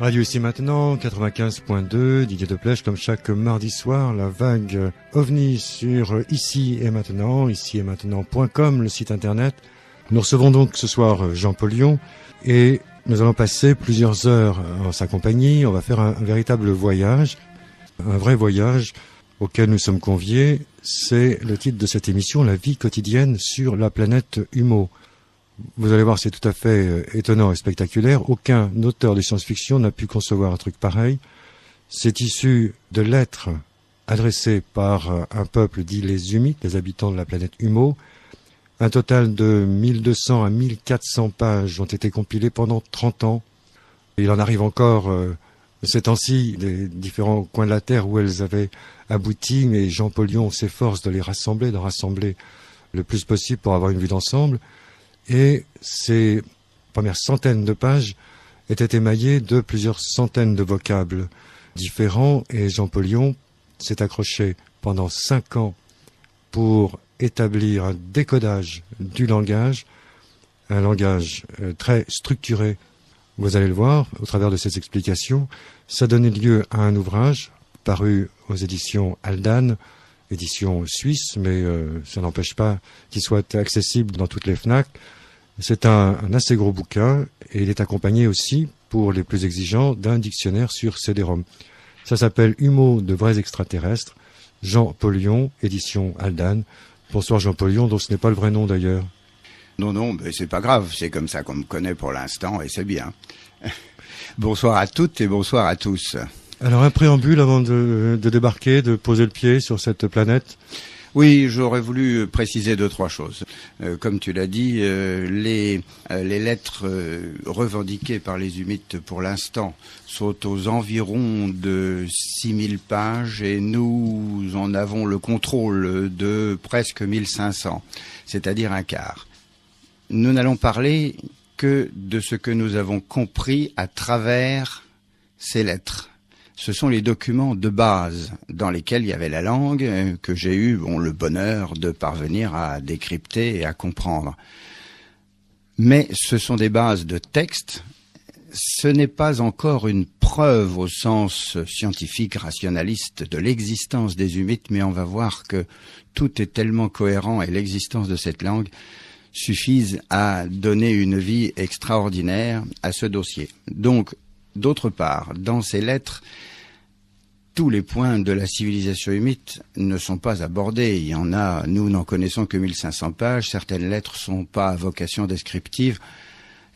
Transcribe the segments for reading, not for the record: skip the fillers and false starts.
Radio ici maintenant, 95.2, Didier Deplèche, comme chaque mardi soir, la vague OVNI sur Ici et Maintenant, ici-et-maintenant.com, le site internet. Nous recevons donc ce soir Jean-Paul Lyon et nous allons passer plusieurs heures en sa compagnie. On va faire un véritable voyage, un vrai voyage auquel nous sommes conviés. C'est le titre de cette émission, La vie quotidienne sur la planète Humo. Vous allez voir, c'est tout à fait étonnant et spectaculaire. Aucun auteur de science-fiction n'a pu concevoir un truc pareil. C'est issu de lettres adressées par un peuple dit les Humites, les habitants de la planète Humo. Un total de 1200 à 1400 pages ont été compilées pendant 30 ans. Il en arrive encore ces temps-ci des différents coins de la Terre où elles avaient abouti, mais Jean-Paul Lyon s'efforce de les rassembler, d'en rassembler le plus possible pour avoir une vue d'ensemble. Et ces premières centaines de pages étaient émaillées de plusieurs centaines de vocables différents, et Jean-Paul Lyon s'est accroché pendant 5 ans pour établir un décodage du langage, un langage très structuré. Vous allez le voir au travers de ces explications. Ça donnait lieu à un ouvrage paru aux éditions Aldan, édition suisse, mais ça n'empêche pas qu'il soit accessible dans toutes les FNAC. C'est un assez gros bouquin et il est accompagné aussi, pour les plus exigeants, d'un dictionnaire sur CD-ROM. Ça s'appelle Humo de vrais extraterrestres, Jean-Paul Lyon, édition Aldan. Bonsoir Jean-Paul Lyon, dont ce n'est pas le vrai nom d'ailleurs. Non, mais c'est pas grave, c'est comme ça qu'on me connaît pour l'instant et c'est bien. Bonsoir à toutes et bonsoir à tous. Alors un préambule avant de débarquer, de poser le pied sur cette planète. Oui, j'aurais voulu préciser 2-3 choses. Comme tu l'as dit, les lettres revendiquées par les Humites pour l'instant sont aux environs de 6000 pages et nous en avons le contrôle de presque 1500, c'est-à-dire un quart. Nous n'allons parler que de ce que nous avons compris à travers ces lettres. Ce sont les documents de base dans lesquels il y avait la langue que j'ai eu le bonheur de parvenir à décrypter et à comprendre. Mais ce sont des bases de texte. Ce n'est pas encore une preuve au sens scientifique, rationaliste de l'existence des Humites, mais on va voir que tout est tellement cohérent et l'existence de cette langue suffisent à donner une vie extraordinaire à ce dossier. Donc, d'autre part, dans ces lettres, tous les points de la civilisation humite ne sont pas abordés. Il y en a, nous n'en connaissons que 1500 pages, certaines lettres sont pas à vocation descriptive.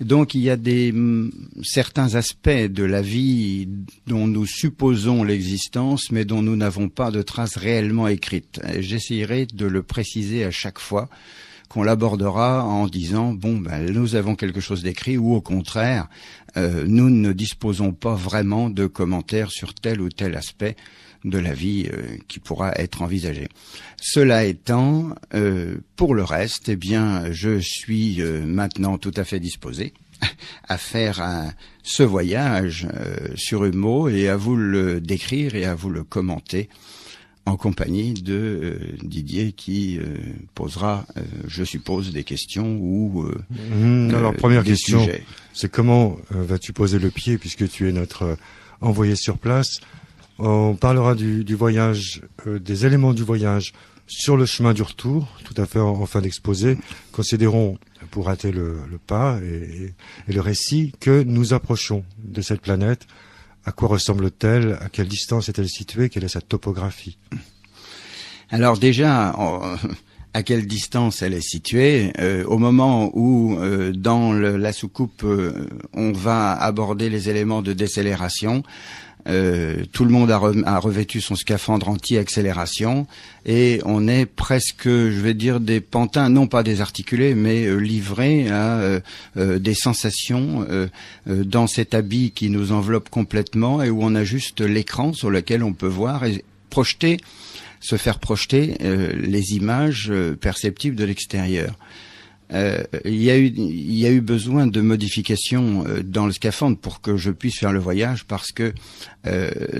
Donc il y a certains aspects de la vie dont nous supposons l'existence, mais dont nous n'avons pas de traces réellement écrites. J'essayerai de le préciser à chaque fois qu'on l'abordera en disant nous avons quelque chose d'écrit, ou au contraire nous ne disposons pas vraiment de commentaires sur tel ou tel aspect de la vie qui pourra être envisagé. Cela étant, pour le reste, je suis maintenant tout à fait disposé à faire ce voyage sur Humo et à vous le décrire et à vous le commenter en compagnie de Didier qui posera, je suppose, des questions ou alors, première des question, sujets. C'est comment vas-tu poser le pied puisque tu es notre envoyé sur place. On parlera du voyage, des éléments du voyage sur le chemin du retour, tout à fait en fin d'exposé. Considérons, pour rater le pas et le récit, que nous approchons de cette planète. À quoi ressemble-t-elle? À quelle distance est-elle située? Quelle est sa topographie? Alors déjà, à quelle distance elle est située? Au moment où, dans la soucoupe, on va aborder les éléments de décélération, tout le monde a revêtu son scaphandre anti-accélération et on est presque, je vais dire, des pantins, non pas désarticulés, mais livrés à des sensations dans cet habit qui nous enveloppe complètement et où on a juste l'écran sur lequel on peut voir et se faire projeter les images perceptibles de l'extérieur. il y a eu besoin de modifications dans le scaphandre pour que je puisse faire le voyage, parce que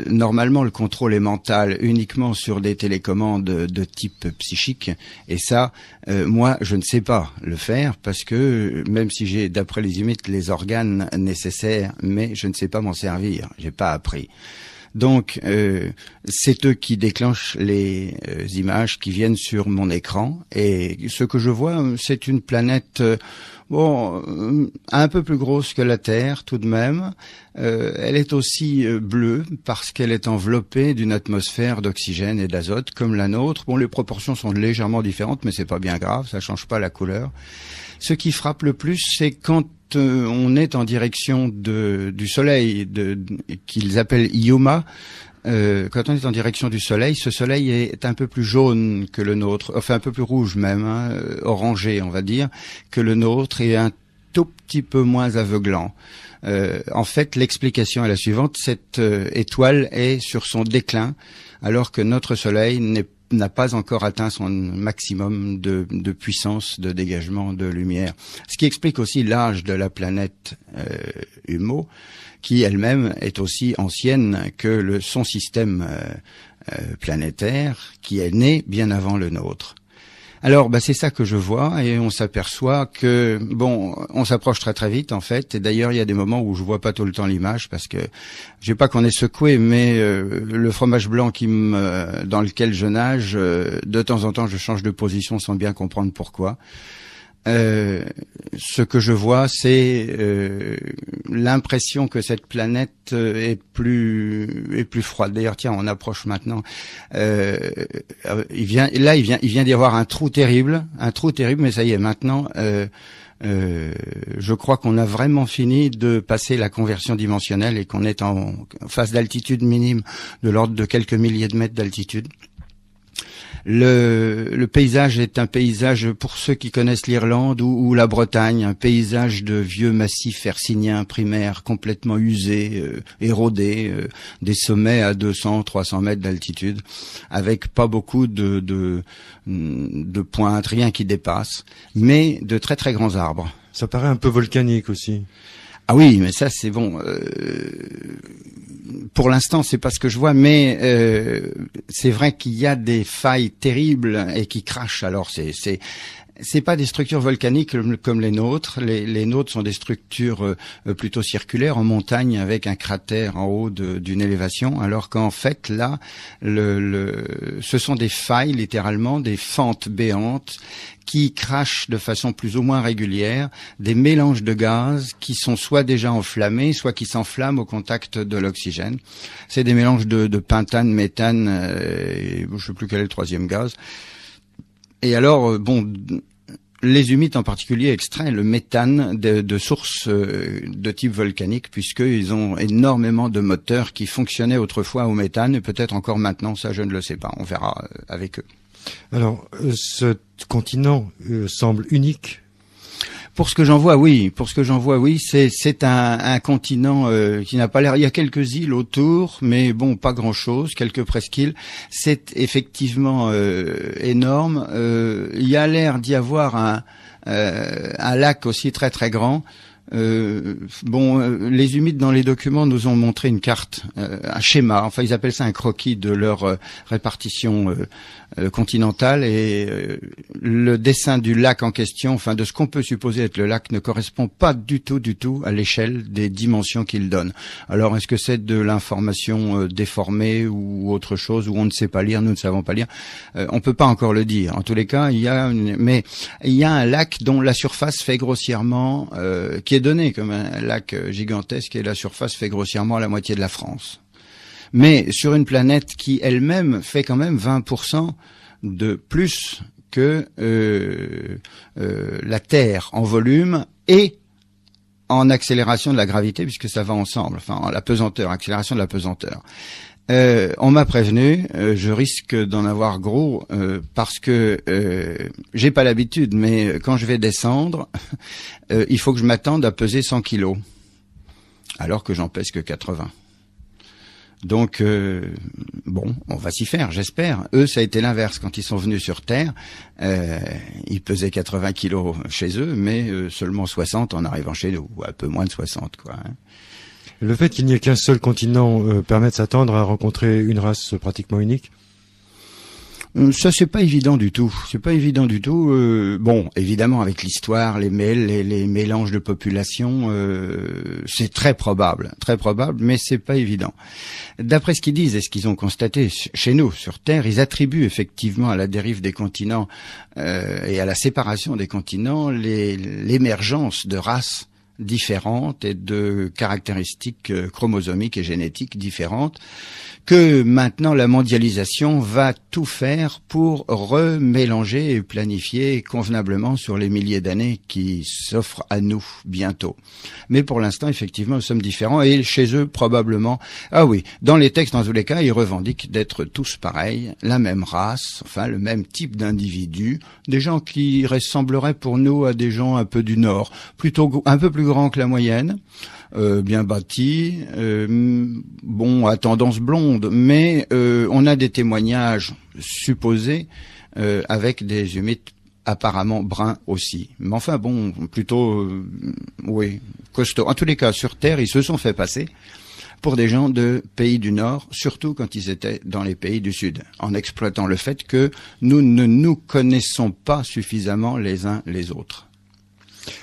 normalement le contrôle est mental uniquement sur des télécommandes de type psychique, et ça, moi je ne sais pas le faire, parce que même si j'ai, d'après les humides, les organes nécessaires, mais je ne sais pas m'en servir, j'ai pas appris. Donc, c'est eux qui déclenchent les images qui viennent sur mon écran. Et ce que je vois, c'est une planète, un peu plus grosse que la Terre, tout de même. Elle est aussi bleue parce qu'elle est enveloppée d'une atmosphère d'oxygène et d'azote, comme la nôtre. Bon, les proportions sont légèrement différentes, mais c'est pas bien grave, ça change pas la couleur. Ce qui frappe le plus, c'est quand on est en direction du Soleil, qu'ils appellent Yuma. Quand on est en direction du Soleil, ce Soleil est un peu plus jaune que le nôtre, enfin un peu plus rouge même, orangé on va dire, que le nôtre, et un tout petit peu moins aveuglant. En fait, l'explication est la suivante: cette étoile est sur son déclin, alors que notre Soleil n'a pas encore atteint son maximum de puissance de dégagement de lumière. Ce qui explique aussi l'âge de la planète Humo, qui elle-même est aussi ancienne que son système planétaire, qui est né bien avant le nôtre. Alors, c'est ça que je vois, et on s'aperçoit que, on s'approche très très vite en fait, et d'ailleurs il y a des moments où je vois pas tout le temps l'image, parce que, je sais pas qu'on est secoué, mais le fromage blanc dans lequel je nage, de temps en temps je change de position sans bien comprendre pourquoi. Ce que je vois, c'est l'impression que cette planète est plus froide. D'ailleurs, tiens, on approche maintenant. Il vient d'y avoir un trou terrible, mais ça y est, maintenant, je crois qu'on a vraiment fini de passer la conversion dimensionnelle et qu'on est en phase d'altitude minime de l'ordre de quelques milliers de mètres d'altitude. Le paysage est un paysage, pour ceux qui connaissent l'Irlande ou la Bretagne, un paysage de vieux massifs hercyniens primaires complètement usés, érodés, des sommets à 200, 300 mètres d'altitude, avec pas beaucoup de pointes, rien qui dépasse, mais de très très grands arbres. Ça paraît un peu volcanique aussi. Ah oui, mais ça c'est bon. Pour l'instant, c'est pas ce que je vois, mais c'est vrai qu'il y a des failles terribles et qui crachent. Alors c'est pas des structures volcaniques comme les nôtres. Les nôtres sont des structures plutôt circulaires en montagne, avec un cratère en haut d'une élévation, alors qu'en fait là, ce sont des failles, littéralement des fentes béantes qui crachent de façon plus ou moins régulière des mélanges de gaz qui sont soit déjà enflammés, soit qui s'enflamment au contact de l'oxygène. C'est des mélanges de pentane, méthane, et je sais plus quel est le troisième gaz. Et alors, les humides en particulier extraient le méthane de sources de type volcanique, puisqu'ils ont énormément de moteurs qui fonctionnaient autrefois au méthane, et peut-être encore maintenant, ça je ne le sais pas, on verra avec eux. Alors, ce continent semble unique. Pour ce que j'en vois, oui. C'est un continent qui n'a pas l'air. Il y a quelques îles autour, mais pas grand-chose, quelques presqu'îles. C'est effectivement énorme. Il y a l'air d'y avoir un lac aussi très très grand. Les humides dans les documents nous ont montré une carte, un schéma, enfin ils appellent ça un croquis de leur répartition continentale, et le dessin du lac en question, enfin de ce qu'on peut supposer être le lac, ne correspond pas du tout à l'échelle des dimensions qu'il donne. Alors est-ce que c'est de l'information déformée ou autre chose, ou on ne sait pas lire, nous ne savons pas lire, on peut pas encore le dire. En tous les cas, il y a un lac dont la surface fait grossièrement, qui est donné comme un lac gigantesque, et la surface fait grossièrement la moitié de la France. Mais sur une planète qui elle-même fait quand même 20% de plus que la Terre en volume et en accélération de la gravité, puisque ça va ensemble, enfin en la pesanteur, accélération de la pesanteur. On m'a prévenu, je risque d'en avoir gros, parce que j'ai pas l'habitude, mais quand je vais descendre, il faut que je m'attende à peser 100 kilos, alors que j'en pèse que 80. Donc, bon, on va s'y faire, j'espère. Eux, ça a été l'inverse. Quand ils sont venus sur Terre, ils pesaient 80 kilos chez eux, mais seulement 60 en arrivant chez nous, ou un peu moins de 60, quoi. Hein. Le fait qu'il n'y ait qu'un seul continent permet de s'attendre à rencontrer une race pratiquement unique? Ça, c'est pas évident du tout. C'est pas évident du tout. Bon, évidemment, avec l'histoire, les mélanges de population, c'est très probable, mais c'est pas évident. D'après ce qu'ils disent et ce qu'ils ont constaté chez nous, sur Terre, ils attribuent effectivement à la dérive des continents et à la séparation des continents l'émergence de races différentes et de caractéristiques chromosomiques et génétiques différentes, que maintenant la mondialisation va tout faire pour remélanger et planifier convenablement sur les milliers d'années qui s'offrent à nous bientôt. Mais pour l'instant, effectivement, nous sommes différents et chez eux, probablement, ah oui, dans les textes, dans tous les cas, ils revendiquent d'être tous pareils, la même race, enfin le même type d'individus, des gens qui ressembleraient pour nous à des gens un peu du Nord, plutôt un peu plus grands que la moyenne, bien bâtis, bon, à tendance blonde, mais on a des témoignages supposés avec des humides apparemment bruns aussi. Mais enfin bon, plutôt, oui, costauds. En tous les cas, sur Terre, ils se sont fait passer pour des gens de pays du Nord, surtout quand ils étaient dans les pays du Sud, en exploitant le fait que nous ne nous connaissons pas suffisamment les uns les autres.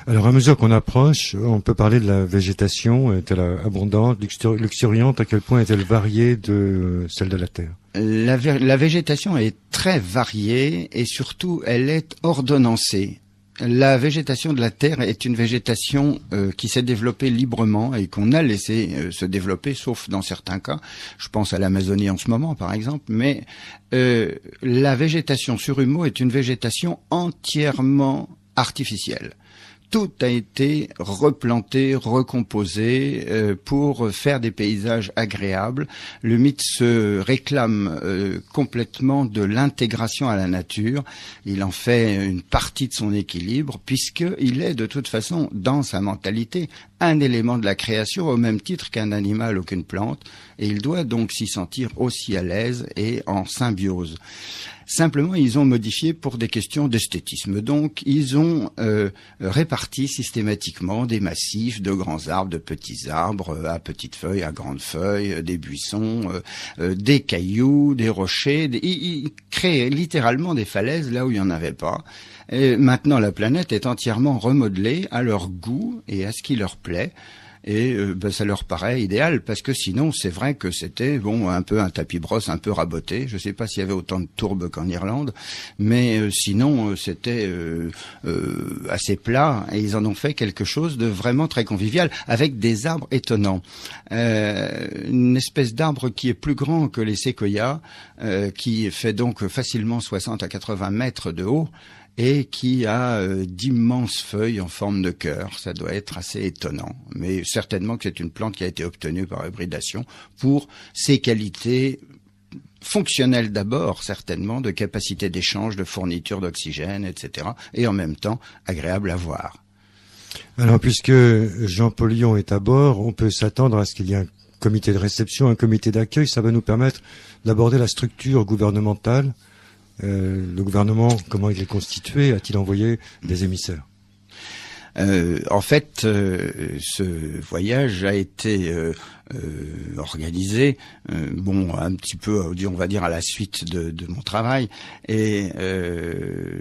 Alors, à mesure qu'on approche, on peut parler de la végétation. Est-elle abondante, luxuriante? À quel point est-elle variée de celle de la Terre? La végétation est très variée et surtout, elle est ordonnancée. La végétation de la Terre est une végétation qui s'est développée librement et qu'on a laissé se développer, sauf dans certains cas. Je pense à l'Amazonie en ce moment, par exemple. Mais la végétation sur Humo est une végétation entièrement artificielle. Tout a été replanté, recomposé pour faire des paysages agréables. Le mythe se réclame complètement de l'intégration à la nature. Il en fait une partie de son équilibre puisqu'il est de toute façon, dans sa mentalité, un élément de la création au même titre qu'un animal ou qu'une plante. Et il doit donc s'y sentir aussi à l'aise et en symbiose. Simplement, ils ont modifié pour des questions d'esthétisme. Donc, ils ont réparti systématiquement des massifs de grands arbres, de petits arbres, à petites feuilles, à grandes feuilles, des buissons, des cailloux, des rochers. Ils créent littéralement des falaises là où il n'y en avait pas. Et maintenant, la planète est entièrement remodelée à leur goût et à ce qui leur plaît. Et ça leur paraît idéal parce que sinon c'est vrai que c'était bon un peu un tapis brosse un peu raboté. Je sais pas s'il y avait autant de tourbes qu'en Irlande, mais sinon c'était assez plat et ils en ont fait quelque chose de vraiment très convivial avec des arbres étonnants. Une espèce d'arbre qui est plus grand que les séquoias, qui fait donc facilement 60 à 80 mètres de haut. Et qui a d'immenses feuilles en forme de cœur. Ça doit être assez étonnant. Mais certainement que c'est une plante qui a été obtenue par hybridation pour ses qualités fonctionnelles d'abord, certainement, de capacité d'échange, de fourniture d'oxygène, etc. Et en même temps, agréable à voir. Alors, puisque Jean Pollion est à bord, on peut s'attendre à ce qu'il y ait un comité de réception, un comité d'accueil. Ça va nous permettre d'aborder la structure gouvernementale. Le gouvernement, comment il est constitué? A-t-il envoyé des émissaires? En fait, ce voyage a été organisé, bon, un petit peu, on va dire, à la suite de mon travail, et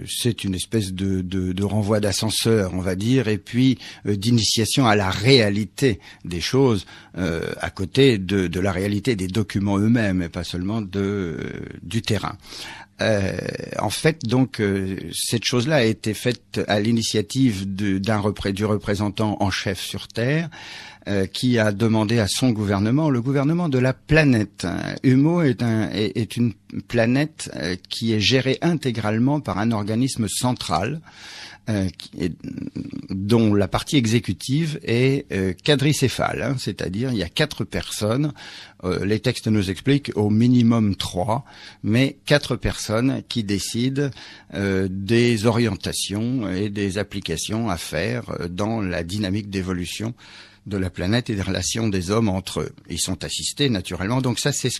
c'est une espèce de renvoi d'ascenseur, on va dire, et puis d'initiation à la réalité des choses, à côté de la réalité des documents eux-mêmes, et pas seulement du terrain. En fait, donc, cette chose-là a été faite à l'initiative du représentant en chef sur Terre, qui a demandé à son gouvernement, le gouvernement de la planète. Humo est une planète qui est gérée intégralement par un organisme central, dont la partie exécutive est quadricéphale, c'est-à-dire il y a 4 personnes, les textes nous expliquent au minimum 3, mais 4 personnes qui décident des orientations et des applications à faire dans la dynamique d'évolution de la planète et des relations des hommes entre eux. Ils sont assistés naturellement, donc ça c'est ce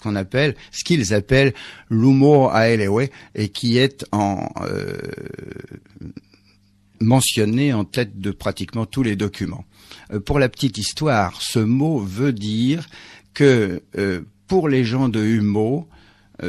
qu'ils appellent l'humo aelewe, et qui est mentionné en tête de pratiquement tous les documents. Pour la petite histoire, ce mot veut dire que pour les gens de Humo,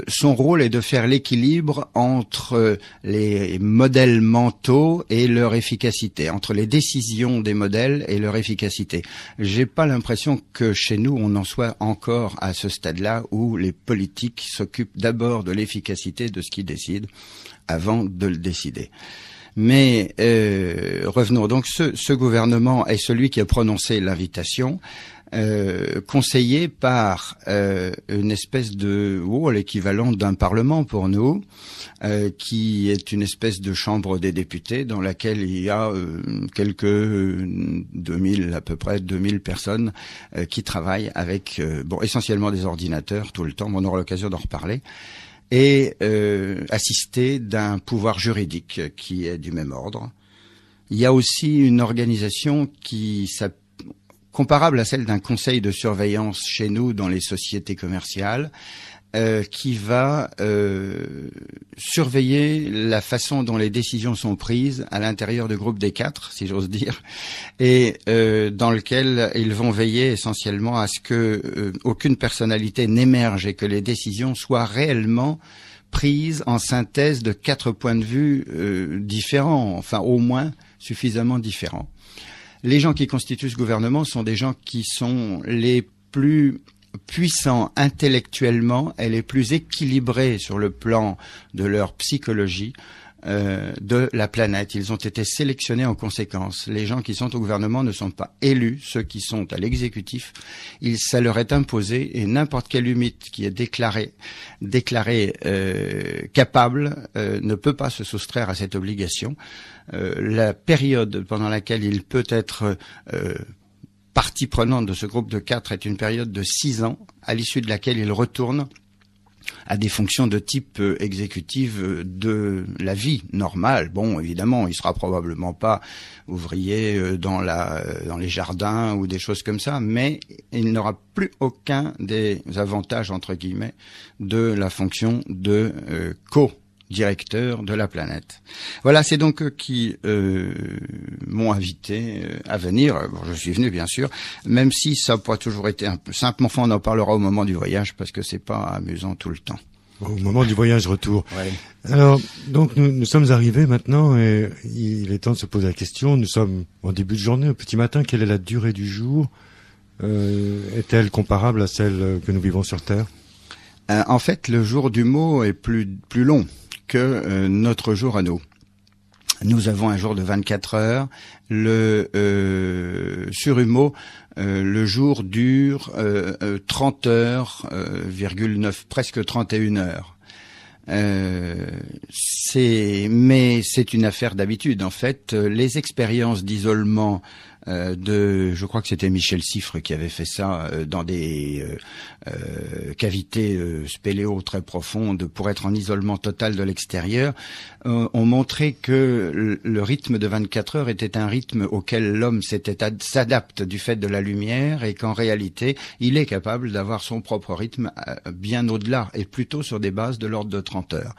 son rôle est de faire l'équilibre entre les modèles mentaux et leur efficacité, entre les décisions des modèles et leur efficacité. J'ai pas l'impression que chez nous on en soit encore à ce stade-là où les politiques s'occupent d'abord de l'efficacité de ce qu'ils décident avant de le décider. Mais revenons donc, ce gouvernement est celui qui a prononcé l'invitation, conseillé par une espèce de l'équivalent d'un parlement pour nous, qui est une espèce de chambre des députés dans laquelle il y a quelques 2000 à peu près 2000 personnes qui travaillent avec essentiellement des ordinateurs tout le temps. On aura l'occasion d'en reparler. Et assisté d'un pouvoir juridique qui est du même ordre. Il y a aussi une organisation comparable à celle d'un conseil de surveillance chez nous dans les sociétés commerciales, qui va surveiller la façon dont les décisions sont prises à l'intérieur du groupe des 4, si j'ose dire, et dans lequel ils vont veiller essentiellement à ce que aucune personnalité n'émerge et que les décisions soient réellement prises en synthèse de 4 points de vue différents, enfin au moins suffisamment différents. Les gens qui constituent ce gouvernement sont des gens qui sont les plus puissants intellectuellement et les plus équilibrés sur le plan de leur psychologie de la planète. Ils ont été sélectionnés en conséquence. Les gens qui sont au gouvernement ne sont pas élus, ceux qui sont à l'exécutif, ça leur est imposé, et n'importe quel humide qui est déclaré capable ne peut pas se soustraire à cette obligation. La période pendant laquelle il peut être partie prenante de ce groupe de 4 est une période de 6 ans, à l'issue de laquelle il retourne à des fonctions de type exécutif de la vie normale. Bon, évidemment, il sera probablement pas ouvrier dans les jardins ou des choses comme ça, mais il n'aura plus aucun des avantages, entre guillemets, de la fonction de co-directeur de la planète. Voilà, c'est donc eux qui m'ont invité à venir. Bon, je suis venu, bien sûr, même si ça n'a pas toujours été un peu simple. Enfin, on en parlera au moment du voyage, parce que c'est pas amusant tout le temps. Au moment du voyage retour. Ouais. Alors, donc nous sommes arrivés maintenant, et il est temps de se poser la question. Nous sommes en début de journée, au petit matin. Quelle est la durée du jour? Est-elle comparable à celle que nous vivons sur Terre? En fait, le jour du mot est plus long que notre jour à nous. Nous avons un jour de 24 heures. Sur Humo, le jour dure 30 heures, 9, presque 31 heures. Mais c'est une affaire d'habitude. En fait, les expériences d'isolement je crois que c'était Michel Siffre qui avait fait ça dans des cavités spéléo très profondes pour être en isolement total de l'extérieur, ont montré que le rythme de 24 heures était un rythme auquel l'homme s'adapte du fait de la lumière, et qu'en réalité, il est capable d'avoir son propre rythme bien au-delà, et plutôt sur des bases de l'ordre de 30 heures.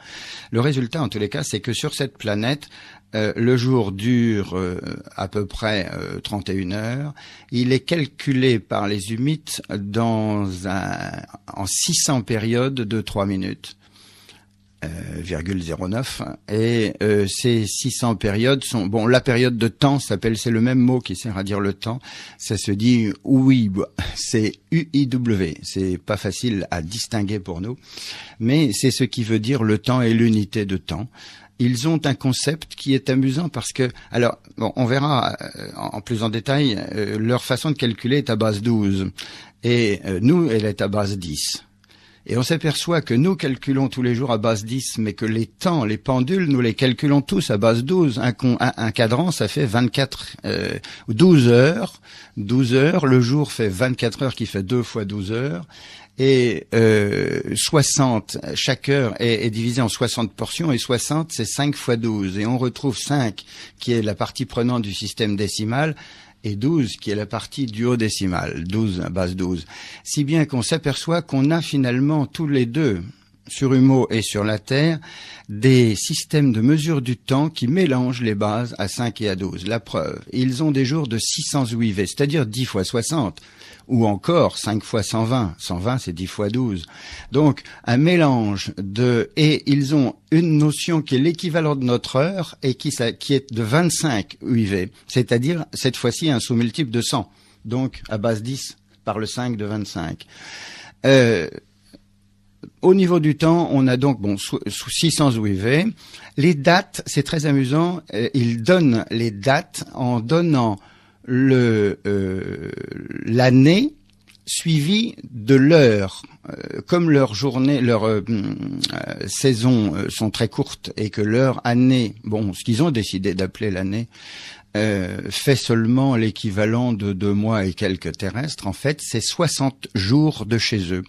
Le résultat, en tous les cas, c'est que sur cette planète, le jour dure à peu près 31 heures. Il est calculé par les humites en 600 périodes de 3 minutes. 0,09, et ces 600 périodes sont la période de temps c'est le même mot qui sert à dire le temps, ça se dit UIW, c'est UIW, c'est pas facile à distinguer pour nous, mais c'est ce qui veut dire le temps et l'unité de temps. Ils ont un concept qui est amusant parce que, on verra en plus en détail, leur façon de calculer est à base 12, et nous, elle est à base 10. Et on s'aperçoit que nous calculons tous les jours à base 10, mais que les temps, les pendules, nous les calculons tous à base 12. Un cadran, ça fait 12 heures. 12 heures, le jour fait 24 heures qui fait 2 fois 12 heures. Et 60, chaque heure est divisée en 60 portions, et 60, c'est 5 fois 12. Et on retrouve 5, qui est la partie prenante du système décimal, et 12 qui est la partie duodécimale, 12, base 12. Si bien qu'on s'aperçoit qu'on a finalement tous les deux, sur Humo et sur la Terre, des systèmes de mesure du temps qui mélangent les bases à 5 et à 12. La preuve, ils ont des jours de 600 UIV, c'est-à-dire 10 fois 60, ou encore 5 fois 120. 120, c'est 10 fois 12. Donc, un mélange et ils ont une notion qui est l'équivalent de notre heure et qui est de 25 UIV, c'est-à-dire, cette fois-ci, un sous-multiple de 100. Donc, à base 10 par le 5 de 25. Au niveau du temps, on a donc 600 UIV. Les dates, c'est très amusant. Ils donnent les dates en donnant l'année suivie de l'heure. Comme leurs journées, leurs saisons sont très courtes et que leur année, ce qu'ils ont décidé d'appeler l'année, fait seulement l'équivalent de 2 mois et quelques terrestres. En fait, c'est 60 jours de chez eux.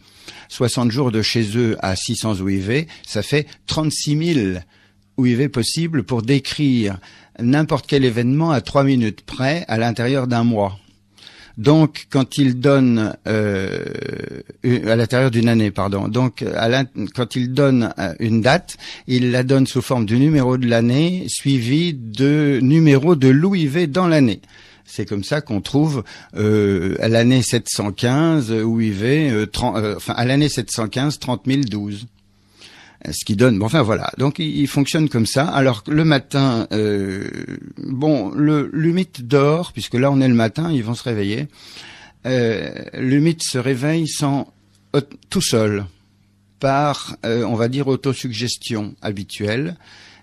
60 jours de chez eux à 600 UIV, ça fait 36 000 UIV possibles pour décrire n'importe quel événement à 3 minutes près à l'intérieur d'un mois. Donc, quand il donne à l'intérieur d'une année, pardon. Donc, quand il donne une date, il la donne sous forme du numéro de l'année suivi de numéro de l'UIV dans l'année. C'est comme ça qu'on trouve à l'année 715 UIV, à l'année 715 30 012. Ce qui donne, voilà. Donc il fonctionne comme ça. Alors le matin, l'humide dort, puisque là on est le matin, ils vont se réveiller. L'humide se réveille tout seul, par, on va dire, autosuggestion habituelle,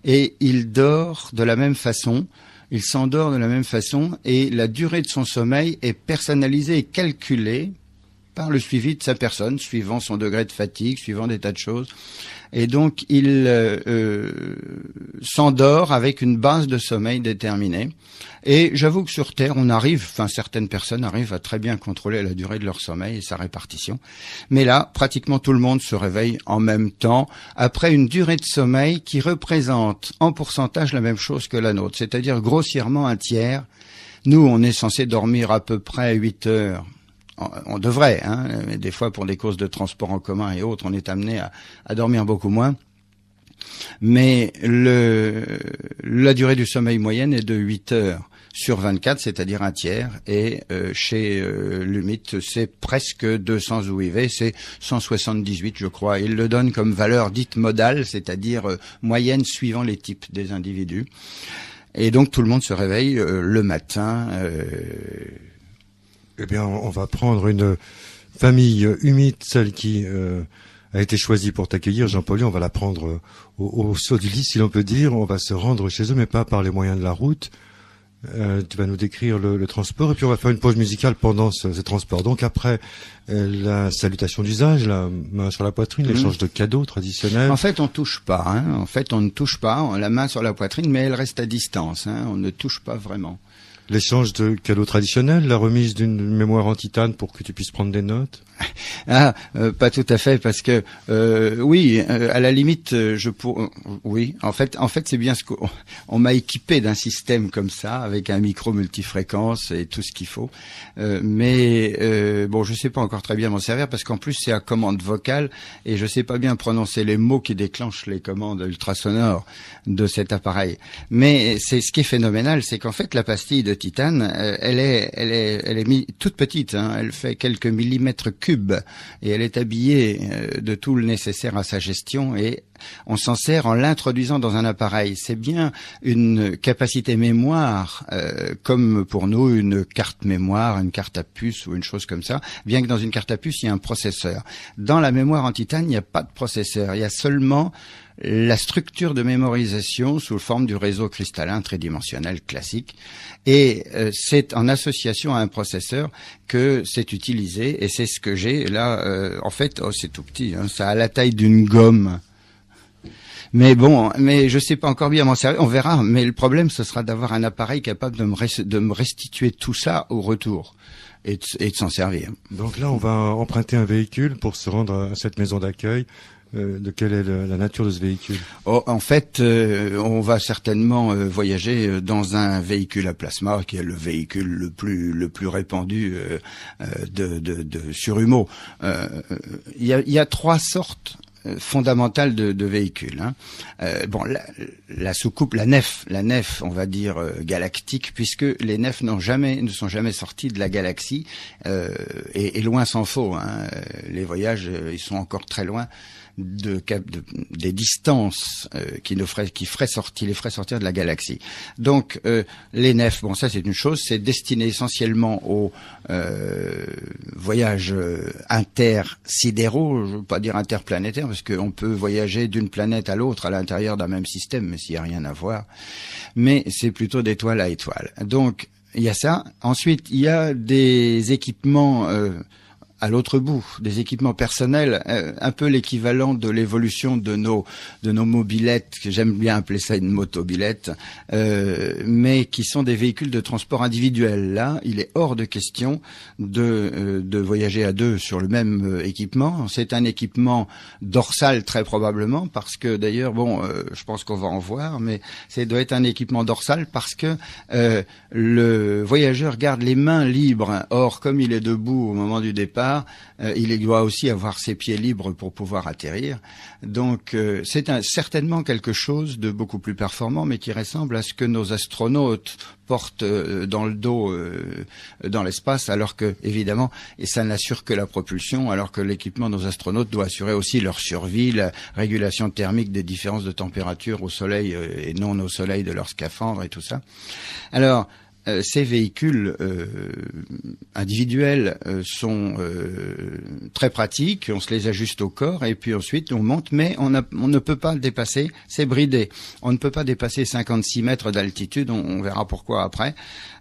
et il dort de la même façon. Il s'endort de la même façon, et la durée de son sommeil est personnalisée et calculée par le suivi de sa personne, suivant son degré de fatigue, suivant des tas de choses. Et donc, il s'endort avec une base de sommeil déterminée. Et j'avoue que sur Terre, certaines personnes arrivent à très bien contrôler la durée de leur sommeil et sa répartition. Mais là, pratiquement tout le monde se réveille en même temps, après une durée de sommeil qui représente en pourcentage la même chose que la nôtre, c'est-à-dire grossièrement un tiers. Nous, on est censé dormir à peu près 8 heures. On devrait, mais des fois pour des causes de transport en commun et autres, on est amené à dormir beaucoup moins. Mais la durée du sommeil moyenne est de 8 heures sur 24, c'est-à-dire un tiers. Et chez l'humide, c'est presque 200 UIV, c'est 178, je crois. Il le donne comme valeur dite modale, c'est-à-dire moyenne suivant les types des individus. Et donc tout le monde se réveille le matin. Eh bien, on va prendre une famille humide, celle qui a été choisie pour t'accueillir, Jean-Paul. On va la prendre au saut du lit, si l'on peut dire. On va se rendre chez eux, mais pas par les moyens de la route. Tu vas nous décrire le transport, et puis on va faire une pause musicale pendant ce transport. Donc après la salutation d'usage, la main sur la poitrine, l'échange de cadeaux traditionnels. En fait, on touche pas. En fait, on ne touche pas. La main sur la poitrine, mais elle reste à distance. On ne touche pas vraiment. L'échange de cadeaux traditionnels, la remise d'une mémoire en titane pour que tu puisses prendre des notes. Pas tout à fait, parce que oui, à la limite, oui. En fait, c'est bien ce qu'on m'a équipé d'un système comme ça, avec un micro multifréquence et tout ce qu'il faut. Mais je sais pas encore très bien m'en servir, parce qu'en plus c'est à commande vocale et je sais pas bien prononcer les mots qui déclenchent les commandes ultrasonores de cet appareil. Mais c'est ce qui est phénoménal, c'est qu'en fait la pastille de titane, elle est toute petite. Elle fait quelques millimètres cubes et elle est habillée de tout le nécessaire à sa gestion, et on s'en sert en l'introduisant dans un appareil. C'est bien une capacité mémoire, comme pour nous une carte mémoire, une carte à puce ou une chose comme ça, bien que dans une carte à puce il y a un processeur. Dans la mémoire en titane, il n'y a pas de processeur, il y a seulement la structure de mémorisation sous forme du réseau cristallin tridimensionnel classique, et c'est en association à un processeur que c'est utilisé, et c'est ce que j'ai là. En fait, c'est tout petit, ça a la taille d'une gomme. Mais je sais pas encore bien m'en servir, on verra. Mais le problème, ce sera d'avoir un appareil capable de me restituer tout ça au retour. et de s'en servir. Donc là, on va emprunter un véhicule pour se rendre à cette maison d'accueil. De quelle est la nature de ce véhicule? En fait, on va certainement voyager dans un véhicule à plasma, qui est le véhicule le plus répandu sur Humo. Il y a trois sortes fondamentale de véhicules. La soucoupe, la nef, on va dire galactique, puisque les nefs ne sont jamais sortis de la galaxie, et loin s'en faut. Les voyages, ils sont encore très loin des distances qui les feraient sortir de la galaxie. Donc les nefs, bon, ça c'est une chose, c'est destiné essentiellement aux voyages intersidéraux, je ne veux pas dire interplanétaires, parce qu'on peut voyager d'une planète à l'autre à l'intérieur d'un même système, mais s'il n'y a rien à voir. Mais c'est plutôt d'étoile à étoile. Donc il y a ça. Ensuite, il y a des équipements à l'autre bout, des équipements personnels, un peu l'équivalent de l'évolution de nos mobylettes, que j'aime bien appeler ça une motobilette, mais qui sont des véhicules de transport individuel. Là, il est hors de question de voyager à deux sur le même équipement. C'est un équipement dorsal très probablement, parce que d'ailleurs, je pense qu'on va en voir, mais ça doit être un équipement dorsal parce que le voyageur garde les mains libres. Or, comme il est debout au moment du départ, il doit aussi avoir ses pieds libres pour pouvoir atterrir. Donc c'est certainement quelque chose de beaucoup plus performant, mais qui ressemble à ce que nos astronautes portent dans le dos dans l'espace, alors que, évidemment, et ça n'assure que la propulsion, alors que l'équipement de nos astronautes doit assurer aussi leur survie, la régulation thermique des différences de température au soleil et non au soleil de leur scaphandre et tout ça. Alors, ces véhicules individuels sont très pratiques, on se les ajuste au corps et puis ensuite on monte, mais on ne peut pas le dépasser, c'est bridé. On ne peut pas dépasser 56 mètres d'altitude, on verra pourquoi après,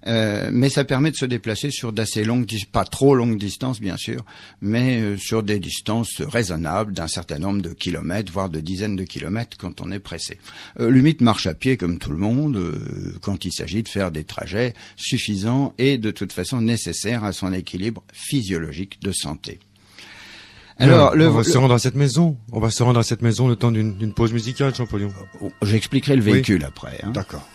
mais ça permet de se déplacer sur d'assez longues, pas trop longues distances bien sûr, mais sur des distances raisonnables d'un certain nombre de kilomètres, voire de dizaines de kilomètres quand on est pressé. Limite marche à pied comme tout le monde quand il s'agit de faire des trajets suffisant et de toute façon nécessaire à son équilibre physiologique de santé. Alors, on va se rendre à cette maison. On va se rendre à cette maison le temps d'une pause musicale, Jean-Paul. J'expliquerai le véhicule après. D'accord.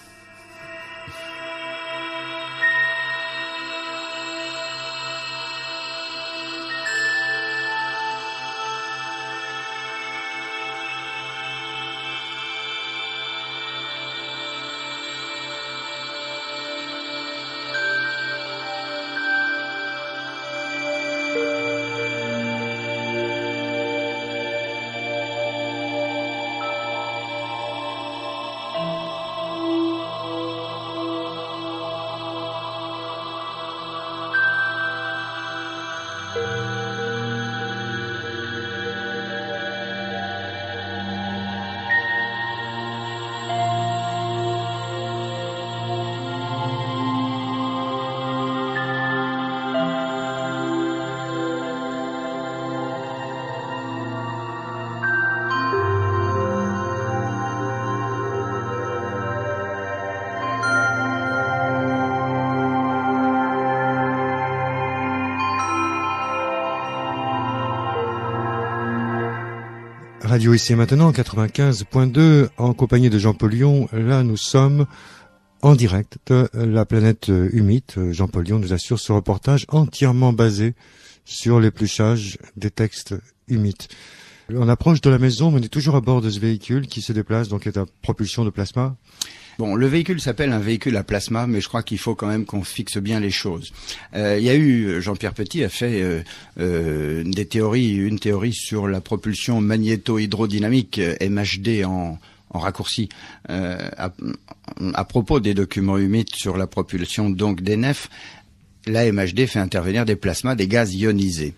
Radio ici et maintenant, 95.2, en compagnie de Jean-Paul Lyon. Là, nous sommes en direct de la planète humide. Jean-Paul Lyon nous assure ce reportage entièrement basé sur l'épluchage des textes humides. On approche de la maison, mais on est toujours à bord de ce véhicule qui se déplace, donc est à propulsion de plasma. Bon, le véhicule s'appelle un véhicule à plasma, mais je crois qu'il faut quand même qu'on fixe bien les choses. Il y a eu, Jean-Pierre Petit a fait une théorie sur la propulsion magnéto-hydrodynamique, MHD en raccourci, à propos des documents humides sur la propulsion donc des nefs. La MHD fait intervenir des plasmas, des gaz ionisés.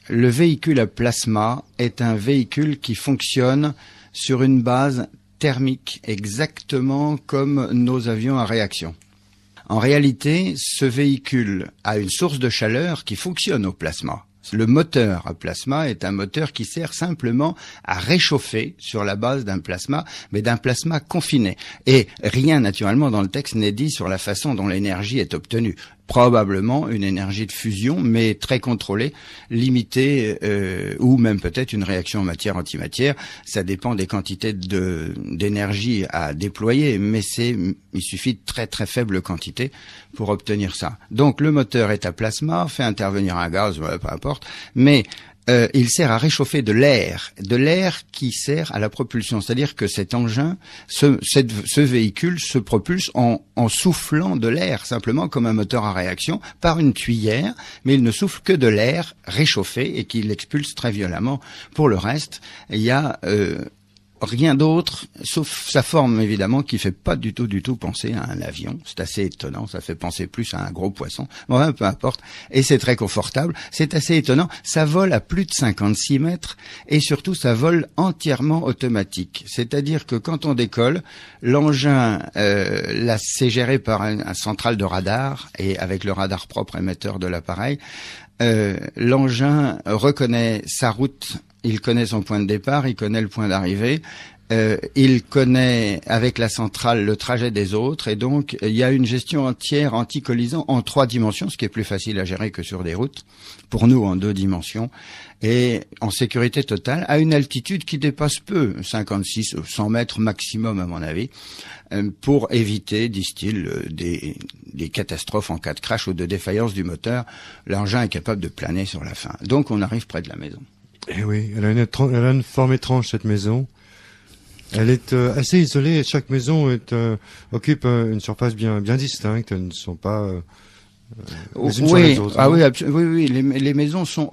Le véhicule à plasma est un véhicule qui fonctionne sur une base thermique, exactement comme nos avions à réaction. En réalité, ce véhicule a une source de chaleur qui fonctionne au plasma. Le moteur à plasma est un moteur qui sert simplement à réchauffer sur la base d'un plasma, mais d'un plasma confiné. Et rien, naturellement, dans le texte n'est dit sur la façon dont l'énergie est obtenue. probablement une énergie de fusion, mais très contrôlée, limitée, ou même peut-être une réaction matière-antimatière. Ça dépend des quantités d'énergie à déployer, mais il suffit de très très faible quantité pour obtenir ça. Donc le moteur est à plasma, fait intervenir un gaz, peu importe, mais il sert à réchauffer de l'air qui sert à la propulsion. C'est-à-dire que cet engin, ce véhicule se propulse en soufflant de l'air, simplement comme un moteur à réaction, par une tuyère, mais il ne souffle que de l'air réchauffé et qu'il expulse très violemment. Pour le reste, il y a rien d'autre, sauf sa forme évidemment, qui fait pas du tout penser à un avion. C'est assez étonnant, ça fait penser plus à un gros poisson. Bon, peu importe. Et c'est très confortable. C'est assez étonnant. Ça vole à plus de 56 mètres et surtout ça vole entièrement automatique. C'est-à-dire que quand on décolle, l'engin, là, c'est géré par un central de radar et avec le radar propre émetteur de l'appareil. L'engin reconnaît sa route. Il connaît son point de départ, il connaît le point d'arrivée, il connaît avec la centrale le trajet des autres, et donc il y a une gestion entière anti-collision en 3 dimensions, ce qui est plus facile à gérer que sur des routes, pour nous en 2 dimensions, et en sécurité totale, à une altitude qui dépasse peu, 56, 100 mètres maximum à mon avis, pour éviter, disent-ils, des catastrophes en cas de crash ou de défaillance du moteur. L'engin est capable de planer sur la fin. Donc on arrive près de la maison. Eh oui, elle a une forme étrange, cette maison. Elle est assez isolée. Chaque maison occupe une surface bien distincte. Elles ne sont pas les unes sur les autres. Ah oui, oui. Les maisons sont,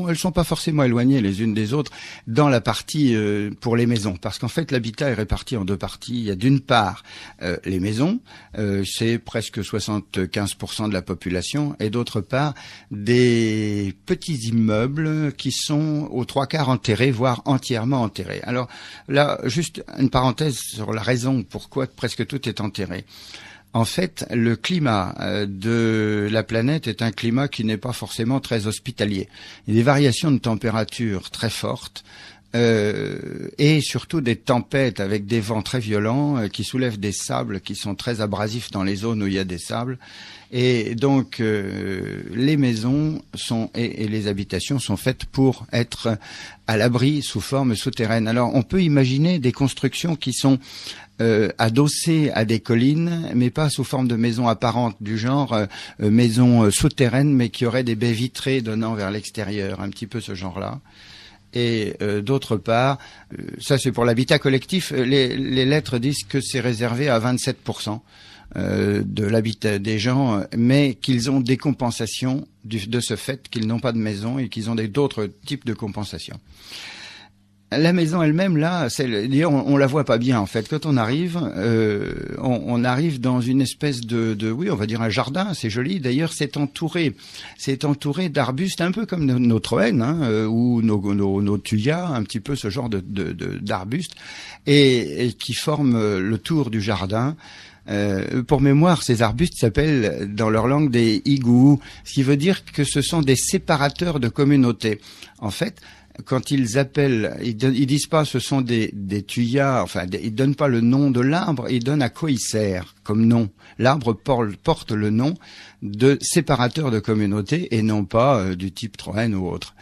elles sont pas forcément éloignées les unes des autres dans la partie pour les maisons, parce qu'en fait l'habitat est réparti en 2 parties. Il y a d'une part les maisons, c'est presque 75% de la population, et d'autre part des petits immeubles qui sont aux 3/4 enterrés, voire entièrement enterrés. Alors là, juste une parenthèse sur la raison pourquoi presque tout est enterré. En fait, le climat de la planète est un climat qui n'est pas forcément très hospitalier. Il y a des variations de température très fortes et surtout des tempêtes avec des vents très violents qui soulèvent des sables qui sont très abrasifs dans les zones où il y a des sables. Et donc les maisons et les habitations sont faites pour être à l'abri sous forme souterraine. Alors on peut imaginer des constructions qui sont adossées à des collines, mais pas sous forme de maisons apparentes, du genre maisons souterraines, mais qui auraient des baies vitrées donnant vers l'extérieur, un petit peu ce genre-là. Et d'autre part, ça c'est pour l'habitat collectif, les lettres disent que c'est réservé à 27% de l'habitat des gens, mais qu'ils ont des compensations de ce fait qu'ils n'ont pas de maison et qu'ils ont d'autres types de compensations. La maison elle-même, là, d'ailleurs, on la voit pas bien en fait. Quand on arrive, on arrive dans une espèce oui, on va dire un jardin. C'est joli. D'ailleurs, c'est entouré d'arbustes, un peu comme nos troènes ou nos thuyas, un petit peu ce genre d'arbustes, et qui forment le tour du jardin. Pour mémoire, ces arbustes s'appellent dans leur langue des igous, ce qui veut dire que ce sont des séparateurs de communautés. En fait, quand ils appellent, ils disent pas ce sont des thuyas, enfin ils donnent pas le nom de l'arbre, ils donnent à quoi il sert comme nom. L'arbre porte le nom de séparateur de communauté et non pas du type troène ou autre.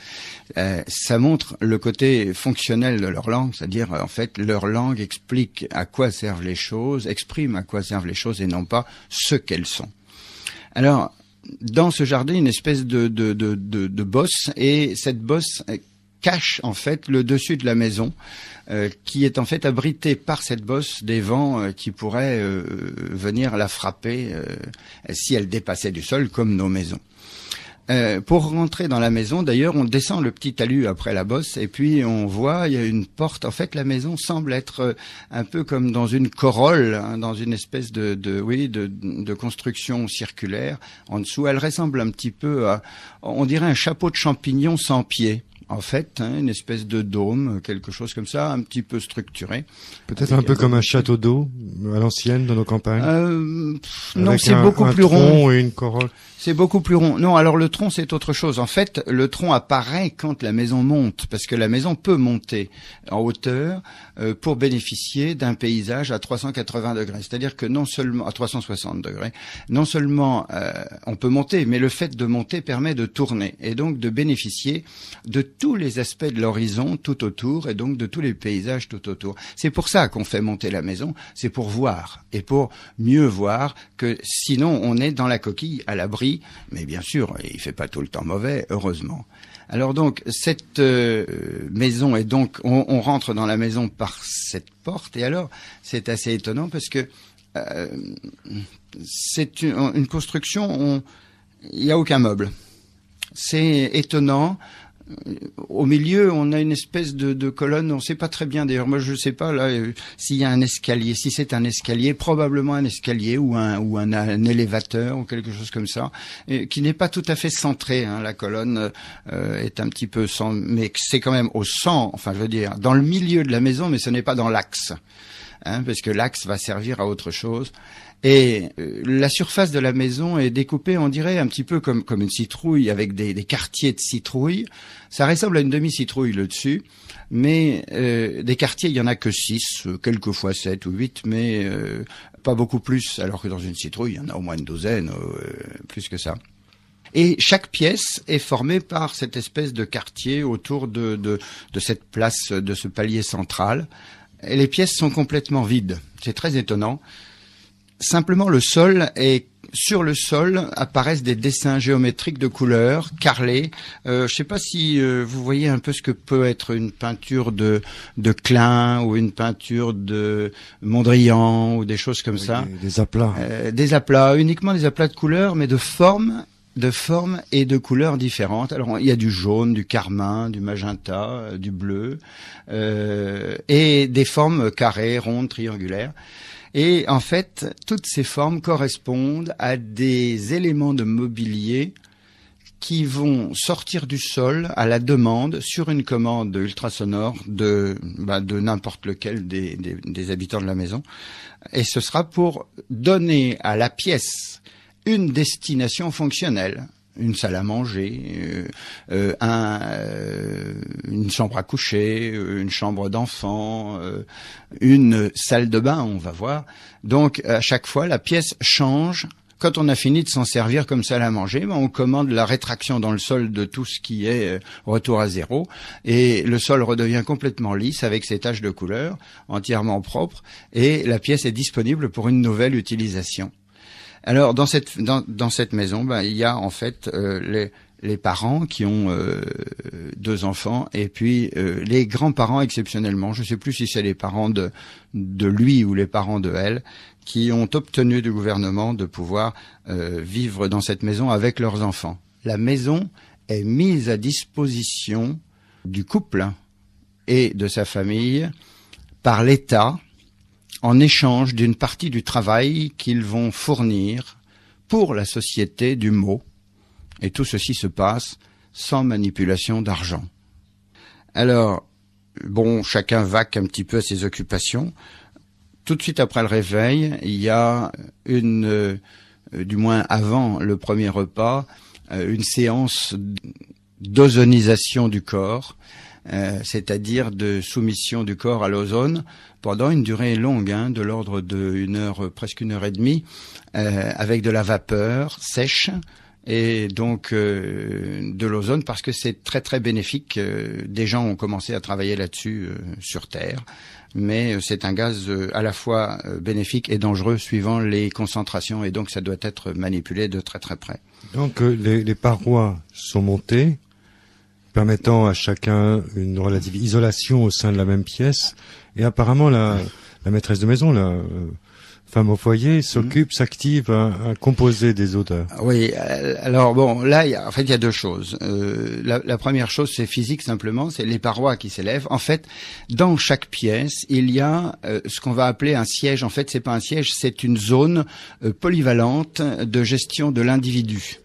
Ça montre le côté fonctionnel de leur langue, c'est-à-dire en fait leur langue explique à quoi servent les choses, exprime à quoi servent les choses et non pas ce qu'elles sont. Alors dans ce jardin, une espèce de bosse, et cette bosse cache en fait le dessus de la maison, qui est en fait abrité par cette bosse des vents qui pourraient venir la frapper si elle dépassait du sol, comme nos maisons. Pour rentrer dans la maison, d'ailleurs, on descend le petit talus après la bosse, et puis on voit, il y a une porte. En fait, la maison semble être un peu comme dans une corolle, dans une espèce de construction circulaire. En dessous, elle ressemble un petit peu à, on dirait un chapeau de champignon sans pied. en fait, hein, une espèce de dôme, quelque chose comme ça, un petit peu structuré. Peut-être un peu comme un château d'eau à l'ancienne dans nos campagnes. Non, c'est beaucoup plus rond. Un tronc et une corolle. C'est beaucoup plus rond. Non, alors le tronc, c'est autre chose. En fait, le tronc apparaît quand la maison monte, parce que la maison peut monter en hauteur pour bénéficier d'un paysage à 380 degrés. C'est-à-dire que non seulement à 360 degrés, non seulement on peut monter, mais le fait de monter permet de tourner et donc de bénéficier de tous les aspects de l'horizon tout autour et donc de tous les paysages tout autour. C'est pour ça qu'on fait monter la maison, c'est pour voir et pour mieux voir que sinon on est dans la coquille à l'abri. Mais bien sûr, il fait pas tout le temps mauvais, heureusement. Alors donc, cette maison est donc, on rentre dans la maison par cette porte, et alors, c'est assez étonnant parce que c'est une construction, il n'y a aucun meuble. C'est étonnant. Au milieu, on a une espèce de colonne, on ne sait pas très bien, d'ailleurs, moi je ne sais pas là s'il y a un escalier, si c'est un escalier, probablement un escalier ou un élévateur ou quelque chose comme ça, qui n'est pas tout à fait centré, hein. La colonne est un petit peu mais c'est quand même au centre, enfin je veux dire, dans le milieu de la maison, mais ce n'est pas dans l'axe, hein, parce que l'axe va servir à autre chose. Et la surface de la maison est découpée, on dirait, un petit peu comme une citrouille, avec des quartiers de citrouille. Ça ressemble à une demi-citrouille le dessus, mais des quartiers, il y en a que 6, quelquefois 7 ou 8, mais pas beaucoup plus, alors que dans une citrouille, il y en a au moins une douzaine, plus que ça. Et chaque pièce est formée par cette espèce de quartier autour de cette place, de ce palier central. Et les pièces sont complètement vides. C'est très étonnant. Simplement, sur le sol apparaissent des dessins géométriques de couleurs, carrelés. Je ne sais pas si vous voyez un peu ce que peut être une peinture de Klein ou une peinture de Mondrian ou des choses comme ça. Des aplats. Des aplats, uniquement des aplats de couleurs, mais de formes et de couleurs différentes. Alors, il y a du jaune, du carmin, du magenta, du bleu, et des formes carrées, rondes, triangulaires. Et en fait, toutes ces formes correspondent à des éléments de mobilier qui vont sortir du sol à la demande sur une commande ultrasonore de n'importe lequel des habitants de la maison. Et ce sera pour donner à la pièce une destination fonctionnelle. Une salle à manger, une chambre à coucher, une chambre d'enfant, une salle de bain, on va voir. Donc, à chaque fois, la pièce change. Quand on a fini de s'en servir comme salle à manger, on commande la rétraction dans le sol de tout ce qui est retour à zéro, et le sol redevient complètement lisse avec ses taches de couleur, entièrement propres, et la pièce est disponible pour une nouvelle utilisation. Alors dans cette maison, il y a en fait les parents qui ont 2 enfants, et puis les grands-parents exceptionnellement, je ne sais plus si c'est les parents de lui ou les parents de elle, qui ont obtenu du gouvernement de pouvoir vivre dans cette maison avec leurs enfants. La maison est mise à disposition du couple et de sa famille par l'État, en échange d'une partie du travail qu'ils vont fournir pour la société du mot. Et tout ceci se passe sans manipulation d'argent. Alors, chacun vaque un petit peu à ses occupations. Tout de suite après le réveil, il y a du moins avant le premier repas, une séance d'ozonisation du corps, c'est-à-dire de soumission du corps à l'ozone pendant une durée longue, de l'ordre de presque 1h30, avec de la vapeur sèche et donc de l'ozone, parce que c'est très très bénéfique. Des gens ont commencé à travailler là-dessus sur Terre, mais c'est un gaz à la fois bénéfique et dangereux suivant les concentrations, et donc ça doit être manipulé de très très près. Donc les parois sont montées, permettant à chacun une relative isolation au sein de la même pièce. Et apparemment, la maîtresse de maison, la femme au foyer, s'active à composer des odeurs. Oui, alors là, il y a 2 choses. La première chose, c'est physique simplement, c'est les parois qui s'élèvent. En fait, dans chaque pièce, il y a ce qu'on va appeler un siège. En fait, c'est pas un siège, c'est une zone polyvalente de gestion de l'individu.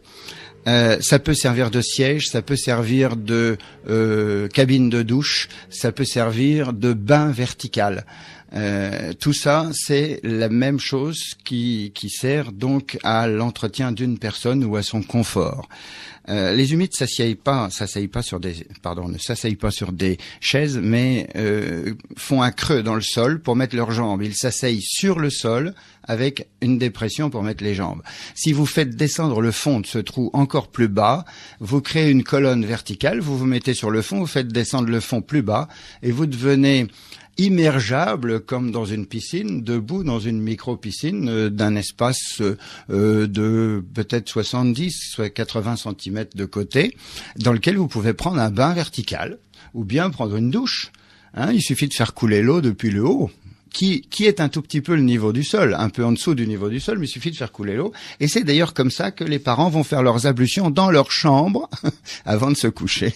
Ça peut servir de siège, ça peut servir de cabine de douche, ça peut servir de bain vertical. Tout ça, c'est la même chose qui sert donc à l'entretien d'une personne ou à son confort. Les humides ne s'asseyent pas sur des chaises, mais font un creux dans le sol pour mettre leurs jambes. Ils s'asseyent sur le sol avec une dépression pour mettre les jambes. Si vous faites descendre le fond de ce trou encore plus bas, vous créez une colonne verticale, vous vous mettez sur le fond, vous faites descendre le fond plus bas et vous devenez immergeable comme dans une piscine, debout dans une micro-piscine d'un espace de peut-être 70, soit 80 cm de côté, dans lequel vous pouvez prendre un bain vertical ou bien prendre une douche. Il suffit de faire couler l'eau depuis le haut, qui est un tout petit peu le niveau du sol, un peu en dessous du niveau du sol, mais il suffit de faire couler l'eau. Et c'est d'ailleurs comme ça que les parents vont faire leurs ablutions dans leur chambre avant de se coucher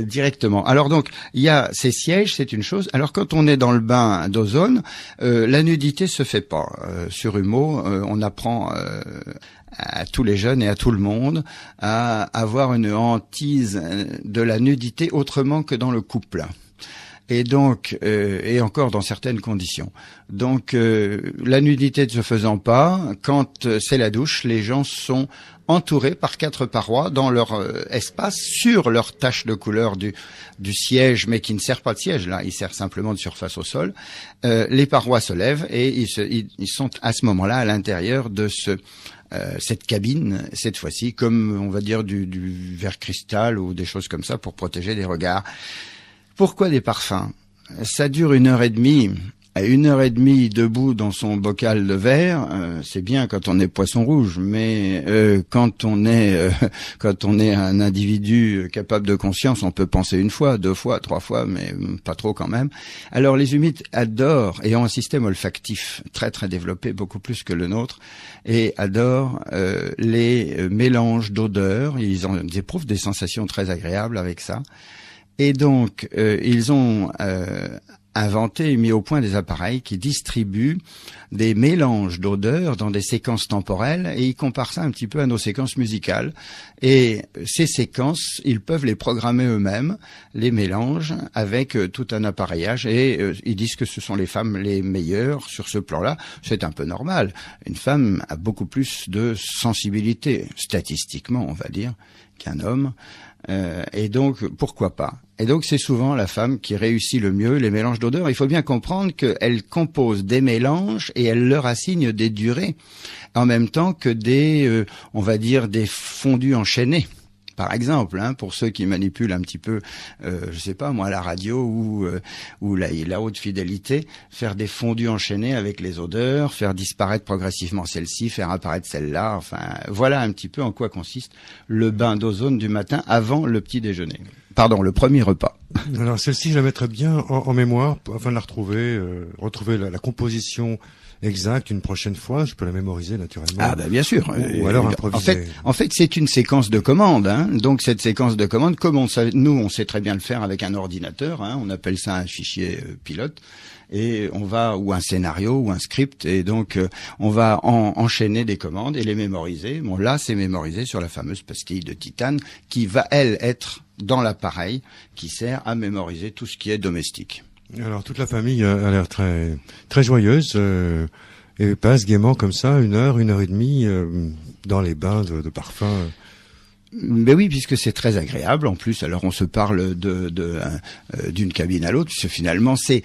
directement. Alors donc, il y a ces sièges, c'est une chose. Alors quand on est dans le bain d'ozone, la nudité se fait pas. Sur Humeau, on apprend à tous les jeunes et à tout le monde à avoir une hantise de la nudité autrement que dans le couple. Et donc, et encore dans certaines conditions. Donc, la nudité ne se faisant pas, quand c'est la douche, les gens sont entourés par 4 parois dans leur espace, sur leur tache de couleur du siège, mais qui ne sert pas de siège, là, il sert simplement de surface au sol. Les parois se lèvent et ils sont à ce moment-là à l'intérieur de cette cabine, cette fois-ci, comme on va dire du verre cristal ou des choses comme ça pour protéger les regards. Pourquoi des parfums? Ça dure 1h30. À 1h30 debout dans son bocal de verre, c'est bien quand on est poisson rouge, mais quand on est un individu capable de conscience, on peut penser 1 fois, 2 fois, 3 fois, mais pas trop quand même. Alors les humides adorent et ont un système olfactif très très développé, beaucoup plus que le nôtre, et adorent les mélanges d'odeurs. Ils éprouvent des sensations très agréables avec ça. Et donc, ils ont inventé et mis au point des appareils qui distribuent des mélanges d'odeurs dans des séquences temporelles, et ils comparent ça un petit peu à nos séquences musicales. Et ces séquences, ils peuvent les programmer eux-mêmes, les mélanges, avec tout un appareillage, et ils disent que ce sont les femmes les meilleures sur ce plan-là. C'est un peu normal. Une femme a beaucoup plus de sensibilité, statistiquement, on va dire, qu'un homme. Et donc, pourquoi pas? Et donc, c'est souvent la femme qui réussit le mieux les mélanges d'odeurs. Il faut bien comprendre qu'elle compose des mélanges et elle leur assigne des durées, en même temps que des, on va dire, des fondus enchaînés. Par exemple, pour ceux qui manipulent un petit peu, je sais pas moi, la radio ou la haute fidélité, faire des fondus enchaînés avec les odeurs, faire disparaître progressivement celle-ci, faire apparaître celle-là. Enfin, voilà un petit peu en quoi consiste le bain d'ozone du matin avant le petit déjeuner. Pardon, le premier repas. Alors celle-ci, je la mettrai bien en mémoire afin de la retrouver la composition exact une prochaine fois. Je peux la mémoriser naturellement. Ah ben bien sûr. Ou alors improviser. En fait, c'est une séquence de commandes. Donc cette séquence de commandes, comme on sait très bien le faire avec un ordinateur. On appelle ça un fichier pilote. Et on va, ou un scénario, ou un script, et donc on va enchaîner des commandes et les mémoriser. Bon, là, c'est mémorisé sur la fameuse pastille de titane qui va, elle, être dans l'appareil qui sert à mémoriser tout ce qui est domestique. Alors toute la famille a l'air très très joyeuse et passe gaiement comme ça 1h30 dans les bains de parfum. Ben oui, puisque c'est très agréable. En plus, alors on se parle d'une cabine à l'autre, puisque finalement ces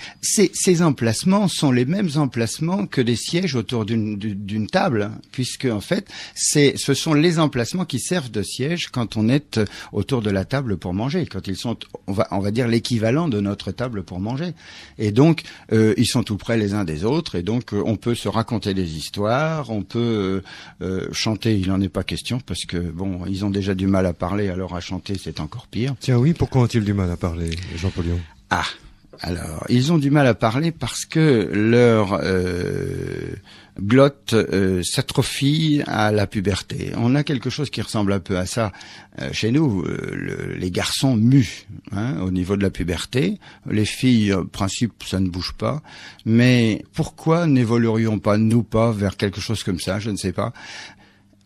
emplacements sont les mêmes emplacements que des sièges autour d'une table, puisque en fait ce sont les emplacements qui servent de siège quand on est autour de la table pour manger, quand ils sont on va dire l'équivalent de notre table pour manger. Et donc ils sont tout près les uns des autres, et donc on peut se raconter des histoires, on peut chanter. Il n'en est pas question parce que bon, ils ont déjà du mal à parler, alors à chanter c'est encore pire. Tiens oui, pourquoi ont-ils du mal à parler, Jean-Paul Lyon? Ah, alors ils ont du mal à parler parce que leur glotte s'atrophie à la puberté. On a quelque chose qui ressemble un peu à ça chez nous. Les garçons muent au niveau de la puberté. Les filles, en principe, ça ne bouge pas. Mais pourquoi n'évoluerions pas, nous pas, vers quelque chose comme ça? Je ne sais pas.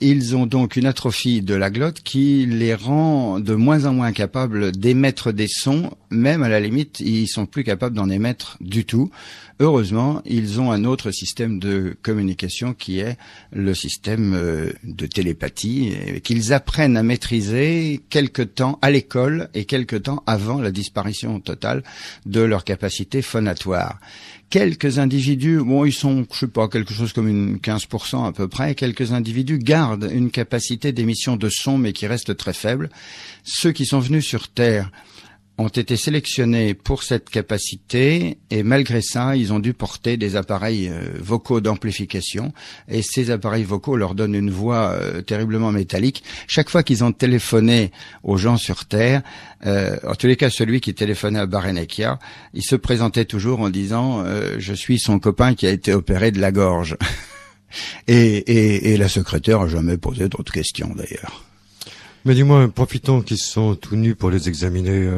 Ils ont donc une atrophie de la glotte qui les rend de moins en moins capables d'émettre des sons. Même à la limite, ils sont plus capables d'en émettre du tout. Heureusement, ils ont un autre système de communication qui est le système de télépathie qu'ils apprennent à maîtriser quelque temps à l'école et quelque temps avant la disparition totale de leur capacité phonatoire. Quelques individus, bon, ils sont, je sais pas, quelque chose comme une 15% à peu près, quelques individus gardent une capacité d'émission de son, mais qui reste très faible. Ceux qui sont venus sur Terre ont été sélectionnés pour cette capacité et malgré ça, ils ont dû porter des appareils vocaux d'amplification et ces appareils vocaux leur donnent une voix terriblement métallique. Chaque fois qu'ils ont téléphoné aux gens sur Terre, en tous les cas celui qui téléphonait à Barenakea, il se présentait toujours en disant je suis son copain qui a été opéré de la gorge. Et la secrétaire n'a jamais posé d'autres questions d'ailleurs. Mais dis-moi, profitons qu'ils sont tout nus pour les examiner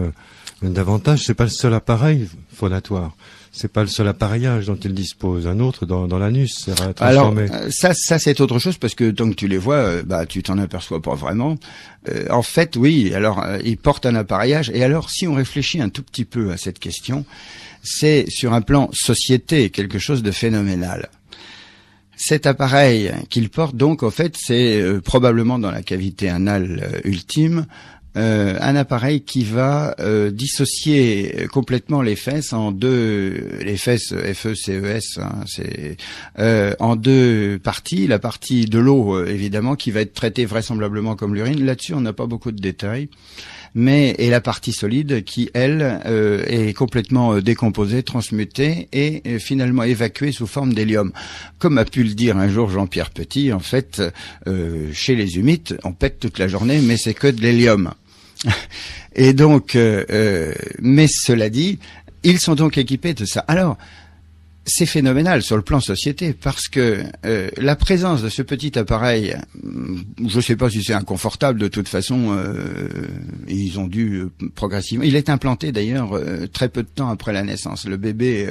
davantage. C'est pas le seul appareil phonatoire. C'est pas le seul appareillage dont ils disposent. Un autre dans l'anus sera transformé. Alors ça c'est autre chose parce que tant que tu les vois, tu t'en aperçois pas vraiment. En fait, oui. Alors ils portent un appareillage. Et alors, si on réfléchit un tout petit peu à cette question, c'est sur un plan société quelque chose de phénoménal. Cet appareil qu'il porte, donc, en fait, c'est probablement dans la cavité anale ultime, un appareil qui va dissocier complètement les fesses en deux, les fesses FECES, en deux parties. La partie de l'eau, évidemment, qui va être traitée vraisemblablement comme l'urine. Là-dessus, on n'a pas beaucoup de détails. Et la partie solide qui, elle, est complètement décomposée, transmutée et finalement évacuée sous forme d'hélium. Comme a pu le dire un jour Jean-Pierre Petit, en fait, chez les humides, on pète toute la journée, mais c'est que de l'hélium. Et donc, mais cela dit, ils sont donc équipés de ça. Alors, c'est phénoménal sur le plan société parce que la présence de ce petit appareil, je ne sais pas si c'est inconfortable, de toute façon, ils ont dû progressivement. Il est implanté d'ailleurs très peu de temps après la naissance. Le bébé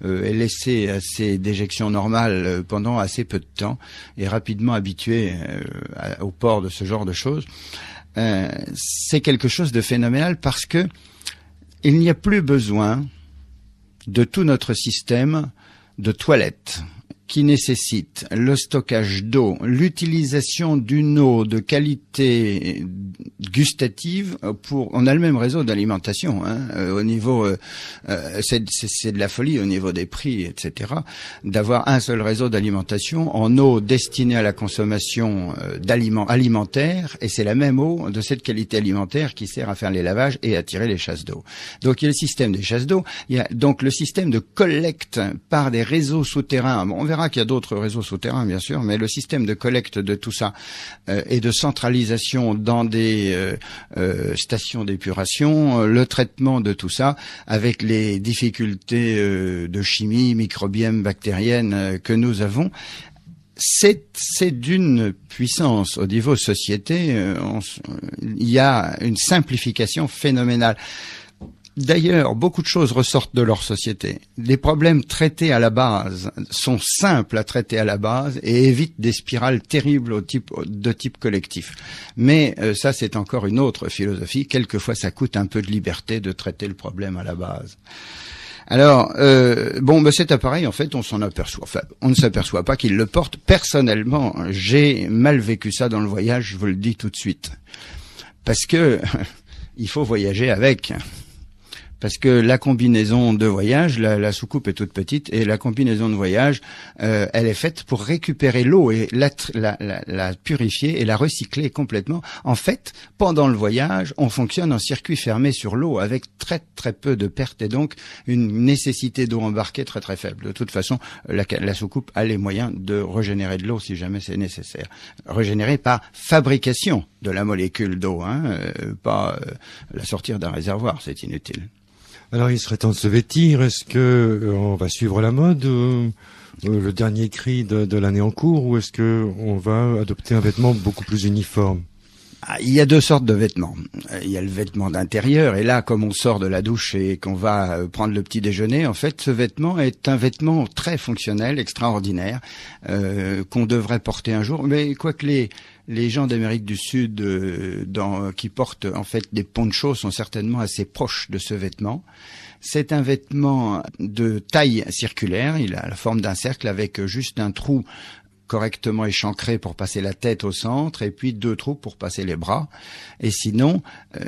est laissé à ses déjections normales pendant assez peu de temps et rapidement habitué au port de ce genre de choses. C'est quelque chose de phénoménal parce que il n'y a plus besoin de tout notre système de toilettes qui nécessite le stockage d'eau, l'utilisation d'une eau de qualité gustative on a le même réseau d'alimentation, au niveau, c'est de la folie au niveau des prix, etc. D'avoir un seul réseau d'alimentation en eau destinée à la consommation d'aliments alimentaires, et c'est la même eau de cette qualité alimentaire qui sert à faire les lavages et à tirer les chasses d'eau. Donc il y a le système des chasses d'eau, il y a donc le système de collecte par des réseaux souterrains. Bon, on verra qu'il y a d'autres réseaux souterrains, bien sûr, mais le système de collecte de tout ça et de centralisation dans des stations d'épuration, le traitement de tout ça, avec les difficultés de chimie, microbienne, bactérienne que nous avons, c'est d'une puissance au niveau société. Il y a une simplification phénoménale. D'ailleurs, beaucoup de choses ressortent de leur société. Les problèmes traités à la base sont simples à traiter à la base et évitent des spirales terribles de type collectif. Mais ça, c'est encore une autre philosophie. Quelquefois, ça coûte un peu de liberté de traiter le problème à la base. Alors, cet appareil, en fait, on s'en aperçoit. Enfin, on ne s'aperçoit pas qu'il le porte. Personnellement, j'ai mal vécu ça dans le voyage, je vous le dis tout de suite. Parce que il faut voyager avec. Parce que la combinaison de voyage, la soucoupe est toute petite, et la combinaison de voyage, elle est faite pour récupérer l'eau et la purifier et la recycler complètement. En fait, pendant le voyage, on fonctionne en circuit fermé sur l'eau avec très très peu de pertes et donc une nécessité d'eau embarquée très très faible. De toute façon, la soucoupe a les moyens de régénérer de l'eau si jamais c'est nécessaire. Régénérer par fabrication de la molécule d'eau, pas la sortir d'un réservoir, c'est inutile. Alors, il serait temps de se vêtir. Est-ce que on va suivre la mode, le dernier cri de l'année en cours, ou est-ce que on va adopter un vêtement beaucoup plus uniforme? Il y a deux sortes de vêtements. Il y a le vêtement d'intérieur, et là, comme on sort de la douche et qu'on va prendre le petit déjeuner, en fait, ce vêtement est un vêtement très fonctionnel, extraordinaire, qu'on devrait porter un jour. Mais quoique les gens d'Amérique du Sud qui portent en fait des ponchos sont certainement assez proches de ce vêtement. C'est un vêtement de taille circulaire, il a la forme d'un cercle avec juste un trou correctement échancré pour passer la tête au centre et puis deux trous pour passer les bras. Et sinon,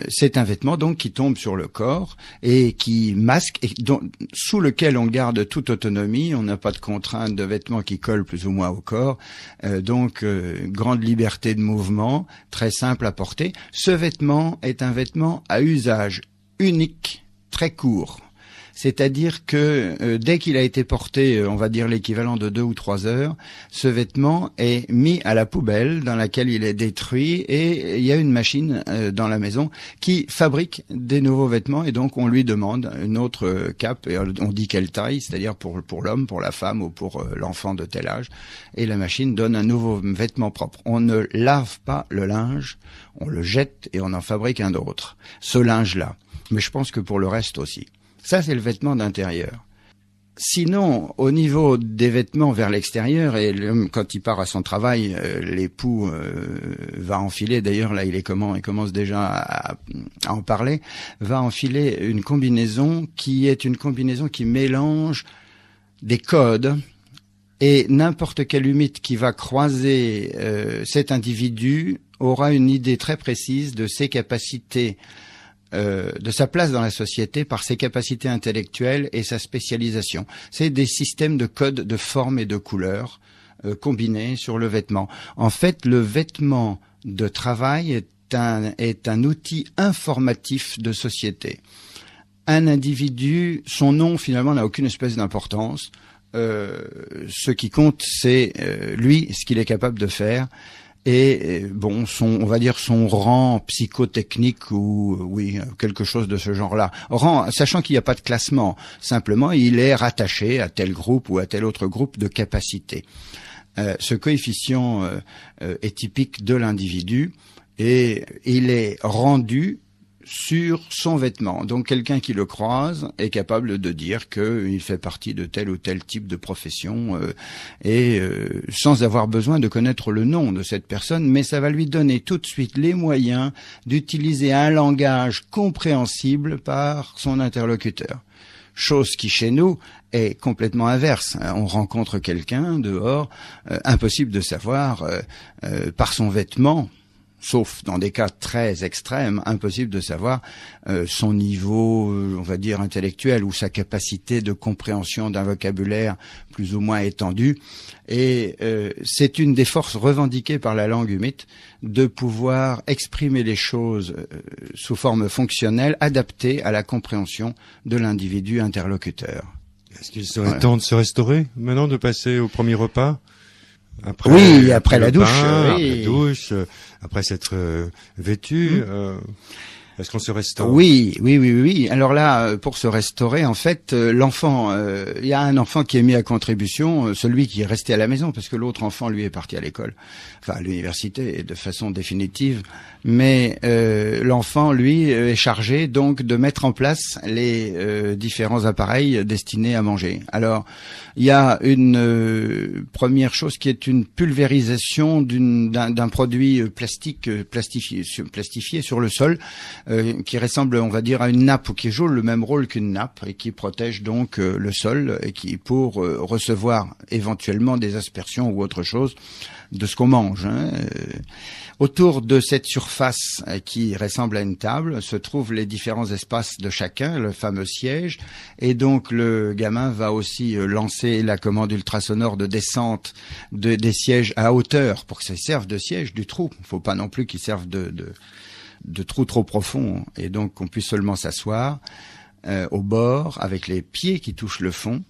c'est un vêtement donc qui tombe sur le corps et qui masque et sous lequel on garde toute autonomie. On n'a pas de contrainte de vêtements qui collent plus ou moins au corps. Donc, grande liberté de mouvement, très simple à porter. Ce vêtement est un vêtement à usage unique, très court. C'est-à-dire que dès qu'il a été porté, on va dire l'équivalent de 2 ou 3 heures, ce vêtement est mis à la poubelle dans laquelle il est détruit et il y a une machine dans la maison qui fabrique des nouveaux vêtements et donc on lui demande une autre cape et on dit quelle taille, c'est-à-dire pour l'homme, pour la femme ou pour l'enfant de tel âge et la machine donne un nouveau vêtement propre. On ne lave pas le linge, on le jette et on en fabrique un autre. Ce linge-là. Mais je pense que pour le reste aussi. Ça, c'est le vêtement d'intérieur. Sinon, au niveau des vêtements vers l'extérieur, et quand il part à son travail, l'époux va enfiler, d'ailleurs là il commence déjà à en parler, va enfiler une combinaison qui est une combinaison qui mélange des codes et n'importe quel humide qui va croiser cet individu aura une idée très précise de ses capacités, de sa place dans la société par ses capacités intellectuelles et sa spécialisation. C'est des systèmes de codes de forme et de couleurs combinés sur le vêtement. En fait, le vêtement de travail est un outil informatif de société. Un individu, son nom finalement n'a aucune espèce d'importance. Ce qui compte, c'est lui, ce qu'il est capable de faire. Et bon, on va dire son rang psychotechnique ou oui, quelque chose de ce genre-là. Rang, sachant qu'il n'y a pas de classement, simplement il est rattaché à tel groupe ou à tel autre groupe de capacités. Ce coefficient est typique de l'individu et il est rendu sur son vêtement. Donc quelqu'un qui le croise est capable de dire qu'il fait partie de tel ou tel type de profession sans avoir besoin de connaître le nom de cette personne, mais ça va lui donner tout de suite les moyens d'utiliser un langage compréhensible par son interlocuteur. Chose qui chez nous est complètement inverse. On rencontre quelqu'un dehors, impossible de savoir par son vêtement, sauf dans des cas très extrêmes, impossible de savoir son niveau, on va dire, intellectuel ou sa capacité de compréhension d'un vocabulaire plus ou moins étendu. Et c'est une des forces revendiquées par la langue humide de pouvoir exprimer les choses sous forme fonctionnelle, adaptée à la compréhension de l'individu interlocuteur. Est-ce qu'il serait temps de se restaurer maintenant, de passer au premier repas ? Après la douche, après s'être vêtu, est-ce qu'on se restaure ? Oui. Alors là, pour se restaurer, en fait, l'enfant, il y a un enfant qui est mis à contribution, celui qui est resté à la maison, parce que l'autre enfant, lui, est parti à l'école, enfin à l'université, de façon définitive. Mais l'enfant, lui, est chargé donc de mettre en place les différents appareils destinés à manger. Alors, il y a une première chose qui est une pulvérisation d'un produit plastifié sur le sol, qui ressemble, on va dire, à une nappe, ou qui joue le même rôle qu'une nappe, et qui protège donc le sol, et qui pour recevoir éventuellement des aspersions ou autre chose de ce qu'on mange. Autour de cette surface qui ressemble à une table se trouvent les différents espaces de chacun, le fameux siège, et donc le gamin va aussi lancer la commande ultrasonore de descente des sièges à hauteur pour que ça serve de siège du trou. Il ne faut pas non plus qu'ils servent de trous trop profonds, et donc qu'on puisse seulement s'asseoir au bord avec les pieds qui touchent le fond.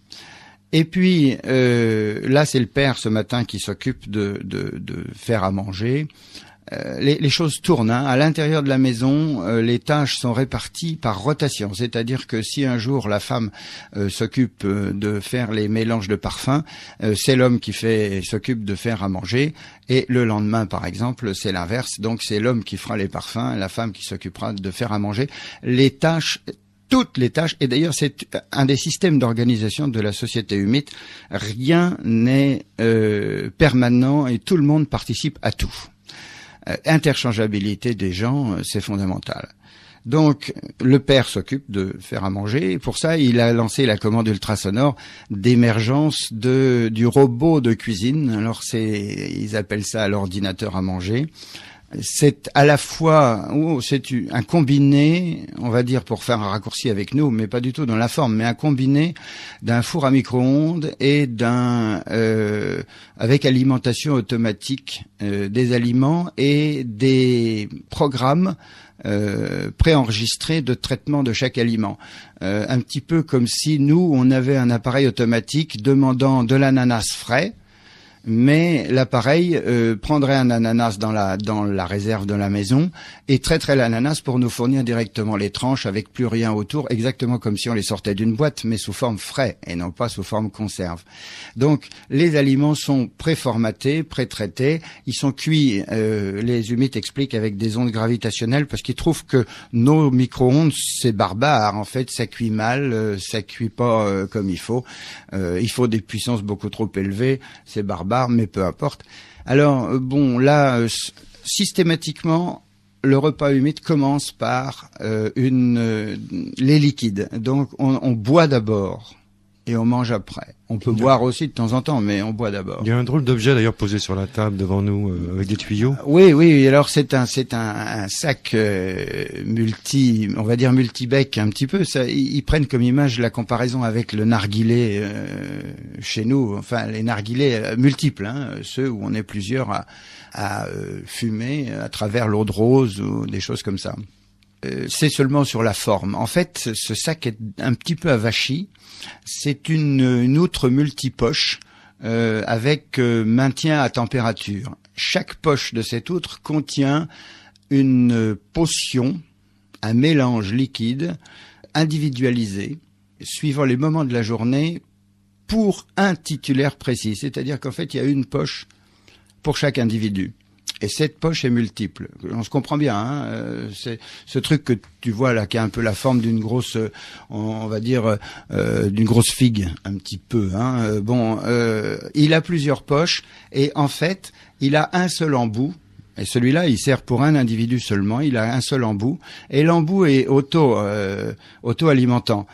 Et puis là, c'est le père ce matin qui s'occupe de faire à manger. les choses tournent. Hein. À l'intérieur de la maison, les tâches sont réparties par rotation. C'est-à-dire que si un jour la femme s'occupe de faire les mélanges de parfums, c'est l'homme qui s'occupe de faire à manger. Et le lendemain, par exemple, c'est l'inverse. Donc c'est l'homme qui fera les parfums, la femme qui s'occupera de faire à manger. Toutes les tâches, et d'ailleurs c'est un des systèmes d'organisation de la société humide, rien n'est permanent et tout le monde participe à tout. Interchangeabilité des gens, c'est fondamental. Donc le père s'occupe de faire à manger, et pour ça il a lancé la commande ultrasonore d'émergence du robot de cuisine. Alors ils appellent ça l'ordinateur à manger. C'est à la fois, c'est un combiné, on va dire pour faire un raccourci avec nous, mais pas du tout dans la forme, mais un combiné d'un four à micro-ondes et avec alimentation automatique des aliments et des programmes préenregistrés de traitement de chaque aliment. Un petit peu comme si nous, on avait un appareil automatique demandant de l'ananas frais, mais l'appareil prendrait un ananas dans la réserve de la maison et traiterait l'ananas pour nous fournir directement les tranches avec plus rien autour, exactement comme si on les sortait d'une boîte, mais sous forme frais et non pas sous forme conserve. Donc les aliments sont préformatés, pré-traités, ils sont cuits, les humides expliquent, avec des ondes gravitationnelles, parce qu'ils trouvent que nos micro-ondes, c'est barbare, en fait ça cuit mal, ça cuit pas comme il faut des puissances beaucoup trop élevées, c'est barbare, mais peu importe. Alors, systématiquement, le repas humide commence par les liquides. Donc, on boit d'abord et on mange après. On peut boire aussi de temps en temps, mais on boit d'abord. Il y a un drôle d'objet d'ailleurs posé sur la table devant nous avec des tuyaux. Oui. Alors c'est un sac on va dire multibec un petit peu. Ça, ils prennent comme image la comparaison avec le narguilé chez nous. Enfin, les narguilés multiples, hein, ceux où on est plusieurs à fumer à travers l'eau de rose ou des choses comme ça. C'est seulement sur la forme. En fait, ce sac est un petit peu avachi. C'est une outre multipoche avec maintien à température. Chaque poche de cette outre contient une potion, un mélange liquide individualisé, suivant les moments de la journée, pour un titulaire précis. C'est-à-dire qu'en fait, il y a une poche pour chaque individu. Et cette poche est multiple. On se comprend bien, hein, c'est ce truc que tu vois là, qui a un peu la forme d'une grosse, on va dire, d'une grosse figue, un petit peu. Hein. Il a plusieurs poches et en fait, il a un seul embout. Et celui-là, il sert pour un individu seulement. Il a un seul embout. Et l'embout est auto-alimentant.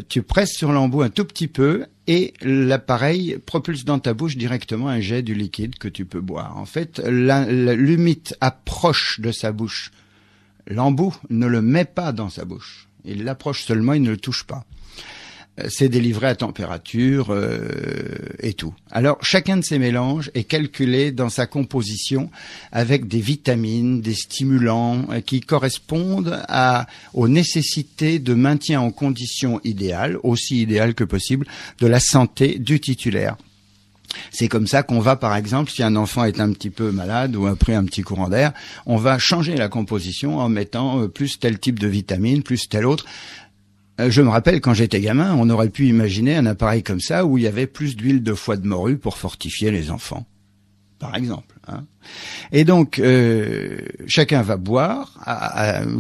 Tu presses sur l'embout un tout petit peu et l'appareil propulse dans ta bouche directement un jet du liquide que tu peux boire. En fait, l'humide approche de sa bouche. L'embout ne le met pas dans sa bouche. Il l'approche seulement, il ne le touche pas. C'est délivré à température et tout. Alors, chacun de ces mélanges est calculé dans sa composition avec des vitamines, des stimulants qui correspondent aux nécessités de maintien en condition idéale, aussi idéale que possible, de la santé du titulaire. C'est comme ça qu'on va, par exemple, si un enfant est un petit peu malade ou a pris un petit courant d'air, on va changer la composition en mettant plus tel type de vitamine, plus tel autre. Je me rappelle, quand j'étais gamin, on aurait pu imaginer un appareil comme ça où il y avait plus d'huile de foie de morue pour fortifier les enfants, par exemple. Hein. Et donc, chacun va boire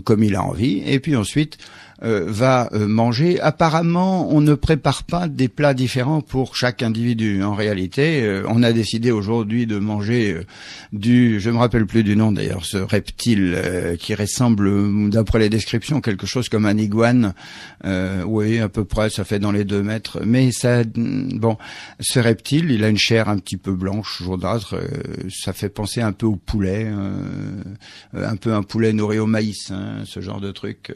comme il a envie, et puis ensuite va manger. Apparemment, on ne prépare pas des plats différents pour chaque individu. En réalité, on a décidé aujourd'hui de manger je me rappelle plus du nom d'ailleurs, ce reptile qui ressemble, d'après les descriptions, quelque chose comme un iguane. Oui, à peu près, ça fait dans les 2 mètres. Mais ce reptile, il a une chair un petit peu blanche, jaunâtre. Ça fait penser un peu au poulet, un peu un poulet nourri au maïs, hein, ce genre de truc.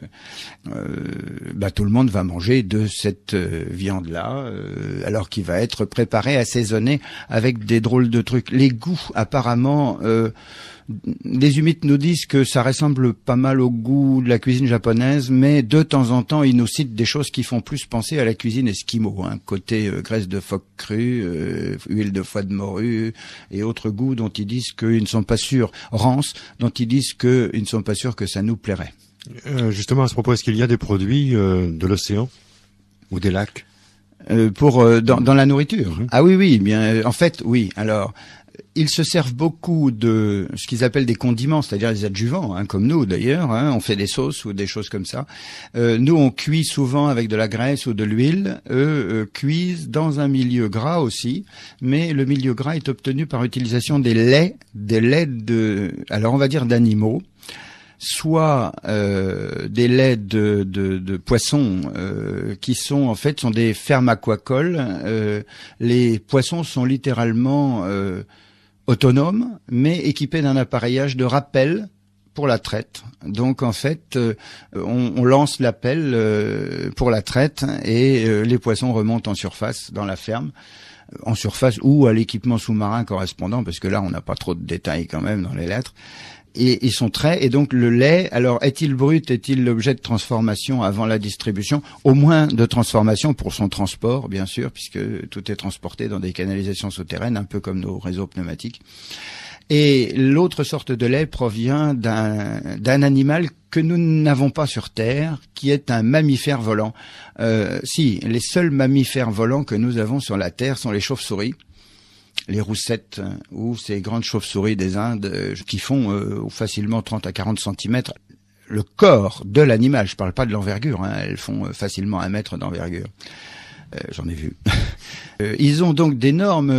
Tout le monde va manger de cette viande-là, alors qu'il va être préparé, assaisonné avec des drôles de trucs. Les goûts, apparemment, les humides nous disent que ça ressemble pas mal au goût de la cuisine japonaise, mais de temps en temps, ils nous citent des choses qui font plus penser à la cuisine esquimau, hein, côté graisse de phoque crue, huile de foie de morue et autres goûts dont ils disent que qu'ils ne sont pas sûrs, rances, dont ils disent qu'ils ne sont pas sûrs que ça nous plairait. Justement, à ce propos, est-ce qu'il y a des produits de l'océan ou des lacs dans la nourriture? Ah oui, bien, en fait, oui. Alors, ils se servent beaucoup de ce qu'ils appellent des condiments, c'est-à-dire des adjuvants, comme nous d'ailleurs. On fait des sauces ou des choses comme ça. Nous, on cuit souvent avec de la graisse ou de l'huile. Eux cuisent dans un milieu gras aussi, mais le milieu gras est obtenu par utilisation des laits alors on va dire d'animaux. Soit des laits de poissons qui sont des fermes aquacoles. Les poissons sont littéralement autonomes, mais équipés d'un appareillage de rappel pour la traite. Donc en fait, on lance l'appel pour la traite et les poissons remontent en surface dans la ferme. En surface ou à l'équipement sous-marin correspondant, parce que là on n'a pas trop de détails quand même dans les lettres. Et ils sont traits, et donc le lait, alors est-il brut, est-il l'objet de transformation avant la distribution? Au moins de transformation pour son transport, bien sûr, puisque tout est transporté dans des canalisations souterraines, un peu comme nos réseaux pneumatiques. Et l'autre sorte de lait provient d'un animal que nous n'avons pas sur Terre, qui est un mammifère volant. Les seuls mammifères volants que nous avons sur la Terre sont les chauves-souris, les roussettes ou ces grandes chauves-souris des Indes qui font facilement 30 à 40 centimètres. Le corps de l'animal, je parle pas de l'envergure, elles font facilement 1 mètre d'envergure. J'en ai vu. Ils ont donc d'énormes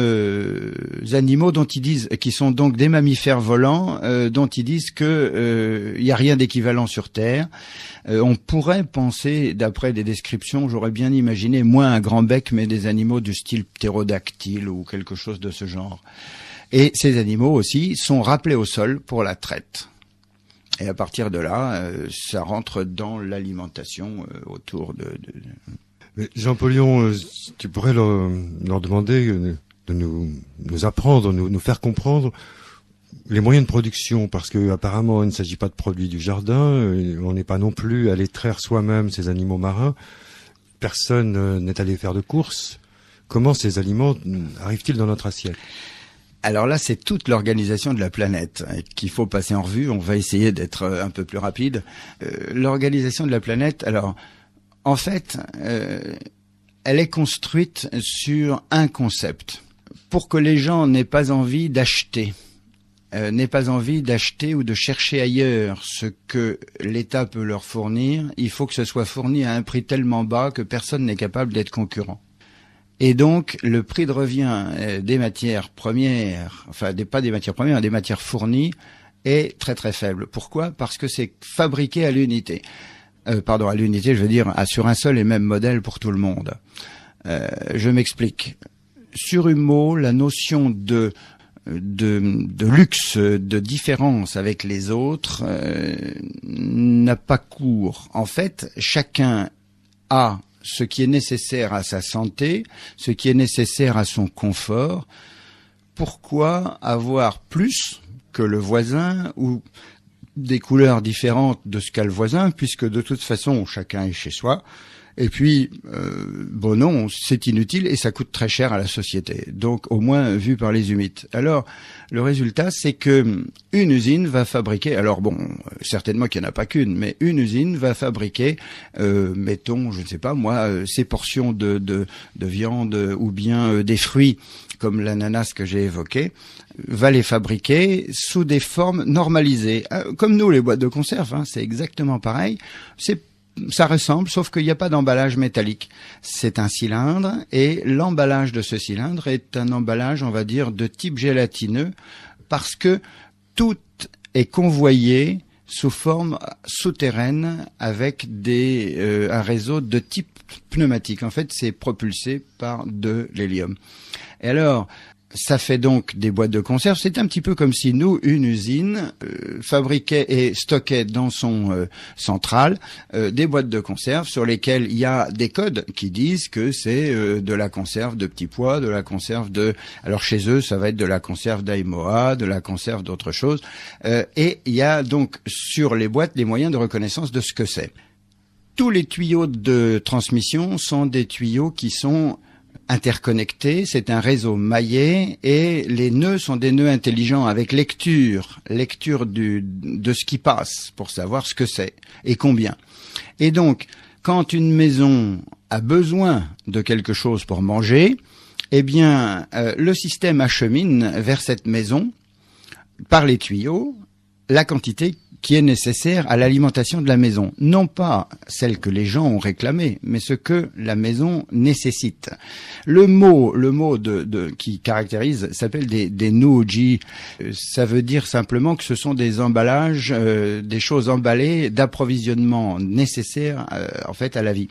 animaux dont ils disent, qui sont donc des mammifères volants, dont ils disent que y a rien d'équivalent sur Terre. On pourrait penser, d'après des descriptions, j'aurais bien imaginé moins un grand bec, mais des animaux du style ptérodactyle ou quelque chose de ce genre. Et ces animaux aussi sont rappelés au sol pour la traite. Et à partir de là, ça rentre dans l'alimentation autour de... Mais Jean-Paul Lyon, tu pourrais leur demander de nous apprendre, nous faire comprendre les moyens de production, parce que apparemment il ne s'agit pas de produits du jardin, on n'est pas non plus allé traire soi-même ces animaux marins, personne n'est allé faire de courses. Comment ces aliments arrivent-ils dans notre assiette? Alors là, c'est toute l'organisation de la planète qu'il faut passer en revue. On va essayer d'être un peu plus rapide. L'organisation de la planète, alors... En fait, elle est construite sur un concept. Pour que les gens n'aient pas envie d'acheter, ou de chercher ailleurs ce que l'État peut leur fournir, il faut que ce soit fourni à un prix tellement bas que personne n'est capable d'être concurrent. Et donc, le prix de revient des matières premières, des matières fournies, est très très faible. Pourquoi? Parce que c'est fabriqué à l'unité. À l'unité, je veux dire, sur un seul et même modèle pour tout le monde. Je m'explique. Sur Humo, la notion de luxe, de différence avec les autres, n'a pas cours. En fait, chacun a ce qui est nécessaire à sa santé, ce qui est nécessaire à son confort. Pourquoi avoir plus que le voisin ou des couleurs différentes de ce qu'a le voisin, puisque de toute façon, chacun est chez soi. Et puis, non, c'est inutile et ça coûte très cher à la société. Donc, au moins, vu par les humides. Alors, le résultat, c'est que une usine va fabriquer, certainement qu'il n'y en a pas qu'une, mais une usine va fabriquer, mettons, je ne sais pas moi, ces portions de viande ou bien des fruits, comme l'ananas que j'ai évoqué, va les fabriquer sous des formes normalisées. Comme nous, les boîtes de conserve, c'est exactement pareil. Ça ressemble, sauf qu'il n'y a pas d'emballage métallique. C'est un cylindre, et l'emballage de ce cylindre est un emballage, on va dire, de type gélatineux, parce que tout est convoyé sous forme souterraine avec un réseau de type pneumatique. En fait, c'est propulsé par de l'hélium. Et alors, ça fait donc des boîtes de conserve. C'est un petit peu comme si nous, une usine, fabriquait et stockait dans son centrale des boîtes de conserve sur lesquelles il y a des codes qui disent que c'est de la conserve de petits pois, de la conserve de... Alors chez eux, ça va être de la conserve d'Aimoa, de la conserve d'autre chose. Et il y a donc sur les boîtes les moyens de reconnaissance de ce que c'est. Tous les tuyaux de transmission sont des tuyaux qui sont interconnecté, c'est un réseau maillé et les nœuds sont des nœuds intelligents avec lecture de ce qui passe pour savoir ce que c'est et combien. Et donc, quand une maison a besoin de quelque chose pour manger, eh bien, le système achemine vers cette maison, par les tuyaux, la quantité qui est nécessaire à l'alimentation de la maison. Non pas celle que les gens ont réclamée, mais ce que la maison nécessite. Le mot qui caractérise s'appelle des nuoji. Ça veut dire simplement que ce sont des emballages, des choses emballées d'approvisionnement nécessaires, en fait, à la vie.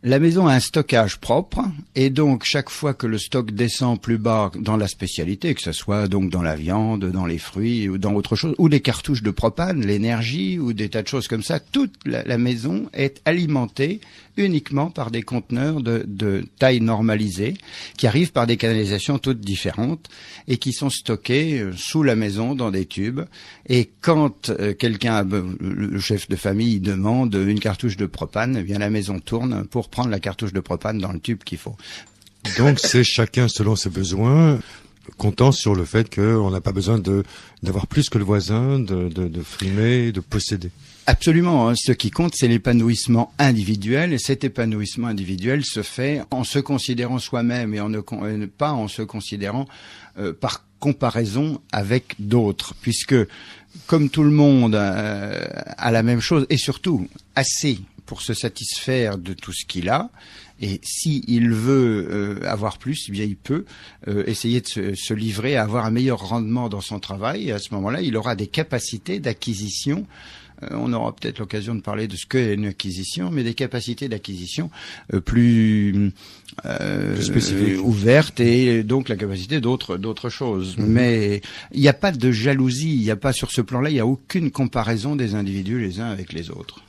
La maison a un stockage propre et donc chaque fois que le stock descend plus bas dans la spécialité, que ce soit donc dans la viande, dans les fruits ou dans autre chose, ou des cartouches de propane, l'énergie ou des tas de choses comme ça, toute la maison est alimentée uniquement par des conteneurs de taille normalisée qui arrivent par des canalisations toutes différentes et qui sont stockés sous la maison dans des tubes. Et quand le chef de famille demande une cartouche de propane, eh bien la maison tourne pour prendre la cartouche de propane dans le tube qu'il faut. Donc c'est chacun selon ses besoins, comptant sur le fait qu'on n'a pas besoin d'avoir plus que le voisin, de frimer, de posséder. Absolument. Ce qui compte, c'est l'épanouissement individuel. Et cet épanouissement individuel se fait en se considérant soi-même et pas en se considérant par comparaison avec d'autres. Puisque, comme tout le monde a la même chose, et surtout assez pour se satisfaire de tout ce qu'il a, et s'il veut avoir plus, eh bien il peut essayer de se livrer à avoir un meilleur rendement dans son travail. Et à ce moment-là, il aura des capacités d'acquisition. On aura peut-être l'occasion de parler de ce qu'est une acquisition, mais des capacités d'acquisition plus ouvertes et donc la capacité d'autres choses. Mais il n'y a pas de jalousie, il n'y a pas sur ce plan-là, il n'y a aucune comparaison des individus les uns avec les autres.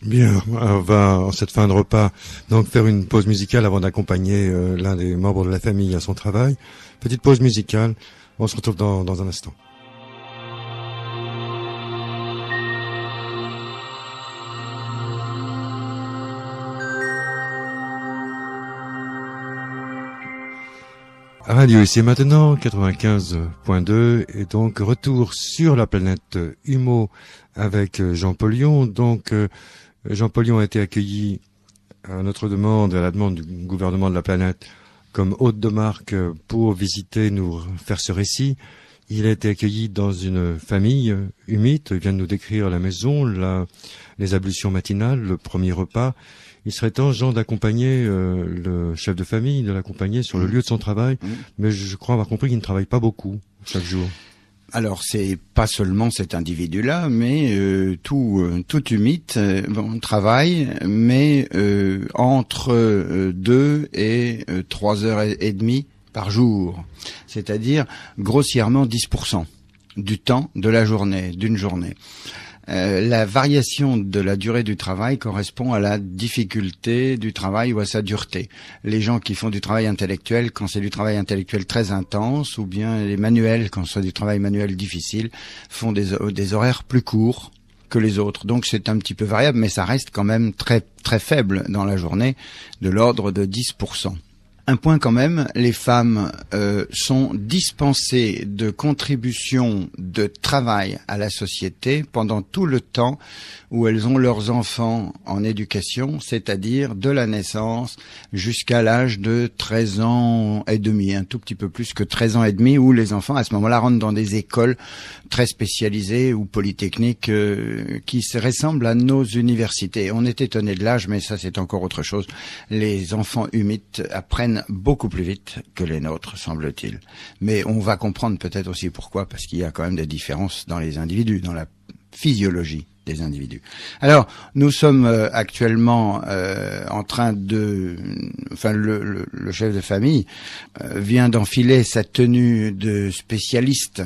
Bien, on va en cette fin de repas donc faire une pause musicale avant d'accompagner l'un des membres de la famille à son travail. Petite pause musicale, on se retrouve dans un instant. Radio ici et maintenant, 95.2, et donc retour sur la planète Humo avec Jean Pollion. Donc Jean Pollion a été accueilli à notre demande, à la demande du gouvernement de la planète, comme hôte de marque pour visiter, nous faire ce récit. Il a été accueilli dans une famille humide, il vient de nous décrire la maison, les ablutions matinales, le premier repas. Il serait temps, Jean, d'accompagner le chef de famille, de l'accompagner sur le lieu de son travail, mais je crois avoir compris qu'il ne travaille pas beaucoup chaque jour. Alors c'est pas seulement cet individu-là, mais tout humide travaille, mais entre 2 et 3 heures et demie par jour, c'est-à-dire grossièrement 10% du temps de la journée, d'une journée. La variation de la durée du travail correspond à la difficulté du travail ou à sa dureté. Les gens qui font du travail intellectuel, quand c'est du travail intellectuel très intense, ou bien les manuels, quand c'est du travail manuel difficile, font des horaires plus courts que les autres. Donc c'est un petit peu variable, mais ça reste quand même très très faible dans la journée, de l'ordre de 10%. Un point quand même, les femmes sont dispensées de contributions de travail à la société pendant tout le temps où elles ont leurs enfants en éducation, c'est-à-dire de la naissance jusqu'à l'âge de 13 ans et demi, un tout petit peu plus que 13 ans et demi, où les enfants à ce moment-là rentrent dans des écoles très spécialisées ou polytechniques qui se ressemblent à nos universités. On est étonné de l'âge, mais ça c'est encore autre chose. Les enfants humides apprennent beaucoup plus vite que les nôtres, semble-t-il. Mais on va comprendre peut-être aussi pourquoi, parce qu'il y a quand même des différences dans les individus, dans la physiologie des individus. Alors, nous sommes actuellement en train le chef de famille vient d'enfiler sa tenue de spécialiste.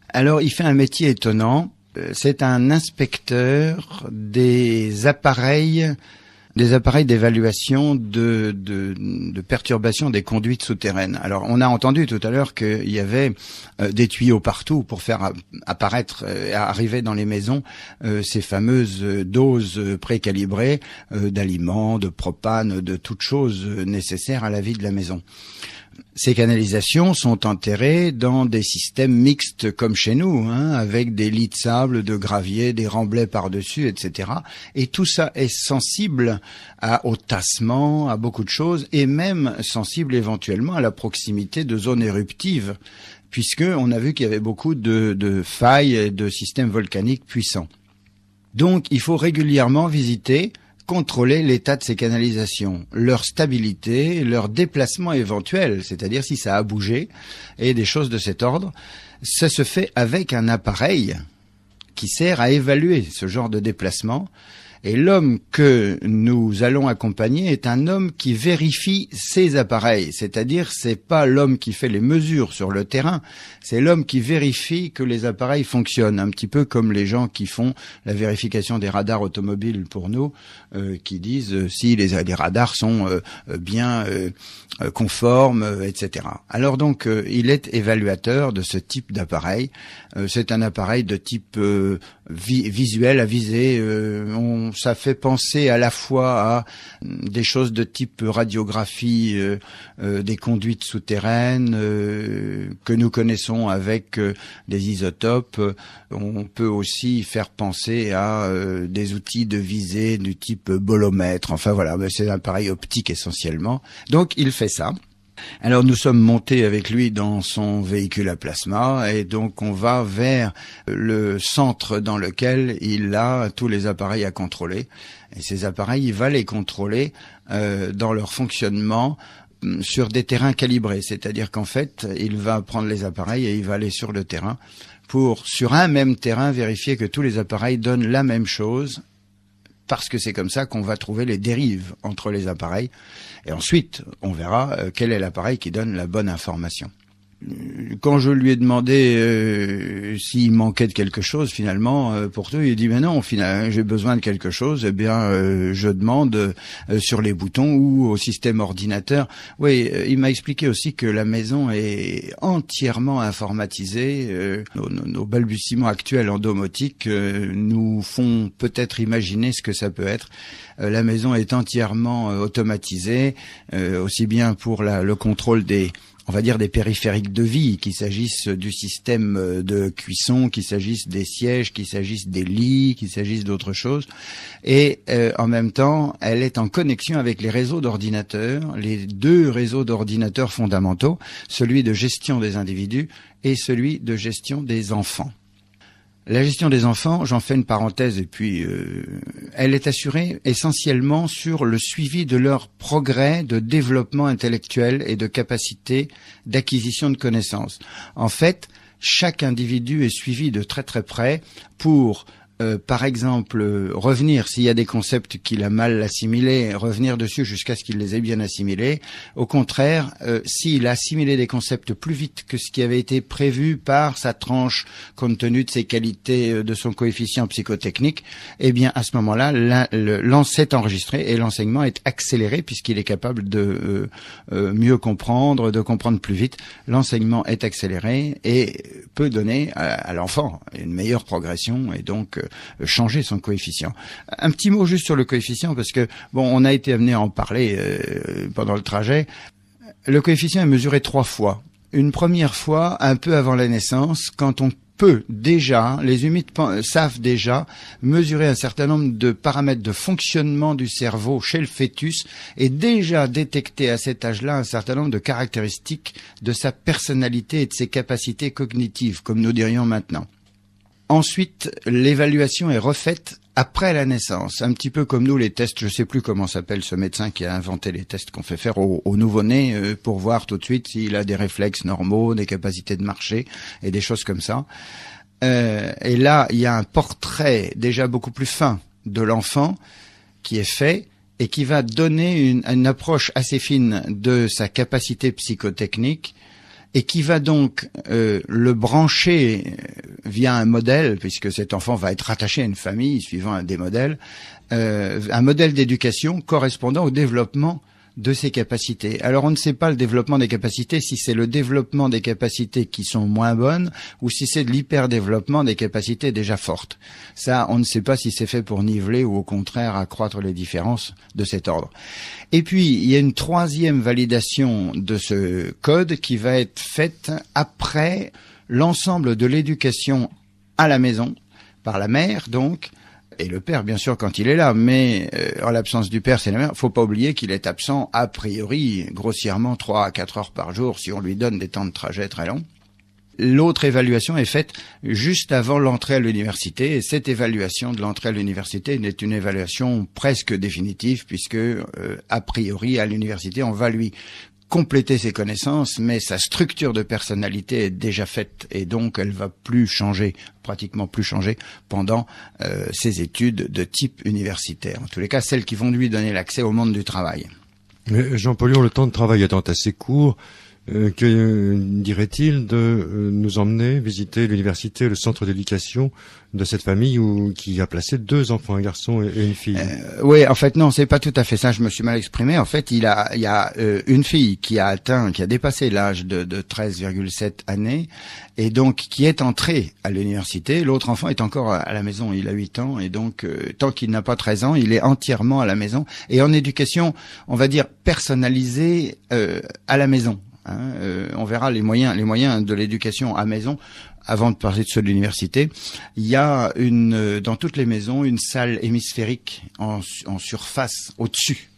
Alors, il fait un métier étonnant. C'est un inspecteur des appareils des appareils d'évaluation de perturbation des conduites souterraines. Alors, on a entendu tout à l'heure qu'il y avait des tuyaux partout pour faire apparaître, arriver dans les maisons ces fameuses doses précalibrées d'aliments, de propane, de toutes choses nécessaires à la vie de la maison. Ces canalisations sont enterrées dans des systèmes mixtes comme chez nous, avec des lits de sable, de gravier, des remblais par-dessus, etc. Et tout ça est sensible au tassement, à beaucoup de choses, et même sensible éventuellement à la proximité de zones éruptives, puisque on a vu qu'il y avait beaucoup de failles et de systèmes volcaniques puissants. Donc, il faut régulièrement visiter, contrôler l'état de ces canalisations, leur stabilité, leur déplacement éventuel, c'est-à-dire si ça a bougé, et des choses de cet ordre. Ça se fait avec un appareil qui sert à évaluer ce genre de déplacement. Et l'homme que nous allons accompagner est un homme qui vérifie ces appareils. C'est-à-dire, c'est pas l'homme qui fait les mesures sur le terrain, c'est l'homme qui vérifie que les appareils fonctionnent. Un petit peu comme les gens qui font la vérification des radars automobiles pour nous, qui disent si les radars sont bien conformes, etc. Alors donc, il est évaluateur de ce type d'appareil. C'est un appareil de type visuel, à visée. Ça fait penser à la fois à des choses de type radiographie des conduites souterraines que nous connaissons avec des isotopes. On peut aussi faire penser à des outils de visée du type bolomètre. Enfin voilà, c'est un appareil optique essentiellement. Donc il fait ça. Alors nous sommes montés avec lui dans son véhicule à plasma et donc on va vers le centre dans lequel il a tous les appareils à contrôler. Et ces appareils, il va les contrôler dans leur fonctionnement sur des terrains calibrés. C'est-à-dire qu'en fait, il va prendre les appareils et il va aller sur le terrain pour, sur un même terrain, vérifier que tous les appareils donnent la même chose, parce que c'est comme ça qu'on va trouver les dérives entre les appareils. Et ensuite, on verra quel est l'appareil qui donne la bonne information. Quand je lui ai demandé s'il manquait de quelque chose, finalement, pour tout, il a dit, mais non, finalement, j'ai besoin de quelque chose, eh bien, je demande sur les boutons ou au système ordinateur. Oui, il m'a expliqué aussi que la maison est entièrement informatisée. Nos balbutiements actuels en domotique nous font peut-être imaginer ce que ça peut être. La maison est entièrement automatisée, aussi bien pour le contrôle des périphériques de vie, qu'il s'agisse du système de cuisson, qu'il s'agisse des sièges, qu'il s'agisse des lits, qu'il s'agisse d'autres choses. Et en même temps, elle est en connexion avec les réseaux d'ordinateurs, les deux réseaux d'ordinateurs fondamentaux, celui de gestion des individus et celui de gestion des enfants. La gestion des enfants, j'en fais une parenthèse, et puis elle est assurée essentiellement sur le suivi de leur progrès de développement intellectuel et de capacité d'acquisition de connaissances. En fait, chaque individu est suivi de très très près pour par exemple, revenir, s'il y a des concepts qu'il a mal assimilés, revenir dessus jusqu'à ce qu'il les ait bien assimilés. Au contraire, s'il a assimilé des concepts plus vite que ce qui avait été prévu par sa tranche, compte tenu de ses qualités, de son coefficient psychotechnique, eh bien, à ce moment-là, c'est enregistré et l'enseignement est accéléré puisqu'il est capable de mieux comprendre, de comprendre plus vite. L'enseignement est accéléré et peut donner à l'enfant une meilleure progression et donc changer son coefficient. Un petit mot juste sur le coefficient parce que on a été amené à en parler pendant le trajet. Le coefficient est mesuré 3 fois. Une première fois, un peu avant la naissance, quand on peut déjà, les humides savent déjà mesurer un certain nombre de paramètres de fonctionnement du cerveau chez le fœtus et déjà détecter à cet âge-là un certain nombre de caractéristiques de sa personnalité et de ses capacités cognitives, comme nous dirions maintenant. Ensuite, l'évaluation est refaite après la naissance, un petit peu comme nous les tests, je sais plus comment s'appelle ce médecin qui a inventé les tests qu'on fait faire au nouveau-né pour voir tout de suite s'il a des réflexes normaux, des capacités de marcher et des choses comme ça. Et là, il y a un portrait déjà beaucoup plus fin de l'enfant qui est fait et qui va donner une approche assez fine de sa capacité psychotechnique et qui va donc le brancher via un modèle, puisque cet enfant va être rattaché à une famille suivant des modèles, un modèle d'éducation correspondant au développement de ses capacités. Alors on ne sait pas le développement des capacités, si c'est le développement des capacités qui sont moins bonnes ou si c'est de l'hyperdéveloppement des capacités déjà fortes. Ça, on ne sait pas si c'est fait pour niveler ou au contraire accroître les différences de cet ordre. Et puis, il y a une troisième validation de ce code qui va être faite après l'ensemble de l'éducation à la maison, par la mère donc, et le père, bien sûr, quand il est là, mais en l'absence du père, c'est la mère. Faut pas oublier qu'il est absent, a priori, grossièrement 3 à 4 heures par jour, si on lui donne des temps de trajet très longs. L'autre évaluation est faite juste avant l'entrée à l'université, et cette évaluation de l'entrée à l'université est une évaluation presque définitive, puisque, a priori, à l'université, on va lui compléter ses connaissances, mais sa structure de personnalité est déjà faite et donc elle va plus changer, pratiquement plus changer pendant ses études de type universitaire. En tous les cas, celles qui vont lui donner l'accès au monde du travail. Mais Jean-Paul Lyon, le temps de travail étant assez court, que dirait-il de nous emmener visiter l'université, le centre d'éducation de cette famille qui a placé 2 enfants, un garçon et une fille? Oui, en fait non, c'est pas tout à fait ça. Je me suis mal exprimé. En fait, il y a une fille qui a dépassé l'âge de 13,7 années et donc qui est entrée à l'université. L'autre enfant est encore à la maison. Il a 8 ans et donc tant qu'il n'a pas 13 ans, il est entièrement à la maison et en éducation, on va dire personnalisée à la maison. On verra les moyens de l'éducation à maison. Avant de parler de ceux de l'université, il y a dans toutes les maisons une salle hémisphérique en surface au-dessus.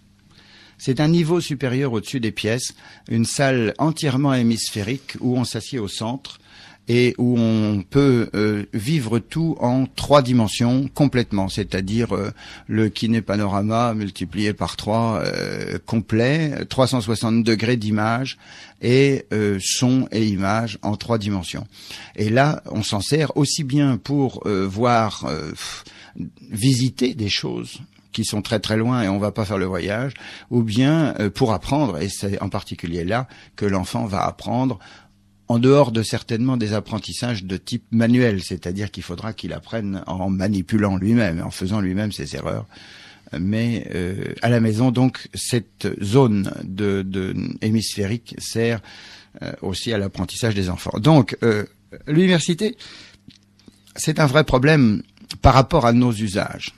C'est un niveau supérieur au-dessus des pièces, une salle entièrement hémisphérique où on s'assied au centre et où on peut vivre tout en 3 dimensions complètement, c'est-à-dire le kiné panorama multiplié par 3 complet, 360 degrés d'image et son et image en 3 dimensions. Et là, on s'en sert aussi bien pour visiter des choses qui sont très très loin et on va pas faire le voyage, ou bien pour apprendre, et c'est en particulier là que l'enfant va apprendre en dehors de certainement des apprentissages de type manuel, c'est-à-dire qu'il faudra qu'il apprenne en manipulant lui-même, en faisant lui-même ses erreurs. Mais à la maison, donc, cette zone de hémisphérique sert aussi à l'apprentissage des enfants. Donc, l'université, c'est un vrai problème par rapport à nos usages.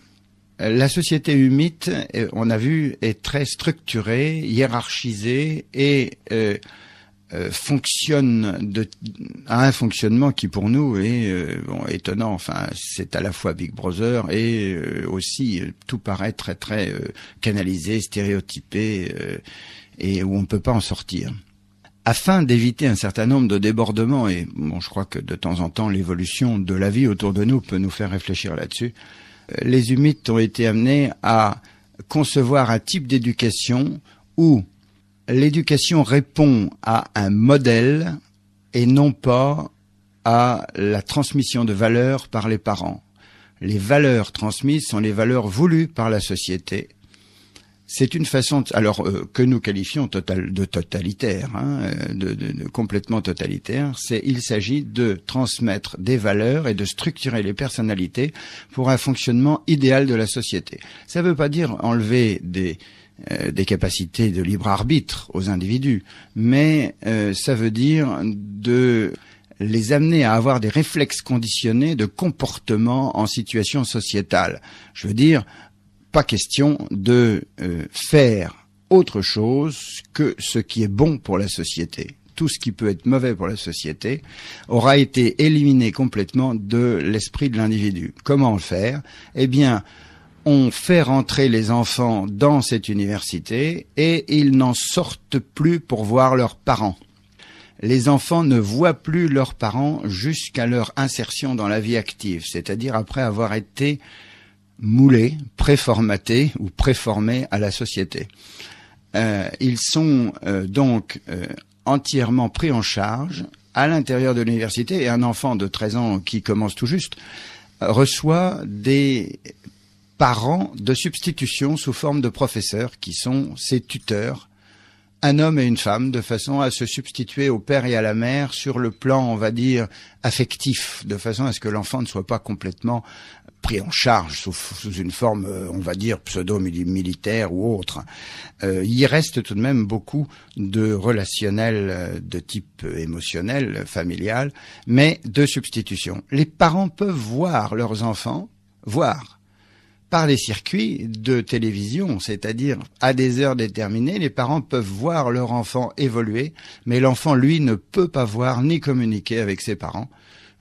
La société humite, on a vu, est très structurée, hiérarchisée et a un fonctionnement qui pour nous est étonnant. Enfin, c'est à la fois Big Brother et aussi tout paraît très très canalisé, stéréotypé et où on ne peut pas en sortir. Afin d'éviter un certain nombre de débordements, et bon, je crois que de temps en temps l'évolution de la vie autour de nous peut nous faire réfléchir là-dessus, les humites ont été amenés à concevoir un type d'éducation où l'éducation répond à un modèle et non pas à la transmission de valeurs par les parents. Les valeurs transmises sont les valeurs voulues par la société. C'est une façon, que nous qualifions de totalitaire, de complètement totalitaire. Il s'agit de transmettre des valeurs et de structurer les personnalités pour un fonctionnement idéal de la société. Ça ne veut pas dire enlever des capacités de libre arbitre aux individus, mais ça veut dire de les amener à avoir des réflexes conditionnés de comportement en situation sociétale. Je veux dire, pas question de faire autre chose que ce qui est bon pour la société. Tout ce qui peut être mauvais pour la société aura été éliminé complètement de l'esprit de l'individu. Comment le faire? Eh bien, on fait rentrer les enfants dans cette université et ils n'en sortent plus pour voir leurs parents. Les enfants ne voient plus leurs parents jusqu'à leur insertion dans la vie active, c'est-à-dire après avoir été moulés, préformatés ou préformés à la société. Ils sont donc entièrement pris en charge à l'intérieur de l'université et un enfant de 13 ans qui commence tout juste reçoit des parents de substitution sous forme de professeurs qui sont ses tuteurs un homme et une femme, de façon à se substituer au père et à la mère sur le plan, on va dire, affectif, de façon à ce que l'enfant ne soit pas complètement pris en charge sous une forme, on va dire, pseudo-militaire ou autre. Il reste tout de même beaucoup de relationnel de type émotionnel, familial, mais de substitution. Les parents peuvent voir leurs enfants, par les circuits de télévision, c'est-à-dire à des heures déterminées, les parents peuvent voir leur enfant évoluer, mais l'enfant, lui, ne peut pas voir ni communiquer avec ses parents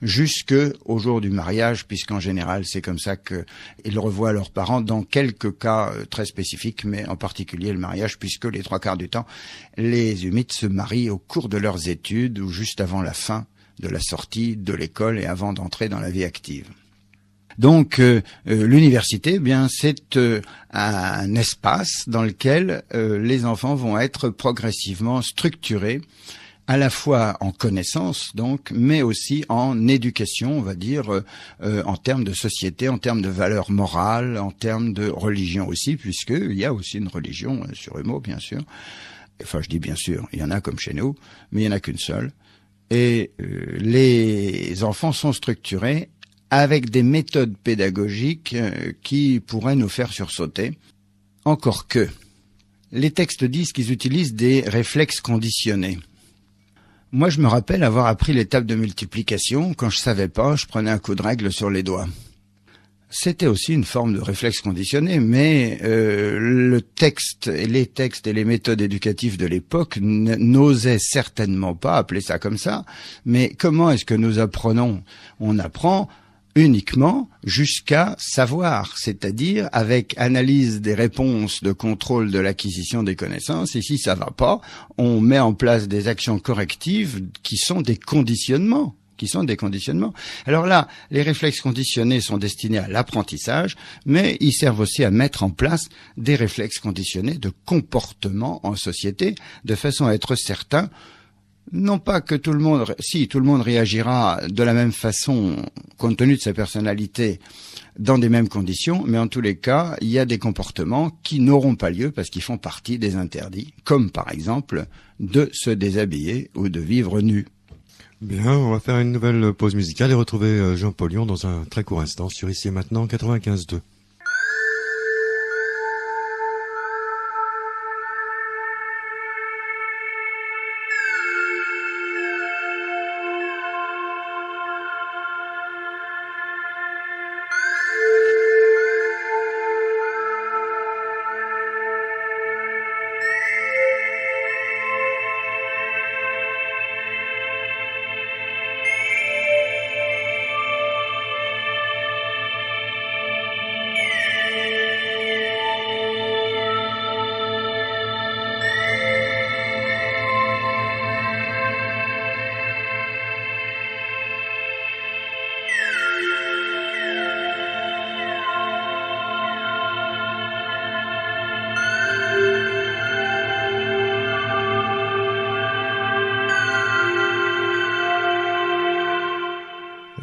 jusqu'au jour du mariage, puisqu'en général, c'est comme ça qu'ils revoient leurs parents dans quelques cas très spécifiques, mais en particulier le mariage, puisque les 3/4 du temps, les humites se marient au cours de leurs études ou juste avant la fin de la sortie de l'école et avant d'entrer dans la vie active. Donc l'université, bien, c'est un espace dans lequel les enfants vont être progressivement structurés, à la fois en connaissance, donc, mais aussi en éducation, on va dire, en termes de société, en termes de valeurs morales, en termes de religion aussi, puisqu'il y a aussi une religion sur Humo, bien sûr. Enfin, je dis bien sûr, il y en a comme chez nous, mais il n'y en a qu'une seule. Et les enfants sont structurés avec des méthodes pédagogiques qui pourraient nous faire sursauter. Encore que, les textes disent qu'ils utilisent des réflexes conditionnés. Moi, je me rappelle avoir appris les tables de multiplication. Quand je savais pas, je prenais un coup de règle sur les doigts. C'était aussi une forme de réflexe conditionné, mais le texte et les méthodes éducatives de l'époque n'osaient certainement pas appeler ça comme ça. Mais comment est-ce que nous apprenons? On apprend uniquement jusqu'à savoir, c'est-à-dire avec analyse des réponses de contrôle de l'acquisition des connaissances, et si ça va pas, on met en place des actions correctives qui sont des conditionnements. Alors là, les réflexes conditionnés sont destinés à l'apprentissage, mais ils servent aussi à mettre en place des réflexes conditionnés de comportement en société, de façon à être certain non pas que tout le monde réagira de la même façon, compte tenu de sa personnalité, dans des mêmes conditions, mais en tous les cas, il y a des comportements qui n'auront pas lieu parce qu'ils font partie des interdits, comme par exemple de se déshabiller ou de vivre nu. Bien, on va faire une nouvelle pause musicale et retrouver Jean Paulion dans un très court instant sur Ici et Maintenant 95.2.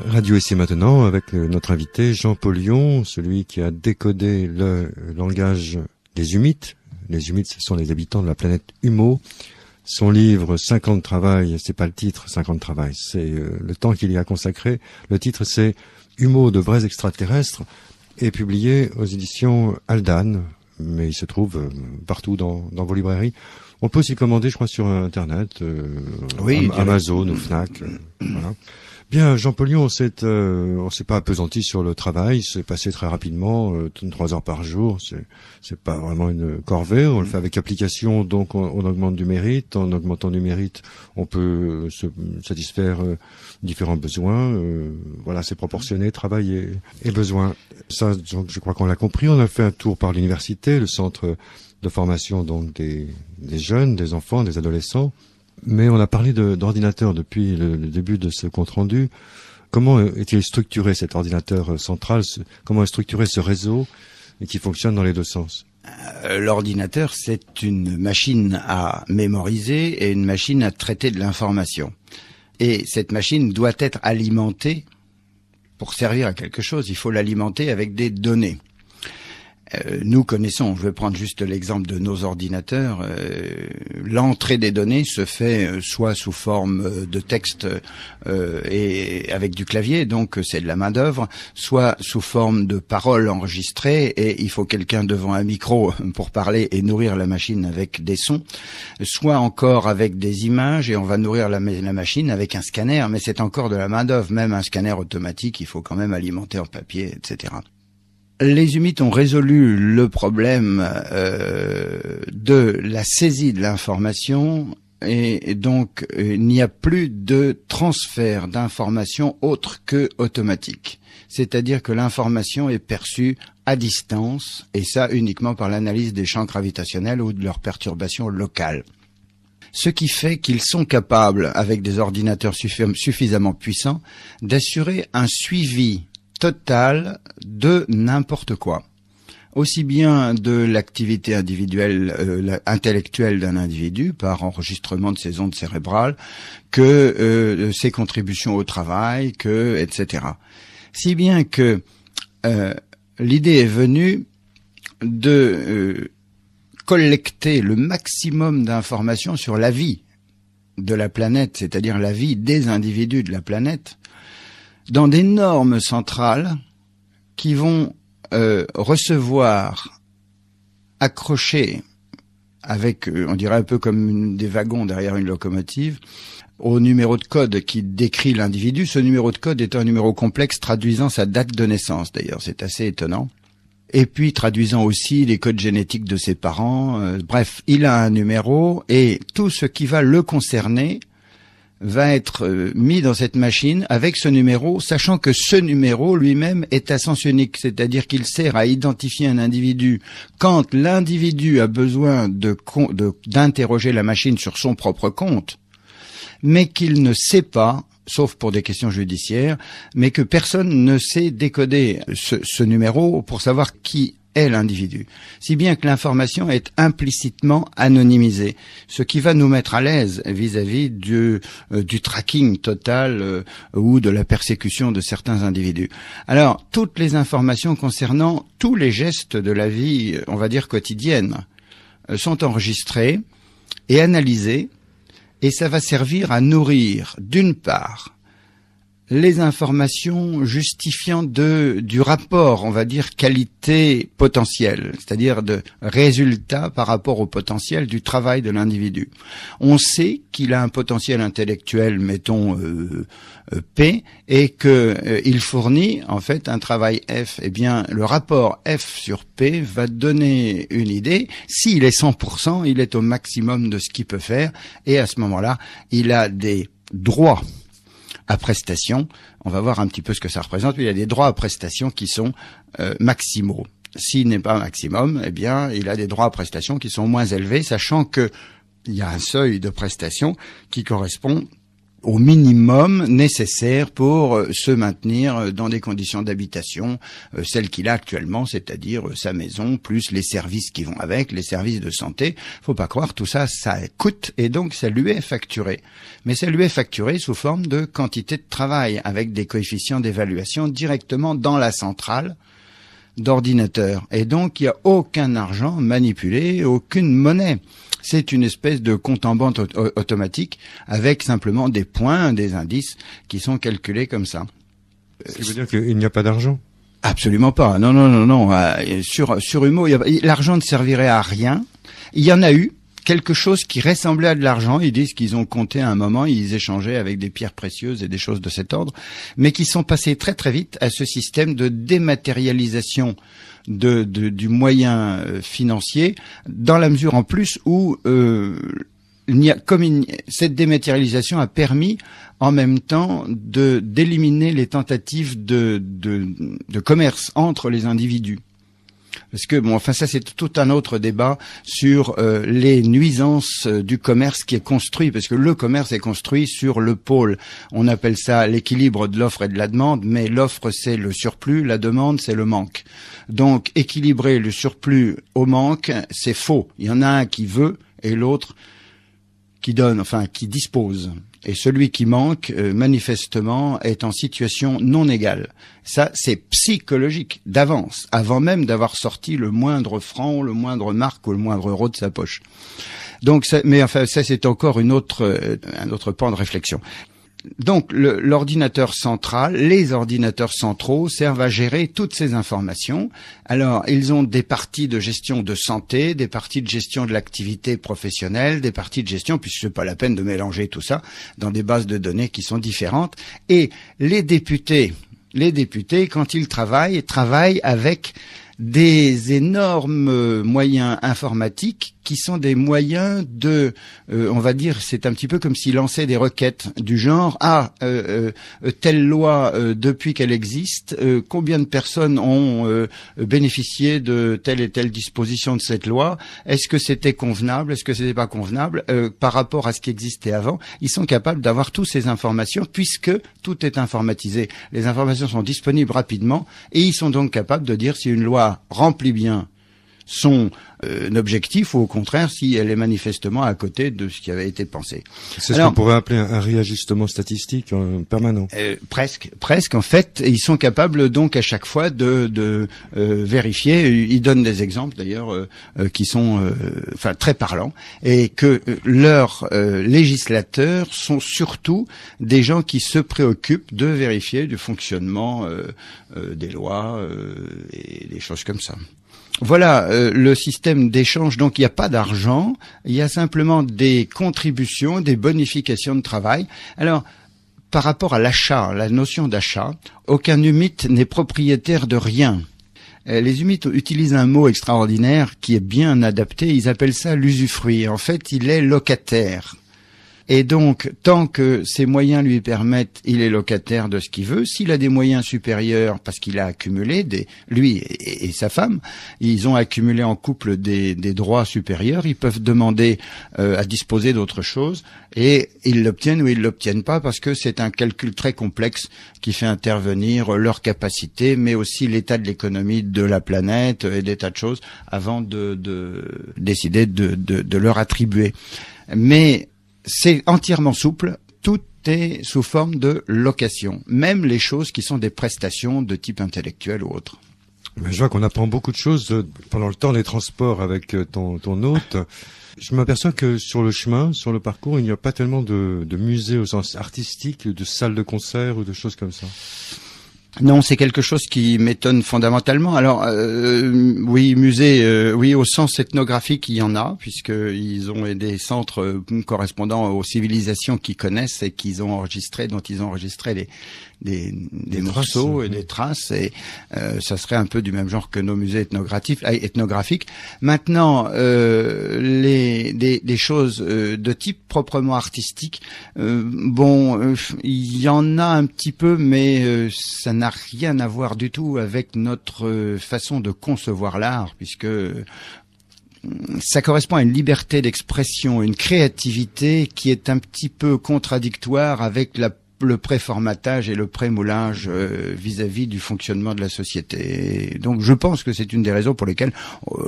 Radio Ici Maintenant avec notre invité Jean Paulion, celui qui a décodé le langage des humites. Les humites, ce sont les habitants de la planète Humo. Son livre 5 ans de travail, c'est pas le titre 5 ans de travail, c'est le temps qu'il y a consacré. Le titre c'est Humo de vrais extraterrestres et publié aux éditions Aldan, mais il se trouve partout dans vos librairies. On peut s'y commander, je crois, sur Internet, oui, Amazon ou Fnac. Voilà. Bien, Jean Paulion, on s'est pas appesanti sur le travail, c'est passé très rapidement, 3 heures par jour, c'est pas vraiment une corvée, on le fait avec application, donc on augmente du mérite, en augmentant du mérite, on peut se satisfaire différents besoins, voilà, c'est proportionné, travail et besoin. Ça, donc, je crois qu'on l'a compris, on a fait un tour par l'université, le centre de formation donc des jeunes, des enfants, des adolescents. Mais on a parlé d'ordinateur depuis le début de ce compte-rendu. Comment est-il structuré cet ordinateur central? Comment est structuré ce réseau qui fonctionne dans les deux sens? L'ordinateur, c'est une machine à mémoriser et une machine à traiter de l'information. Et cette machine doit être alimentée pour servir à quelque chose. Il faut l'alimenter avec des données. Nous connaissons, je vais prendre juste l'exemple de nos ordinateurs, l'entrée des données se fait soit sous forme de texte et avec du clavier, donc c'est de la main-d'œuvre, soit sous forme de paroles enregistrées et il faut quelqu'un devant un micro pour parler et nourrir la machine avec des sons, soit encore avec des images et on va nourrir la machine avec un scanner, mais c'est encore de la main-d'œuvre, même un scanner automatique, il faut quand même alimenter en papier, etc. Les humites ont résolu le problème de la saisie de l'information et donc il n'y a plus de transfert d'information autre que automatique. C'est-à-dire que l'information est perçue à distance et ça uniquement par l'analyse des champs gravitationnels ou de leurs perturbations locales. Ce qui fait qu'ils sont capables, avec des ordinateurs suffisamment puissants, d'assurer un suivi total de n'importe quoi, aussi bien de l'activité individuelle, intellectuelle d'un individu par enregistrement de ses ondes cérébrales, que ses contributions au travail, que etc. Si bien que l'idée est venue de collecter le maximum d'informations sur la vie de la planète, c'est-à-dire la vie des individus de la planète, dans d'énormes centrales qui vont recevoir, accrocher avec, on dirait un peu comme des wagons derrière une locomotive, au numéro de code qui décrit l'individu. Ce numéro de code est un numéro complexe traduisant sa date de naissance, d'ailleurs, c'est assez étonnant. Et puis traduisant aussi les codes génétiques de ses parents. Bref, il a un numéro et tout ce qui va le concerner va être mis dans cette machine avec ce numéro, sachant que ce numéro lui-même est à sens unique, c'est-à-dire qu'il sert à identifier un individu quand l'individu a besoin d'interroger la machine sur son propre compte, mais qu'il ne sait pas, sauf pour des questions judiciaires, mais que personne ne sait décoder ce numéro pour savoir qui est l'individu. Si bien que l'information est implicitement anonymisée, ce qui va nous mettre à l'aise vis-à-vis du tracking total ou de la persécution de certains individus. Alors, toutes les informations concernant tous les gestes de la vie, on va dire quotidienne, sont enregistrées et analysées, et ça va servir à nourrir, d'une part, les informations justifiant du rapport, on va dire, qualité-potentiel, c'est-à-dire de résultat par rapport au potentiel du travail de l'individu. On sait qu'il a un potentiel intellectuel, mettons, P, et il fournit, en fait, un travail F. Eh bien, le rapport F sur P va donner une idée. S'il est 100%, il est au maximum de ce qu'il peut faire, et à ce moment-là, il a des droits à prestation. On va voir un petit peu ce que ça représente. Il y a des droits à prestation qui sont maximaux. S'il n'est pas maximum, eh bien, il a des droits à prestation qui sont moins élevés, sachant que il y a un seuil de prestation qui correspond au minimum nécessaire pour se maintenir dans des conditions d'habitation, celles qu'il a actuellement, c'est-à-dire sa maison, plus les services qui vont avec, les services de santé. Faut pas croire, tout ça, ça coûte, et donc ça lui est facturé. Mais ça lui est facturé sous forme de quantité de travail, avec des coefficients d'évaluation directement dans la centrale d'ordinateur. Et donc, il n'y a aucun argent manipulé, aucune monnaie. C'est une espèce de compte en banque automatique avec simplement des points, des indices qui sont calculés comme ça. Ce qui veut dire qu'il n'y a pas d'argent? Absolument pas. Non. Sur Humo, l'argent ne servirait à rien. Il y en a eu quelque chose qui ressemblait à de l'argent. Ils disent qu'ils ont compté à un moment, ils échangeaient avec des pierres précieuses et des choses de cet ordre, mais qui sont passés très très vite à ce système de dématérialisation du moyen financier, dans la mesure en plus où cette dématérialisation a permis en même temps d'éliminer les tentatives de commerce entre les individus. Parce que ça c'est tout un autre débat sur les nuisances du commerce qui est construit, parce que le commerce est construit sur le pôle. On appelle ça l'équilibre de l'offre et de la demande, mais l'offre c'est le surplus, la demande c'est le manque. Donc équilibrer le surplus au manque, c'est faux. Il y en a un qui veut et l'autre qui donne, qui dispose. Et celui qui manque, manifestement, est en situation non égale. Ça, c'est psychologique, d'avance, avant même d'avoir sorti le moindre franc, le moindre marque ou le moindre euro de sa poche. Donc, ça, mais enfin, ça, c'est encore un autre pan de réflexion. Donc, l'ordinateur central, les ordinateurs centraux servent à gérer toutes ces informations. Alors, ils ont des parties de gestion de santé, des parties de gestion de l'activité professionnelle, des parties de gestion, puisque c'est pas la peine de mélanger tout ça dans des bases de données qui sont différentes. Et les députés, quand ils travaillent avec des énormes moyens informatiques qui sont des moyens de, on va dire, c'est un petit peu comme s'ils lançaient des requêtes du genre telle loi depuis qu'elle existe, combien de personnes ont bénéficié de telle et telle disposition de cette loi, est-ce que c'était convenable, est-ce que c'était pas convenable par rapport à ce qui existait avant. Ils sont capables d'avoir toutes ces informations puisque tout est informatisé. Les informations sont disponibles rapidement et ils sont donc capables de dire si une loi remplit bien son objectif ou au contraire si elle est manifestement à côté de ce qui avait été pensé. C'est ce qu'on pourrait appeler un réajustement statistique permanent. Presque en fait, ils sont capables donc à chaque fois de vérifier. Ils donnent des exemples d'ailleurs qui sont très parlants et que leurs législateurs sont surtout des gens qui se préoccupent de vérifier du fonctionnement des lois et des choses comme ça. Voilà le système d'échange. Donc il n'y a pas d'argent, il y a simplement des contributions, des bonifications de travail. Alors par rapport à l'achat, la notion d'achat, aucun humite n'est propriétaire de rien. Les humites utilisent un mot extraordinaire qui est bien adapté, ils appellent ça l'usufruit. En fait, il est locataire. Et donc, tant que ses moyens lui permettent, il est locataire de ce qu'il veut. S'il a des moyens supérieurs, parce qu'il a accumulé, lui et sa femme, ils ont accumulé en couple des droits supérieurs, ils peuvent demander à disposer d'autre chose, et ils l'obtiennent ou ils l'obtiennent pas, parce que c'est un calcul très complexe qui fait intervenir leur capacité, mais aussi l'état de l'économie de la planète et des tas de choses, avant de décider de leur attribuer. Mais c'est entièrement souple, tout est sous forme de location, même les choses qui sont des prestations de type intellectuel ou autre. Mais je vois qu'on apprend beaucoup de choses pendant le temps des transports avec ton hôte. Je m'aperçois que sur le chemin, sur le parcours, il n'y a pas tellement de musées au sens artistique, de salles de concert ou de choses comme ça. Non, c'est quelque chose qui m'étonne fondamentalement. Alors, oui, musée, oui, au sens ethnographique, il y en a, puisqu'ils ont des centres correspondant aux civilisations qu'ils connaissent et qu'ils ont enregistré, dont ils ont enregistré des morceaux et des traces, et ça serait un peu du même genre que nos musées ethnographiques. Maintenant, des choses de type proprement artistique, il y en a un petit peu, mais ça n'a rien à voir du tout avec notre façon de concevoir l'art, puisque ça correspond à une liberté d'expression, une créativité qui est un petit peu contradictoire avec le préformatage et le prémoulage vis-à-vis du fonctionnement de la société. Et donc je pense que c'est une des raisons pour lesquelles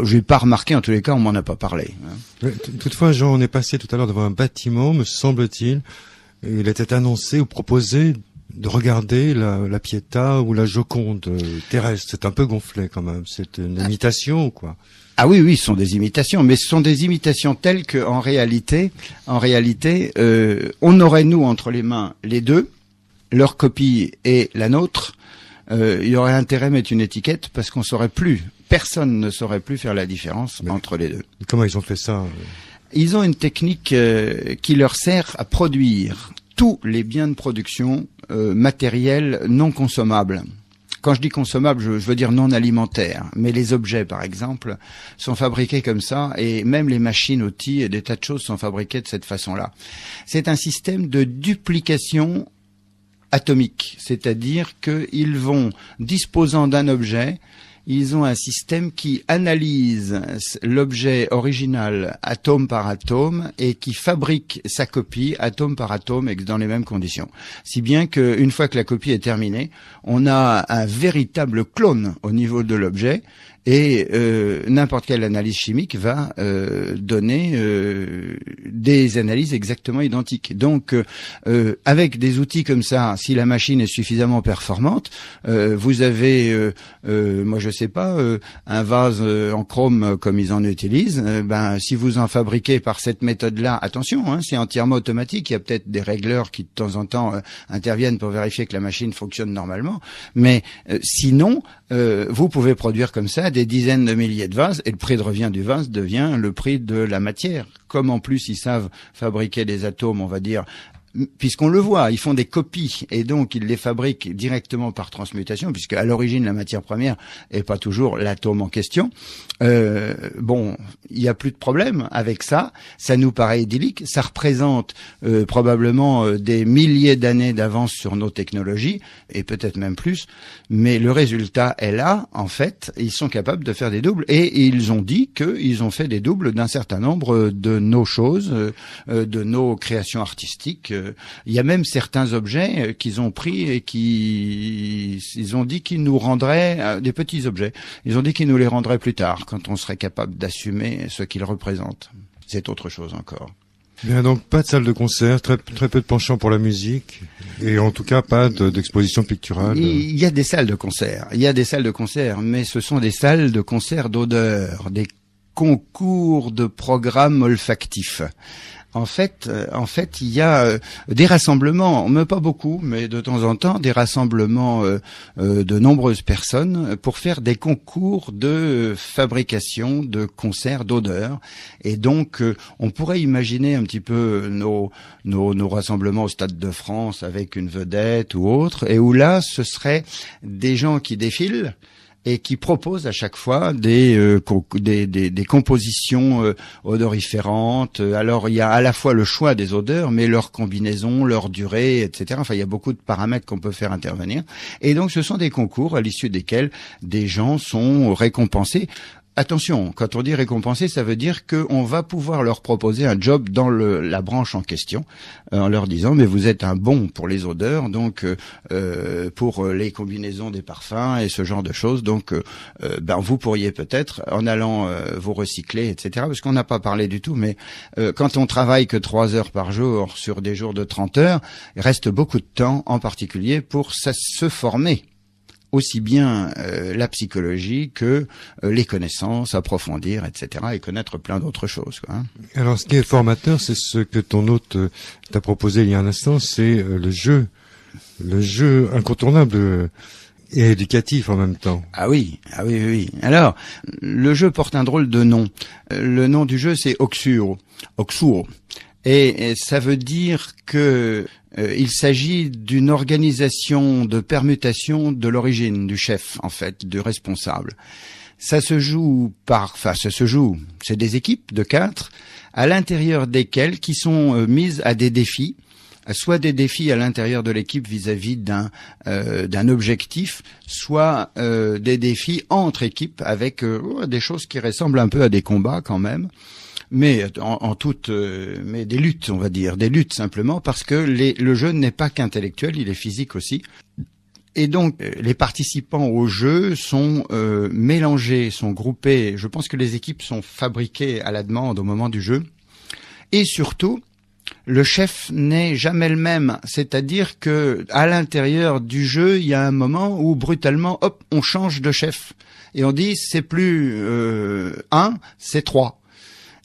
je n'ai pas remarqué, en tous les cas on m'en a pas parlé. Toutefois, Jean, on est passé tout à l'heure devant un bâtiment, me semble-t-il. Il était annoncé ou proposé de regarder la Pietà ou la Joconde terrestre. C'est un peu gonflé quand même. C'est une imitation, quoi. Ah oui, ce sont des imitations, mais ce sont des imitations telles que, en réalité, on aurait nous entre les mains les deux, leur copie et la nôtre. Il y aurait intérêt à mettre une étiquette parce personne ne saurait plus faire la différence entre les deux. Comment ils ont fait ça? Ils ont une technique qui leur sert à produire tous les biens de production matériels non consommables. Quand je dis consommable, je veux dire non alimentaire. Mais les objets, par exemple, sont fabriqués comme ça, et même les machines, outils et des tas de choses sont fabriquées de cette façon-là. C'est un système de duplication atomique, c'est-à-dire qu'ils vont, disposant d'un objet, ils ont un système qui analyse l'objet original atome par atome et qui fabrique sa copie atome par atome et dans les mêmes conditions. Si bien qu'une fois que la copie est terminée, on a un véritable clone au niveau de l'objet et n'importe quelle analyse chimique va donner des analyses exactement identiques. Donc, avec des outils comme ça, si la machine est suffisamment performante, vous avez, moi je sais pas, un vase en chrome comme ils en utilisent. Si vous en fabriquez par cette méthode-là, attention, hein, c'est entièrement automatique. Il y a peut-être des régleurs qui de temps en temps interviennent pour vérifier que la machine fonctionne normalement. Mais sinon, vous pouvez produire comme ça des dizaines de milliers de vases et le prix de revient du vase devient le prix de la matière. Comme en plus ils savent fabriquer des atomes, on va dire, puisqu'on le voit, ils font des copies et donc ils les fabriquent directement par transmutation, puisque à l'origine la matière première est pas toujours l'atome en question. Il y a plus de problème avec ça. Ça nous paraît idyllique. Ça représente probablement des milliers d'années d'avance sur nos technologies et peut-être même plus. Mais le résultat est là. En fait, ils sont capables de faire des doubles et ils ont dit qu'ils ont fait des doubles d'un certain nombre de nos choses, de nos créations artistiques. Il y a même certains objets qu'ils ont pris et ils ont dit qu'ils nous rendraient des petits objets. Ils ont dit qu'ils nous les rendraient plus tard, quand on serait capable d'assumer ce qu'ils représentent. C'est autre chose encore. Bien, donc pas de salle de concert, très peu de penchant pour la musique, et en tout cas pas d'exposition picturale. Il y a des salles de concert, mais ce sont des salles de concert d'odeur, des concours de programmes olfactifs. En fait, il y a des rassemblements, mais pas beaucoup, mais de temps en temps, des rassemblements de nombreuses personnes pour faire des concours de fabrication de concerts d'odeurs. Et donc, on pourrait imaginer un petit peu nos rassemblements au Stade de France avec une vedette ou autre, et où là, ce serait des gens qui défilent et qui propose à chaque fois des compositions odoriférantes. Alors il y a à la fois le choix des odeurs, mais leur combinaison, leur durée, etc. Enfin, il y a beaucoup de paramètres qu'on peut faire intervenir. Et donc ce sont des concours à l'issue desquels des gens sont récompensés. Attention, quand on dit récompenser, ça veut dire qu'on va pouvoir leur proposer un job dans la branche en question, en leur disant mais vous êtes un bon pour les odeurs, donc pour les combinaisons des parfums et ce genre de choses, donc vous pourriez peut-être en allant vous recycler, etc. Parce qu'on n'a pas parlé du tout, mais quand on travaille que 3 heures par jour sur des jours de 30 heures, il reste beaucoup de temps, en particulier pour se former. Aussi bien la psychologie que les connaissances, approfondir, etc. et connaître plein d'autres choses, quoi. Alors, ce qui est formateur, c'est ce que ton hôte t'a proposé il y a un instant, c'est le jeu incontournable et éducatif en même temps. Ah oui. Alors, le jeu porte un drôle de nom. Le nom du jeu, c'est Oxuro. Et ça veut dire que il s'agit d'une organisation de permutation de l'origine du chef, en fait, du responsable. C'est des équipes de 4, à l'intérieur desquelles qui sont mises à des défis, soit des défis à l'intérieur de l'équipe vis-à-vis d'un objectif, soit des défis entre équipes avec des choses qui ressemblent un peu à des combats quand même. Mais mais des luttes, on va dire, des luttes simplement, parce que le jeu n'est pas qu'intellectuel, il est physique aussi. Et donc, les participants au jeu sont mélangés, sont groupés. Je pense que les équipes sont fabriquées à la demande au moment du jeu. Et surtout, le chef n'est jamais le même. C'est-à-dire que à l'intérieur du jeu, il y a un moment où brutalement, hop, on change de chef. Et on dit, c'est plus 1, c'est 3.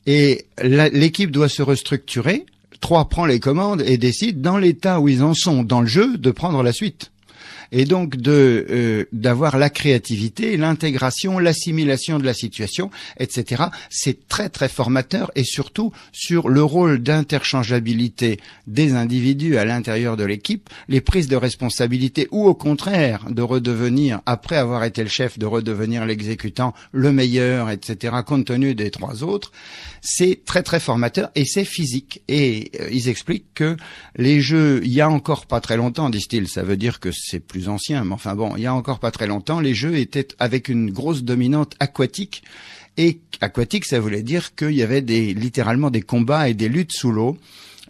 Et l'équipe doit se restructurer. 3 prend les commandes et décide, dans l'état où ils en sont dans le jeu, de prendre la suite. Et donc d'avoir la créativité, l'intégration, l'assimilation de la situation, etc. C'est très très formateur, et surtout sur le rôle d'interchangeabilité des individus à l'intérieur de l'équipe, les prises de responsabilité, ou au contraire de redevenir, après avoir été le chef, de redevenir l'exécutant, le meilleur, etc. compte tenu des 3 autres. C'est très très formateur et c'est physique. Et ils expliquent que les jeux, il y a encore pas très longtemps, disent-ils, ça veut dire que c'est plus ancien, mais enfin bon, il y a encore pas très longtemps, les jeux étaient avec une grosse dominante aquatique. Et aquatique, ça voulait dire qu'il y avait littéralement des combats et des luttes sous l'eau.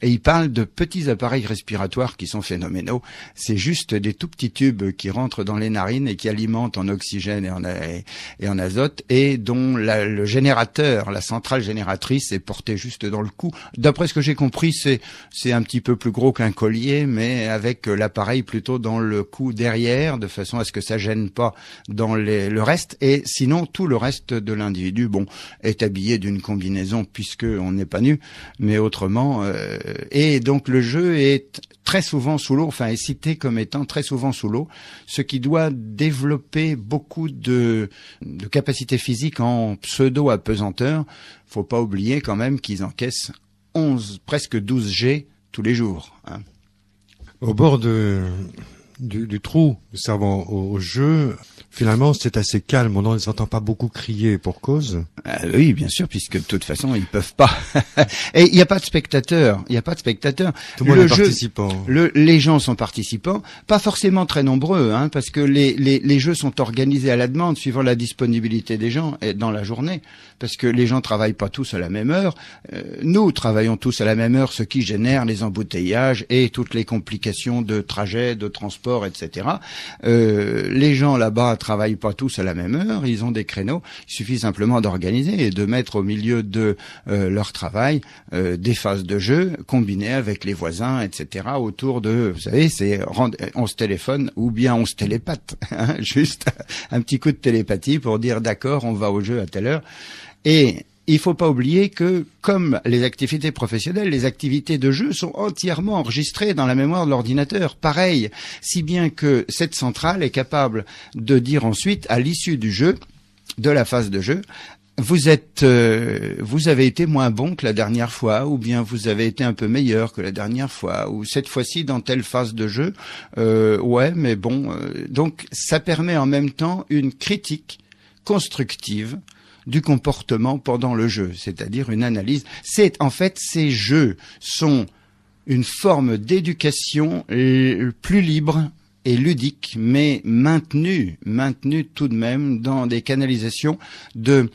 Et il parle de petits appareils respiratoires qui sont phénoménaux. C'est juste des tout petits tubes qui rentrent dans les narines et qui alimentent en oxygène et en azote, et dont le générateur, la centrale génératrice, est portée juste dans le cou. D'après ce que j'ai compris, c'est un petit peu plus gros qu'un collier, mais avec l'appareil plutôt dans le cou derrière, de façon à ce que ça gêne pas dans le reste. Et sinon, tout le reste de l'individu, est habillé d'une combinaison puisque on n'est pas nu, mais autrement. Et donc le jeu est très souvent sous l'eau, est cité comme étant très souvent sous l'eau, ce qui doit développer beaucoup de capacités physiques en pseudo-apesanteur. Faut pas oublier quand même qu'ils encaissent presque 12 G tous les jours. Hein. Au bord du trou servant au jeu, finalement, c'est assez calme. On ne les entend pas beaucoup crier pour cause. Oui, bien sûr, puisque de toute façon, ils peuvent pas. Et il n'y a pas de spectateurs. Tout le monde est participant. Les gens sont participants, pas forcément très nombreux, parce que les jeux sont organisés à la demande, suivant la disponibilité des gens dans la journée, parce que les gens travaillent pas tous à la même heure. Nous travaillons tous à la même heure, ce qui génère les embouteillages et toutes les complications de trajet, de transport, etc. Les gens là-bas travaillent pas tous à la même heure, ils ont des créneaux, il suffit simplement d'organiser et de mettre au milieu de leur travail des phases de jeu combinées avec les voisins, etc. autour de, vous savez, on se téléphone ou bien on se télépathe, juste un petit coup de télépathie pour dire d'accord, on va au jeu à telle heure. Et il faut pas oublier que, comme les activités professionnelles, les activités de jeu sont entièrement enregistrées dans la mémoire de l'ordinateur. Pareil, si bien que cette centrale est capable de dire ensuite, à l'issue du jeu, de la phase de jeu, vous avez été moins bon que la dernière fois, ou bien vous avez été un peu meilleur que la dernière fois, ou cette fois-ci dans telle phase de jeu, mais bon. Donc ça permet en même temps une critique constructive du comportement pendant le jeu, c'est-à-dire une analyse. En fait, ces jeux sont une forme d'éducation plus libre et ludique, mais maintenue tout de même dans des canalisations de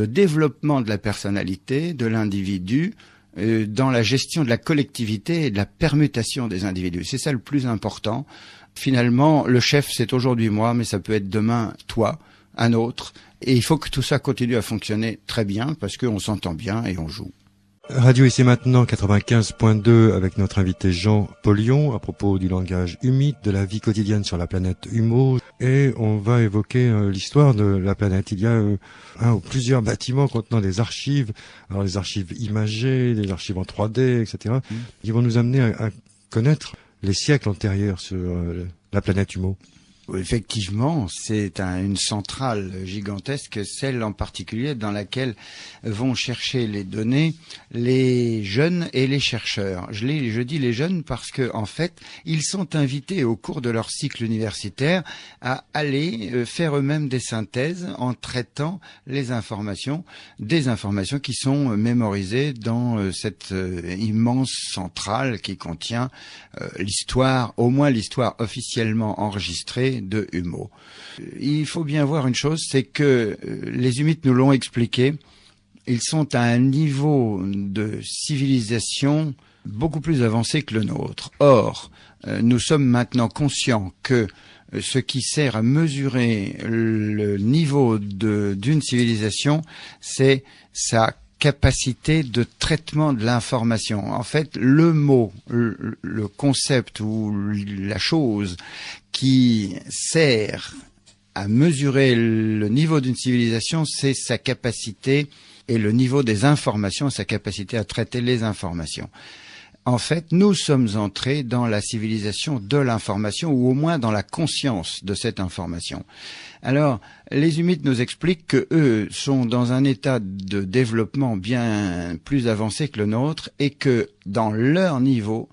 développement de la personnalité, de l'individu, dans la gestion de la collectivité et de la permutation des individus. C'est ça le plus important. Finalement, le chef, c'est aujourd'hui moi, mais ça peut être demain toi, un autre. Et il faut que tout ça continue à fonctionner très bien parce qu'on s'entend bien et on joue. Radio Ici Maintenant 95.2 avec notre invité Jean Pollion à propos du langage humide, de la vie quotidienne sur la planète Humo. Et on va évoquer l'histoire de la planète. Il y a un ou plusieurs bâtiments contenant des archives, alors des archives imagées, des archives en 3D, etc. qui vont nous amener à connaître les siècles antérieurs sur la planète Humo. Effectivement, c'est une centrale gigantesque, celle en particulier dans laquelle vont chercher les données les jeunes et les chercheurs. Je dis les jeunes parce que en fait, ils sont invités au cours de leur cycle universitaire à aller faire eux-mêmes des synthèses en traitant des informations qui sont mémorisées dans cette immense centrale qui contient l'histoire, au moins l'histoire officiellement enregistrée de Humo. Il faut bien voir une chose, c'est que les Humites nous l'ont expliqué, ils sont à un niveau de civilisation beaucoup plus avancé que le nôtre. Or, nous sommes maintenant conscients que ce qui sert à mesurer le niveau d'une civilisation, c'est sa capacité de traitement de l'information. En fait, le mot, le concept ou la chose qui sert à mesurer le niveau d'une civilisation, c'est sa capacité et le niveau des informations, sa capacité à traiter les informations. En fait, nous sommes entrés dans la civilisation de l'information, ou au moins dans la conscience de cette information. Alors, les Humites nous expliquent que eux sont dans un état de développement bien plus avancé que le nôtre, et que dans leur niveau,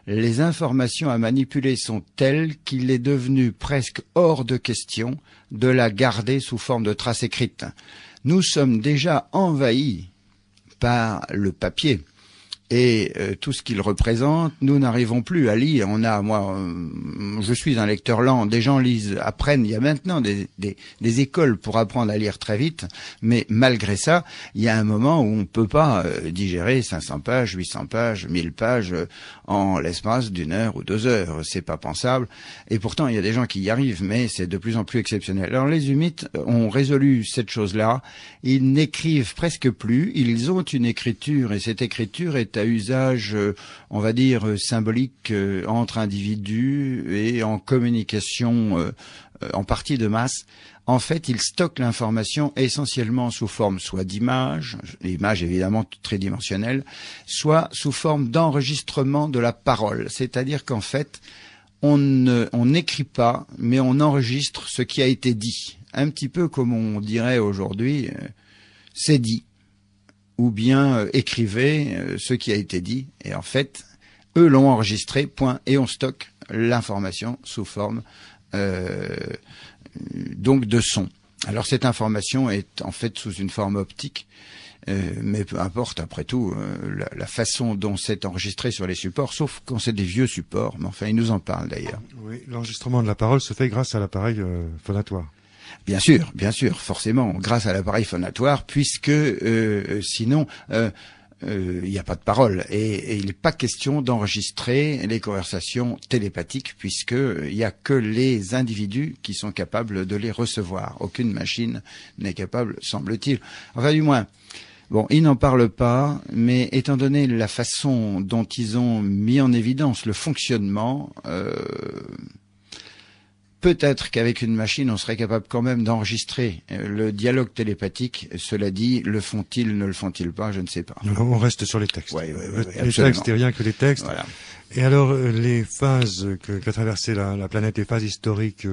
les informations à manipuler sont telles qu'il est devenu presque hors de question de la garder sous forme de traces écrites. Nous sommes déjà envahis par le papier. et tout ce qu'il représente, nous n'arrivons plus à lire. Je suis un lecteur lent. Des gens apprennent. Il y a maintenant des écoles pour apprendre à lire très vite, mais malgré ça, il y a un moment où on peut pas digérer 500 pages, 800 pages, 1000 pages en l'espace d'une heure ou 2 heures. C'est pas pensable. Et pourtant, il y a des gens qui y arrivent, mais c'est de plus en plus exceptionnel. Alors, les Humites ont résolu cette chose-là. Ils n'écrivent presque plus. Ils ont une écriture, et cette écriture est à usage, on va dire, symbolique entre individus et en communication en partie de masse. En fait, ils stockent l'information essentiellement sous forme soit d'images, images évidemment tridimensionnelles, soit sous forme d'enregistrement de la parole. C'est-à-dire qu'en fait, on n'écrit pas, mais on enregistre ce qui a été dit. Un petit peu comme on dirait aujourd'hui, c'est dit. Ou bien écrivez ce qui a été dit, et en fait, eux l'ont enregistré, point, et on stocke l'information sous forme donc de son. Alors cette information est en fait sous une forme optique, mais peu importe après tout la façon dont c'est enregistré sur les supports, sauf quand c'est des vieux supports, mais enfin ils nous en parlent d'ailleurs. Oui, l'enregistrement de la parole se fait grâce à l'appareil phonatoire. Bien sûr, forcément, grâce à l'appareil phonatoire, puisque sinon il n'y a pas de parole, et il n'est pas question d'enregistrer les conversations télépathiques, puisque il n'y a que les individus qui sont capables de les recevoir. Aucune machine n'est capable, semble-t-il. Enfin, du moins. Bon, ils n'en parlent pas, mais étant donné la façon dont ils ont mis en évidence le fonctionnement, peut-être qu'avec une machine, on serait capable quand même d'enregistrer le dialogue télépathique. Cela dit, le font-ils, ne le font-ils pas, je ne sais pas. On reste sur les textes. Oui, les textes et rien que les textes. Voilà. Et alors, les phases qu'a traversé la planète, les phases historiques,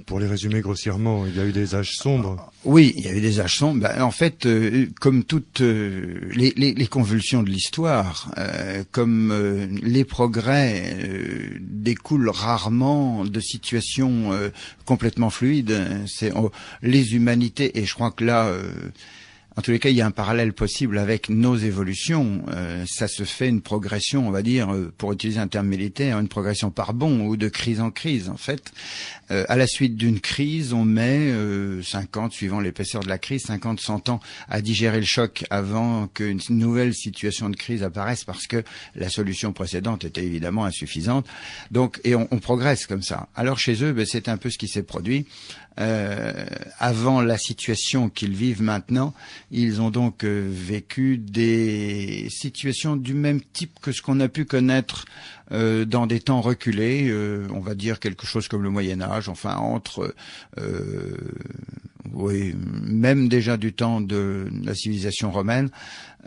pour les résumer grossièrement, il y a eu des âges sombres. Oui, il y a eu des âges sombres. En fait, comme toutes les convulsions de l'histoire, comme les progrès découlent rarement de situations complètement fluides. Les humanités, et je crois que là... en tous les cas, il y a un parallèle possible avec nos évolutions. Ça se fait une progression, on va dire, pour utiliser un terme militaire, une progression par bond ou de crise en crise. En fait, à la suite d'une crise, on met 50, suivant l'épaisseur de la crise, 50, 100 ans à digérer le choc avant qu'une nouvelle situation de crise apparaisse, parce que la solution précédente était évidemment insuffisante. Donc, et on progresse comme ça. Alors chez eux, c'est un peu ce qui s'est produit. Avant la situation qu'ils vivent maintenant, ils ont donc vécu des situations du même type que ce qu'on a pu connaître dans des temps reculés, on va dire quelque chose comme le Moyen-Âge, enfin entre oui, même déjà du temps de la civilisation romaine,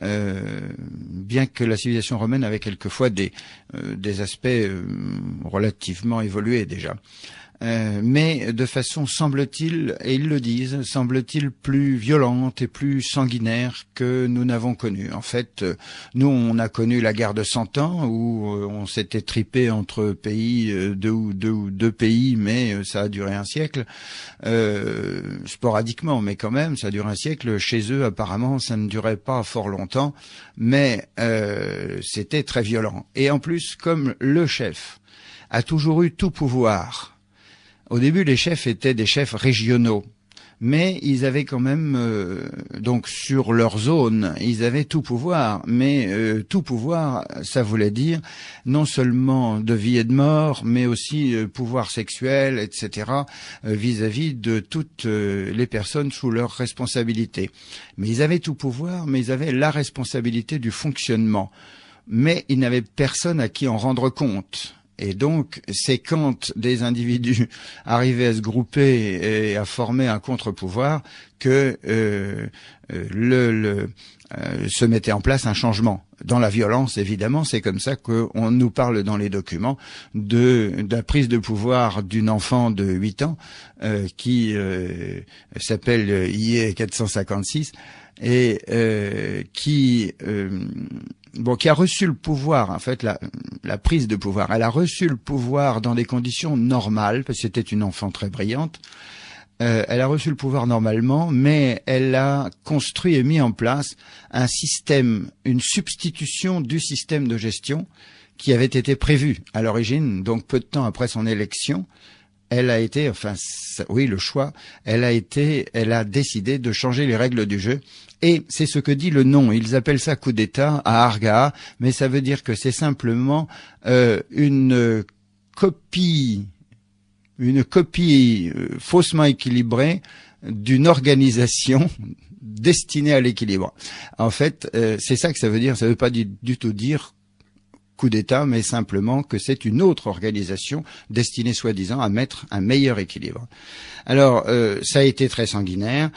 bien que la civilisation romaine avait quelquefois des aspects relativement évolués déjà. Mais de façon, semble-t-il, et ils le disent, semble-t-il plus violente et plus sanguinaire que nous n'avons connue. En fait, nous, on a connu la guerre de 100 ans, où on s'était tripé entre pays, deux pays, mais ça a duré un siècle, sporadiquement, mais quand même, ça a duré un siècle. Chez eux, apparemment, ça ne durait pas fort longtemps, mais c'était très violent. Et en plus, comme le chef a toujours eu tout pouvoir, au début, les chefs étaient des chefs régionaux, mais ils avaient quand même, donc sur leur zone, ils avaient tout pouvoir. Mais tout pouvoir, ça voulait dire non seulement de vie et de mort, mais aussi pouvoir sexuel, etc., vis-à-vis de toutes les personnes sous leur responsabilité. Mais ils avaient tout pouvoir, mais ils avaient la responsabilité du fonctionnement. Mais ils n'avaient personne à qui en rendre compte. Et donc, c'est quand des individus arrivaient à se grouper et à former un contre-pouvoir que se mettait en place un changement. Dans la violence, évidemment, c'est comme ça qu'on nous parle dans les documents de la prise de pouvoir d'une enfant de 8 ans qui s'appelle IE 456 et qui a reçu le pouvoir, en fait, la prise de pouvoir. Elle a reçu le pouvoir dans des conditions normales, parce que c'était une enfant très brillante, elle a reçu le pouvoir normalement, mais elle a construit et mis en place un système, une substitution du système de gestion qui avait été prévu à l'origine, donc peu de temps après son élection. Elle a été, le choix, elle a décidé de changer les règles du jeu. Et c'est ce que dit le nom. Ils appellent ça coup d'État à Argaa, mais ça veut dire que c'est simplement une copie faussement équilibrée d'une organisation destinée à l'équilibre. En fait, c'est ça que ça veut dire. Ça veut pas du tout dire coup d'État, mais simplement que c'est une autre organisation destinée soi-disant à mettre un meilleur équilibre. Alors, ça a été très sanguinaire.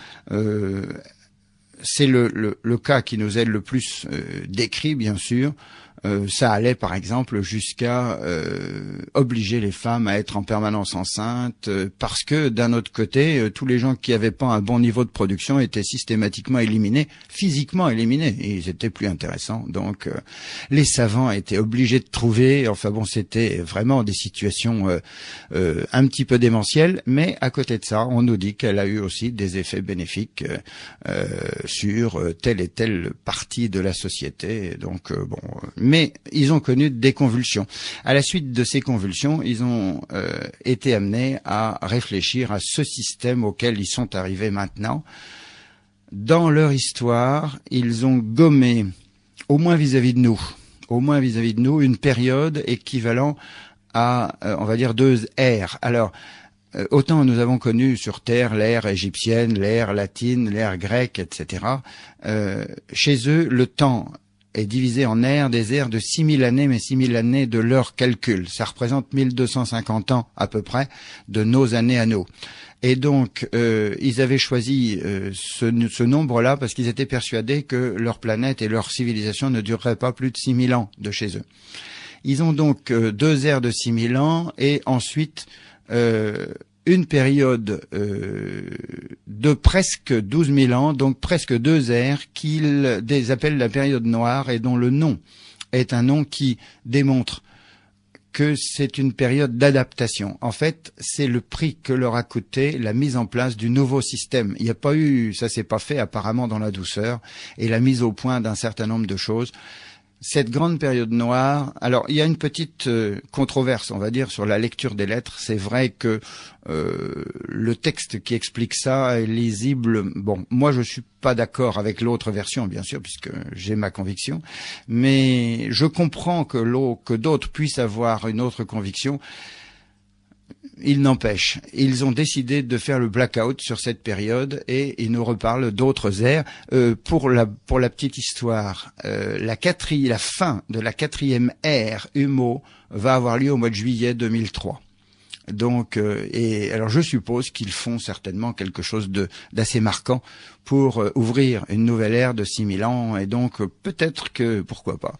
C'est le cas qui nous est le plus décrit, bien sûr. Ça allait, par exemple, jusqu'à obliger les femmes à être en permanence enceintes, parce que, d'un autre côté, tous les gens qui n'avaient pas un bon niveau de production étaient systématiquement éliminés, physiquement éliminés, et ils étaient plus intéressants. Donc, les savants étaient obligés de trouver, c'était vraiment des situations un petit peu démentielles, mais à côté de ça, on nous dit qu'elle a eu aussi des effets bénéfiques sur telle et telle partie de la société. Donc, mais ils ont connu des convulsions. À la suite de ces convulsions, ils ont été amenés à réfléchir à ce système auquel ils sont arrivés maintenant. Dans leur histoire, ils ont gommé, au moins vis-à-vis de nous, une période équivalent à, on va dire, 2 ères. Alors, autant nous avons connu sur Terre l'ère égyptienne, l'ère latine, l'ère grecque, etc. Chez eux, le temps est divisé en ères, des ères de 6000 années, mais 6000 années de leur calcul. Ça représente 1250 ans à peu près de nos années à nous. Et donc, ils avaient choisi ce nombre-là parce qu'ils étaient persuadés que leur planète et leur civilisation ne dureraient pas plus de 6000 ans de chez eux. Ils ont donc 2 ères de 6000 ans et ensuite une période de presque 12 000 ans, donc presque 2 ères, qu'ils appellent la période noire et dont le nom est un nom qui démontre que c'est une période d'adaptation. En fait, c'est le prix que leur a coûté la mise en place du nouveau système. Il n'y a pas eu, ça s'est pas fait apparemment dans la douceur, et la mise au point d'un certain nombre de choses. Cette grande période noire, alors il y a une petite controverse, on va dire, sur la lecture des lettres. C'est vrai que le texte qui explique ça est lisible. Bon, moi je suis pas d'accord avec l'autre version, bien sûr, puisque j'ai ma conviction, mais je comprends que d'autres puissent avoir une autre conviction. Il n'empêche, ils ont décidé de faire le blackout sur cette période et ils nous reparlent d'autres ères. Pour la petite histoire, la fin de la 4e ère Humo va avoir lieu au mois de juillet 2003. Donc, et alors je suppose qu'ils font certainement quelque chose d'assez marquant pour ouvrir une nouvelle ère de 6000 ans, et donc peut-être que, pourquoi pas,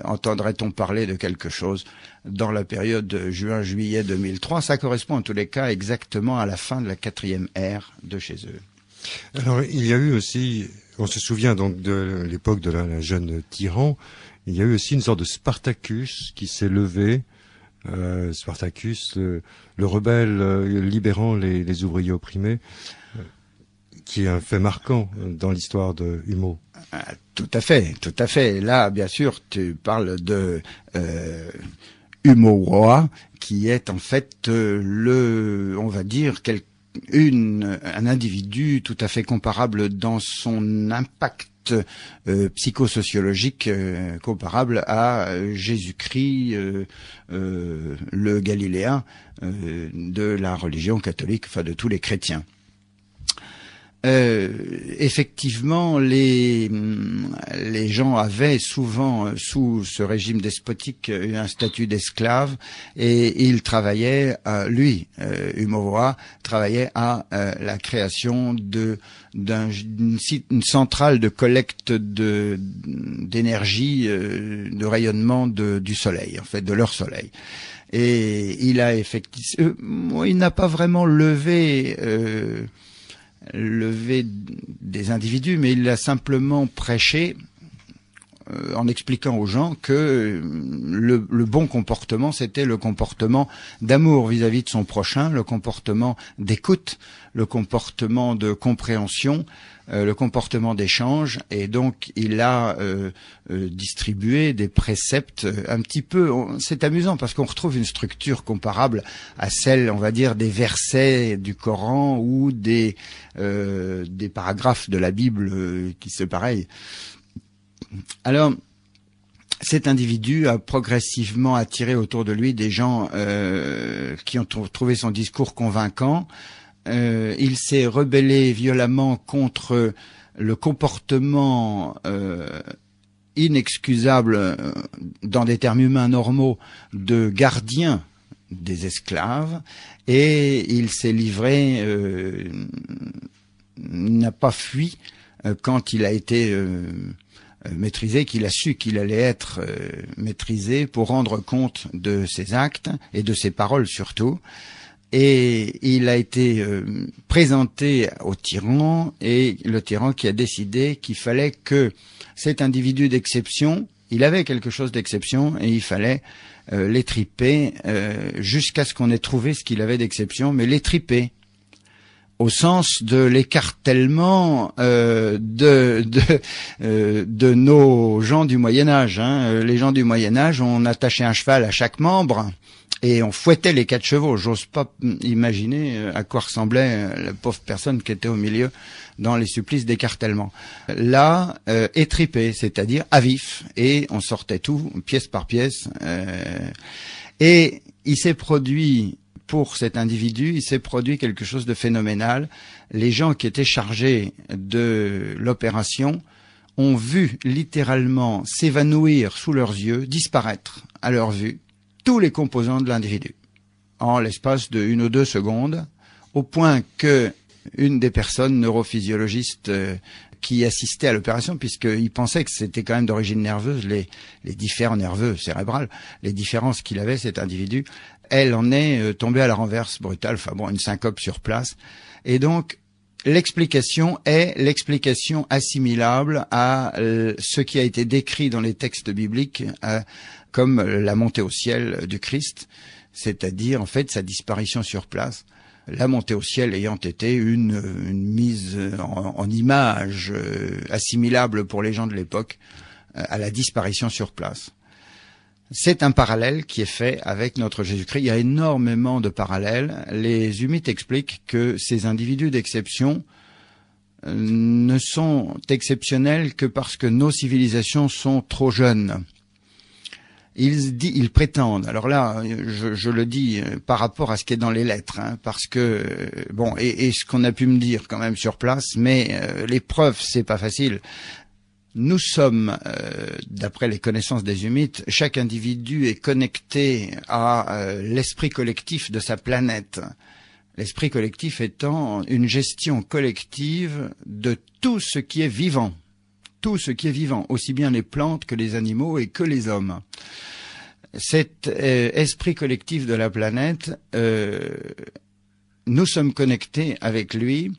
entendrait-on parler de quelque chose dans la période de juin-juillet 2003. Ça correspond en tous les cas exactement à la fin de la 4e ère de chez eux. Alors il y a eu aussi, on se souvient donc de l'époque de la jeune tyran, il y a eu aussi une sorte de Spartacus qui s'est levé. Spartacus, le rebelle libérant les ouvriers opprimés, qui est un fait marquant dans l'histoire de Humo. Tout à fait. Là, bien sûr, tu parles de Humo, qui est en fait on va dire, un individu tout à fait comparable dans son impact psychosociologique, comparable à Jésus-Christ, le Galiléen de la religion catholique, enfin de tous les chrétiens. Effectivement, les gens avaient souvent, sous ce régime despotique, un statut d'esclave, et il travaillait, Humo travaillait à la création d'une centrale de collecte d'énergie, de rayonnement du soleil, en fait, de leur soleil. Et il a effectivement, il n'a pas vraiment levé des individus, mais il a simplement prêché en expliquant aux gens que le bon comportement, c'était le comportement d'amour vis-à-vis de son prochain, le comportement d'écoute, le comportement de compréhension, le comportement d'échange. Et donc il a distribué des préceptes un petit peu, c'est amusant parce qu'on retrouve une structure comparable à celle, on va dire, des versets du Coran ou des paragraphes de la Bible qui c'est pareil. Alors, cet individu a progressivement attiré autour de lui des gens qui ont trouvé son discours convaincant. Il s'est rebellé violemment contre le comportement inexcusable, dans des termes humains normaux, de gardien des esclaves, et il s'est livré, n'a pas fui quand il a été maîtrisé, qu'il a su qu'il allait être maîtrisé pour rendre compte de ses actes et de ses paroles surtout. Et il a été présenté au tyran, et le tyran qui a décidé qu'il fallait que cet individu d'exception, il avait quelque chose d'exception et il fallait l'étriper jusqu'à ce qu'on ait trouvé ce qu'il avait d'exception, mais l'étriper au sens de l'écartèlement de nos gens du Moyen-Âge. Hein. Les gens du Moyen-Âge, on attachait un cheval à chaque membre et on fouettait les 4 chevaux. J'ose pas imaginer à quoi ressemblait la pauvre personne qui était au milieu dans les supplices d'écartèlement. Là, étripé, c'est-à-dire à vif, et on sortait tout, pièce par pièce. Et il s'est produit, pour cet individu, il s'est produit quelque chose de phénoménal. Les gens qui étaient chargés de l'opération ont vu littéralement s'évanouir sous leurs yeux, disparaître à leur vue, tous les composants de l'individu, en l'espace de 1 ou 2 secondes, au point que une des personnes neurophysiologistes qui assistait à l'opération, puisqu'il pensait que c'était quand même d'origine nerveuse, les différents nerveux cérébrales, les différences qu'il avait, cet individu, elle en est tombée à la renverse brutale, enfin bon, une syncope sur place. Et donc, l'explication est l'explication assimilable à ce qui a été décrit dans les textes bibliques comme la montée au ciel du Christ, c'est-à-dire en fait sa disparition sur place. La montée au ciel ayant été une mise en image assimilable pour les gens de l'époque à la disparition sur place. C'est un parallèle qui est fait avec notre Jésus-Christ. Il y a énormément de parallèles. Les humites expliquent que ces individus d'exception ne sont exceptionnels que parce que nos civilisations sont trop jeunes. Ils prétendent, alors là, je le dis par rapport à ce qui est dans les lettres, hein, parce que, bon, et ce qu'on a pu me dire quand même sur place, mais les preuves, c'est pas facile. Nous sommes, d'après les connaissances des humites, chaque individu est connecté à l'esprit collectif de sa planète. L'esprit collectif étant une gestion collective de tout ce qui est vivant. Tout ce qui est vivant, aussi bien les plantes que les animaux et que les hommes. Cet esprit collectif de la planète, nous sommes connectés avec lui.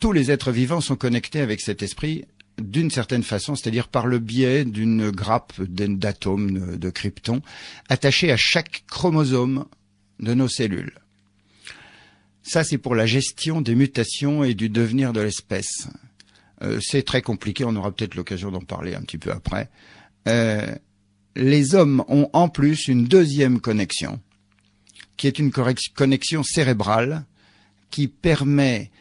Tous les êtres vivants sont connectés avec cet esprit d'une certaine façon, c'est-à-dire par le biais d'une grappe d'atomes, de krypton, attachés à chaque chromosome de nos cellules. Ça, c'est pour la gestion des mutations et du devenir de l'espèce. C'est très compliqué, on aura peut-être l'occasion d'en parler un petit peu après. Les hommes ont en plus une deuxième connexion, qui est une connexion cérébrale, qui permet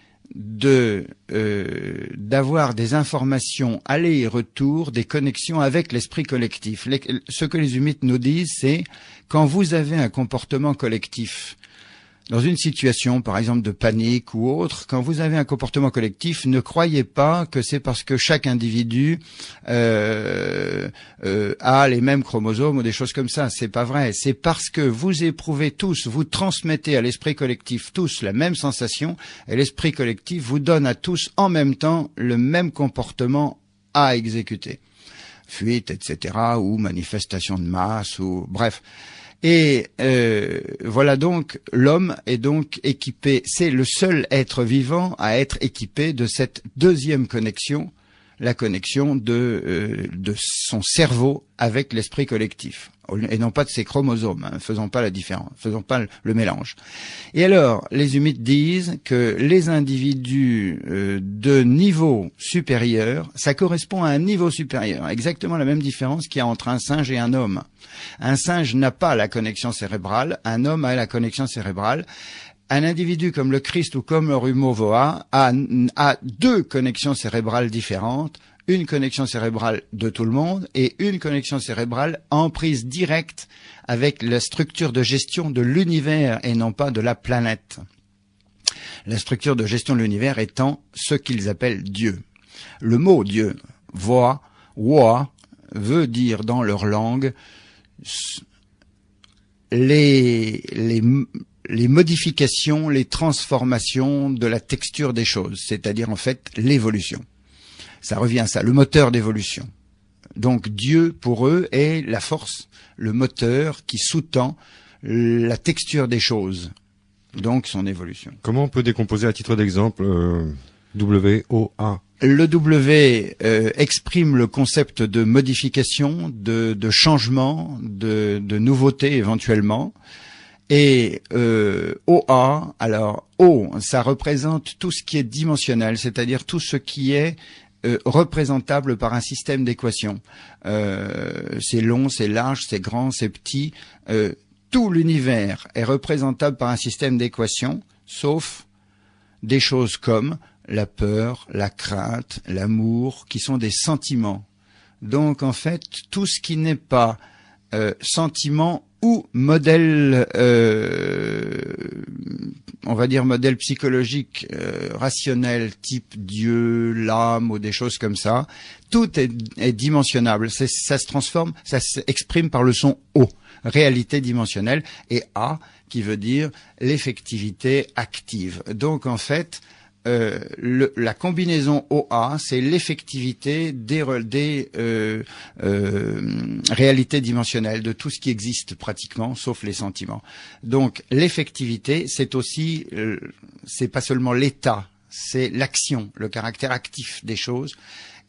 d'avoir des informations aller et retour, des connexions avec l'esprit collectif. Ce que les humites nous disent, c'est quand vous avez un comportement collectif, dans une situation, par exemple, de panique ou autre, quand vous avez un comportement collectif, ne croyez pas que c'est parce que chaque individu a les mêmes chromosomes ou des choses comme ça. C'est pas vrai. C'est parce que vous éprouvez tous, vous transmettez à l'esprit collectif tous la même sensation, et l'esprit collectif vous donne à tous en même temps le même comportement à exécuter. Fuite, etc., ou manifestation de masse, ou bref. Et voilà donc, l'homme est donc équipé, c'est le seul être vivant à être équipé de cette deuxième connexion, la connexion de son cerveau avec l'esprit collectif, et non pas de ses chromosomes, hein, faisons pas la différence, faisons pas le mélange. Et alors, les humites disent que les individus de niveau supérieur, ça correspond à un niveau supérieur, exactement la même différence qu'il y a entre un singe et un homme. Un singe n'a pas la connexion cérébrale, un homme a la connexion cérébrale. Un individu comme le Christ ou comme le Rumovoa a deux connexions cérébrales différentes, une connexion cérébrale de tout le monde et une connexion cérébrale en prise directe avec la structure de gestion de l'univers et non pas de la planète. La structure de gestion de l'univers étant ce qu'ils appellent Dieu. Le mot Dieu, Voa, veut dire dans leur langue les modifications, les transformations de la texture des choses, c'est-à-dire en fait l'évolution. Ça revient à ça, le moteur d'évolution. Donc Dieu, pour eux, est la force, le moteur qui sous-tend la texture des choses, donc son évolution. Comment on peut décomposer à titre d'exemple W-O-A? Le W exprime le concept de modification, de changement, de nouveauté éventuellement. Et OA, alors O, ça représente tout ce qui est dimensionnel, c'est-à-dire tout ce qui est représentable par un système d'équations. C'est long, c'est large, c'est grand, c'est petit. Tout l'univers est représentable par un système d'équations, sauf des choses comme la peur, la crainte, l'amour, qui sont des sentiments. Donc en fait, tout ce qui n'est pas sentiment ou modèle, on va dire modèle psychologique rationnel, type Dieu, l'âme ou des choses comme ça, tout est dimensionnable. Ça se transforme, ça s'exprime par le son O, réalité dimensionnelle, et A qui veut dire l'effectivité active. Donc en fait, la combinaison OA, c'est l'effectivité des réalités dimensionnelles, de tout ce qui existe pratiquement, sauf les sentiments. Donc l'effectivité, c'est aussi, c'est pas seulement l'état, c'est l'action, le caractère actif des choses.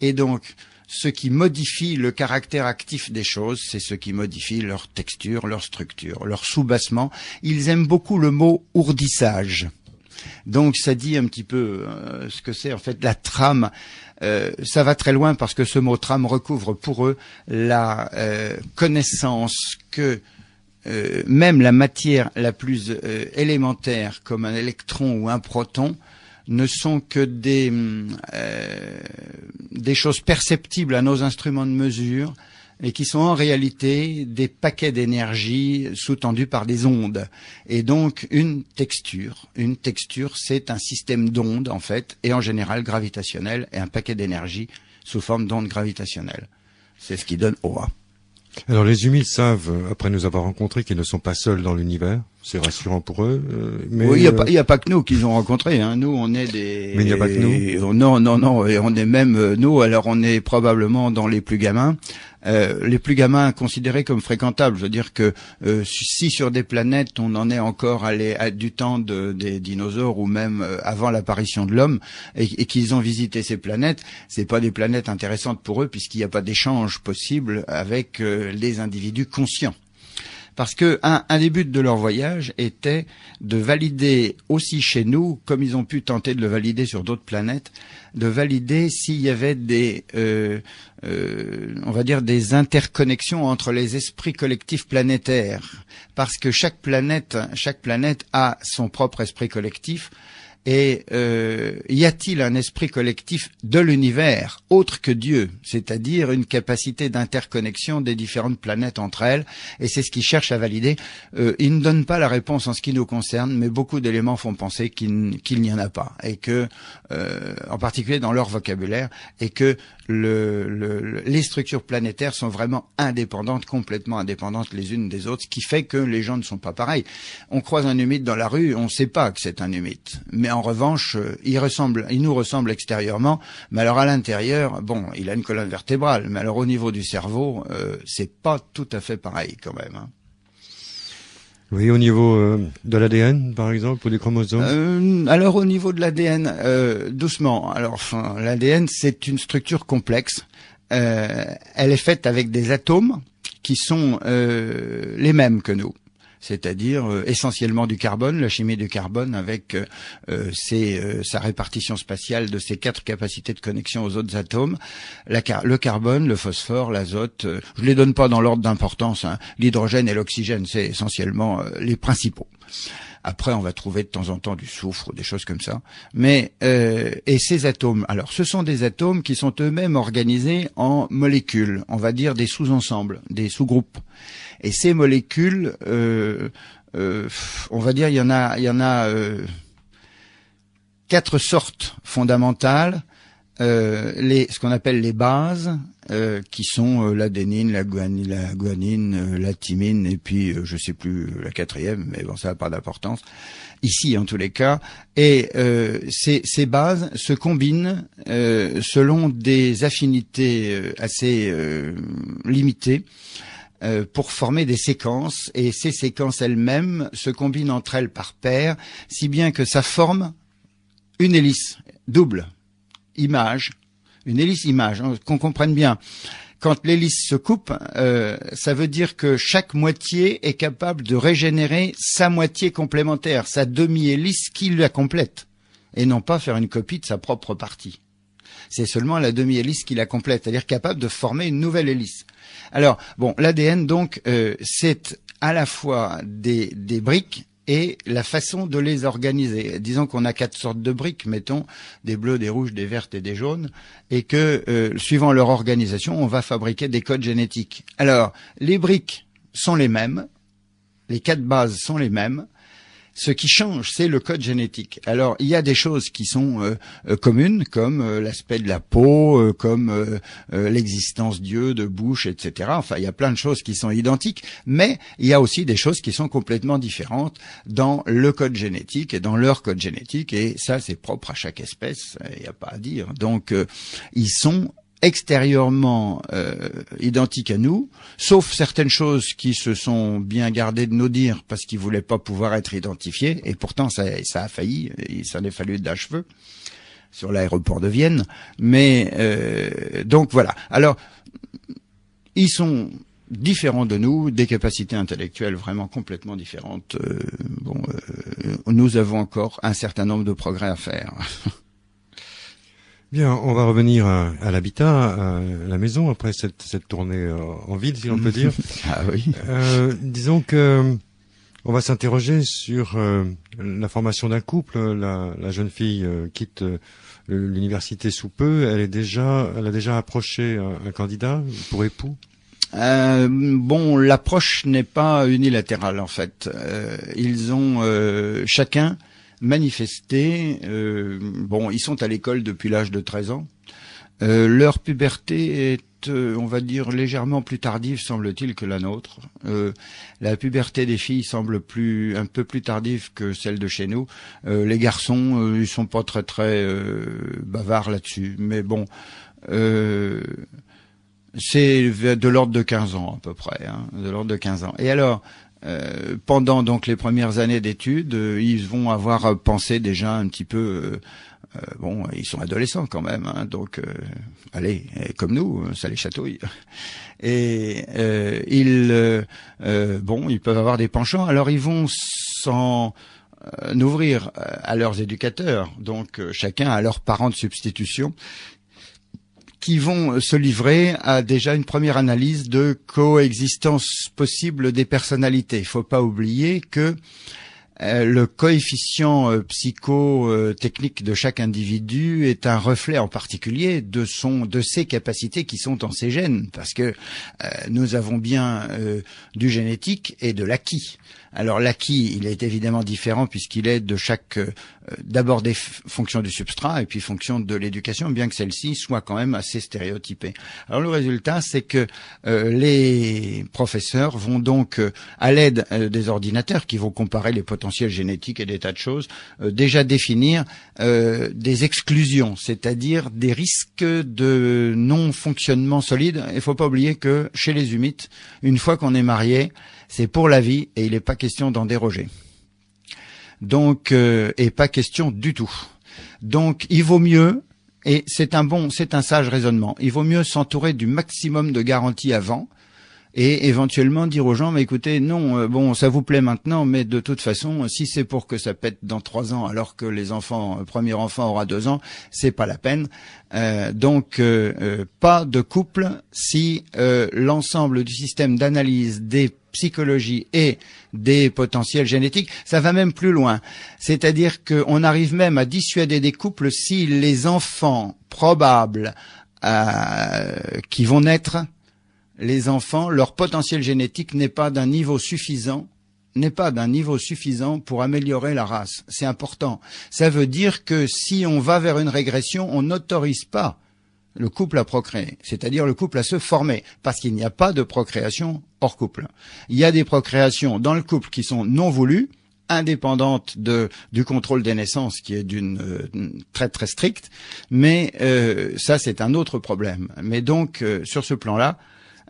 Et donc, ce qui modifie le caractère actif des choses, c'est ce qui modifie leur texture, leur structure, leur soubassement. Ils aiment beaucoup le mot ourdissage. Donc ça dit un petit peu ce que c'est en fait la trame. Ça va très loin parce que ce mot trame recouvre pour eux la connaissance que même la matière la plus élémentaire comme un électron ou un proton ne sont que des choses perceptibles à nos instruments de mesure et qui sont en réalité des paquets d'énergie sous-tendus par des ondes. Et donc une texture, c'est un système d'ondes en fait, et en général gravitationnel, et un paquet d'énergie sous forme d'ondes gravitationnelles. C'est ce qui donne OA. Alors les humides savent, après nous avoir rencontrés, qu'ils ne sont pas seuls dans l'univers. C'est rassurant pour eux. Mais oui, il y a pas que nous qu'ils ont rencontrés. Hein. Nous, on est des. Mais il n'y a pas que nous. Non. Et on est même nous. Alors, on est probablement dans les plus gamins. Les plus gamins considérés comme fréquentables. Je veux dire que si sur des planètes on en est encore à du temps des dinosaures ou même avant l'apparition de l'homme et qu'ils ont visité ces planètes, c'est pas des planètes intéressantes pour eux puisqu'il n'y a pas d'échange possible avec les individus conscients. Parce que un des buts de leur voyage était de valider aussi chez nous, comme ils ont pu tenter de le valider sur d'autres planètes, de valider s'il y avait des, on va dire des interconnexions entre les esprits collectifs planétaires. Parce que chaque planète a son propre esprit collectif. Et y a-t-il un esprit collectif de l'univers autre que Dieu, c'est-à-dire une capacité d'interconnexion des différentes planètes entre elles, et c'est ce qu'ils cherchent à valider. Ils ne donnent pas la réponse en ce qui nous concerne, mais beaucoup d'éléments font penser qu'il n'y en a pas, et que, en particulier dans leur vocabulaire, et que les structures planétaires sont vraiment indépendantes, complètement indépendantes les unes des autres, ce qui fait que les gens ne sont pas pareils. On croise un humide dans la rue, on ne sait pas que c'est un humide. Mais en revanche, il nous ressemble extérieurement, mais alors à l'intérieur, bon, il a une colonne vertébrale, mais alors au niveau du cerveau, c'est pas tout à fait pareil quand même. Hein. Oui, au niveau de l'ADN, par exemple, ou des chromosomes. Alors au niveau de l'ADN, doucement. Alors, l'ADN, c'est une structure complexe. Elle est faite avec des atomes qui sont les mêmes que nous, c'est-à-dire essentiellement du carbone, la chimie du carbone avec sa répartition spatiale de ses 4 capacités de connexion aux autres atomes, le carbone, le phosphore, l'azote, je les donne pas dans l'ordre d'importance, hein. L'hydrogène et l'oxygène, c'est essentiellement les principaux. Après, on va trouver de temps en temps du soufre, des choses comme ça. Mais et ces atomes, alors, ce sont des atomes qui sont eux-mêmes organisés en molécules, on va dire des sous-ensembles, des sous-groupes. Et ces molécules, on va dire, il y en a 4 sortes fondamentales. Ce qu'on appelle les bases, qui sont l'adénine, la guanine, la thymine, et puis je sais plus la 4e, mais bon, ça n'a pas d'importance ici en tous les cas. Et ces bases se combinent selon des affinités assez limitées pour former des séquences, et ces séquences elles-mêmes se combinent entre elles par paires, si bien que ça forme une hélice double. Une hélice image, hein, qu'on comprenne bien. Quand l'hélice se coupe, ça veut dire que chaque moitié est capable de régénérer sa moitié complémentaire, sa demi-hélice qui la complète, et non pas faire une copie de sa propre partie. C'est seulement la demi-hélice qui la complète, c'est-à-dire capable de former une nouvelle hélice. Alors, bon, l'ADN, donc, c'est à la fois des briques et la façon de les organiser. Disons qu'on a 4 sortes de briques, mettons, des bleus, des rouges, des vertes et des jaunes, et que, suivant leur organisation, on va fabriquer des codes génétiques. Alors, les briques sont les mêmes, les 4 bases sont les mêmes. Ce qui change, c'est le code génétique. Alors, il y a des choses qui sont communes, comme l'aspect de la peau, comme l'existence d'yeux, de bouche, etc. Enfin, il y a plein de choses qui sont identiques, mais il y a aussi des choses qui sont complètement différentes dans le code génétique et dans leur code génétique, et ça, c'est propre à chaque espèce, il n'y a pas à dire. Donc, ils sont extérieurement identiques à nous, sauf certaines choses qui se sont bien gardées de nous dire parce qu'ils voulaient pas pouvoir être identifiés, et pourtant ça a failli, il s'en est fallu d'acheveux sur l'aéroport de Vienne. Mais donc voilà. Alors ils sont différents de nous, des capacités intellectuelles vraiment complètement différentes. Nous avons encore un certain nombre de progrès à faire. Bien, on va revenir à l'habitat, à la maison, après cette tournée en ville, si l'on peut dire. Ah oui. Disons que on va s'interroger sur la formation d'un couple. La jeune fille quitte l'université sous peu. Elle a déjà approché un candidat pour époux. L'approche n'est pas unilatérale en fait. Ils ont chacun manifesté, ils sont à l'école depuis l'âge de 13 ans. Leur puberté est, on va dire, légèrement plus tardive, semble-t-il, que la nôtre. La puberté des filles semble un peu plus tardive que celle de chez nous. Les garçons, ils sont pas très bavards là-dessus. Mais bon, c'est de l'ordre de 15 ans à peu près, hein, de l'ordre de 15 ans. Et alors, pendant donc les premières années d'études, ils vont avoir pensé déjà un petit peu, ils sont adolescents quand même, hein, donc allez, comme nous, ça les chatouille. Et ils peuvent avoir des penchants. Alors ils vont s'en ouvrir à leurs éducateurs, donc chacun à leurs parents de substitution, qui vont se livrer à déjà une première analyse de coexistence possible des personnalités. Il ne faut pas oublier que le coefficient psychotechnique de chaque individu est un reflet en particulier de ses capacités qui sont en ses gènes, parce que nous avons bien du génétique et de l'acquis. Alors l'acquis, il est évidemment différent puisqu'il est de chaque d'abord des fonctions du substrat et puis fonction de l'éducation, bien que celle-ci soit quand même assez stéréotypée. Alors le résultat, c'est que les professeurs vont donc, à l'aide des ordinateurs qui vont comparer les potentiels génétiques et des tas de choses, déjà définir des exclusions, c'est-à-dire des risques de non-fonctionnement solide. Il ne faut pas oublier que chez les humites, une fois qu'on est marié, c'est pour la vie, et il n'est pas question d'en déroger. Donc, et pas question du tout. Donc, il vaut mieux, et c'est un sage raisonnement, il vaut mieux s'entourer du maximum de garanties avant, et éventuellement dire aux gens, mais écoutez, non, bon, ça vous plaît maintenant, mais de toute façon, si c'est pour que ça pète dans 3 ans, alors que le premier enfant aura 2 ans, c'est pas la peine. Donc, pas de couple si l'ensemble du système d'analyse des psychologies et des potentiels génétiques, ça va même plus loin. C'est-à-dire qu'on arrive même à dissuader des couples si les enfants probables qui vont naître, les enfants, leur potentiel génétique n'est pas d'un niveau suffisant pour améliorer la race. C'est important. Ça veut dire que si on va vers une régression, on n'autorise pas le couple à procréer, c'est-à-dire le couple à se former, parce qu'il n'y a pas de procréation hors couple. Il y a des procréations dans le couple qui sont non voulues, indépendantes du contrôle des naissances qui est très très stricte, mais ça c'est un autre problème. Mais donc sur ce plan-là,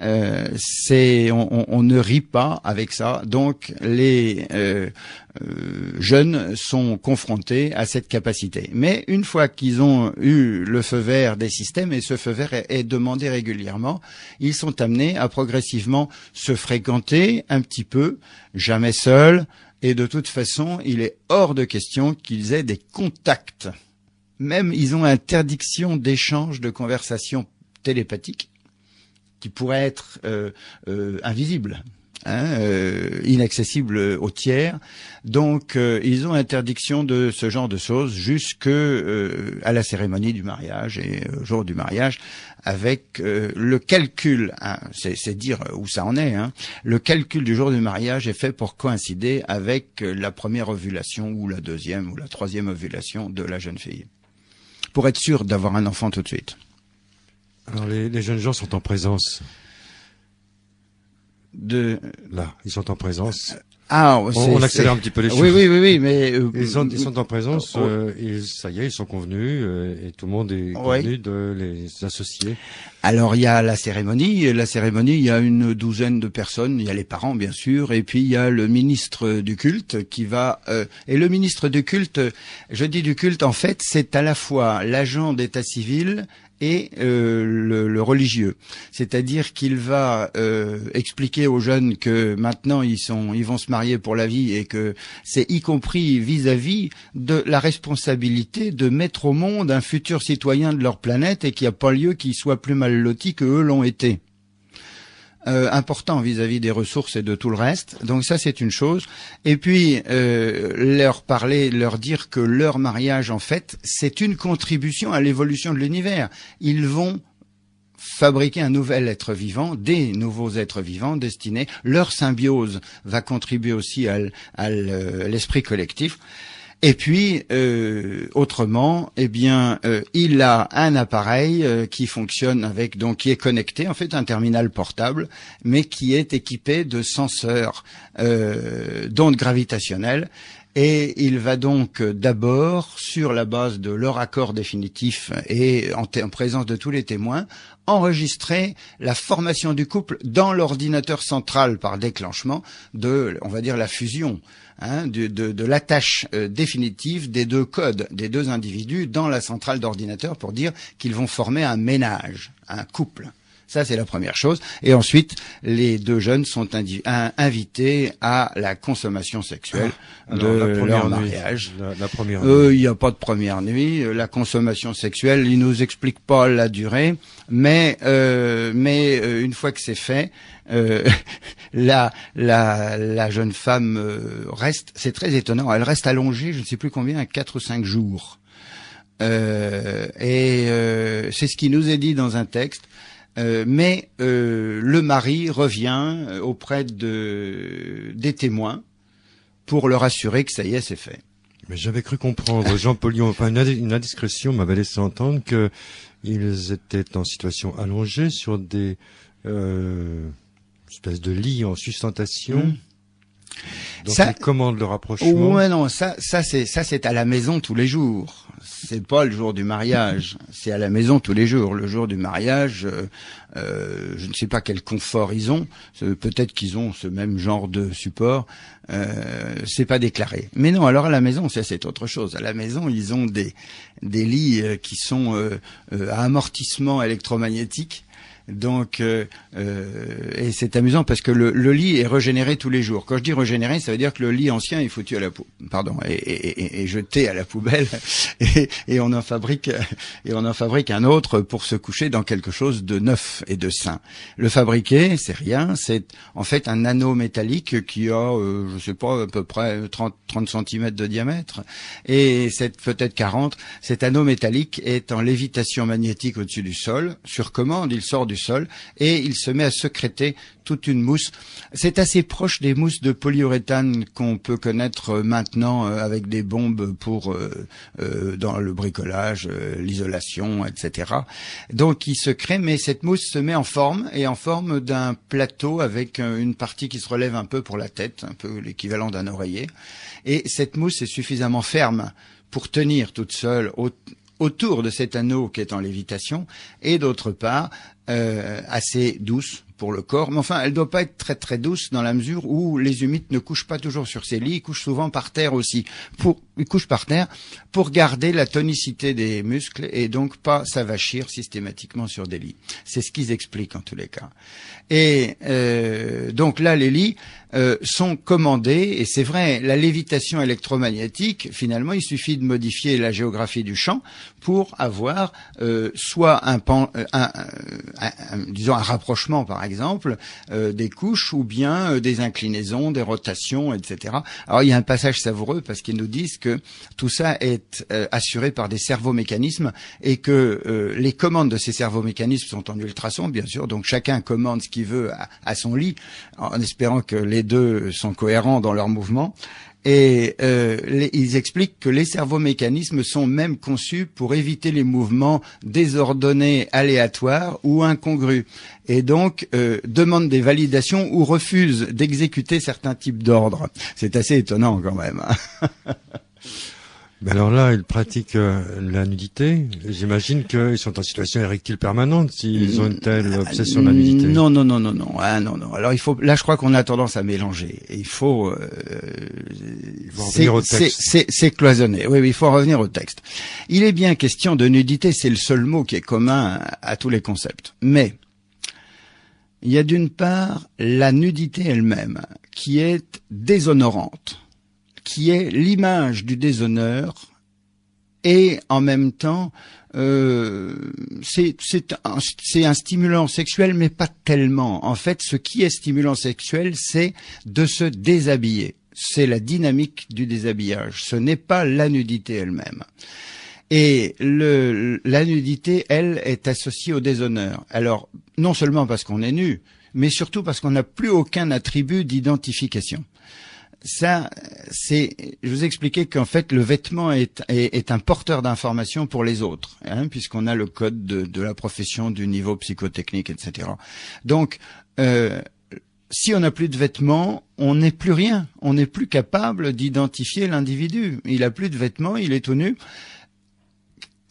on ne rit pas avec ça. Donc les jeunes sont confrontés à cette capacité. Mais une fois qu'ils ont eu le feu vert des systèmes, et ce feu vert est demandé régulièrement, ils sont amenés à progressivement se fréquenter un petit peu, jamais seuls, et de toute façon, il est hors de question qu'ils aient des contacts. Même, ils ont interdiction d'échange de conversations télépathiques, qui pourrait être invisible, inaccessible aux tiers. Donc, ils ont interdiction de ce genre de choses jusqu'à la cérémonie du mariage et au jour du mariage, avec le calcul, c'est dire où ça en est, le calcul du jour du mariage est fait pour coïncider avec la première ovulation ou la deuxième ou la troisième ovulation de la jeune fille, pour être sûr d'avoir un enfant tout de suite. Alors les jeunes gens sont en présence. Là, ils sont en présence. On accélère un petit peu les choses. Oui, mais ils sont en présence. Ça y est, ils sont convenus et tout le monde est convenu de les associer. Alors il y a la cérémonie. Il y a une douzaine de personnes. Il y a les parents bien sûr, et puis il y a le ministre du culte qui va. Et le ministre du culte, je dis du culte, en fait, c'est à la fois l'agent d'état civil et le religieux, c'est-à-dire qu'il va expliquer aux jeunes que maintenant ils vont se marier pour la vie et que c'est y compris vis-à-vis de la responsabilité de mettre au monde un futur citoyen de leur planète et qu'il n'y a pas lieu qu'ils soient plus mal lotis que eux l'ont été. Important vis-à-vis des ressources et de tout le reste. Donc ça, c'est une chose. Et puis, leur dire que leur mariage, en fait, c'est une contribution à l'évolution de l'univers. Ils vont fabriquer un nouvel être vivant, des nouveaux êtres vivants destinés. Leur symbiose va contribuer aussi à l'esprit collectif. Et puis, autrement, il a un appareil qui fonctionne qui est connecté, en fait, un terminal portable, mais qui est équipé de senseurs d'ondes gravitationnelles. Et il va donc d'abord, sur la base de leur accord définitif et en présence de tous les témoins, enregistrer la formation du couple dans l'ordinateur central par déclenchement on va dire, la fusion, de l'attache définitive des deux codes, des deux individus dans la centrale d'ordinateur pour dire qu'ils vont former un ménage, un couple. Ça, c'est la première chose. Et ensuite, les deux jeunes sont invités à la consommation sexuelle de leur mariage. La première nuit. Il n'y a pas de première nuit. La consommation sexuelle, il nous explique pas la durée, mais une fois que c'est fait, la jeune femme reste, c'est très étonnant, elle reste allongée, je ne sais plus combien, 4 ou 5 jours. C'est ce qui nous est dit dans un texte. Mais le mari revient auprès des témoins pour leur assurer que ça y est, c'est fait. Mais j'avais cru comprendre, Jean Polion, une indiscrétion m'avait laissé entendre qu'ils étaient en situation allongée sur des espèces de lits en sustentation. Donc il commande le rapprochement. Ouais, non, ça c'est à la maison tous les jours. C'est pas le jour du mariage, c'est à la maison tous les jours. Le jour du mariage, je ne sais pas quel confort ils ont. Peut-être qu'ils ont ce même genre de support. C'est pas déclaré. Mais non, alors à la maison, ça c'est autre chose. À la maison, ils ont des lits qui sont à amortissement électromagnétique. Donc, et c'est amusant parce que le lit est régénéré tous les jours. Quand je dis régénéré, ça veut dire que le lit ancien est foutu à la et jeté à la poubelle, et on en fabrique un autre pour se coucher dans quelque chose de neuf et de sain. Le fabriquer, c'est rien, c'est en fait un anneau métallique qui a, je sais pas, à peu près 30 cm de diamètre, et peut-être 40. Cet anneau métallique est en lévitation magnétique au-dessus du sol. Sur commande, il sort du sol et il se met à sécréter toute une mousse. C'est assez proche des mousses de polyuréthane qu'on peut connaître maintenant avec des bombes pour dans le bricolage, l'isolation, etc. Donc il se crée, mais cette mousse se met en forme d'un plateau avec une partie qui se relève un peu pour la tête, un peu l'équivalent d'un oreiller. Et cette mousse est suffisamment ferme pour tenir toute seule autour de cet anneau qui est en lévitation, et d'autre part assez douce pour le corps, mais enfin elle doit pas être très très douce dans la mesure où les humides ne couchent pas toujours sur ces lits, ils couchent souvent par terre aussi. Ils couchent par terre pour garder la tonicité des muscles et donc pas s'avachir systématiquement sur des lits. C'est ce qu'ils expliquent en tous les cas. Et donc là les lits sont commandés, et c'est vrai, la lévitation électromagnétique, finalement il suffit de modifier la géographie du champ pour avoir soit disons un rapprochement par exemple des couches, ou bien des inclinaisons, des rotations, etc. Alors il y a un passage savoureux parce qu'ils nous disent que tout ça est assuré par des servomécanismes, et que les commandes de ces servomécanismes sont en ultrasons bien sûr, donc chacun commande ce qu'il veut à son lit en espérant que les deux sont cohérents dans leurs mouvements. Et ils expliquent que les servomécanismes sont même conçus pour éviter les mouvements désordonnés, aléatoires ou incongrus, et donc demandent des validations ou refusent d'exécuter certains types d'ordres. C'est assez étonnant quand même. Ben alors là, ils pratiquent la nudité. J'imagine qu'ils sont en situation érectile permanente s'ils ont une telle obsession de la nudité. Non. Ah non. Alors là, je crois qu'on a tendance à mélanger. Il faut revenir au texte. C'est cloisonné. Oui, il faut revenir au texte. Il est bien question de nudité, c'est le seul mot qui est commun à tous les concepts. Mais il y a d'une part la nudité elle-même qui est déshonorante, qui est l'image du déshonneur, et en même temps c'est un stimulant sexuel, mais pas tellement. En fait, ce qui est stimulant sexuel, c'est de se déshabiller. C'est la dynamique du déshabillage. Ce n'est pas la nudité elle-même. Et la nudité, elle, est associée au déshonneur. Alors, non seulement parce qu'on est nu, mais surtout parce qu'on n'a plus aucun attribut d'identification. Ça, je vous expliquais qu'en fait le vêtement est un porteur d'informations pour les autres, puisqu'on a le code de la profession, du niveau psychotechnique, etc. Donc, si on n'a plus de vêtements, on n'est plus rien, on n'est plus capable d'identifier l'individu. Il a plus de vêtements, il est tout nu.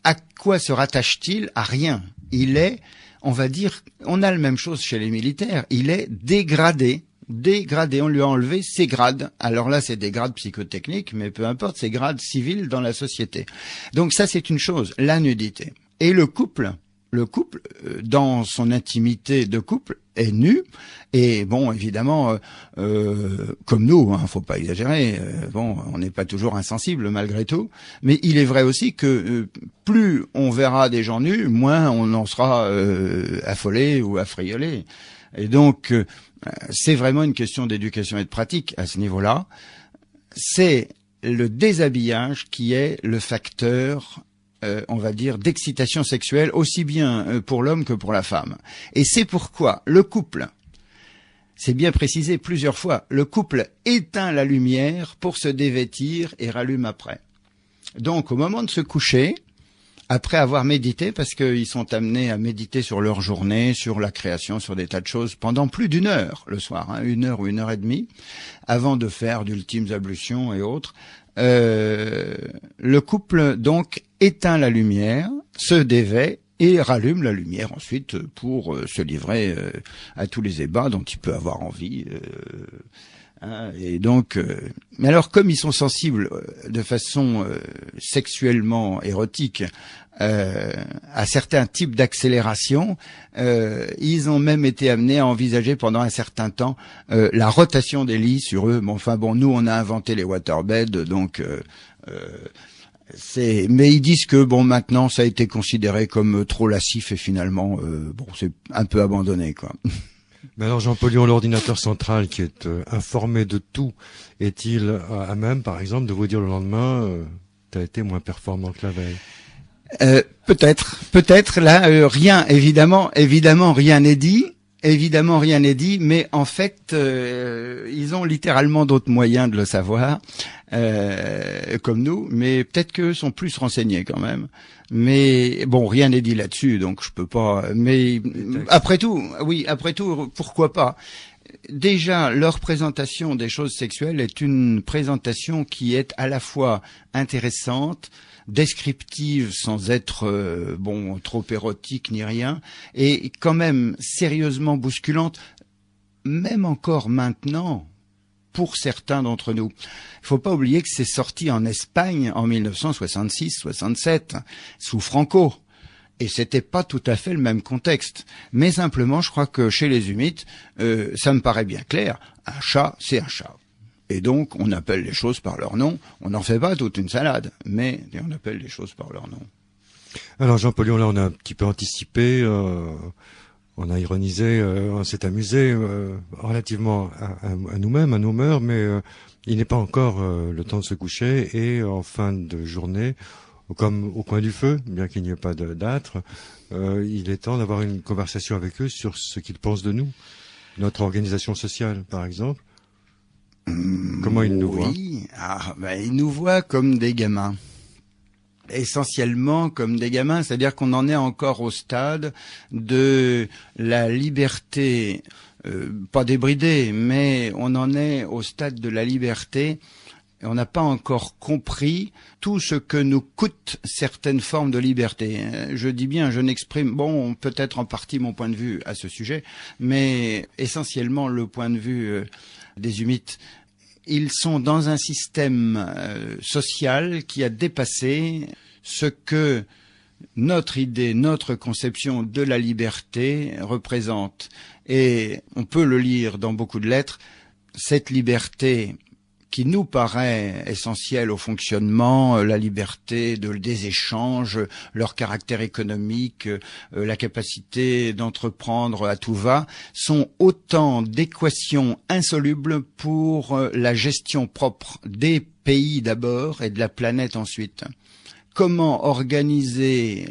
À quoi se rattache-t-il? À rien. Il est, on va dire, on a la même chose chez les militaires, il est dégradé, on lui a enlevé ses grades. Alors là, c'est des grades psychotechniques, mais peu importe, c'est grades civils dans la société. Donc ça, c'est une chose, la nudité. Et le couple, dans son intimité de couple, est nu. Et bon, évidemment, comme nous, faut pas exagérer. On n'est pas toujours insensible malgré tout. Mais il est vrai aussi que plus on verra des gens nus, moins on en sera affolé ou affriolé. Et donc, c'est vraiment une question d'éducation et de pratique à ce niveau-là. C'est le déshabillage qui est le facteur, on va dire, d'excitation sexuelle, aussi bien pour l'homme que pour la femme. Et c'est pourquoi le couple, c'est bien précisé plusieurs fois, le couple éteint la lumière pour se dévêtir et rallume après. Donc, au moment de se coucher, après avoir médité, parce qu'ils sont amenés à méditer sur leur journée, sur la création, sur des tas de choses, pendant plus d'1 heure le soir, 1 heure ou 1 heure et demie, avant de faire d'ultimes ablutions et autres. Le couple donc éteint la lumière, se dévait et rallume la lumière ensuite pour se livrer à tous les ébats dont il peut avoir envie. Et donc, mais alors comme ils sont sensibles de façon sexuellement érotique à certains types d'accélération, ils ont même été amenés à envisager pendant un certain temps la rotation des lits sur eux. Bon, enfin bon, nous on a inventé les waterbeds, donc mais ils disent que bon, maintenant ça a été considéré comme trop lascif et finalement bon, c'est un peu abandonné, quoi. Mais alors, Jean-Paul Lyon, l'ordinateur central qui est informé de tout, est-il à même, par exemple, de vous dire le lendemain, t'as été moins performant que la veille? Peut-être. Là, rien, évidemment, rien n'est dit. Évidemment, rien n'est dit, mais en fait, ils ont littéralement d'autres moyens de le savoir, comme nous, mais peut-être qu'eux sont plus renseignés quand même. Mais bon, rien n'est dit là-dessus, donc je peux pas. Mais après tout, pourquoi pas? Déjà, leur présentation des choses sexuelles est une présentation qui est à la fois intéressante, descriptive sans être bon, trop érotique ni rien, et quand même sérieusement bousculante, même encore maintenant pour certains d'entre nous. Il faut pas oublier que c'est sorti en Espagne en 1966-67 sous Franco. Et c'était pas tout à fait le même contexte. Mais simplement, je crois que chez les Humites, ça me paraît bien clair. Un chat, c'est un chat. Et donc, on appelle les choses par leur nom. On n'en fait pas toute une salade, mais on appelle les choses par leur nom. Alors, Jean-Paul Lyon, là, on a un petit peu anticipé, on a ironisé, on s'est amusé relativement à nous-mêmes, à nos mœurs, mais il n'est pas encore le temps de se coucher. Et en fin de journée, comme au coin du feu, bien qu'il n'y ait pas d'âtre, il est temps d'avoir une conversation avec eux sur ce qu'ils pensent de nous, notre organisation sociale, par exemple. Comment ils nous voient? Ils nous voient comme des gamins. Essentiellement comme des gamins, c'est-à-dire qu'on en est encore au stade de la liberté, pas débridée, mais on en est au stade de la liberté. Et on n'a pas encore compris tout ce que nous coûtent certaines formes de liberté. Je dis bien, je n'exprime, bon, peut-être en partie mon point de vue à ce sujet, mais essentiellement le point de vue des Humites. Ils sont dans un système social qui a dépassé ce que notre idée, notre conception de la liberté représente. Et on peut le lire dans beaucoup de lettres, cette liberté qui nous paraît essentielle au fonctionnement, la liberté des échanges, leur caractère économique, la capacité d'entreprendre à tout va, sont autant d'équations insolubles pour la gestion propre des pays d'abord et de la planète ensuite. Comment organiser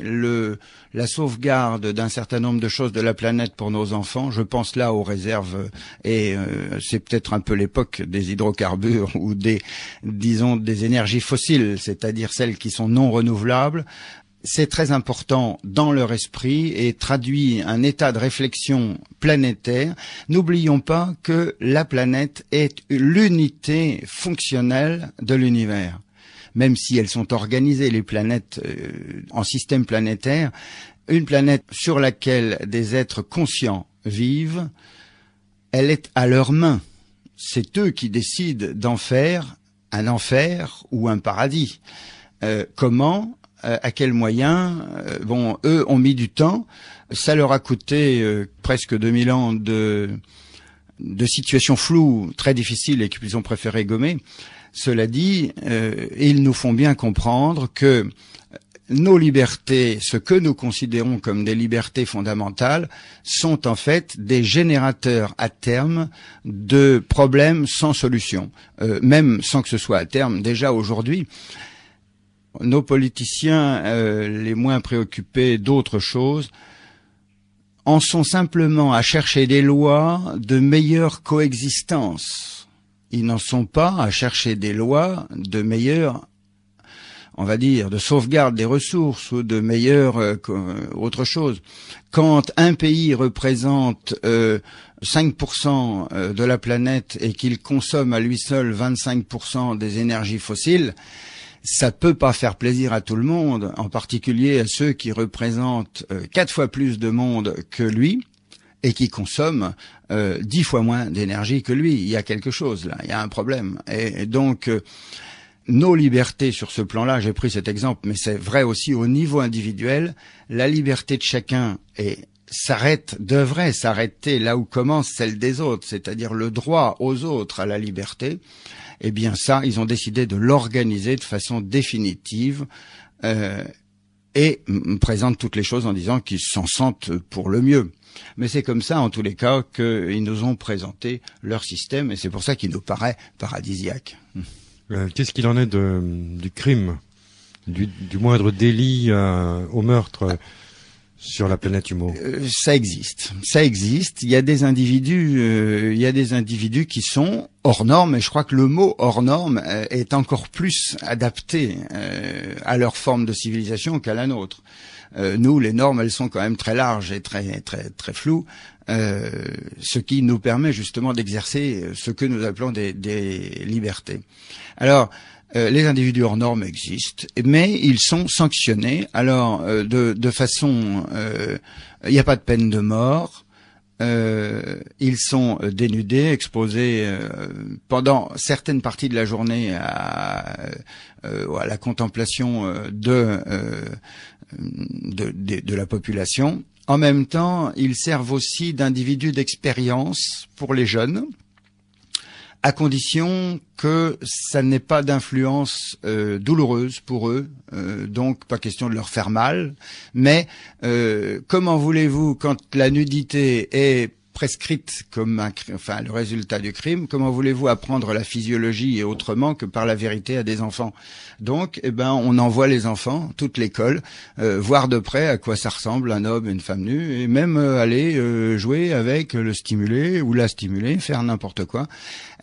la sauvegarde d'un certain nombre de choses de la planète pour nos enfants? Je pense là aux réserves, et c'est peut-être un peu l'époque des hydrocarbures ou des énergies fossiles, c'est-à-dire celles qui sont non renouvelables. C'est très important dans leur esprit et traduit un état de réflexion planétaire. N'oublions pas que la planète est l'unité fonctionnelle de l'univers. Même si elles sont organisées, les planètes, en système planétaire, une planète sur laquelle des êtres conscients vivent, elle est à leurs mains. C'est eux qui décident d'en faire un enfer ou un paradis. Comment, à quels moyens? Bon, eux ont mis du temps. Ça leur a coûté presque 2000 ans de situations floues, très difficiles et qu'ils ont préféré gommer. Cela dit, ils nous font bien comprendre que nos libertés, ce que nous considérons comme des libertés fondamentales, sont en fait des générateurs à terme de problèmes sans solution, même sans que ce soit à terme. Déjà aujourd'hui, nos politiciens, les moins préoccupés d'autres choses, en sont simplement à chercher des lois de meilleure coexistence. Ils n'en sont pas à chercher des lois de meilleure, on va dire, de sauvegarde des ressources ou de meilleure autre chose. Quand un pays représente 5% de la planète et qu'il consomme à lui seul 25% des énergies fossiles, ça peut pas faire plaisir à tout le monde, en particulier à ceux qui représentent 4 fois plus de monde que lui et qui consomment 10 fois moins d'énergie que lui. Il y a quelque chose là, il y a un problème. Et donc nos libertés sur ce plan-là, j'ai pris cet exemple, mais c'est vrai aussi au niveau individuel, la liberté de chacun devrait s'arrêter là où commence celle des autres, c'est-à-dire le droit aux autres à la liberté. Eh bien ça, ils ont décidé de l'organiser de façon définitive et présentent toutes les choses en disant qu'ils s'en sentent pour le mieux. Mais c'est comme ça, en tous les cas, qu'ils nous ont présenté leur système et c'est pour ça qu'il nous paraît paradisiaque. Qu'est-ce qu'il en est du crime, du moindre délit au meurtre sur la planète Humo? Ça existe. Il y a des individus qui sont hors normes, et je crois que le mot hors norme est encore plus adapté à leur forme de civilisation qu'à la nôtre. Nous, les normes, elles sont quand même très larges et très très très floues, ce qui nous permet justement d'exercer ce que nous appelons des libertés. Alors, les individus hors normes existent, mais ils sont sanctionnés. Alors, de façon, il n'y a pas de peine de mort. Ils sont dénudés, exposés pendant certaines parties de la journée à la contemplation de la population. En même temps, ils servent aussi d'individus d'expérience pour les jeunes, à condition que ça n'ait pas d'influence douloureuse pour eux, donc pas question de leur faire mal, mais comment voulez-vous, quand la nudité est prescrite comme le résultat du crime, comment voulez-vous apprendre la physiologie et autrement que par la vérité à des enfants? Donc, on envoie les enfants, toute l'école, voir de près à quoi ça ressemble un homme et une femme nue, et même aller jouer avec le stimulé ou la stimulée, faire n'importe quoi.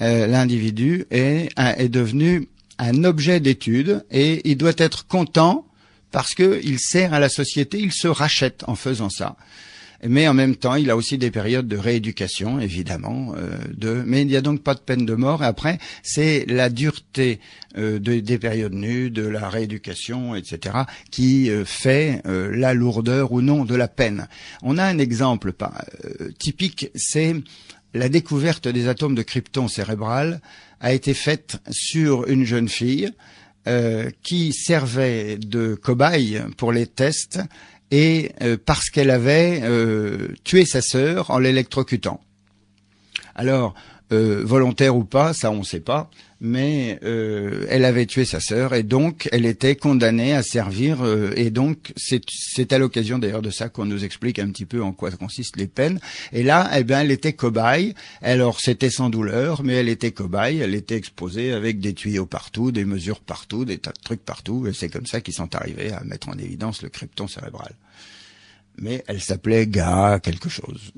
L'individu est devenu un objet d'étude et il doit être content parce que il sert à la société, il se rachète en faisant ça. Mais en même temps, il a aussi des périodes de rééducation, évidemment. Mais il n'y a donc pas de peine de mort. Et après, c'est la dureté des périodes nues, de la rééducation, etc., qui fait la lourdeur ou non de la peine. On a un exemple typique, c'est la découverte des atomes de krypton cérébral a été faite sur une jeune fille qui servait de cobaye pour les tests, et parce qu'elle avait tué sa sœur en l'électrocutant. Alors, volontaire ou pas, ça on ne sait pas, mais elle avait tué sa sœur et donc elle était condamnée à servir, et donc c'est à l'occasion d'ailleurs de ça qu'on nous explique un petit peu en quoi consistent les peines. Et là, elle était cobaye. Alors c'était sans douleur, mais elle était cobaye, elle était exposée avec des tuyaux partout, des mesures partout, des tas de trucs partout, et c'est comme ça qu'ils sont arrivés à mettre en évidence le krypton cérébral. Mais elle s'appelait Gaia quelque chose.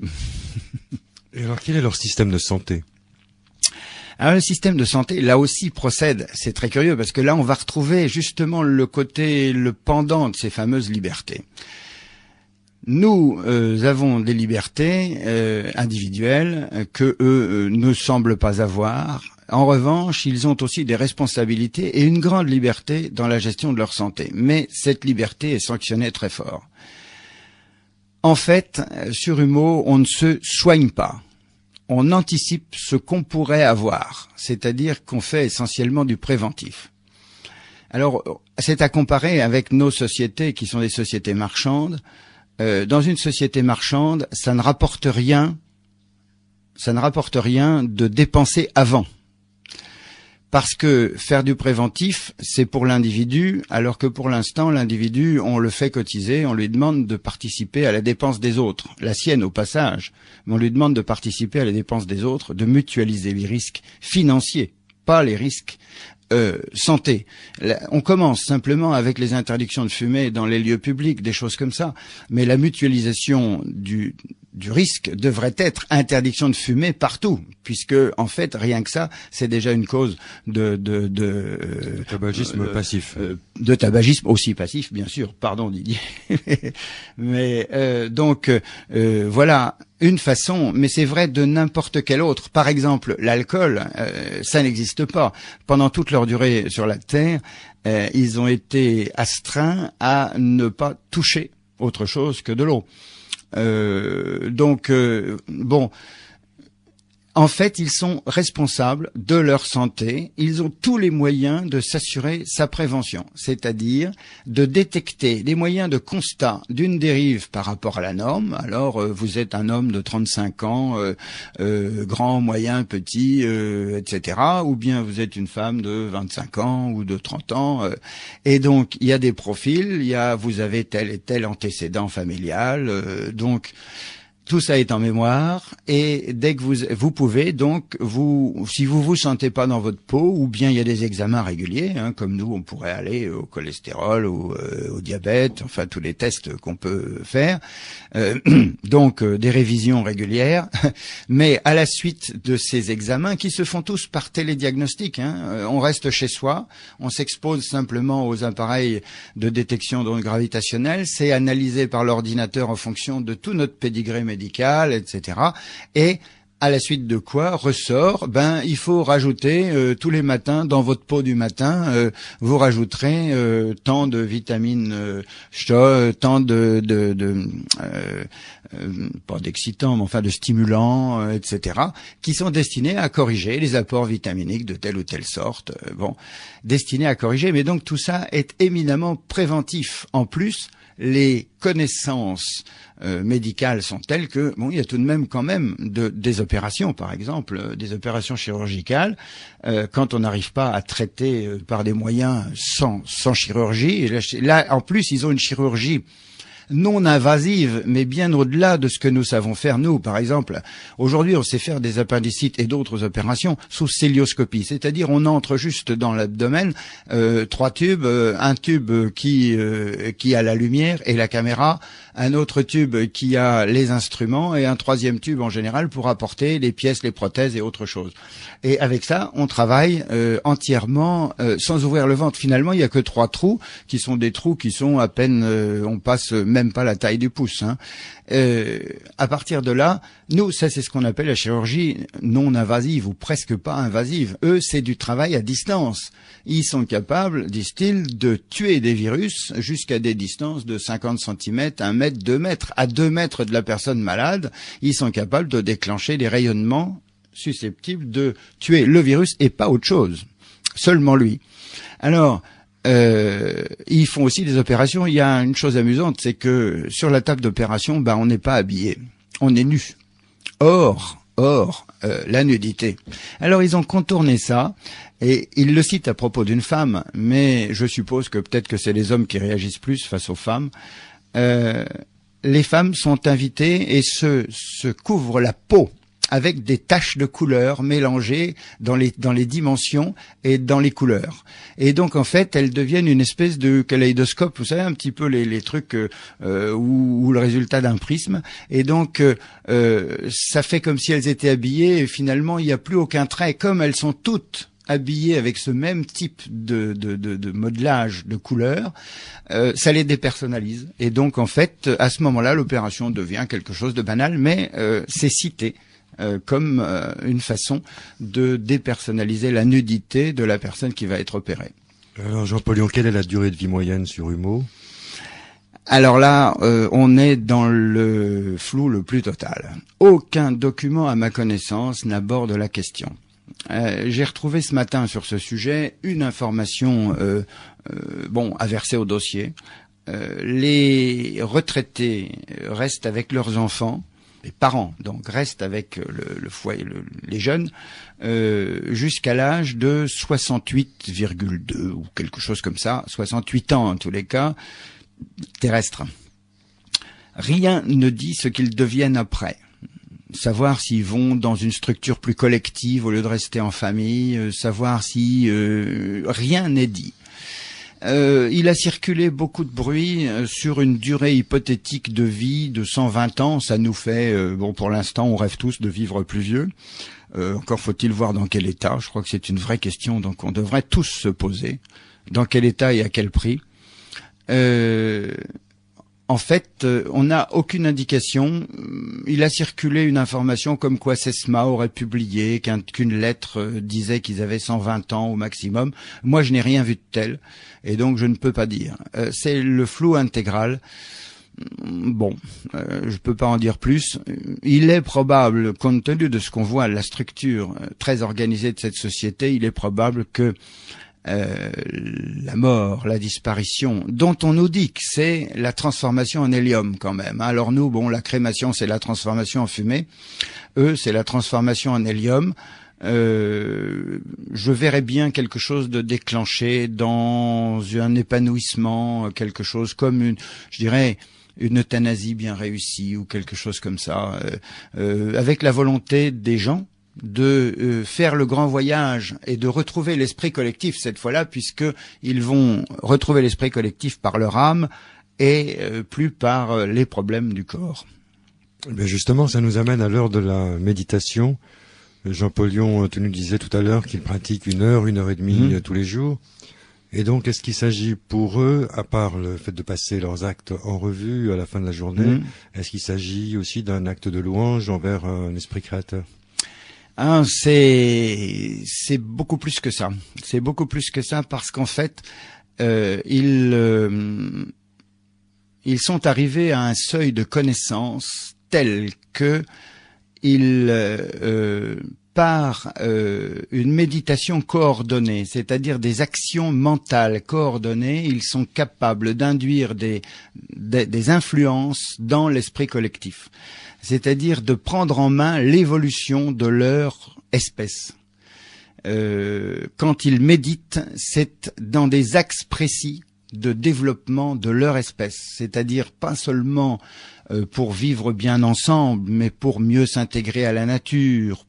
Et alors quel est leur système de santé? Alors le système de santé, là aussi, procède. C'est très curieux parce que là, on va retrouver justement le pendant de ces fameuses libertés. Nous avons des libertés individuelles que eux ne semblent pas avoir. En revanche, ils ont aussi des responsabilités et une grande liberté dans la gestion de leur santé. Mais cette liberté est sanctionnée très fort. En fait, sur Humo, on ne se soigne pas. On anticipe ce qu'on pourrait avoir, c'est-à-dire qu'on fait essentiellement du préventif. Alors, c'est à comparer avec nos sociétés qui sont des sociétés marchandes. Dans une société marchande, ça ne rapporte rien de dépenser avant. Parce que faire du préventif, c'est pour l'individu, alors que pour l'instant, l'individu, on le fait cotiser, on lui demande de participer à la dépense des autres, la sienne au passage, mais on lui demande de participer à la dépense des autres, de mutualiser les risques financiers, pas les risques santé. On commence simplement avec les interdictions de fumer dans les lieux publics, des choses comme ça, mais la mutualisation du risque devrait être interdiction de fumer partout, puisque en fait rien que ça, c'est déjà une cause de tabagisme passif, de tabagisme aussi passif, bien sûr. Pardon Didier, mais donc voilà une façon. Mais c'est vrai de n'importe quel autre. Par exemple, l'alcool, ça n'existe pas. Pendant toute leur durée sur la Terre, ils ont été astreints à ne pas toucher autre chose que de l'eau. Bon, en fait, ils sont responsables de leur santé. Ils ont tous les moyens de s'assurer sa prévention, c'est-à-dire de détecter les moyens de constat d'une dérive par rapport à la norme. Alors, vous êtes un homme de 35 ans, grand, moyen, petit, etc. Ou bien vous êtes une femme de 25 ans ou de 30 ans. Et donc, il y a des profils, vous avez tel et tel antécédent familial. Donc, tout ça est en mémoire, et dès que vous pouvez, donc, si vous sentez pas dans votre peau, ou bien il y a des examens réguliers, comme nous, on pourrait aller au cholestérol ou au diabète, enfin tous les tests qu'on peut faire, donc des révisions régulières, mais à la suite de ces examens, qui se font tous par télédiagnostic, on reste chez soi, on s'expose simplement aux appareils de détection d'ondes gravitationnelles, c'est analysé par l'ordinateur en fonction de tout notre pédigré médical, etc. Et à la suite de quoi ressort, il faut rajouter tous les matins dans votre pot du matin, vous rajouterez tant de vitamines, tant pas d'excitants, mais enfin de stimulants, etc., qui sont destinés à corriger les apports vitaminiques de telle ou telle sorte. Destinés à corriger. Mais donc tout ça est éminemment préventif. En plus, les connaissances médicales sont telles que il y a tout de même quand même des opérations, par exemple, des opérations chirurgicales, quand on n'arrive pas à traiter par des moyens sans chirurgie. Et là, en plus, ils ont une chirurgie non invasive, mais bien au-delà de ce que nous savons faire, nous. Par exemple, aujourd'hui, on sait faire des appendicites et d'autres opérations sous célioscopie, c'est-à-dire on entre juste dans l'abdomen, 3 tubes, un tube qui a la lumière et la caméra, un autre tube qui a les instruments et un troisième tube en général pour apporter les pièces, les prothèses et autre chose. Et avec ça, on travaille entièrement sans ouvrir le ventre. Finalement, il y a que 3 trous qui sont des trous qui sont à peine, on passe même pas la taille du pouce. À partir de là, nous, ça c'est ce qu'on appelle la chirurgie non invasive ou presque pas invasive. Eux, c'est du travail à distance. Ils sont capables, disent-ils, de tuer des virus jusqu'à des distances de 50 cm, 1 mètre, 2 mètres. À 2 mètres de la personne malade, ils sont capables de déclencher des rayonnements susceptibles de tuer le virus et pas autre chose. Seulement lui. Alors, ils font aussi des opérations. Il y a une chose amusante, c'est que sur la table d'opération, on n'est pas habillé, on est nu. Or, la nudité. Alors ils ont contourné ça, et ils le citent à propos d'une femme, mais je suppose que peut-être que c'est les hommes qui réagissent plus face aux femmes. Les femmes sont invitées et se couvrent la peau avec des taches de couleurs mélangées dans les dimensions et dans les couleurs. Et donc, en fait, elles deviennent une espèce de kaléidoscope, vous savez, un petit peu les trucs ou le résultat d'un prisme. Et donc, ça fait comme si elles étaient habillées, et finalement, il n'y a plus aucun trait. Comme elles sont toutes habillées avec ce même type de modelage de couleurs, ça les dépersonnalise. Et donc, en fait, à ce moment-là, l'opération devient quelque chose de banal, mais c'est cité comme une façon de dépersonnaliser la nudité de la personne qui va être opérée. Alors Jean-Paul Lyon, quelle est la durée de vie moyenne sur Humo ? Alors là, on est dans le flou le plus total. Aucun document à ma connaissance n'aborde la question. J'ai retrouvé ce matin sur ce sujet une information à verser au dossier. Les retraités restent avec leurs enfants, les parents donc restent avec le foyer, les jeunes, jusqu'à l'âge de 68,2 ou quelque chose comme ça, 68 ans en tous les cas, terrestres. Rien ne dit ce qu'ils deviennent après. Savoir s'ils vont dans une structure plus collective au lieu de rester en famille, savoir si rien n'est dit. Il a circulé beaucoup de bruit sur une durée hypothétique de vie de 120 ans. Ça nous fait, bon, pour l'instant, on rêve tous de vivre plus vieux. Encore faut-il voir dans quel état. Je crois que c'est une vraie question, donc on devrait tous se poser. Dans quel état et à quel prix? En fait, on n'a aucune indication. Il a circulé une information comme quoi Sesma aurait publié qu'une lettre disait qu'ils avaient 120 ans au maximum. Moi, je n'ai rien vu de tel, et donc je ne peux pas dire. C'est le flou intégral. Bon, je peux pas en dire plus. Il est probable, compte tenu de ce qu'on voit, la structure très organisée de cette société, il est probable que la mort, la disparition, dont on nous dit que c'est la transformation en hélium quand même. Alors nous, bon, la crémation, c'est la transformation en fumée. Eux, c'est la transformation en hélium. Je verrais bien quelque chose de déclenché dans un épanouissement, quelque chose comme je dirais, une euthanasie bien réussie ou quelque chose comme ça, avec la volonté des gens de faire le grand voyage et de retrouver l'esprit collectif cette fois-là, puisque ils vont retrouver l'esprit collectif par leur âme et plus par les problèmes du corps. Mais justement, ça nous amène à l'heure de la méditation. Jean-Paul Lyon, tu nous disais tout à l'heure qu'il pratique 1 heure, 1 heure et demie tous les jours. Et donc, est-ce qu'il s'agit pour eux, à part le fait de passer leurs actes en revue à la fin de la journée, est-ce qu'il s'agit aussi d'un acte de louange envers un esprit créateur? Ah, c'est beaucoup plus que ça. C'est beaucoup plus que ça parce qu'en fait, ils sont arrivés à un seuil de connaissance tel que par une méditation coordonnée, c'est-à-dire des actions mentales coordonnées, ils sont capables d'induire des influences dans l'esprit collectif. C'est-à-dire de prendre en main l'évolution de leur espèce. Quand ils méditent, c'est dans des axes précis de développement de leur espèce, c'est-à-dire pas seulement pour vivre bien ensemble, mais pour mieux s'intégrer à la nature,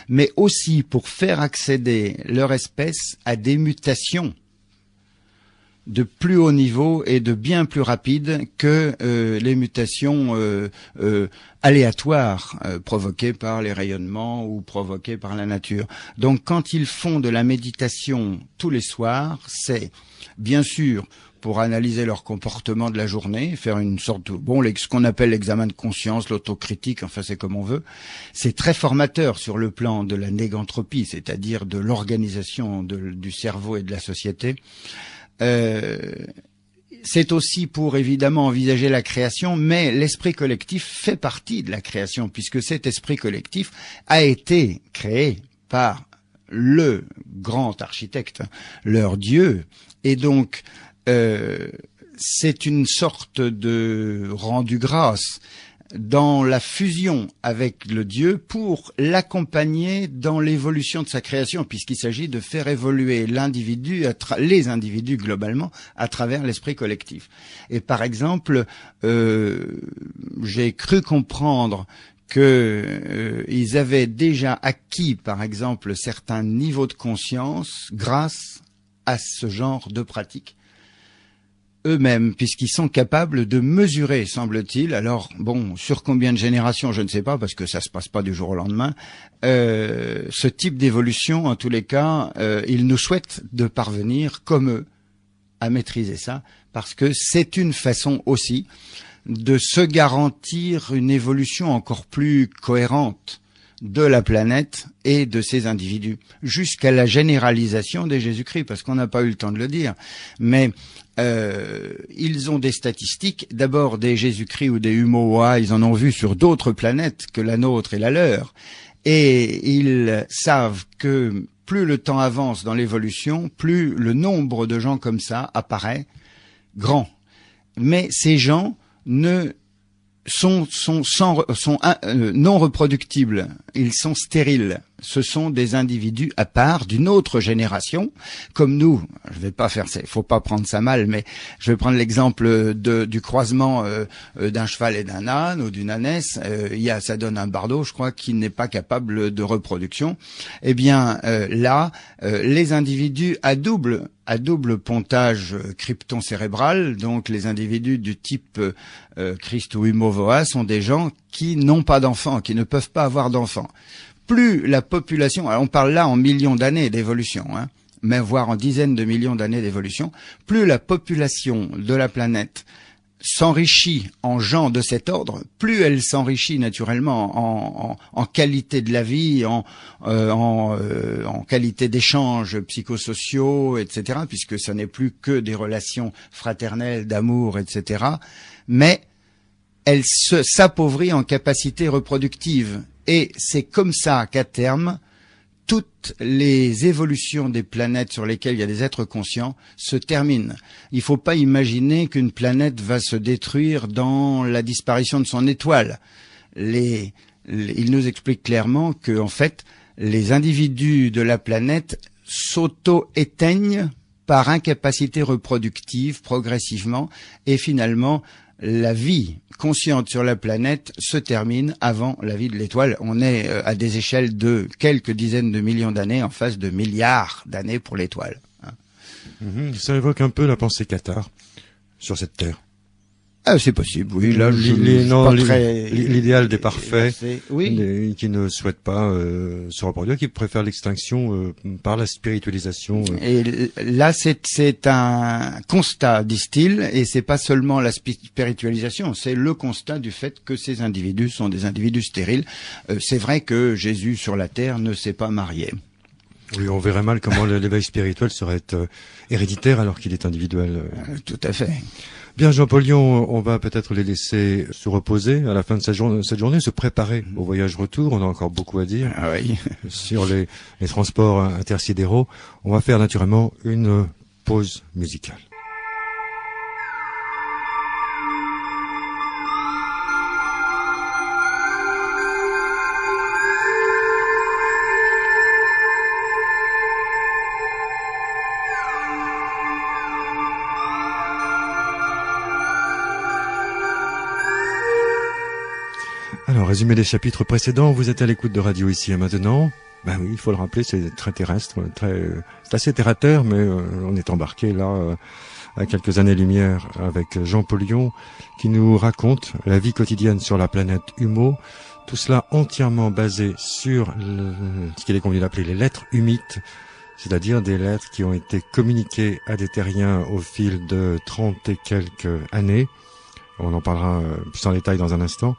mais aussi pour faire accéder leur espèce à des mutations de plus haut niveau et de bien plus rapides que les mutations aléatoires provoquées par les rayonnements ou provoquées par la nature. Donc quand ils font de la méditation tous les soirs, c'est bien sûr pour analyser leur comportement de la journée, faire une sorte de, ce qu'on appelle l'examen de conscience, l'autocritique, enfin c'est comme on veut. C'est très formateur sur le plan de la négantropie, c'est-à-dire de l'organisation du cerveau et de la société. C'est aussi pour évidemment envisager la création, mais l'esprit collectif fait partie de la création, puisque cet esprit collectif a été créé par le grand architecte, leur Dieu, et donc c'est une sorte de rendu grâce dans la fusion avec le Dieu pour l'accompagner dans l'évolution de sa création, puisqu'il s'agit de faire évoluer l'individu, les individus globalement, à travers l'esprit collectif. Et par exemple, j'ai cru comprendre que ils avaient déjà acquis, par exemple, certains niveaux de conscience grâce à ce genre de pratique eux-mêmes, puisqu'ils sont capables de mesurer, semble-t-il, alors sur combien de générations, je ne sais pas, parce que ça se passe pas du jour au lendemain, ce type d'évolution, en tous les cas, ils nous souhaitent de parvenir, comme eux, à maîtriser ça, parce que c'est une façon aussi de se garantir une évolution encore plus cohérente de la planète et de ses individus, jusqu'à la généralisation des Jésus-Christ, parce qu'on n'a pas eu le temps de le dire, mais ils ont des statistiques, d'abord des Jésus-Christ ou des Humoa, ils en ont vu sur d'autres planètes que la nôtre et la leur, et ils savent que plus le temps avance dans l'évolution, plus le nombre de gens comme ça apparaît grand. Mais ces gens sont non reproductibles, ils sont stériles, ce sont des individus à part d'une autre génération, comme nous. Je vais pas faire ça, faut pas prendre ça mal, mais je vais prendre l'exemple du croisement d'un cheval et d'un âne ou d'une ânesse. Ça donne un bardeau, je crois, qui n'est pas capable de reproduction. Eh bien, les individus à double pontage crypton-cérébral, donc les individus du type Christ ou Humovoa, sont des gens qui n'ont pas d'enfants, qui ne peuvent pas avoir d'enfants. Plus la population, alors on parle là en millions d'années d'évolution, mais voire en dizaines de millions d'années d'évolution, plus la population de la planète s'enrichit en gens de cet ordre, plus elle s'enrichit naturellement en qualité de la vie, en qualité d'échanges psychosociaux, etc., puisque ce n'est plus que des relations fraternelles, d'amour, etc., mais elle s'appauvrit en capacité reproductive. Et c'est comme ça qu'à terme, toutes les évolutions des planètes sur lesquelles il y a des êtres conscients se terminent. Il ne faut pas imaginer qu'une planète va se détruire dans la disparition de son étoile. Il nous explique clairement que, en fait, les individus de la planète s'auto-éteignent par incapacité reproductive progressivement, et finalement, la vie consciente sur la planète se termine avant la vie de l'étoile. On est à des échelles de quelques dizaines de millions d'années en face de milliards d'années pour l'étoile. Ça évoque un peu la pensée cathare sur cette Terre. Ah, c'est possible, oui. Là, l'idéal des parfaits, oui. Qui ne souhaitent pas se reproduire, qui préfèrent l'extinction par la spiritualisation. Et là, c'est un constat, disent-ils, et c'est pas seulement la spiritualisation, c'est le constat du fait que ces individus sont des individus stériles. C'est vrai que Jésus sur la terre ne s'est pas marié. Oui, on verrait mal comment l'éveil spirituel serait héréditaire alors qu'il est individuel. Tout à fait. Bien, Jean-Paul Lyon, on va peut-être les laisser se reposer à la fin de cette journée, se préparer au voyage retour. On a encore beaucoup à dire sur les transports intersidéraux. On va faire naturellement une pause musicale. Alors, résumé des chapitres précédents, vous êtes à l'écoute de Radio Ici et Maintenant. Ben oui, il faut le rappeler, c'est très terrestre, c'est assez terre à terre, mais on est embarqué là à quelques années-lumière avec Jean-Paul Lyon qui nous raconte la vie quotidienne sur la planète Humo. Tout cela entièrement basé sur ce qu'il est convenu d'appeler les lettres humites, c'est-à-dire des lettres qui ont été communiquées à des terriens au fil de 30 et quelques années. On en parlera plus en détail dans un instant.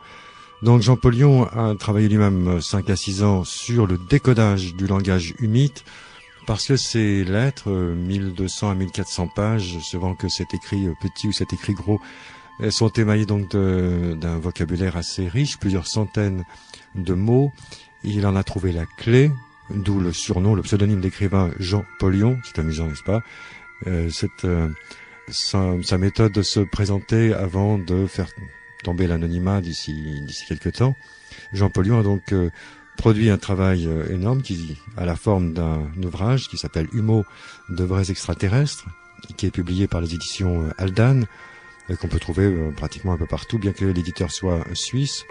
Donc Jean-Paul Lyon a travaillé lui-même 5 à 6 ans sur le décodage du langage humite, parce que ces lettres, 1200 à 1400 pages, selon que c'est écrit petit ou c'est écrit gros, elles sont émaillées donc d'un vocabulaire assez riche, plusieurs centaines de mots. Il en a trouvé la clé, d'où le surnom, le pseudonyme d'écrivain Jean-Paul Lyon. C'est amusant, n'est-ce pas? Sa méthode de se présenter avant de faire tomber l'anonymat d'ici quelques temps. Jean-Paul Lyon a donc produit un travail énorme qui a la forme d'un ouvrage qui s'appelle Humo de vrais extraterrestres, qui est publié par les éditions Aldan, et qu'on peut trouver pratiquement un peu partout, bien que l'éditeur soit suisse.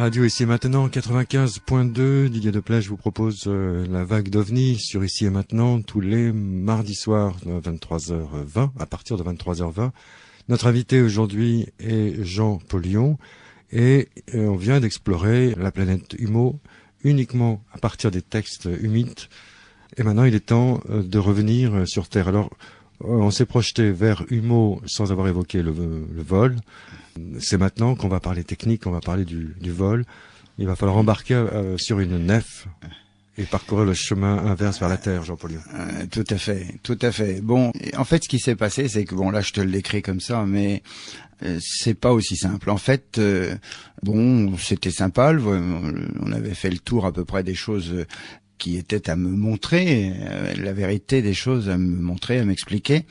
radio ici et maintenant 95.2. Didier Deplèche vous propose la vague d'OVNI sur Ici et Maintenant tous les mardis soirs à 23h20, à partir de 23h20. Notre invité aujourd'hui est Jean Pollion et on vient d'explorer la planète Humo uniquement à partir des textes humides. Et maintenant il est temps de revenir sur Terre. Alors on s'est projeté vers Humo sans avoir évoqué le vol. C'est maintenant qu'on va parler technique, on va parler du vol. Il va falloir embarquer sur une nef et parcourir le chemin inverse vers la Terre, Jean Pollion. Tout à fait, tout à fait. Bon, en fait, ce qui s'est passé, c'est que, bon, là, je te le décris comme ça, mais c'est pas aussi simple. En fait, bon, c'était sympa. On avait fait le tour à peu près des choses qui étaient à me montrer, la vérité des choses à me montrer, à m'expliquer.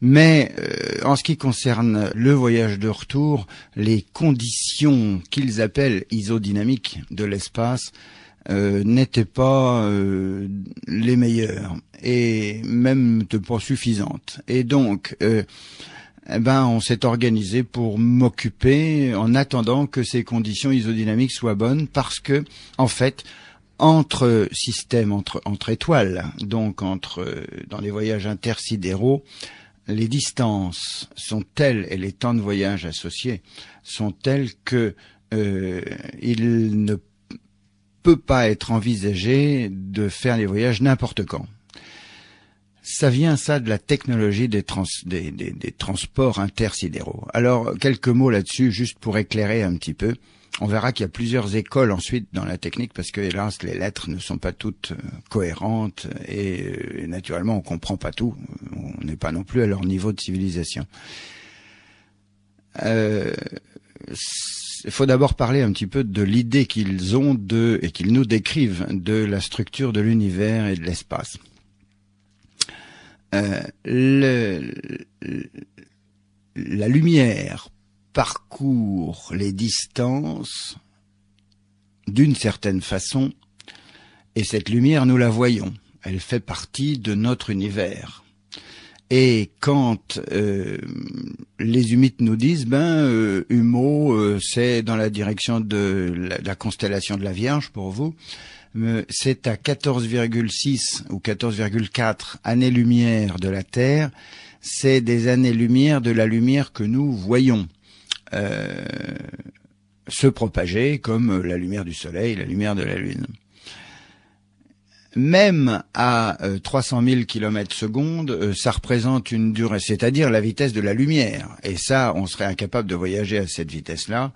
Mais en ce qui concerne le voyage de retour, les conditions qu'ils appellent isodynamiques de l'espace n'étaient pas les meilleures et même pas suffisantes. Et donc, on s'est organisé pour m'occuper en attendant que ces conditions isodynamiques soient bonnes, parce que, en fait, entre systèmes, entre étoiles, donc dans les voyages intersidéraux, les distances sont telles et les temps de voyage associés sont tels que il ne peut pas être envisagé de faire les voyages n'importe quand. Ça vient de la technologie des transports intersidéraux. Alors, quelques mots là-dessus, juste pour éclairer un petit peu. On verra qu'il y a plusieurs écoles ensuite dans la technique, parce que, hélas, les lettres ne sont pas toutes cohérentes et naturellement, on comprend pas tout. On n'est pas non plus à leur niveau de civilisation. Il faut d'abord parler un petit peu de l'idée qu'ils ont et qu'ils nous décrivent de la structure de l'univers et de l'espace. La lumière parcourt les distances d'une certaine façon, et cette lumière, nous la voyons. Elle fait partie de notre univers. Et quand les humites nous disent, Humo, c'est dans la direction de la constellation de la Vierge pour vous, c'est à 14,6 ou 14,4 années-lumière de la Terre, c'est des années-lumière de la lumière que nous voyons se propager comme la lumière du soleil, la lumière de la lune. Même à 300 000 km/s, ça représente une durée, c'est-à-dire la vitesse de la lumière. Et ça, on serait incapable de voyager à cette vitesse-là.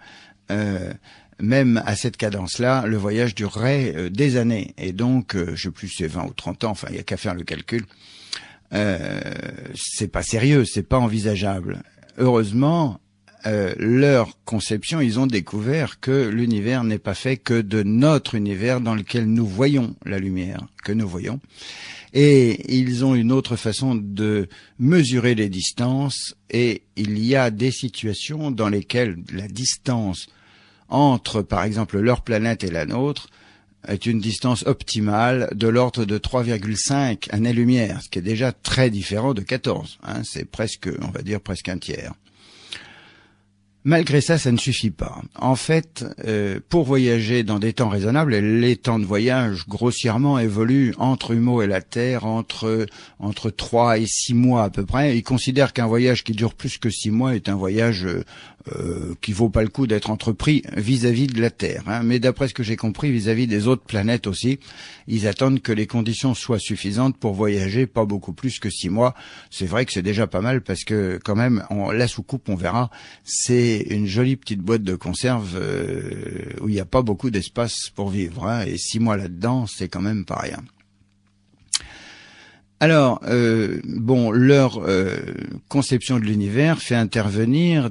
Même à cette cadence-là, le voyage durerait des années. Et donc, je sais plus, c'est 20 ou 30 ans, enfin, il n'y a qu'à faire le calcul. C'est pas sérieux, c'est pas envisageable. Heureusement, leur conception, ils ont découvert que l'univers n'est pas fait que de notre univers dans lequel nous voyons la lumière, que nous voyons. Et ils ont une autre façon de mesurer les distances, et il y a des situations dans lesquelles la distance entre, par exemple, leur planète et la nôtre est une distance optimale de l'ordre de 3,5 années-lumière, ce qui est déjà très différent de 14. C'est presque, on va dire, presque un tiers. Malgré ça, ça ne suffit pas. En fait, pour voyager dans des temps raisonnables, les temps de voyage grossièrement évoluent entre Humo et la Terre entre 3 et 6 mois à peu près. Ils considèrent qu'un voyage qui dure plus que 6 mois est un voyage qui vaut pas le coup d'être entrepris vis-à-vis de la Terre. Mais d'après ce que j'ai compris, vis-à-vis des autres planètes aussi, ils attendent que les conditions soient suffisantes pour voyager, pas beaucoup plus que 6 mois. C'est vrai que c'est déjà pas mal, parce que quand même, la soucoupe, on verra, c'est une jolie petite boîte de conserve où il n'y a pas beaucoup d'espace pour vivre. Et 6 mois là-dedans, c'est quand même pas rien. Alors, leur conception de l'univers fait intervenir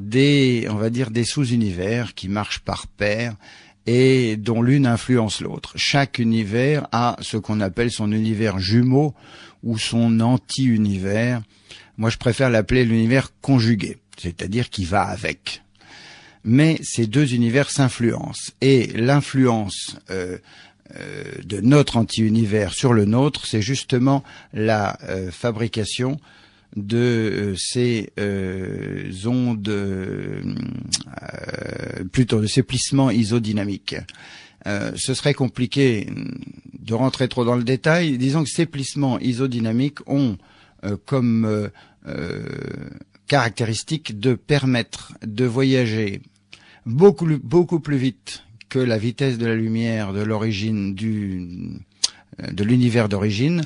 on va dire des sous-univers qui marchent par paires et dont l'une influence l'autre. Chaque univers a ce qu'on appelle son univers jumeau ou son anti-univers. Moi, je préfère l'appeler l'univers conjugué, c'est-à-dire qui va avec. Mais ces deux univers s'influencent, et l'influence de notre anti-univers sur le nôtre, c'est justement la fabrication de ces ondes, plutôt de ces plissements isodynamiques. Ce serait compliqué de rentrer trop dans le détail. Disons que ces plissements isodynamiques ont comme caractéristique de permettre de voyager beaucoup plus vite que la vitesse de la lumière de l'origine de l'univers d'origine,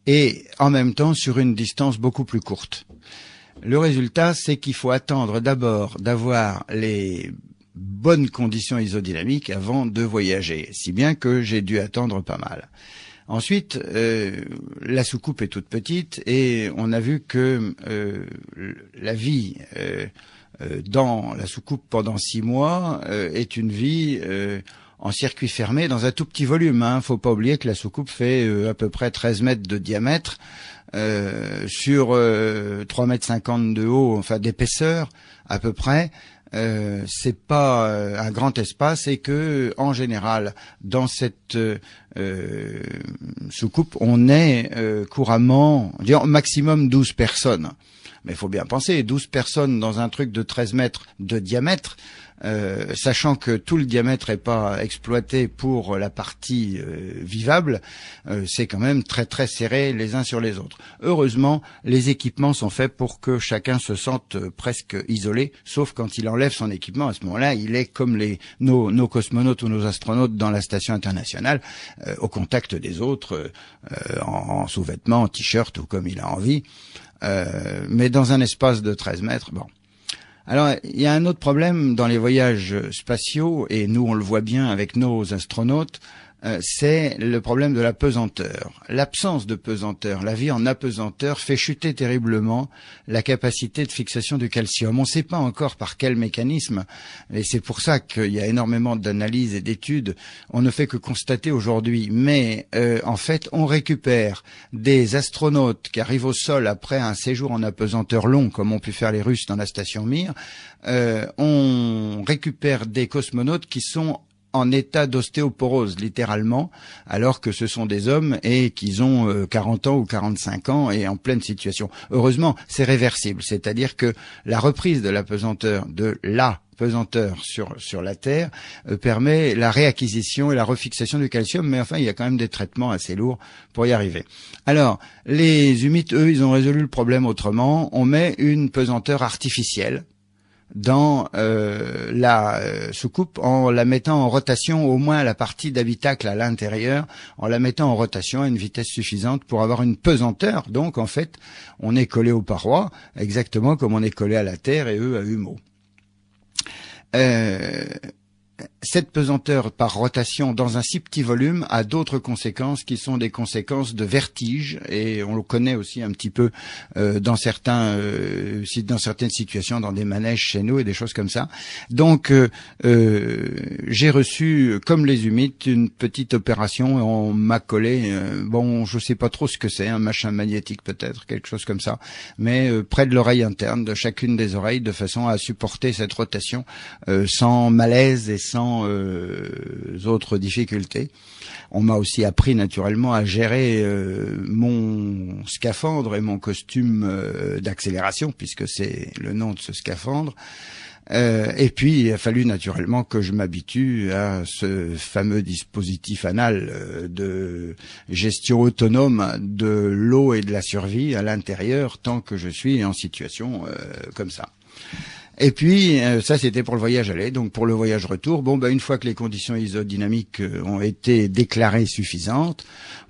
et en même temps sur une distance beaucoup plus courte. Le résultat, c'est qu'il faut attendre d'abord d'avoir les bonnes conditions isodynamiques avant de voyager, si bien que j'ai dû attendre pas mal. Ensuite, la soucoupe est toute petite et on a vu que la vie dans la soucoupe pendant 6 mois est une vie en circuit fermé dans un tout petit volume. Faut pas oublier que la soucoupe fait à peu près 13 mètres de diamètre sur 3,50 mètres de haut, enfin d'épaisseur à peu près. C'est pas un grand espace et que en général dans cette soucoupe on est couramment, disons maximum 12 personnes. Mais il faut bien penser, 12 personnes dans un truc de 13 mètres de diamètre, sachant que tout le diamètre n'est pas exploité pour la partie vivable, c'est quand même très très serré les uns sur les autres. Heureusement, les équipements sont faits pour que chacun se sente presque isolé, sauf quand il enlève son équipement. À ce moment-là, il est comme nos cosmonautes ou nos astronautes dans la station internationale, au contact des autres, en sous-vêtements, en t-shirt ou comme il a envie. Mais dans un espace de 13 mètres, bon. Alors, il y a un autre problème dans les voyages spatiaux, et nous on le voit bien avec nos astronautes, c'est le problème de la pesanteur. L'absence de pesanteur, la vie en apesanteur fait chuter terriblement la capacité de fixation du calcium. On ne sait pas encore par quel mécanisme, et c'est pour ça qu'il y a énormément d'analyses et d'études. On ne fait que constater aujourd'hui, mais en fait, on récupère des astronautes qui arrivent au sol après un séjour en apesanteur long, comme ont pu faire les Russes dans la station Mir. On récupère des cosmonautes qui sont en état d'ostéoporose, littéralement, alors que ce sont des hommes et qu'ils ont 40 ans ou 45 ans et en pleine situation. Heureusement, c'est réversible, c'est-à-dire que la reprise de la pesanteur, sur la Terre permet la réacquisition et la refixation du calcium, mais enfin, il y a quand même des traitements assez lourds pour y arriver. Alors, les humides, eux, ils ont résolu le problème autrement. On met une pesanteur artificielle dans la soucoupe en la mettant en rotation, au moins la partie d'habitacle à l'intérieur, en la mettant en rotation à une vitesse suffisante pour avoir une pesanteur. Donc en fait, on est collé aux parois, exactement comme on est collé à la Terre et eux à Humeau. Cette pesanteur par rotation dans un si petit volume a d'autres conséquences qui sont des conséquences de vertige, et on le connaît aussi un petit peu dans certaines situations, dans des manèges chez nous et des choses comme ça. Donc j'ai reçu, comme les humides, une petite opération. On m'a collé, bon, je sais pas trop ce que c'est, un machin magnétique peut-être, quelque chose comme ça, mais près de l'oreille interne, de chacune des oreilles, de façon à supporter cette rotation sans malaise et sans autres difficultés. On m'a aussi appris naturellement à gérer mon scaphandre et mon costume d'accélération, puisque c'est le nom de ce scaphandre. Et puis il a fallu naturellement que je m'habitue à ce fameux dispositif anal de gestion autonome de l'eau et de la survie à l'intérieur, tant que je suis en situation comme ça. Et puis, ça c'était pour le voyage aller. Donc pour le voyage retour, une fois que les conditions isodynamiques ont été déclarées suffisantes,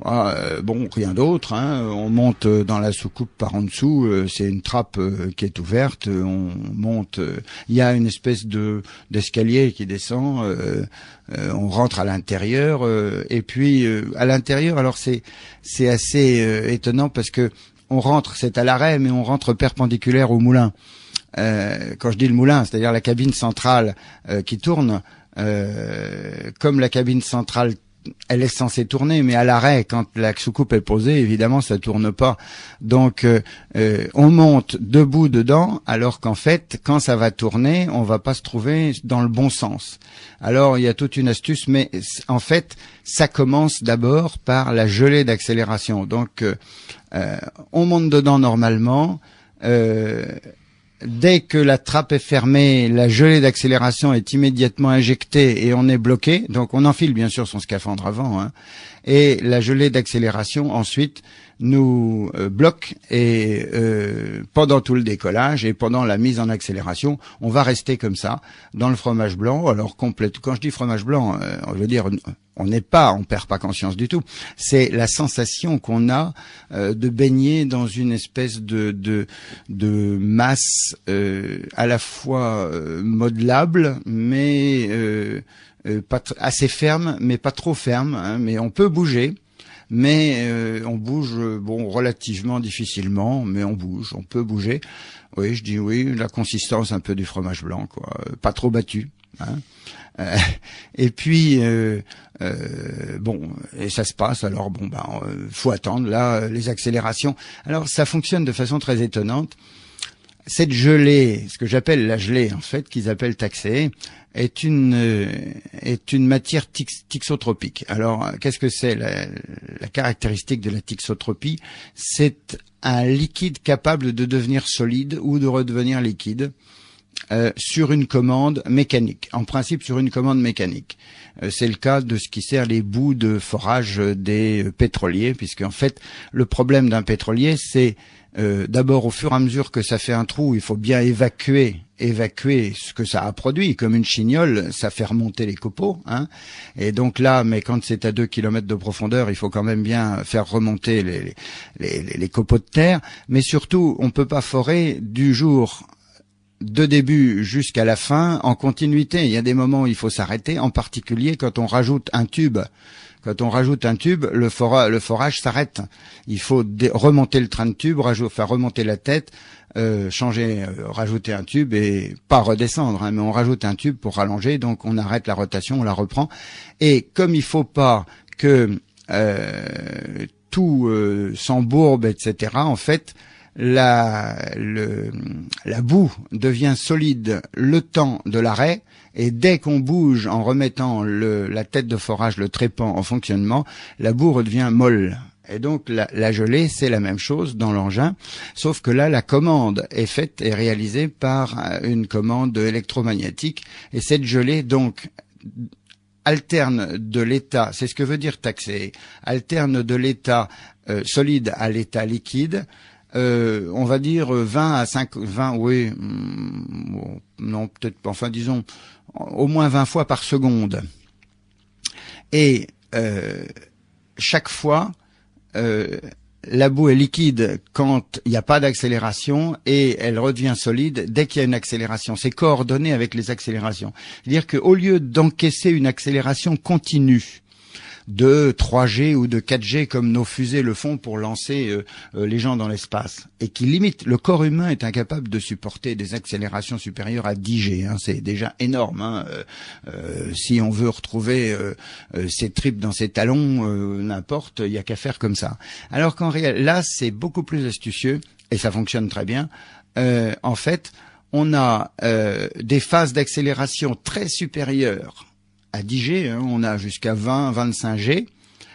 rien d'autre, on monte dans la soucoupe par en dessous, c'est une trappe qui est ouverte, on monte, il y a une espèce d'escalier qui descend, on rentre à l'intérieur, et puis à l'intérieur, alors c'est assez étonnant parce que on rentre, c'est à l'arrêt, mais on rentre perpendiculaire au moulin. Quand je dis le moulin, c'est-à-dire la cabine centrale qui tourne, comme la cabine centrale, elle est censée tourner, mais à l'arrêt, quand la soucoupe est posée, évidemment, ça tourne pas. Donc, on monte debout dedans, alors qu'en fait, quand ça va tourner, on va pas se trouver dans le bon sens. Alors, il y a toute une astuce, mais en fait, ça commence d'abord par la gelée d'accélération. Donc, on monte dedans normalement. dès que la trappe est fermée, la gelée d'accélération est immédiatement injectée et on est bloqué. Donc on enfile bien sûr son scaphandre avant, hein, et la gelée d'accélération ensuite nous bloque et pendant tout le décollage et pendant la mise en accélération, on va rester comme ça dans le fromage blanc. Alors complète. Quand je dis fromage blanc, je veux dire on perd pas conscience du tout. C'est la sensation qu'on a de baigner dans une espèce de masse à la fois modelable, mais pas assez ferme, mais pas trop ferme. Hein, mais on peut bouger. Mais on bouge relativement difficilement, mais on bouge, on peut bouger. Oui, je dis oui, la consistance un peu du fromage blanc, quoi, pas trop battu. Hein. Et puis et ça se passe. Alors faut attendre là les accélérations. Alors ça fonctionne de façon très étonnante. Cette gelée, ce que j'appelle la gelée en fait, qu'ils appellent taxée, est une matière thixotropique. Alors, qu'est-ce que c'est la caractéristique de la thixotropie? C'est un liquide capable de devenir solide ou de redevenir liquide sur une commande mécanique. En principe, sur une commande mécanique. C'est le cas de ce qui sert les bouts de forage des pétroliers, puisque en fait, le problème d'un pétrolier, c'est d'abord, au fur et à mesure que ça fait un trou, il faut bien évacuer ce que ça a produit. Comme une chignole, ça fait remonter les copeaux, hein. Et donc là, mais quand c'est à 2 kilomètres de profondeur, il faut quand même bien faire remonter les copeaux de terre. Mais surtout, on peut pas forer du jour de début jusqu'à la fin en continuité. Il y a des moments où il faut s'arrêter, en particulier quand on rajoute un tube. Quand on rajoute un tube, le forage s'arrête. Il faut remonter le train de tube, faire remonter la tête, rajouter un tube et pas redescendre, hein, mais on rajoute un tube pour rallonger. Donc on arrête la rotation, on la reprend. Et comme il faut pas que tout s'embourbe, etc., en fait, la boue devient solide le temps de l'arrêt. Et dès qu'on bouge en remettant la tête de forage, le trépan en fonctionnement, la boue redevient molle. Et donc la gelée, c'est la même chose dans l'engin, sauf que là, la commande est réalisée par une commande électromagnétique. Et cette gelée, donc, alterne de l'état, c'est ce que veut dire taxer, alterne de l'état solide à l'état liquide. On va dire 20, oui, non, peut-être pas, enfin disons, au moins 20 fois par seconde. Et chaque fois, la boue est liquide quand il n'y a pas d'accélération et elle redevient solide dès qu'il y a une accélération. C'est coordonné avec les accélérations. C'est-à-dire qu'au lieu d'encaisser une accélération continue, de 3G ou de 4G comme nos fusées le font pour lancer les gens dans l'espace, et qui limite, le corps humain est incapable de supporter des accélérations supérieures à 10G, hein, c'est déjà énorme, hein. Si on veut retrouver ses tripes dans ses talons, n'importe, il y a qu'à faire comme ça. Alors qu'en réalité, là c'est beaucoup plus astucieux et ça fonctionne très bien. En fait, on a des phases d'accélération très supérieures à 10G, hein, on a jusqu'à 20-25G,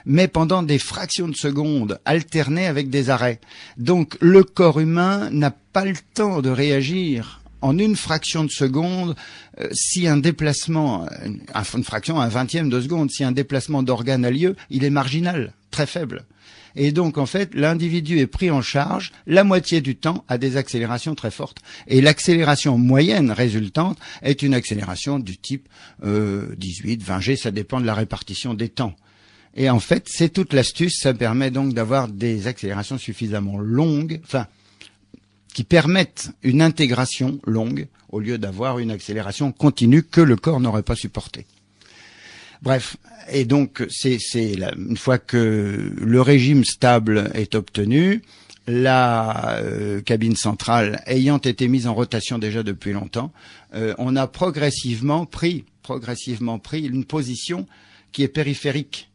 mais pendant des fractions de secondes, alternées avec des arrêts. Donc le corps humain n'a pas le temps de réagir en une fraction de seconde si un déplacement, une fraction, un vingtième de seconde, si un déplacement d'organe a lieu, il est marginal, très faible. Et donc, en fait, l'individu est pris en charge la moitié du temps à des accélérations très fortes. Et l'accélération moyenne résultante est une accélération du type 18, 20G, ça dépend de la répartition des temps. Et en fait, c'est toute l'astuce, ça permet donc d'avoir des accélérations suffisamment longues, enfin, qui permettent une intégration longue, au lieu d'avoir une accélération continue que le corps n'aurait pas supportée. Bref, et donc une fois que le régime stable est obtenu, la cabine centrale ayant été mise en rotation déjà depuis longtemps, on a progressivement pris une position qui est périphérique,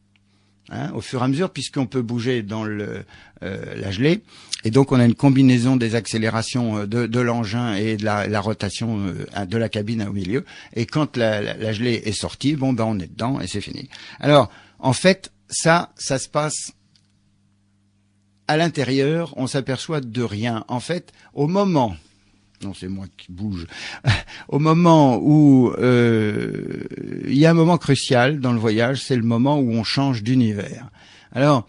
hein, au fur et à mesure, puisqu'on peut bouger dans la gelée. Et donc on a une combinaison des accélérations de l'engin et de la rotation de la cabine au milieu. Et quand la gelée est sortie, on est dedans et c'est fini. Alors en fait ça se passe à l'intérieur, on s'aperçoit de rien. En fait, au moment, non, c'est moi qui bouge, au moment où il y a un moment crucial dans le voyage, c'est le moment où on change d'univers. Alors,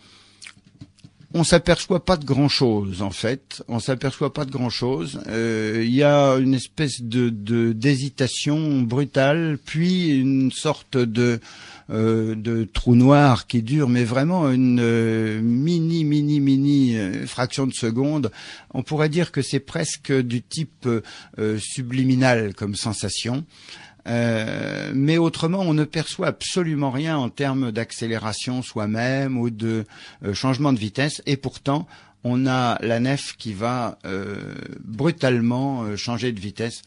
on s'aperçoit pas de grand-chose, en fait. On s'aperçoit pas de grand-chose. Il y a une espèce d'hésitation brutale, puis une sorte de trou noir qui dure, mais vraiment une mini fraction de seconde. On pourrait dire que c'est presque du type subliminal comme sensation. Mais autrement, on ne perçoit absolument rien en termes d'accélération soi-même ou de changement de vitesse. Et pourtant, on a la nef qui va brutalement changer de vitesse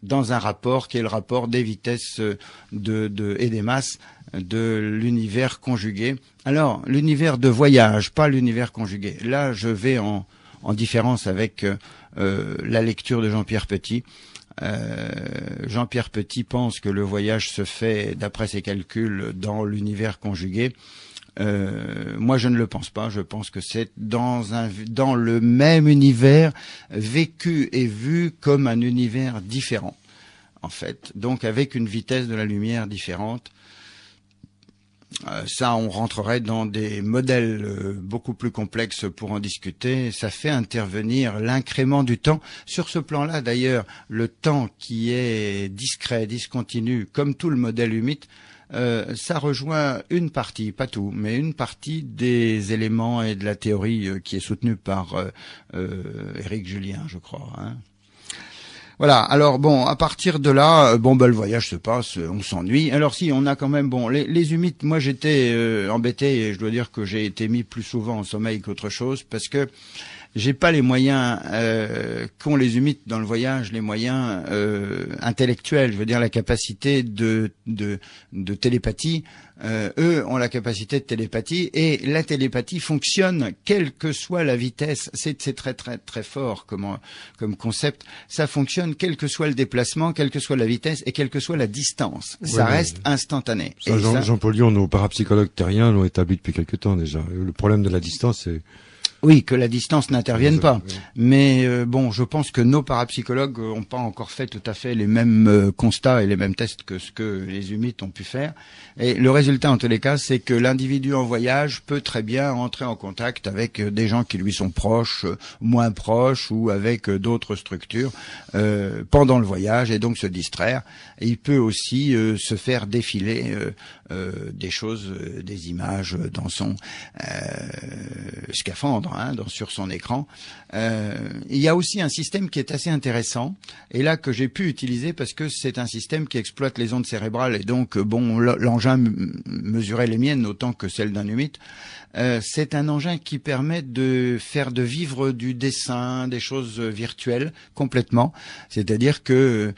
dans un rapport qui est le rapport des vitesses et des masses de l'univers conjugué. Alors, l'univers de voyage, pas l'univers conjugué. Là, je vais en différence avec la lecture de Jean-Pierre Petit. Jean-Pierre Petit pense que le voyage se fait, d'après ses calculs, dans l'univers conjugué. Moi, je ne le pense pas. Je pense que c'est dans le même univers, vécu et vu comme un univers différent, en fait. Donc, avec une vitesse de la lumière différente. Ça, on rentrerait dans des modèles beaucoup plus complexes pour en discuter. Ça fait intervenir l'incrément du temps. Sur ce plan-là, d'ailleurs, le temps qui est discret, discontinu, comme tout le modèle humide, ça rejoint une partie, pas tout, mais une partie des éléments et de la théorie qui est soutenue par Éric Julien, je crois. Hein. Voilà. Alors bon, à partir de là, le voyage se passe, on s'ennuie. Alors si, on a quand même les humides. Moi, j'étais embêté et je dois dire que j'ai été mis plus souvent en sommeil qu'autre chose parce que j'ai pas les moyens qu'ont les humides dans le voyage, les moyens intellectuels. Je veux dire la capacité de télépathie. Eux ont la capacité de télépathie et la télépathie fonctionne quelle que soit la vitesse. C'est très très très fort comme concept. Ça fonctionne quel que soit le déplacement, quelle que soit la vitesse et quelle que soit la distance. Ça reste instantané. Ça, Jean-Paul Lyon, nos parapsychologues terriens l'ont établi depuis quelque temps déjà. Le problème de la distance, c'est oui, que la distance n'intervienne pas. Mais je pense que nos parapsychologues n'ont pas encore fait tout à fait les mêmes constats et les mêmes tests que ce que les humides ont pu faire. Et le résultat, en tous les cas, c'est que l'individu en voyage peut très bien entrer en contact avec des gens qui lui sont proches, moins proches, ou avec d'autres structures pendant le voyage et donc se distraire. Et il peut aussi se faire défiler des choses, des images dans son scaphandre. Sur son écran. Il y a aussi un système qui est assez intéressant et là que j'ai pu utiliser parce que c'est un système qui exploite les ondes cérébrales et donc l'engin mesurait les miennes autant que celles d'un humide. C'est un engin qui permet de vivre du dessin, des choses virtuelles complètement. C'est-à-dire que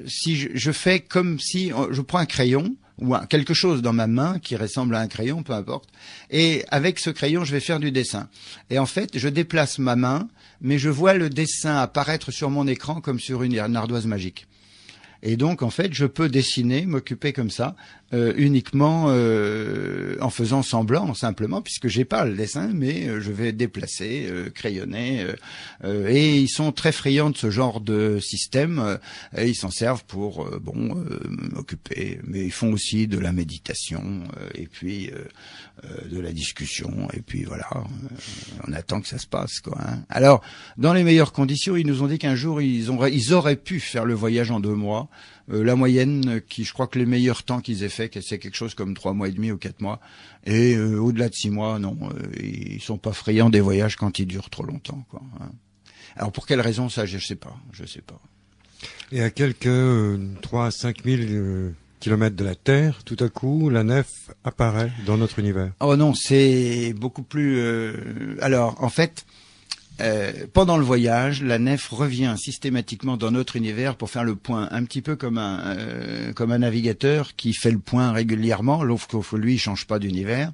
si je fais comme si je prends un crayon ou quelque chose dans ma main qui ressemble à un crayon, peu importe. Et avec ce crayon, je vais faire du dessin. Et en fait, je déplace ma main, mais je vois le dessin apparaître sur mon écran comme sur une ardoise magique. Et donc, en fait, je peux dessiner, m'occuper comme ça, uniquement en faisant semblant, simplement, puisque j'ai pas le dessin, mais je vais déplacer, crayonner. Et ils sont très friands de ce genre de système. Et ils s'en servent pour, m'occuper. Mais ils font aussi de la méditation, et puis de la discussion. Et puis voilà, on attend que ça se passe, quoi. Hein. Alors, dans les meilleures conditions, ils nous ont dit qu'un jour, ils auraient pu faire le voyage en 2 mois. La moyenne, je crois que les meilleurs temps qu'ils aient fait, c'est quelque chose comme 3 mois et demi ou 4 mois. Et au-delà de 6 mois, non, ils sont pas friands des voyages quand ils durent trop longtemps, quoi. Hein. Alors pour quelle raison, ça, je sais pas. Et à quelques 3 à 5 000 kilomètres de la Terre, tout à coup, la nef apparaît dans notre univers. Oh non, c'est beaucoup plus... Alors, en fait... pendant le voyage, la nef revient systématiquement dans notre univers pour faire le point, un petit peu comme un navigateur qui fait le point régulièrement, sauf que lui, il change pas d'univers.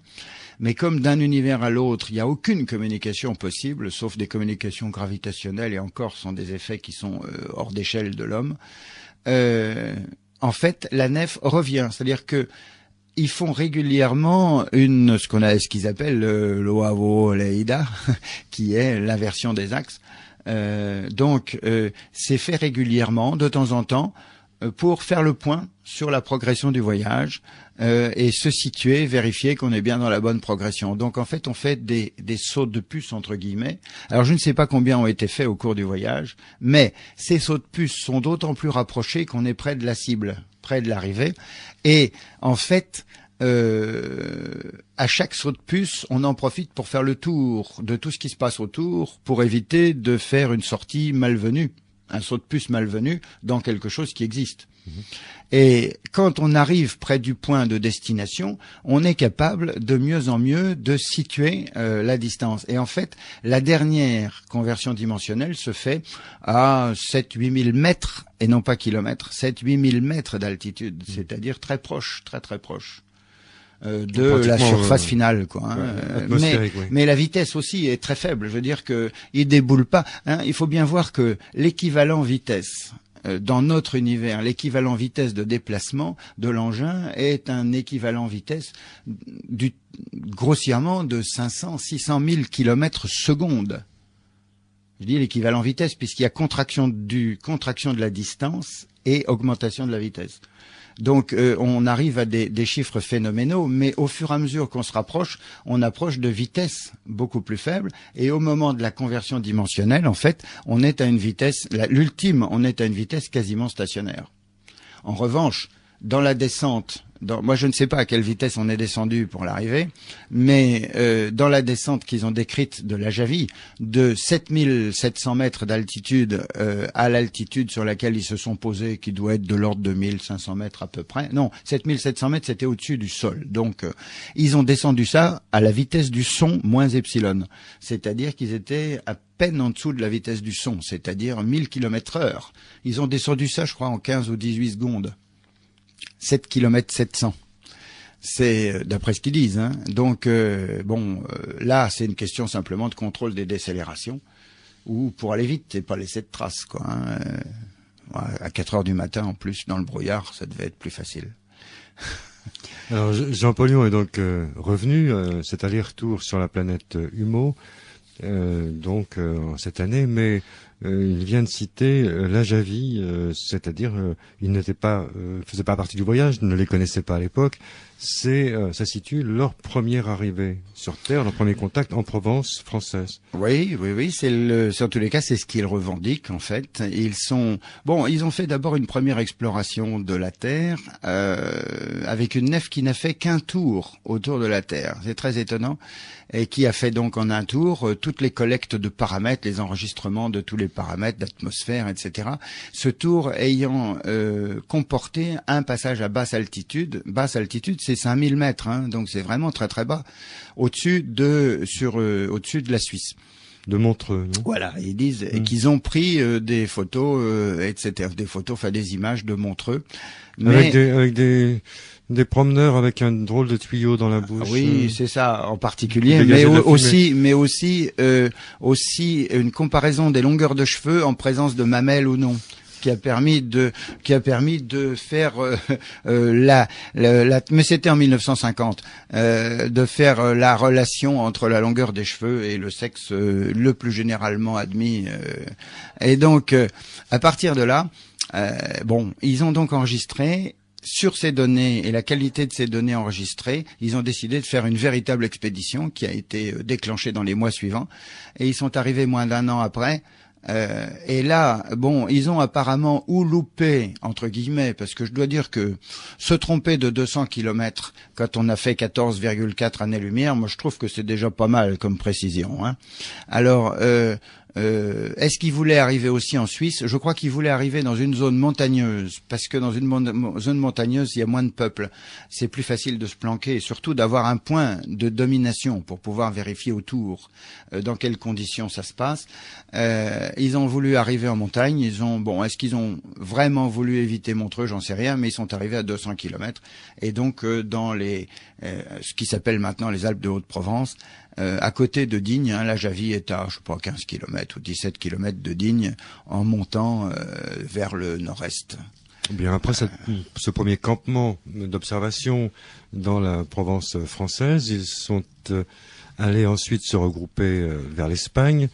Mais comme d'un univers à l'autre, il n'y a aucune communication possible, sauf des communications gravitationnelles, et encore sont des effets qui sont hors d'échelle de l'homme. En fait, la nef revient, c'est-à-dire que ils font régulièrement ce qu'ils appellent l'Oavo Leida, qui est l'inversion des axes. Donc, c'est fait régulièrement, de temps en temps, pour faire le point sur la progression du voyage et se situer, vérifier qu'on est bien dans la bonne progression. Donc, en fait, on fait des sauts de puce, entre guillemets. Alors, je ne sais pas combien ont été faits au cours du voyage, mais ces sauts de puce sont d'autant plus rapprochés qu'on est près de la cible, près de l'arrivée. Et, en fait, à chaque saut de puce, on en profite pour faire le tour de tout ce qui se passe autour, pour éviter de faire une sortie malvenue, un saut de puce malvenu dans quelque chose qui existe. Et quand on arrive près du point de destination, on est capable de mieux en mieux de situer la distance. Et en fait, la dernière conversion dimensionnelle se fait à 7-8 000 mètres, et non pas kilomètres, 7-8 000 mètres d'altitude, c'est-à-dire très proche, très très proche de la surface finale, quoi. Mais la vitesse aussi est très faible. Je veux dire que il déboule pas. Il faut bien voir que l'équivalent vitesse dans notre univers, l'équivalent vitesse de déplacement de l'engin est un équivalent vitesse grossièrement de 500-600 000 kilomètres secondes. Je dis l'équivalent vitesse puisqu'il y a contraction de la distance et augmentation de la vitesse. Donc on arrive à des chiffres phénoménaux, mais au fur et à mesure qu'on se rapproche, on approche de vitesses beaucoup plus faibles. Et au moment de la conversion dimensionnelle, en fait, on est à une vitesse, l'ultime, on est à une vitesse quasiment stationnaire. En revanche, dans la descente, moi je ne sais pas à quelle vitesse on est descendu pour l'arrivée, mais dans la descente qu'ils ont décrite de la Javie, de 7700 mètres d'altitude à l'altitude sur laquelle ils se sont posés, qui doit être de l'ordre de 1500 mètres à peu près. Non, 7700 mètres c'était au-dessus du sol. Donc ils ont descendu ça à la vitesse du son moins epsilon. C'est-à-dire qu'ils étaient à peine en dessous de la vitesse du son, c'est-à-dire 1000 km/h. Ils ont descendu ça, je crois, en 15 ou 18 secondes. 7 km 700. C'est d'après ce qu'ils disent. Hein. Donc là, c'est une question simplement de contrôle des décélérations ou pour aller vite et pas laisser de traces, quoi. Hein. À 4 heures du matin, en plus, dans le brouillard, ça devait être plus facile. Alors, Jean Pollion est donc revenu, cet aller-retour sur la planète Humo, cette année, mais il vient de citer la Javie, c'est-à-dire il n'était pas, faisait pas partie du voyage, ne les connaissait pas à l'époque. Ça situe leur première arrivée sur Terre, leur premier contact en Provence française. Oui, en tous les cas, c'est ce qu'ils revendiquent, en fait. Ils ont fait d'abord une première exploration de la Terre, avec une nef qui n'a fait qu'un tour autour de la Terre. C'est très étonnant. Et qui a fait donc en un tour toutes les collectes de paramètres, les enregistrements de tous les paramètres d'atmosphère, etc. Ce tour ayant comporté un passage à basse altitude. Basse altitude, c'est 5000 mètres, hein, donc c'est vraiment très très bas, au-dessus de la Suisse. De Montreux, non ? Voilà, ils disent qu'ils ont pris des photos, etc. Des images de Montreux. Mais avec des promeneurs avec un drôle de tuyau dans la bouche. Oui, c'est ça en particulier, mais aussi une comparaison des longueurs de cheveux en présence de mamelles ou non, qui a permis de faire mais c'était en 1950, de faire la relation entre la longueur des cheveux et le sexe le plus généralement admis. Et donc à partir de là, ils ont donc enregistré. Sur ces données et la qualité de ces données enregistrées, ils ont décidé de faire une véritable expédition qui a été déclenchée dans les mois suivants. Et ils sont arrivés moins d'un an après. Et là, ils ont apparemment loupé, entre guillemets, parce que je dois dire que se tromper de 200 km quand on a fait 14,4 années-lumière, moi je trouve que c'est déjà pas mal comme précision. Hein. Alors, est-ce qu'ils voulaient arriver aussi en Suisse ? Je crois qu'ils voulaient arriver dans une zone montagneuse, parce que dans une zone montagneuse, il y a moins de peuple. C'est plus facile de se planquer et surtout d'avoir un point de domination pour pouvoir vérifier autour dans quelles conditions ça se passe. Ils ont voulu arriver en montagne. Est-ce qu'ils ont vraiment voulu éviter Montreux ? J'en sais rien, mais ils sont arrivés à 200 km. Et donc, dans ce qui s'appelle maintenant les Alpes de Haute-Provence, à côté de Digne, la Javie est à, 15 km ou 17 km de Digne, en montant vers le nord-est. Bien, après ce premier campement d'observation dans la Provence française, ils sont allés ensuite se regrouper vers l'Espagne.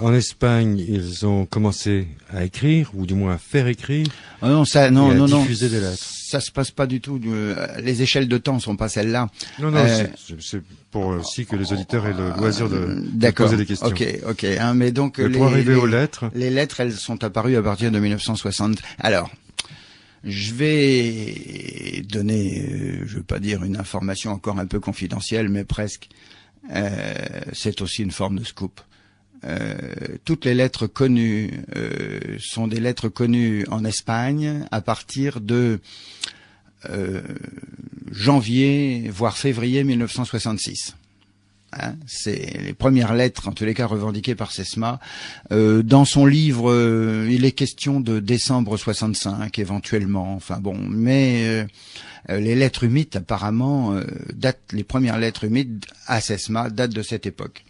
En Espagne, ils ont commencé à écrire, ou du moins à faire écrire, et à diffuser des lettres. Ça se passe pas du tout. Les échelles de temps sont pas celles-là. Non, c'est pour aussi que les auditeurs aient le loisir de poser des questions. Ok. Mais donc pour arriver aux lettres, les lettres, elles sont apparues à partir de 1960. Alors, je vais donner, je veux pas dire une information encore un peu confidentielle, mais presque. C'est aussi une forme de scoop. Toutes les lettres connues sont des lettres connues en Espagne à partir de janvier, voire février 1966. C'est les premières lettres, en tous les cas revendiquées par SESMA. Dans son livre, il est question de décembre 65, éventuellement. Enfin bon, mais les lettres humides, apparemment, les premières lettres humides à SESMA datent de cette époque.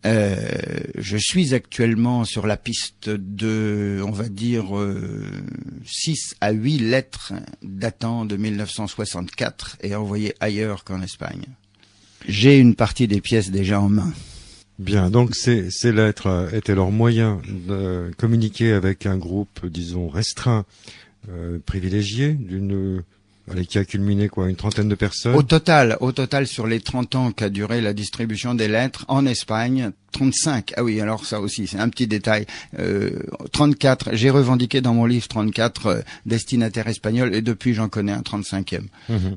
Je suis actuellement sur la piste de, on va dire, 6 à 8 lettres datant de 1964 et envoyées ailleurs qu'en Espagne. J'ai une partie des pièces déjà en main. Bien, donc ces lettres étaient leur moyen de communiquer avec un groupe, disons, restreint, privilégié, qui a culminé une trentaine de personnes. Au total, sur les 30 ans qu'a duré la distribution des lettres, en Espagne, 35. Ah oui, alors ça aussi, c'est un petit détail. 34, j'ai revendiqué dans mon livre 34 destinataires espagnols, et depuis j'en connais un 35e.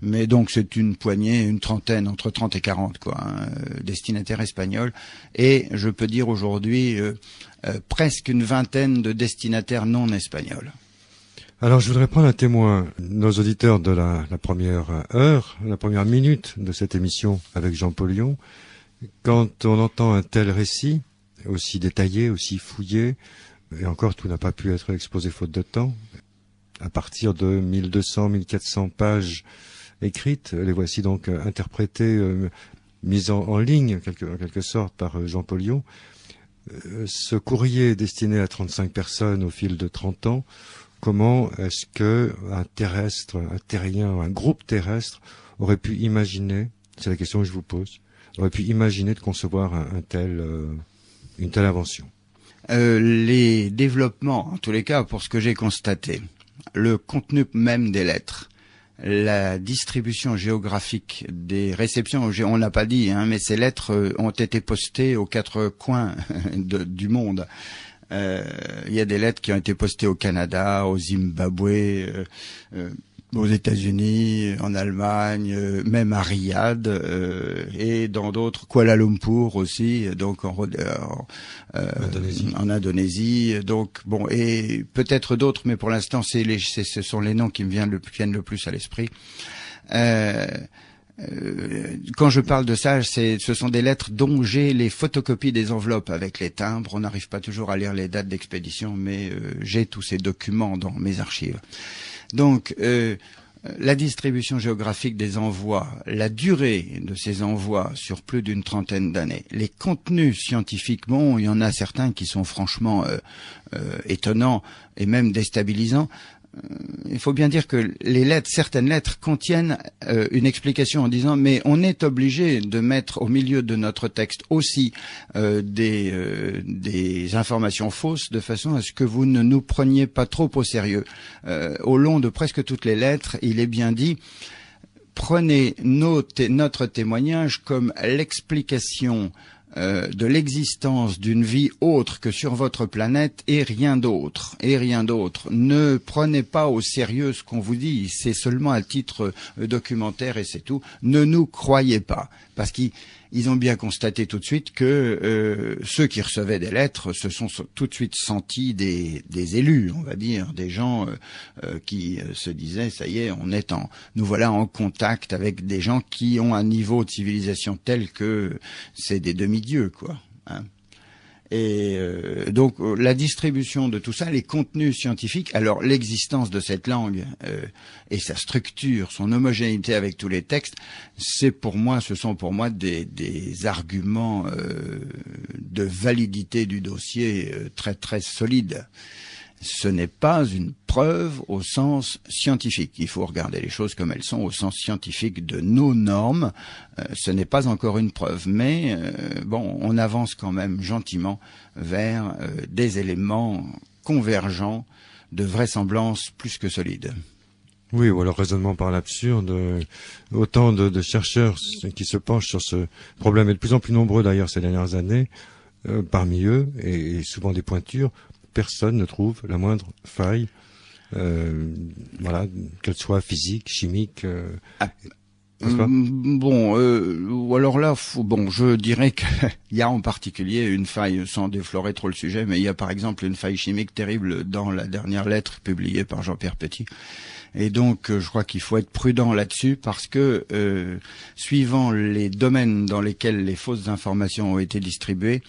Mais donc c'est une poignée, une trentaine, entre 30 et 40, destinataires espagnols. Et je peux dire aujourd'hui presque une vingtaine de destinataires non espagnols. Alors, je voudrais prendre un témoin, nos auditeurs de la première heure, la première minute de cette émission avec Jean-Paul Lyon. Quand on entend un tel récit, aussi détaillé, aussi fouillé, et encore tout n'a pas pu être exposé faute de temps, à partir de 1200, 1400 pages écrites, les voici donc interprétées, mises en ligne, en quelque sorte, par Jean-Paul Lyon. Ce courrier destiné à 35 personnes au fil de 30 ans, comment est-ce que un terrien, un groupe terrestre aurait pu imaginer, c'est la question que je vous pose, aurait pu imaginer de concevoir une telle invention? Les développements, en tous les cas, pour ce que j'ai constaté, le contenu même des lettres, la distribution géographique des réceptions, on n'a pas dit, mais ces lettres ont été postées aux 4 coins du monde. Il y a des lettres qui ont été postées au Canada, au Zimbabwe, aux États-Unis, en Allemagne, même à Riyad, et dans d'autres, Kuala Lumpur aussi, donc en Indonésie. Donc bon, et peut-être d'autres, mais pour l'instant, ce sont les noms qui me viennent le plus à l'esprit. Quand je parle de ça, ce sont des lettres dont j'ai les photocopies des enveloppes avec les timbres. On n'arrive pas toujours à lire les dates d'expédition, mais j'ai tous ces documents dans mes archives. Donc, la distribution géographique des envois, la durée de ces envois sur plus d'une trentaine d'années, les contenus scientifiques, bon, il y en a certains qui sont franchement étonnants et même déstabilisants. Il faut bien dire que certaines lettres contiennent une explication en disant mais on est obligé de mettre au milieu de notre texte aussi des informations fausses de façon à ce que vous ne nous preniez pas trop au sérieux. Au long de presque toutes les lettres, il est bien dit prenez notre témoignage comme l'explication de l'existence d'une vie autre que sur votre planète et rien d'autre. Ne prenez pas au sérieux ce qu'on vous dit, c'est seulement à titre documentaire et c'est tout. Ne nous croyez pas, parce qu'ils ont bien constaté tout de suite que ceux qui recevaient des lettres se sont tout de suite sentis des élus, on va dire, des gens qui se disaient ça y est, nous voilà en contact avec des gens qui ont un niveau de civilisation tel que c'est des demi-dieux, quoi. Et donc la distribution de tout ça, les contenus scientifiques, alors l'existence de cette langue et sa structure, son homogénéité avec tous les textes, ce sont pour moi des arguments de validité du dossier très très solides. ce n'est pas une preuve au sens scientifique. Il faut regarder les choses comme elles sont au sens scientifique de nos normes. Ce n'est pas encore une preuve, mais bon, on avance quand même gentiment vers des éléments convergents de vraisemblance plus que solides. Oui, ou alors raisonnement par l'absurde. Autant de chercheurs qui se penchent sur ce problème, et de plus en plus nombreux d'ailleurs ces dernières années, parmi eux, et souvent des pointures, personne ne trouve la moindre faille, voilà, qu'elle soit physique, chimique. Ou alors là, je dirais qu'il y a en particulier une faille, sans déflorer trop le sujet, mais il y a par exemple une faille chimique terrible dans la dernière lettre publiée par Jean-Pierre Petit. Et donc, je crois qu'il faut être prudent là-dessus parce que, suivant les domaines dans lesquels les fausses informations ont été distribuées,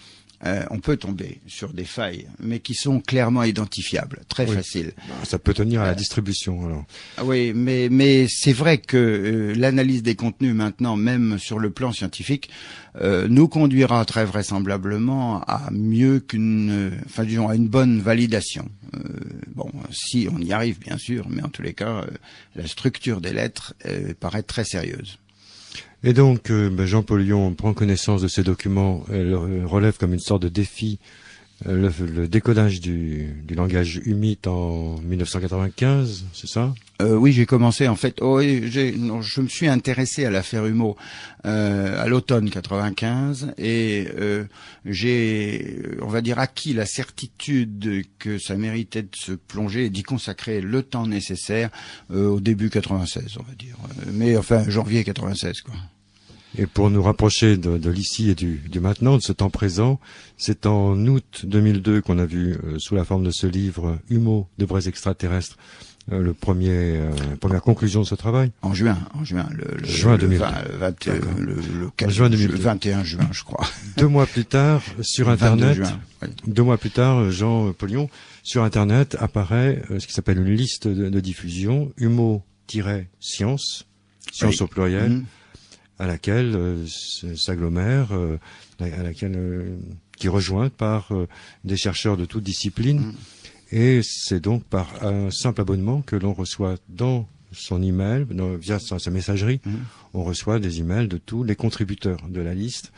on peut tomber sur des failles, mais qui sont clairement identifiables, très faciles. Ça peut tenir à la distribution, alors. Oui, mais c'est vrai que l'analyse des contenus maintenant, même sur le plan scientifique, nous conduira très vraisemblablement à mieux à une bonne validation. Si on y arrive, bien sûr, mais en tous les cas, la structure des lettres paraît très sérieuse. Et donc, Jean Pollion prend connaissance de ces documents et le relève comme une sorte de défi, le décodage du langage humide en 1995, c'est ça? Oui, j'ai commencé en fait. Je me suis intéressé à l'affaire Humeau à l'automne 95 et j'ai, on va dire, acquis la certitude que ça méritait de se plonger et d'y consacrer le temps nécessaire au début 96, on va dire. Mais enfin, janvier 96, quoi. Et pour nous rapprocher de l'ici et du maintenant, de ce temps présent, c'est en août 2002 qu'on a vu, sous la forme de ce livre, Humeau, de vrais extraterrestres, première conclusion de ce travail. En juin, juin 2002. Juin 2002. 21 juin, je crois. 2 mois plus tard, sur Internet, juin, oui. 2 mois plus tard, Jean Pollion, sur Internet apparaît ce qui s'appelle une liste de diffusion, Humeau-science, science au pluriel, à laquelle s'agglomère, qui est rejointe par des chercheurs de toutes disciplines. Et c'est donc par un simple abonnement que l'on reçoit dans son email, via sa messagerie, on reçoit des emails de tous les contributeurs de la liste.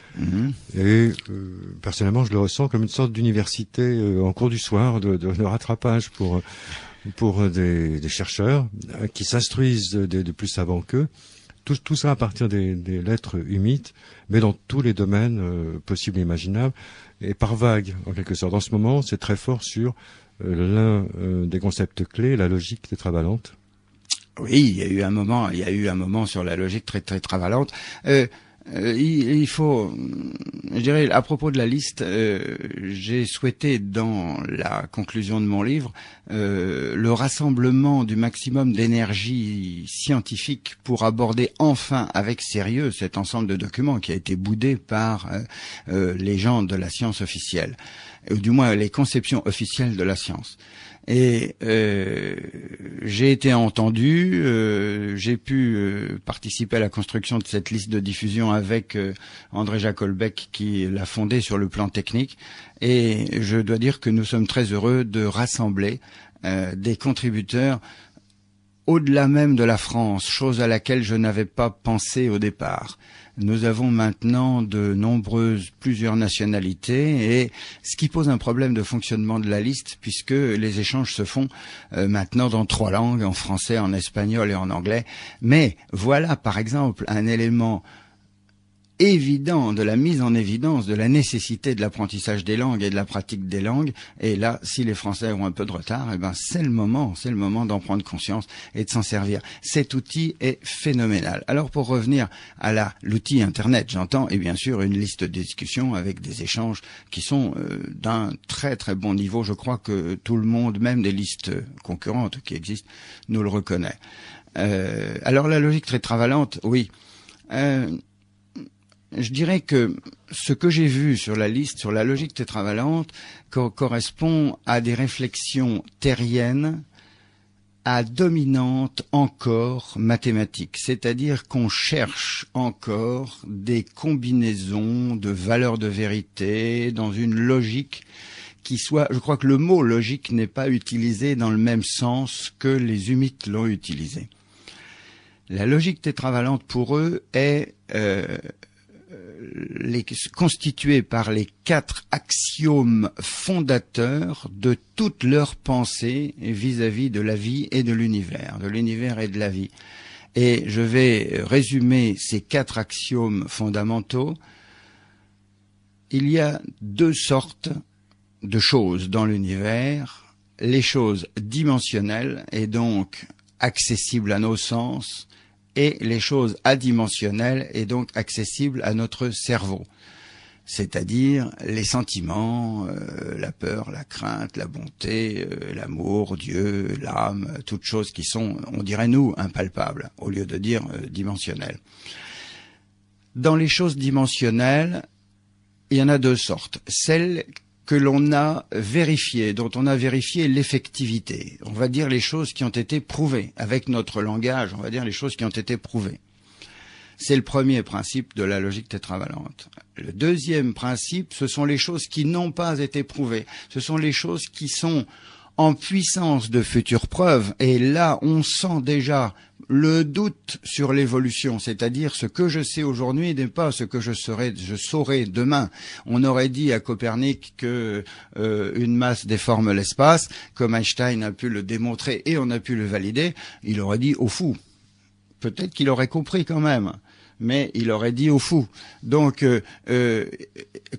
Et personnellement, je le ressens comme une sorte d'université en cours du soir, de rattrapage pour des chercheurs qui s'instruisent de plus savants qu'eux. Tout ça à partir des lettres humides, mais dans tous les domaines possibles et imaginables, et par vague, en quelque sorte. En ce moment, c'est très fort sur l'un des concepts clés, la logique tétravalente. Oui, il y a eu un moment sur la logique très tétravalente. Il faut, je dirais, à propos de la liste, j'ai souhaité dans la conclusion de mon livre le rassemblement du maximum d'énergie scientifique pour aborder enfin avec sérieux cet ensemble de documents qui a été boudé par les gens de la science officielle, ou du moins les conceptions officielles de la science. Et j'ai été entendu, j'ai pu participer à la construction de cette liste de diffusion avec André Jacolbec qui l'a fondée sur le plan technique. Et je dois dire que nous sommes très heureux de rassembler des contributeurs au-delà même de la France, chose à laquelle je n'avais pas pensé au départ. Nous avons maintenant plusieurs nationalités, et ce qui pose un problème de fonctionnement de la liste, puisque les échanges se font maintenant dans 3 langues, en français, en espagnol et en anglais. Mais voilà, par exemple, un élément évident de la mise en évidence de la nécessité de l'apprentissage des langues et de la pratique des langues. Et là, si les Français ont un peu de retard, c'est le moment d'en prendre conscience et de s'en servir. Cet outil est phénoménal. Alors, pour revenir à l'outil Internet, j'entends, et bien sûr, une liste de discussions avec des échanges qui sont d'un très très bon niveau. Je crois que tout le monde, même des listes concurrentes qui existent, nous le reconnaît. Alors, la logique tétravalente, oui. Je dirais que ce que j'ai vu sur la liste, sur la logique tétravalente, correspond à des réflexions terriennes à dominante encore mathématique. C'est-à-dire qu'on cherche encore des combinaisons de valeurs de vérité dans une logique qui soit, je crois que le mot logique n'est pas utilisé dans le même sens que les humites l'ont utilisé. La logique tétravalente pour eux est constituée par les 4 axiomes fondateurs de toute leur pensée vis-à-vis de la vie et de l'univers et de la vie. Et je vais résumer ces 4 axiomes fondamentaux. Il y a 2 sortes de choses dans l'univers, les choses dimensionnelles et donc accessibles à nos sens, et les choses adimensionnelles et donc accessibles à notre cerveau, c'est-à-dire les sentiments, la peur, la crainte, la bonté, l'amour, Dieu, l'âme, toutes choses qui sont, on dirait nous, impalpables, au lieu de dire dimensionnelles. Dans les choses dimensionnelles, il y en a 2 sortes. Celles que l'on a vérifiées, dont on a vérifié l'effectivité. On va dire les choses qui ont été prouvées. Avec notre langage, on va dire les choses qui ont été prouvées. C'est le premier principe de la logique tétravalente. Le deuxième principe, ce sont les choses qui n'ont pas été prouvées. Ce sont les choses qui sont en puissance de futures preuves. Et là, on sent déjà le doute sur l'évolution, c'est-à-dire ce que je sais aujourd'hui n'est pas ce que je saurai demain. On aurait dit à Copernic que une masse déforme l'espace, comme Einstein a pu le démontrer et on a pu le valider, il aurait dit au fou. Peut-être qu'il aurait compris quand même, mais il aurait dit au fou. Donc,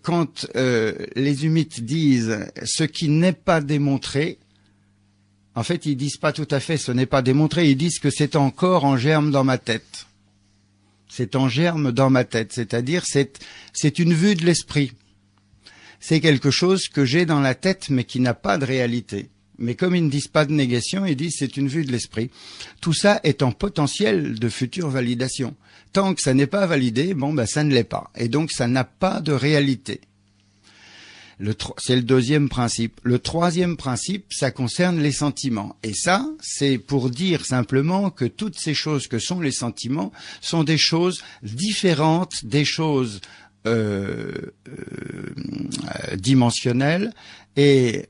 quand les humites disent ce qui n'est pas démontré, en fait, ils disent pas tout à fait ce n'est pas démontré, ils disent que c'est encore en germe dans ma tête. C'est en germe dans ma tête, c'est-à-dire c'est une vue de l'esprit. C'est quelque chose que j'ai dans la tête mais qui n'a pas de réalité. Mais comme ils ne disent pas de négation, ils disent c'est une vue de l'esprit. Tout ça est en potentiel de future validation. Tant que ça n'est pas validé, ça ne l'est pas. Et donc ça n'a pas de réalité. C'est le deuxième principe. Le troisième principe, ça concerne les sentiments. Et ça, c'est pour dire simplement que toutes ces choses que sont les sentiments sont des choses différentes des choses dimensionnelles. Et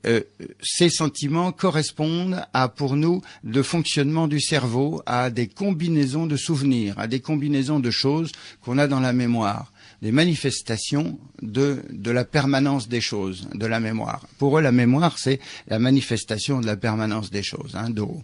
ces sentiments correspondent à, pour nous, le fonctionnement du cerveau, à des combinaisons de souvenirs, à des combinaisons de choses qu'on a dans la mémoire. Des manifestations de la permanence des choses, de la mémoire. Pour eux, la mémoire, c'est la manifestation de la permanence des choses, d'eau.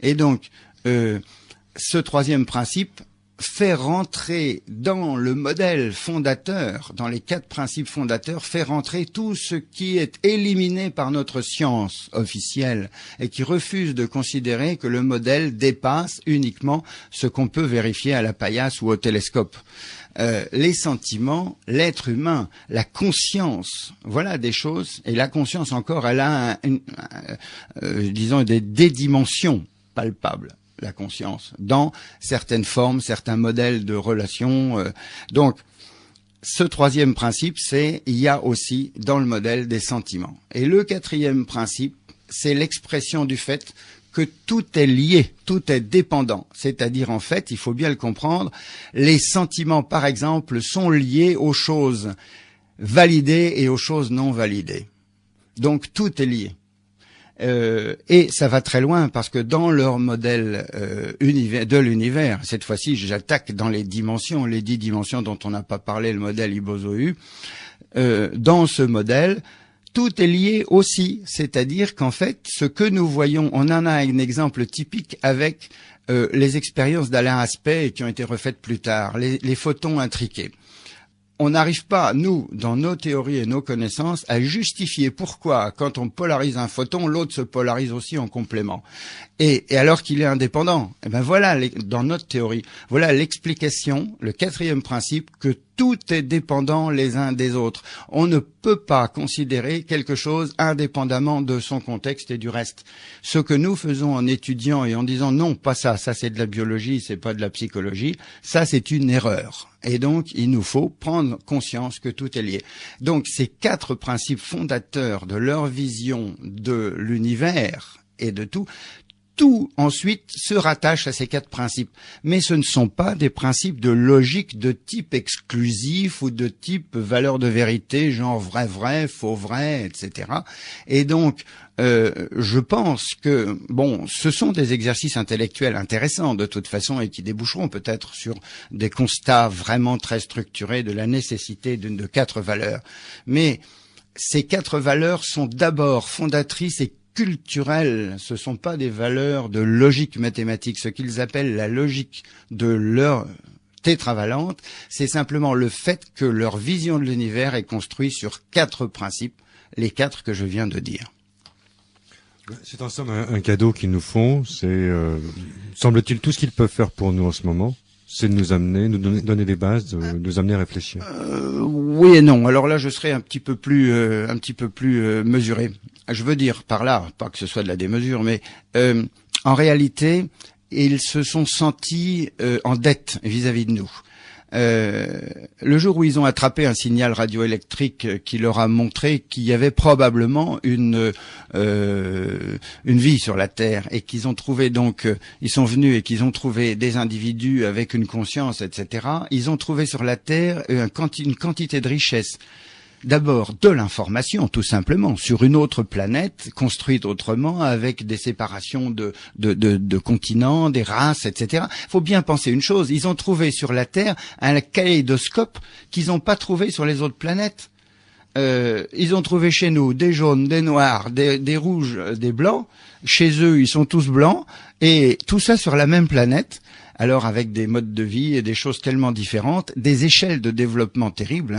Et donc, ce troisième principe fait rentrer dans le modèle fondateur, dans les 4 principes fondateurs, fait rentrer tout ce qui est éliminé par notre science officielle et qui refuse de considérer que le modèle dépasse uniquement ce qu'on peut vérifier à la paillasse ou au télescope. Les sentiments, l'être humain, la conscience, voilà des choses, et la conscience encore, elle a disons des dimensions palpables, la conscience, dans certaines formes, certains modèles de relations. Donc, ce troisième principe, il y a aussi dans le modèle des sentiments. Et le 4e principe, c'est l'expression du fait que tout est lié, tout est dépendant. C'est-à-dire, en fait, il faut bien le comprendre, les sentiments, par exemple, sont liés aux choses validées et aux choses non validées. Donc, tout est lié. Et ça va très loin parce que dans leur modèle de l'univers, cette fois-ci, j'attaque dans les 10 dimensions dont on n'a pas parlé, le modèle Ibozohu, dans ce modèle, tout est lié aussi, c'est-à-dire qu'en fait, ce que nous voyons, on en a un exemple typique avec les expériences d'Alain Aspect qui ont été refaites plus tard, les photons intriqués. On n'arrive pas, nous, dans nos théories et nos connaissances, à justifier pourquoi, quand on polarise un photon, l'autre se polarise aussi en complément. Et alors qu'il est indépendant. Et ben voilà, dans notre théorie, voilà l'explication, le 4e principe, que tout est dépendant les uns des autres. On ne peut pas considérer quelque chose indépendamment de son contexte et du reste. Ce que nous faisons en étudiant et en disant non, pas ça, ça c'est de la biologie, c'est pas de la psychologie, ça c'est une erreur. Et donc, il nous faut prendre conscience que tout est lié. Donc, ces 4 principes fondateurs de leur vision de l'univers et de tout tout ensuite se rattache à ces 4 principes. Mais ce ne sont pas des principes de logique de type exclusif ou de type valeur de vérité, genre vrai, faux vrai, etc. Et donc, je pense que, bon, ce sont des exercices intellectuels intéressants de toute façon et qui déboucheront peut-être sur des constats vraiment très structurés de la nécessité de 4 valeurs. Mais ces 4 valeurs sont d'abord fondatrices et culturelles. Ce ne sont pas des valeurs de logique mathématique. Ce qu'ils appellent la logique de leur tétravalente, c'est simplement le fait que leur vision de l'univers est construite sur 4 principes, les 4 que je viens de dire. C'est en somme un cadeau qu'ils nous font. C'est, semble-t-il, tout ce qu'ils peuvent faire pour nous en ce moment, c'est de nous amener, nous donner des bases, nous amener à réfléchir. Oui et non. Alors là, je serai un petit peu plus mesuré. Je veux dire par là, pas que ce soit de la démesure, mais en réalité, ils se sont sentis en dette vis-à-vis de nous. Le jour où ils ont attrapé un signal radioélectrique qui leur a montré qu'il y avait probablement une vie sur la Terre et qu'ils ont trouvé donc, ils sont venus et qu'ils ont trouvé des individus avec une conscience, etc. Ils ont trouvé sur la Terre une quantité de richesse. D'abord, de l'information, tout simplement, sur une autre planète, construite autrement, avec des séparations de continents, des races, etc. Faut bien penser une chose, ils ont trouvé sur la Terre un kaléidoscope qu'ils n'ont pas trouvé sur les autres planètes. Ils ont trouvé chez nous des jaunes, des noirs, des rouges, des blancs. Chez eux, ils sont tous blancs, et tout ça sur la même planète. Alors avec des modes de vie et des choses tellement différentes, des échelles de développement terribles.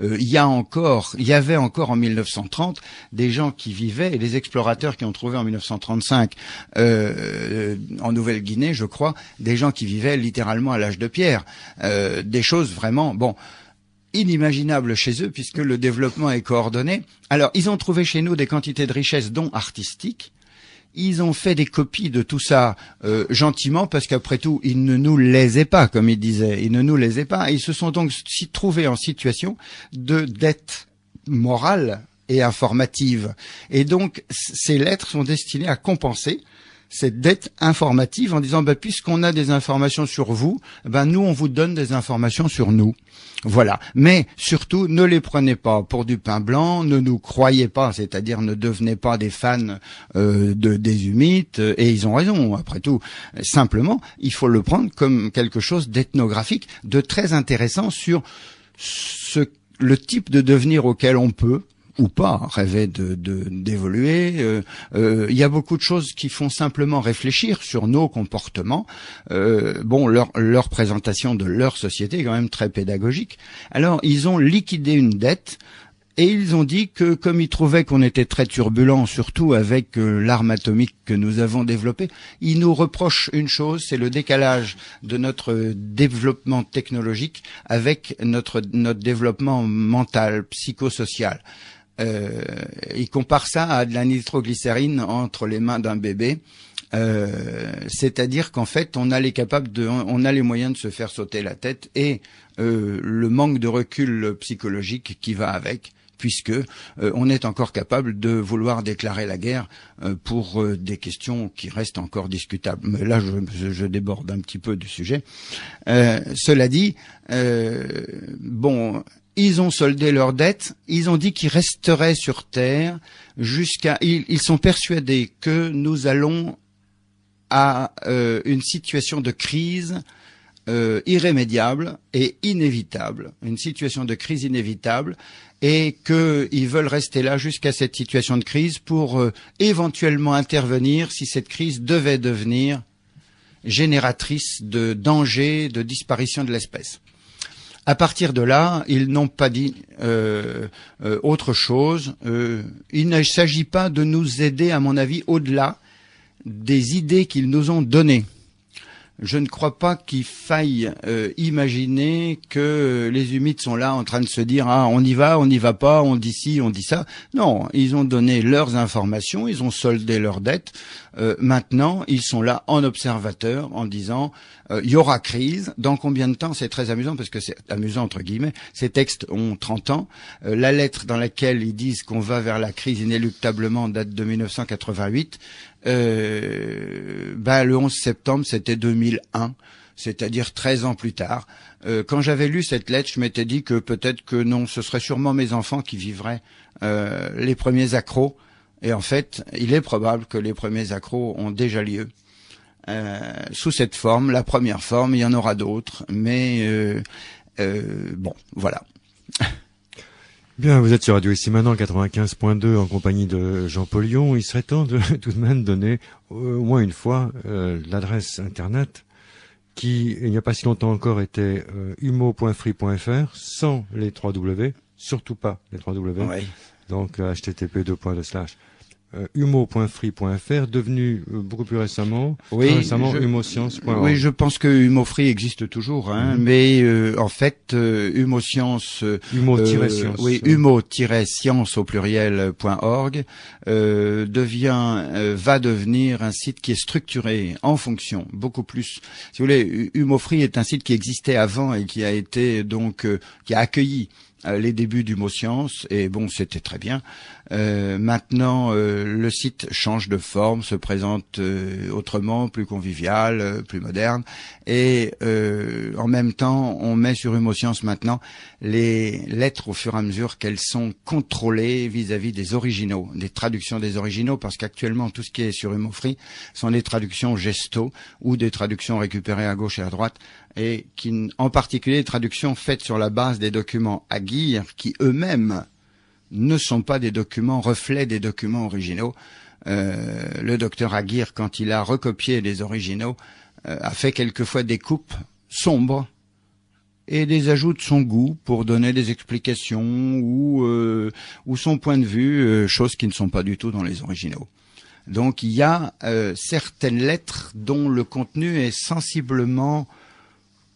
Il y avait encore en 1930 des gens qui vivaient, et les explorateurs qui ont trouvé en 1935 en Nouvelle-Guinée, je crois, des gens qui vivaient littéralement à l'âge de pierre. Des choses vraiment, inimaginables chez eux puisque le développement est coordonné. Alors ils ont trouvé chez nous des quantités de richesses, dont artistiques. Ils ont fait des copies de tout ça gentiment parce qu'après tout, ils ne nous laisaient pas, comme ils disaient. Ils ne nous laisaient pas. Ils se sont donc trouvés en situation de dette morale et informative. Et donc, ces lettres sont destinées à compenser cette dette informative en disant, puisqu'on a des informations sur vous, nous, on vous donne des informations sur nous. Voilà. Mais surtout, ne les prenez pas pour du pain blanc, ne nous croyez pas, c'est-à-dire ne devenez pas des fans des humites, et ils ont raison, après tout. Simplement, il faut le prendre comme quelque chose d'ethnographique, de très intéressant sur le type de devenir auquel on peut ou pas rêver d'évoluer. Il y a beaucoup de choses qui font simplement réfléchir sur nos comportements. Leur présentation de leur société est quand même très pédagogique. Alors, ils ont liquidé une dette et ils ont dit que, comme ils trouvaient qu'on était très turbulent, surtout avec l'arme atomique que nous avons développée, ils nous reprochent une chose, c'est le décalage de notre développement technologique avec notre développement mental, psychosocial. Il compare ça à de la nitroglycérine entre les mains d'un bébé, c'est-à-dire qu'en fait on a les moyens de se faire sauter la tête et le manque de recul psychologique qui va avec, puisque on est encore capable de vouloir déclarer la guerre pour des questions qui restent encore discutables. Mais là, je déborde un petit peu du sujet. Cela dit, ils ont soldé leurs dettes, ils ont dit qu'ils resteraient sur Terre ils sont persuadés que nous allons à une situation de crise irrémédiable et inévitable, une situation de crise inévitable, et qu'ils veulent rester là jusqu'à cette situation de crise pour éventuellement intervenir si cette crise devait devenir génératrice de danger, de disparition de l'espèce. À partir de là, ils n'ont pas dit autre chose. Il ne s'agit pas de nous aider, à mon avis, au-delà des idées qu'ils nous ont données. Je ne crois pas qu'il faille imaginer que les humides sont là en train de se dire on y va pas, on dit ci, on dit ça. Non, ils ont donné leurs informations, ils ont soldé leurs dettes. Maintenant, ils sont là en observateur en disant il y aura crise. Dans combien de temps? C'est très amusant parce que c'est amusant entre guillemets. Ces textes ont 30 ans. La lettre dans laquelle ils disent qu'on va vers la crise inéluctablement date de 1988. le 11 septembre, c'était 2001, c'est-à-dire 13 ans plus tard. Quand j'avais lu cette lettre, je m'étais dit que peut-être que non, ce serait sûrement mes enfants qui vivraient les premiers accros. Et en fait, il est probable que les premiers accros ont déjà lieu. Sous cette forme, la première forme, il y en aura d'autres, mais bon, voilà. Bien, vous êtes sur Radio Ici Maintenant 95.2 en compagnie de Jean-Paul Lyon. Il serait temps de tout de même donner au moins une fois l'adresse internet qui, il n'y a pas si longtemps encore, était humo.free.fr sans les 3 W, surtout pas les 3 W. Oui. Donc http:// humo.free.fr, devenu beaucoup plus récemment, humoscience.org. Oui, je pense que HumoFree existe toujours, mais en fait, HumoScience, humo-science au pluriel.org va devenir un site qui est structuré en fonction, beaucoup plus. Si vous voulez, HumoFree est un site qui existait avant et qui a été donc qui a accueilli les débuts d'HumoScience, et bon, c'était très bien. Maintenant, le site change de forme, se présente autrement, plus convivial, plus moderne, et en même temps, on met sur HumoScience maintenant les lettres au fur et à mesure qu'elles sont contrôlées vis-à-vis des originaux, des traductions des originaux, parce qu'actuellement, tout ce qui est sur HumoFree sont des traductions gesto ou des traductions récupérées à gauche et à droite, et qui, en particulier, des traductions faites sur la base des documents Aguirre, qui eux-mêmes ne sont pas des documents reflets des documents originaux. Le docteur Aguirre, quand il a recopié les originaux, a fait quelquefois des coupes sombres et des ajouts de son goût pour donner des explications ou son point de vue, choses qui ne sont pas du tout dans les originaux. Donc il y a certaines lettres dont le contenu est sensiblement...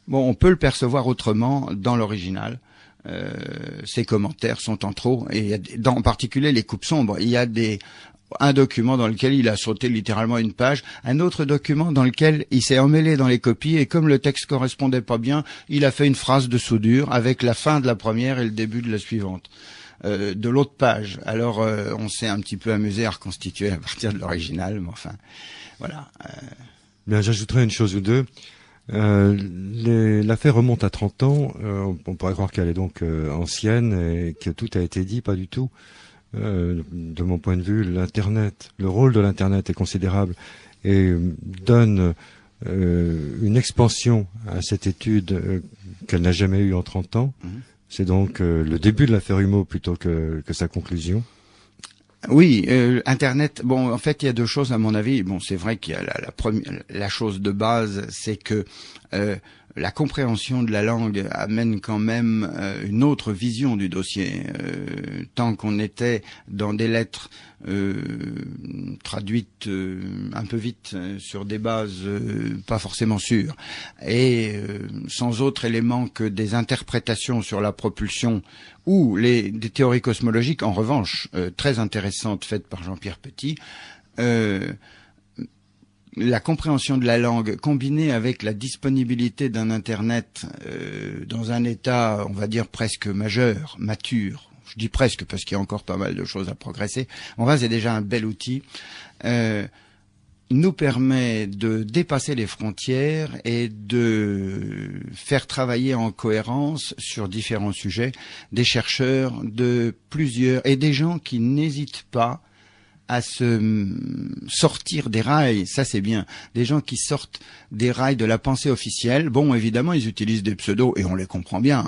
Bon, on peut le percevoir autrement dans l'original. Ces commentaires sont en trop, et en particulier les coupes sombres. Il y a un document dans lequel il a sauté littéralement une page, un autre document dans lequel il s'est emmêlé dans les copies, et comme le texte correspondait pas bien, il a fait une phrase de soudure avec la fin de la première et le début de la suivante. De l'autre page. Alors, on s'est un petit peu amusé à reconstituer à partir de l'original, mais enfin, voilà. Bien, j'ajouterai une chose ou deux. L'affaire remonte à 30 ans. On pourrait croire qu'elle est donc ancienne et que tout a été dit, pas du tout. De mon point de vue, l'internet, le rôle de l'internet est considérable et donne une expansion à cette étude qu'elle n'a jamais eue en 30 ans. C'est donc le début de l'affaire Humo plutôt que sa conclusion. Oui, Internet. Bon, en fait, il y a deux choses à mon avis. Bon, c'est vrai qu'il y a la chose de base, c'est que la compréhension de la langue amène quand même une autre vision du dossier. Tant qu'on était dans des lettres traduites un peu vite sur des bases pas forcément sûres et sans autre élément que des interprétations sur la propulsion ou des théories cosmologiques, en revanche, très intéressantes, faites par Jean-Pierre Petit, la compréhension de la langue combinée avec la disponibilité d'un Internet dans un état, on va dire, presque majeur, mature, je dis presque parce qu'il y a encore pas mal de choses à progresser, enfin c'est déjà un bel outil, nous permet de dépasser les frontières et de faire travailler en cohérence sur différents sujets des chercheurs de plusieurs et des gens qui n'hésitent pas à se sortir des rails, ça c'est bien, des gens qui sortent des rails de la pensée officielle. Bon, évidemment, ils utilisent des pseudos et on les comprend bien,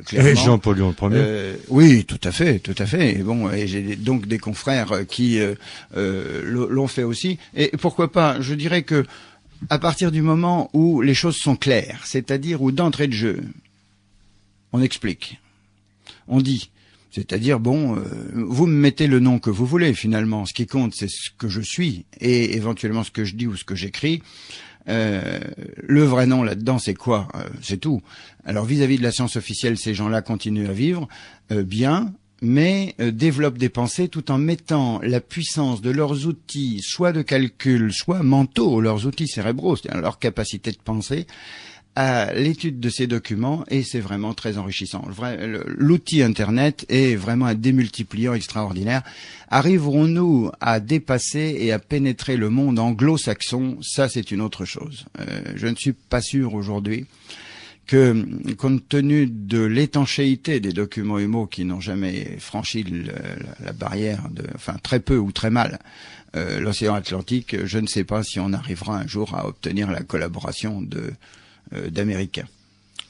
clairement. Et Jean-Paul Lyon le premier. Oui, tout à fait, tout à fait. Et bon, et j'ai donc des confrères qui l'ont fait aussi. Et pourquoi pas, je dirais que à partir du moment où les choses sont claires, c'est-à-dire où d'entrée de jeu, on explique, on dit. C'est-à-dire, bon, vous me mettez le nom que vous voulez, finalement. Ce qui compte, c'est ce que je suis, et éventuellement ce que je dis ou ce que j'écris. Le vrai nom là-dedans, c'est quoi? C'est tout. Alors, vis-à-vis de la science officielle, ces gens-là continuent à vivre bien, mais développent des pensées tout en mettant la puissance de leurs outils, soit de calcul, soit mentaux, leurs outils cérébraux, c'est-à-dire leur capacité de penser, à l'étude de ces documents et c'est vraiment très enrichissant. L'outil Internet est vraiment un démultipliant extraordinaire. Arriverons-nous à dépasser et à pénétrer le monde anglo-saxon? Ça, c'est une autre chose. Je ne suis pas sûr aujourd'hui que, compte tenu de l'étanchéité des documents humo qui n'ont jamais franchi la barrière très peu ou très mal, l'océan Atlantique, je ne sais pas si on arrivera un jour à obtenir la collaboration d'Américains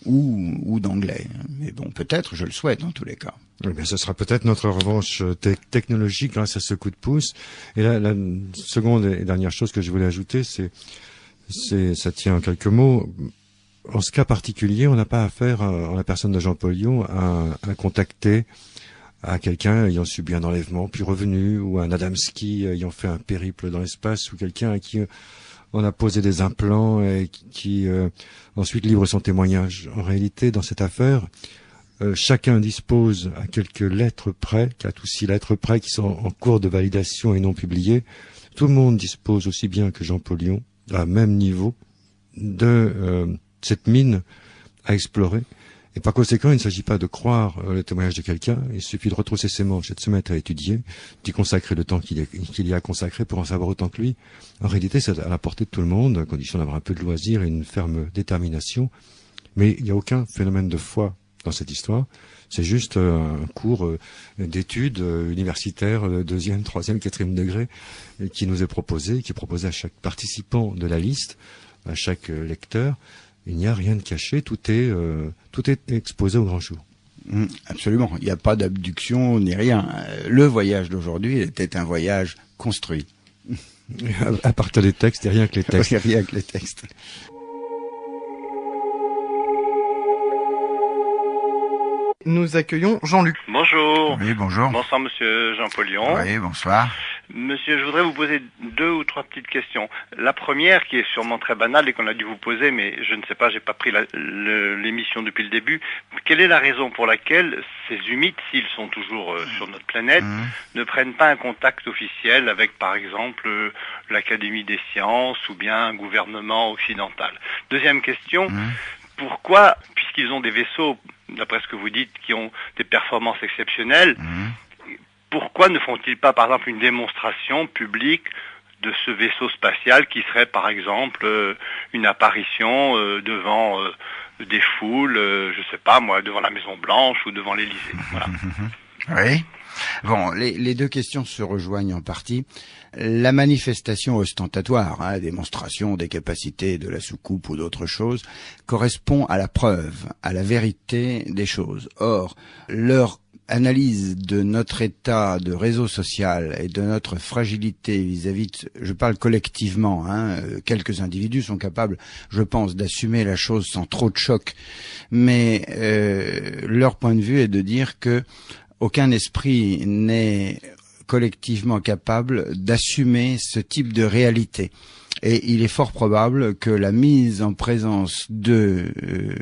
ou d'Anglais. Mais bon, peut-être, je le souhaite en tous les cas. Eh bien, ce sera peut-être notre revanche technologique grâce à ce coup de pouce. Et là, la seconde et dernière chose que je voulais ajouter, ça tient en quelques mots. En ce cas particulier, on n'a pas affaire, en la personne de Jean-Paul Lyon, à contacter à quelqu'un ayant subi un enlèvement puis revenu, ou un Adamski ayant fait un périple dans l'espace, ou quelqu'un à qui on a posé des implants et qui ensuite livre son témoignage. En réalité, dans cette affaire, chacun dispose à quelques lettres près, 4 ou 6 lettres près, qui sont en cours de validation et non publiées. Tout le monde dispose aussi bien que Jean-Paul Lyon, à même niveau, de cette mine à explorer. Et par conséquent, il ne s'agit pas de croire le témoignage de quelqu'un, il suffit de retrousser ses manches et de se mettre à étudier, d'y consacrer le temps qu'il y a consacré pour en savoir autant que lui. En réalité, c'est à la portée de tout le monde, à condition d'avoir un peu de loisir et une ferme détermination. Mais il n'y a aucun phénomène de foi dans cette histoire. C'est juste un cours d'études universitaires, 2e, 3e, 4e degré, qui nous est proposé, qui est proposé à chaque participant de la liste, à chaque lecteur. Il n'y a rien de caché, tout est exposé au grand jour. Absolument, il n'y a pas d'abduction ni rien. Le voyage d'aujourd'hui était un voyage construit. À partir des textes, et rien que les textes. Rien que les textes. Nous accueillons Jean-Luc. Bonjour. Oui, bonjour. Bonsoir, monsieur Jean-Paul Lyon. Oui, bonsoir. Monsieur, je voudrais vous poser 2 ou 3 petites questions. La première, qui est sûrement très banale et qu'on a dû vous poser, mais je ne sais pas, j'ai pas pris l'émission depuis le début. Quelle est la raison pour laquelle ces humides, s'ils sont toujours sur notre planète, ne prennent pas un contact officiel avec, par exemple, l'Académie des sciences ou bien un gouvernement occidental? Deuxième question, pourquoi, puisqu'ils ont des vaisseaux, d'après ce que vous dites, qui ont des performances exceptionnelles, pourquoi ne font-ils pas, par exemple, une démonstration publique de ce vaisseau spatial qui serait, par exemple, une apparition devant des foules, je sais pas moi, devant la Maison Blanche ou devant l'Élysée? Voilà. Oui. Bon, les deux questions se rejoignent en partie. La manifestation ostentatoire, la démonstration des capacités de la soucoupe ou d'autres choses, correspond à la preuve, à la vérité des choses. Or, leur analyse de notre état de réseau social et de notre fragilité vis-à-vis je parle collectivement, quelques individus sont capables, je pense, d'assumer la chose sans trop de choc, mais leur point de vue est de dire que aucun esprit n'est collectivement capable d'assumer ce type de réalité. Et il est fort probable que la mise en présence de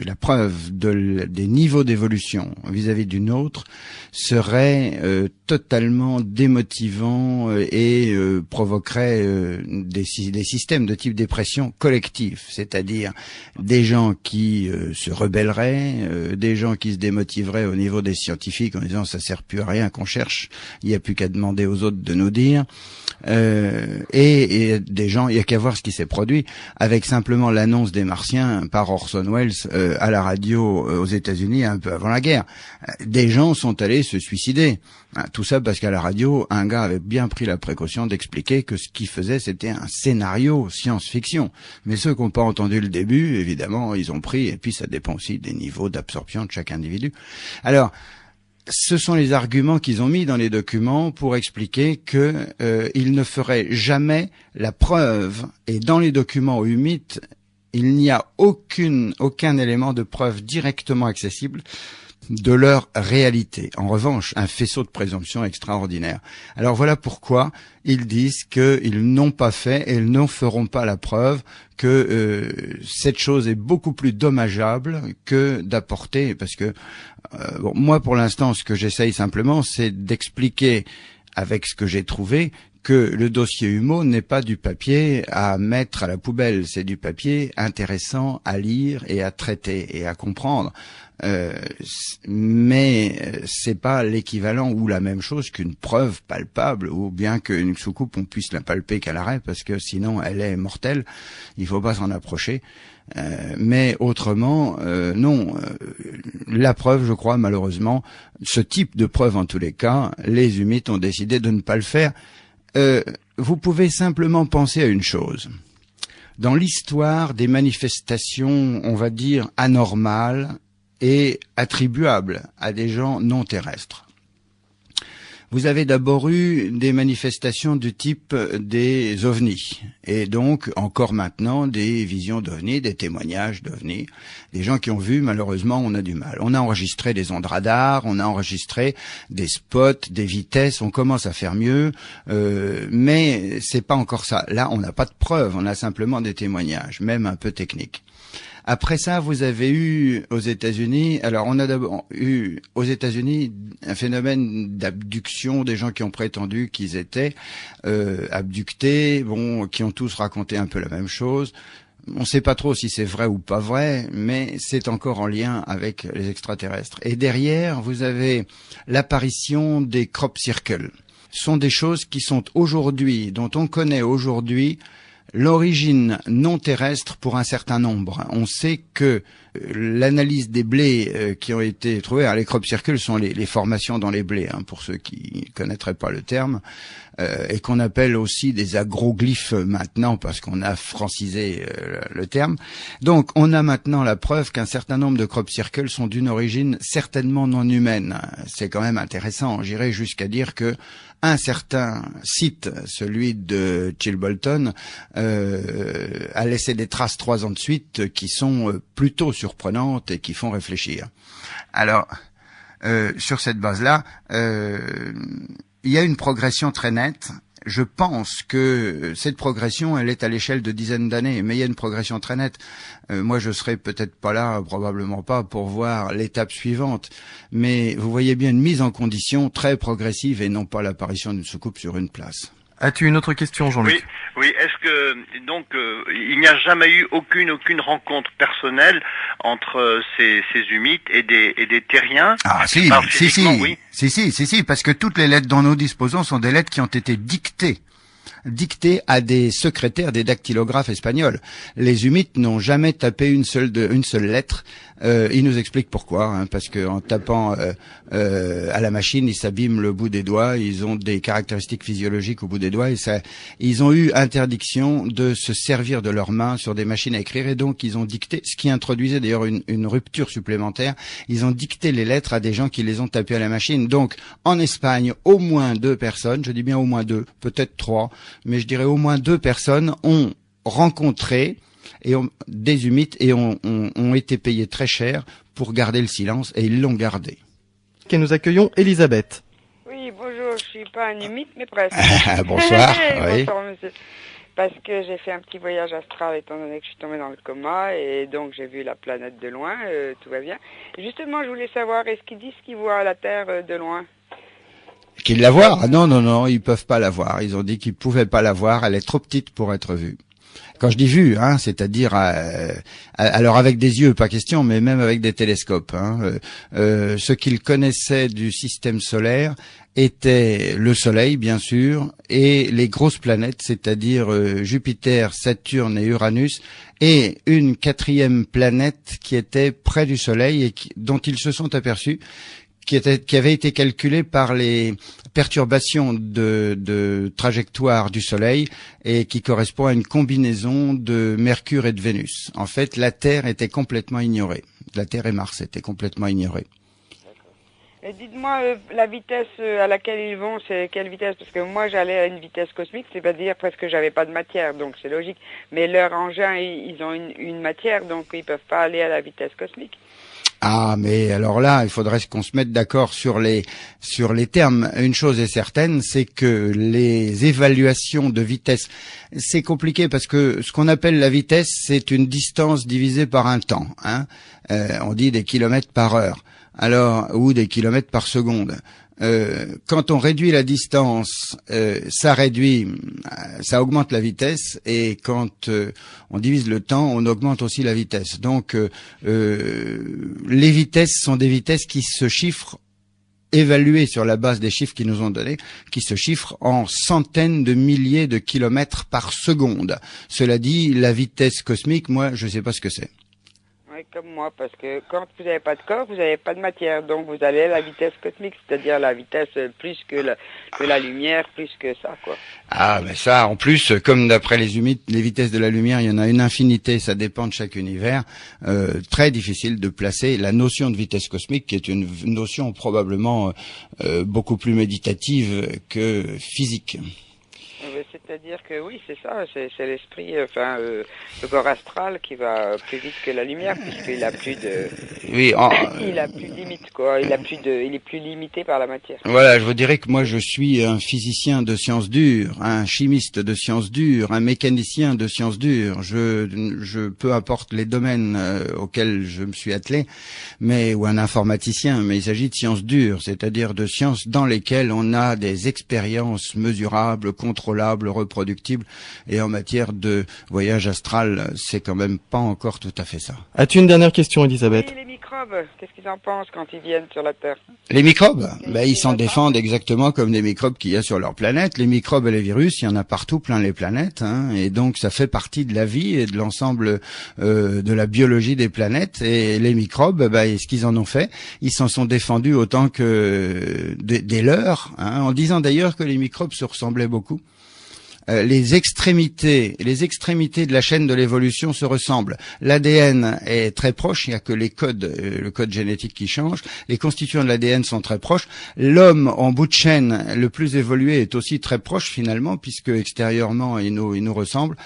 la preuve des niveaux d'évolution vis-à-vis d'une autre serait totalement démotivant et provoquerait des systèmes de type dépression collective, c'est-à-dire des gens qui se rebelleraient, des gens qui se démotiveraient au niveau des scientifiques en disant ça sert plus à rien qu'on cherche, il n'y a plus qu'à demander aux autres de nous dire. Et des gens, il y a qu'à voir ce qui s'est produit avec simplement l'annonce des Martiens par Orson Welles à la radio aux États-Unis un peu avant la guerre. Des gens sont allés se suicider. Tout ça parce qu'à la radio, un gars avait bien pris la précaution d'expliquer que ce qu'il faisait, c'était un scénario science-fiction. Mais ceux qui n'ont pas entendu le début, évidemment, ils ont pris, et puis ça dépend aussi des niveaux d'absorption de chaque individu. Alors, ce sont les arguments qu'ils ont mis dans les documents pour expliquer que ils ne feraient jamais la preuve, et dans les documents au HUMIT, il n'y a aucun élément de preuve directement accessible de leur réalité. En revanche, un faisceau de présomption extraordinaire. Alors voilà pourquoi ils disent qu'ils n'ont pas fait et ils n'en feront pas la preuve que cette chose est beaucoup plus dommageable que d'apporter, parce que moi pour l'instant ce que j'essaye simplement c'est d'expliquer avec ce que j'ai trouvé que le dossier Humo n'est pas du papier à mettre à la poubelle, c'est du papier intéressant à lire et à traiter et à comprendre. Mais c'est pas l'équivalent ou la même chose qu'une preuve palpable, ou bien qu'une soucoupe on puisse la palper qu'à l'arrêt, parce que sinon elle est mortelle, il faut pas s'en approcher. Mais autrement, non. La preuve, je crois, malheureusement, ce type de preuve en tous les cas, les humites ont décidé de ne pas le faire. Vous pouvez simplement penser à une chose. Dans l'histoire des manifestations, on va dire, anormales et attribuables à des gens non terrestres, vous avez d'abord eu des manifestations du type des ovnis, et donc encore maintenant des visions d'ovnis, des témoignages d'ovnis, des gens qui ont vu. Malheureusement, on a du mal. On a enregistré des ondes radar, on a enregistré des spots, des vitesses, on commence à faire mieux, mais c'est pas encore ça. Là, on n'a pas de preuves, on a simplement des témoignages, même un peu techniques. Après ça, vous avez eu aux États-Unis, alors on a d'abord eu aux États-Unis un phénomène d'abduction des gens qui ont prétendu qu'ils étaient abductés, qui ont tous raconté un peu la même chose. On ne sait pas trop si c'est vrai ou pas vrai, mais c'est encore en lien avec les extraterrestres. Et derrière, vous avez l'apparition des crop circles. Ce sont des choses qui sont aujourd'hui, dont on connaît aujourd'hui l'origine non terrestre pour un certain nombre. On sait que l'analyse des blés qui ont été trouvés, alors les crop circles sont les formations dans les blés, pour ceux qui connaîtraient pas le terme, et qu'on appelle aussi des agroglyphes maintenant parce qu'on a francisé le terme. Donc on a maintenant la preuve qu'un certain nombre de crop circles sont d'une origine certainement non humaine. C'est quand même intéressant. J'irais jusqu'à dire que un certain site, celui de Chilbolton, a laissé des traces 3 ans de suite qui sont plutôt surprenantes et qui font réfléchir. Alors, sur cette base-là, il y a une progression très nette. Je pense que cette progression, elle est à l'échelle de dizaines d'années, mais il y a une progression très nette. Moi, je serai peut-être pas là, probablement pas, pour voir l'étape suivante, mais vous voyez bien une mise en condition très progressive et non pas l'apparition d'une soucoupe sur une place. As-tu une autre question, Jean-Luc? Oui. Est-ce que donc il n'y a jamais eu aucune rencontre personnelle entre ces humites et des terriens? Ah si, oui. Si, parce que toutes les lettres dont nous disposons sont des lettres qui ont été dictées à des secrétaires des dactylographes espagnols. Les humites n'ont jamais tapé une seule lettre. Ils nous expliquent pourquoi, parce que en tapant à la machine, ils s'abîment le bout des doigts. Ils ont des caractéristiques physiologiques au bout des doigts, et ils ont eu interdiction de se servir de leurs mains sur des machines à écrire, et donc ils ont dicté, ce qui introduisait d'ailleurs une rupture supplémentaire. Ils ont dicté les lettres à des gens qui les ont tapées à la machine. Donc en Espagne, au moins 2 personnes, je dis bien au moins 2, peut-être 3, mais je dirais au moins 2 personnes ont rencontré des humites et ont été payés très cher pour garder le silence, et ils l'ont gardé. Et nous accueillons Elisabeth. Oui, bonjour, je suis pas un humite, mais presque. Bonsoir. Oui. Bonsoir, monsieur. Parce que j'ai fait un petit voyage astral étant donné que je suis tombée dans le coma, et donc j'ai vu la planète de loin, tout va bien. Justement, je voulais savoir, est-ce qu'ils disent qu'ils voient la Terre de loin? Qu'ils la voient? Ah non, ils peuvent pas la voir. Ils ont dit qu'ils pouvaient pas la voir, elle est trop petite pour être vue. Quand je dis vue, c'est-à-dire alors avec des yeux, pas question, mais même avec des télescopes. Ce qu'ils connaissaient du système solaire était le Soleil, bien sûr, et les grosses planètes, c'est-à-dire Jupiter, Saturne et Uranus, et une 4e planète qui était près du Soleil et dont ils se sont aperçus qui avait été calculé par les perturbations de trajectoire du Soleil et qui correspond à une combinaison de Mercure et de Vénus. En fait, la Terre était complètement ignorée. La Terre et Mars étaient complètement ignorés. Et dites-moi, la vitesse à laquelle ils vont, c'est quelle vitesse? Parce que moi, j'allais à une vitesse cosmique, c'est-à-dire presque j'avais pas de matière, donc c'est logique. Mais leurs engins, ils ont une matière, donc ils peuvent pas aller à la vitesse cosmique. Ah, mais alors là, il faudrait qu'on se mette d'accord sur les termes. Une chose est certaine, c'est que les évaluations de vitesse, c'est compliqué parce que ce qu'on appelle la vitesse, c'est une distance divisée par un temps. On dit des kilomètres par heure. Alors, ou des kilomètres par seconde. Quand on réduit la distance, ça augmente la vitesse, et quand on divise le temps, on augmente aussi la vitesse. Donc, les vitesses sont des vitesses qui se chiffrent, évaluées sur la base des chiffres qu'ils nous ont donnés, qui se chiffrent en centaines de milliers de kilomètres par seconde. Cela dit, la vitesse cosmique, moi, je ne sais pas ce que c'est. Oui, comme moi, parce que quand vous n'avez pas de corps, vous n'avez pas de matière, donc vous allez à la vitesse cosmique, c'est-à-dire la vitesse plus que la lumière, plus que ça, quoi. Ah, mais ça, en plus, comme d'après les vitesses de la lumière, il y en a une infinité, ça dépend de chaque univers, très difficile de placer la notion de vitesse cosmique, qui est une notion probablement beaucoup plus méditative que physique. C'est-à-dire que oui, c'est ça, c'est l'esprit, le corps astral qui va plus vite que la lumière, puisqu'il a plus de, oui, il a plus de limite, quoi. Il est plus limité par la matière. Voilà, je vous dirais que moi je suis un physicien de sciences dures, un chimiste de sciences dures, un mécanicien de sciences dures. Je peu importe les domaines auxquels je me suis attelé, ou un informaticien, mais il s'agit de sciences dures, c'est-à-dire de sciences dans lesquelles on a des expériences mesurables, contrôlables, reproductibles, et en matière de voyage astral, c'est quand même pas encore tout à fait ça. As-tu une dernière question, Elisabeth? Oui, les microbes, qu'est-ce qu'ils en pensent quand ils viennent sur la Terre? Les microbes, ils s'en défendent exactement comme des microbes qu'il y a sur leur planète. Les microbes et les virus, il y en a partout plein les planètes, et donc ça fait partie de la vie et de l'ensemble de la biologie des planètes. Et les microbes, ce qu'ils en ont fait, ils s'en sont défendus autant que des leurs, en disant d'ailleurs que les microbes se ressemblaient beaucoup. Les extrémités de la chaîne de l'évolution se ressemblent. L'ADN est très proche, il n'y a que le code génétique qui change. Les constituants de l'ADN sont très proches. L'homme en bout de chaîne le plus évolué est aussi très proche finalement, puisque extérieurement il nous ressemble,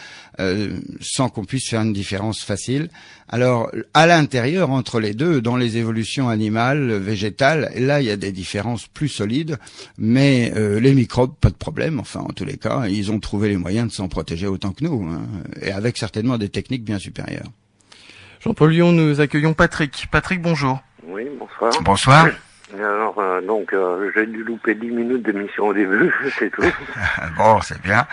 sans qu'on puisse faire une différence facile. Alors, à l'intérieur, entre les deux, dans les évolutions animales, végétales, là, il y a des différences plus solides, mais les microbes, pas de problème. Enfin, en tous les cas, ils ont trouvé les moyens de s'en protéger autant que nous, et avec certainement des techniques bien supérieures. Jean-Paul Lyon, nous accueillons Patrick. Patrick, bonjour. Oui, bonsoir. Bonsoir. Alors, j'ai dû louper 10 minutes d'émission au début, c'est tout. Bon, c'est bien.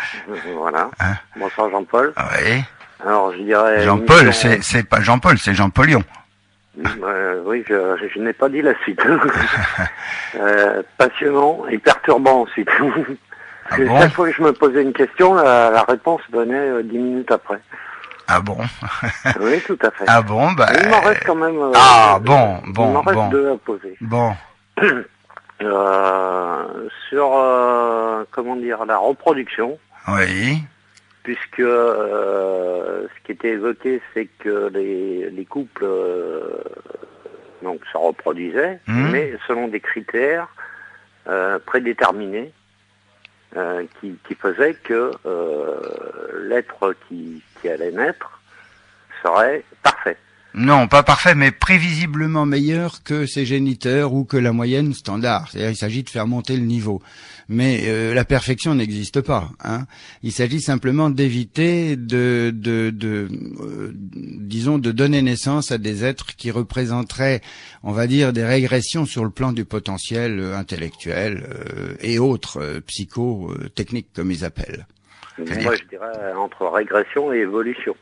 Voilà. Bonsoir Jean-Paul. Oui. Alors, je dirais... Jean-Paul, c'est pas Jean-Paul, c'est Jean-Paul Lyon. Oui, je n'ai pas dit la suite. Passionnant et perturbant ensuite. Ah bon? Chaque fois que je me posais une question, la réponse venait 10 minutes après. Ah bon? Oui, tout à fait. Ah bon, il m'en reste quand même... bon. Il m'en reste 2 à poser. Bon. Sur, la reproduction. Oui. Puisque ce qui était évoqué, c'est que les couples se reproduisaient, mais selon des critères prédéterminés qui faisaient que l'être qui allait naître serait parfait. Non, pas parfait, mais prévisiblement meilleur que ses géniteurs ou que la moyenne standard. C'est-à-dire, il s'agit de faire monter le niveau. Mais la perfection n'existe pas. Il s'agit simplement d'éviter de donner naissance à des êtres qui représenteraient, on va dire, des régressions sur le plan du potentiel intellectuel et autres psycho-techniques, comme ils appellent. Moi, je dirais entre régression et évolution.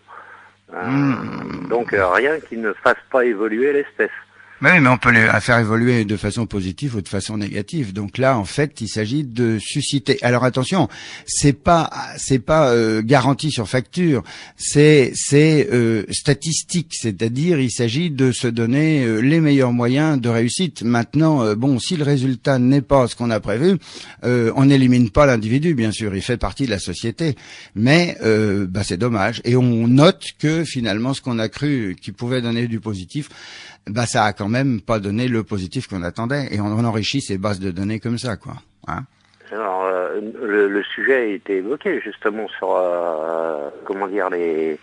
Donc rien qui ne fasse pas évoluer l'espèce. Oui, mais on peut les faire évoluer de façon positive ou de façon négative. Donc là, en fait, il s'agit de susciter. Alors attention, c'est pas garanti sur facture, c'est statistique, c'est-à-dire il s'agit de se donner les meilleurs moyens de réussite. Maintenant, si le résultat n'est pas ce qu'on a prévu, on n'élimine pas l'individu, bien sûr, il fait partie de la société, mais c'est dommage. Et on note que finalement, ce qu'on a cru qui pouvait donner du positif, ça a quand même pas donné le positif qu'on attendait, et on enrichit ces bases de données comme ça, quoi. Alors, le sujet a été évoqué justement sur les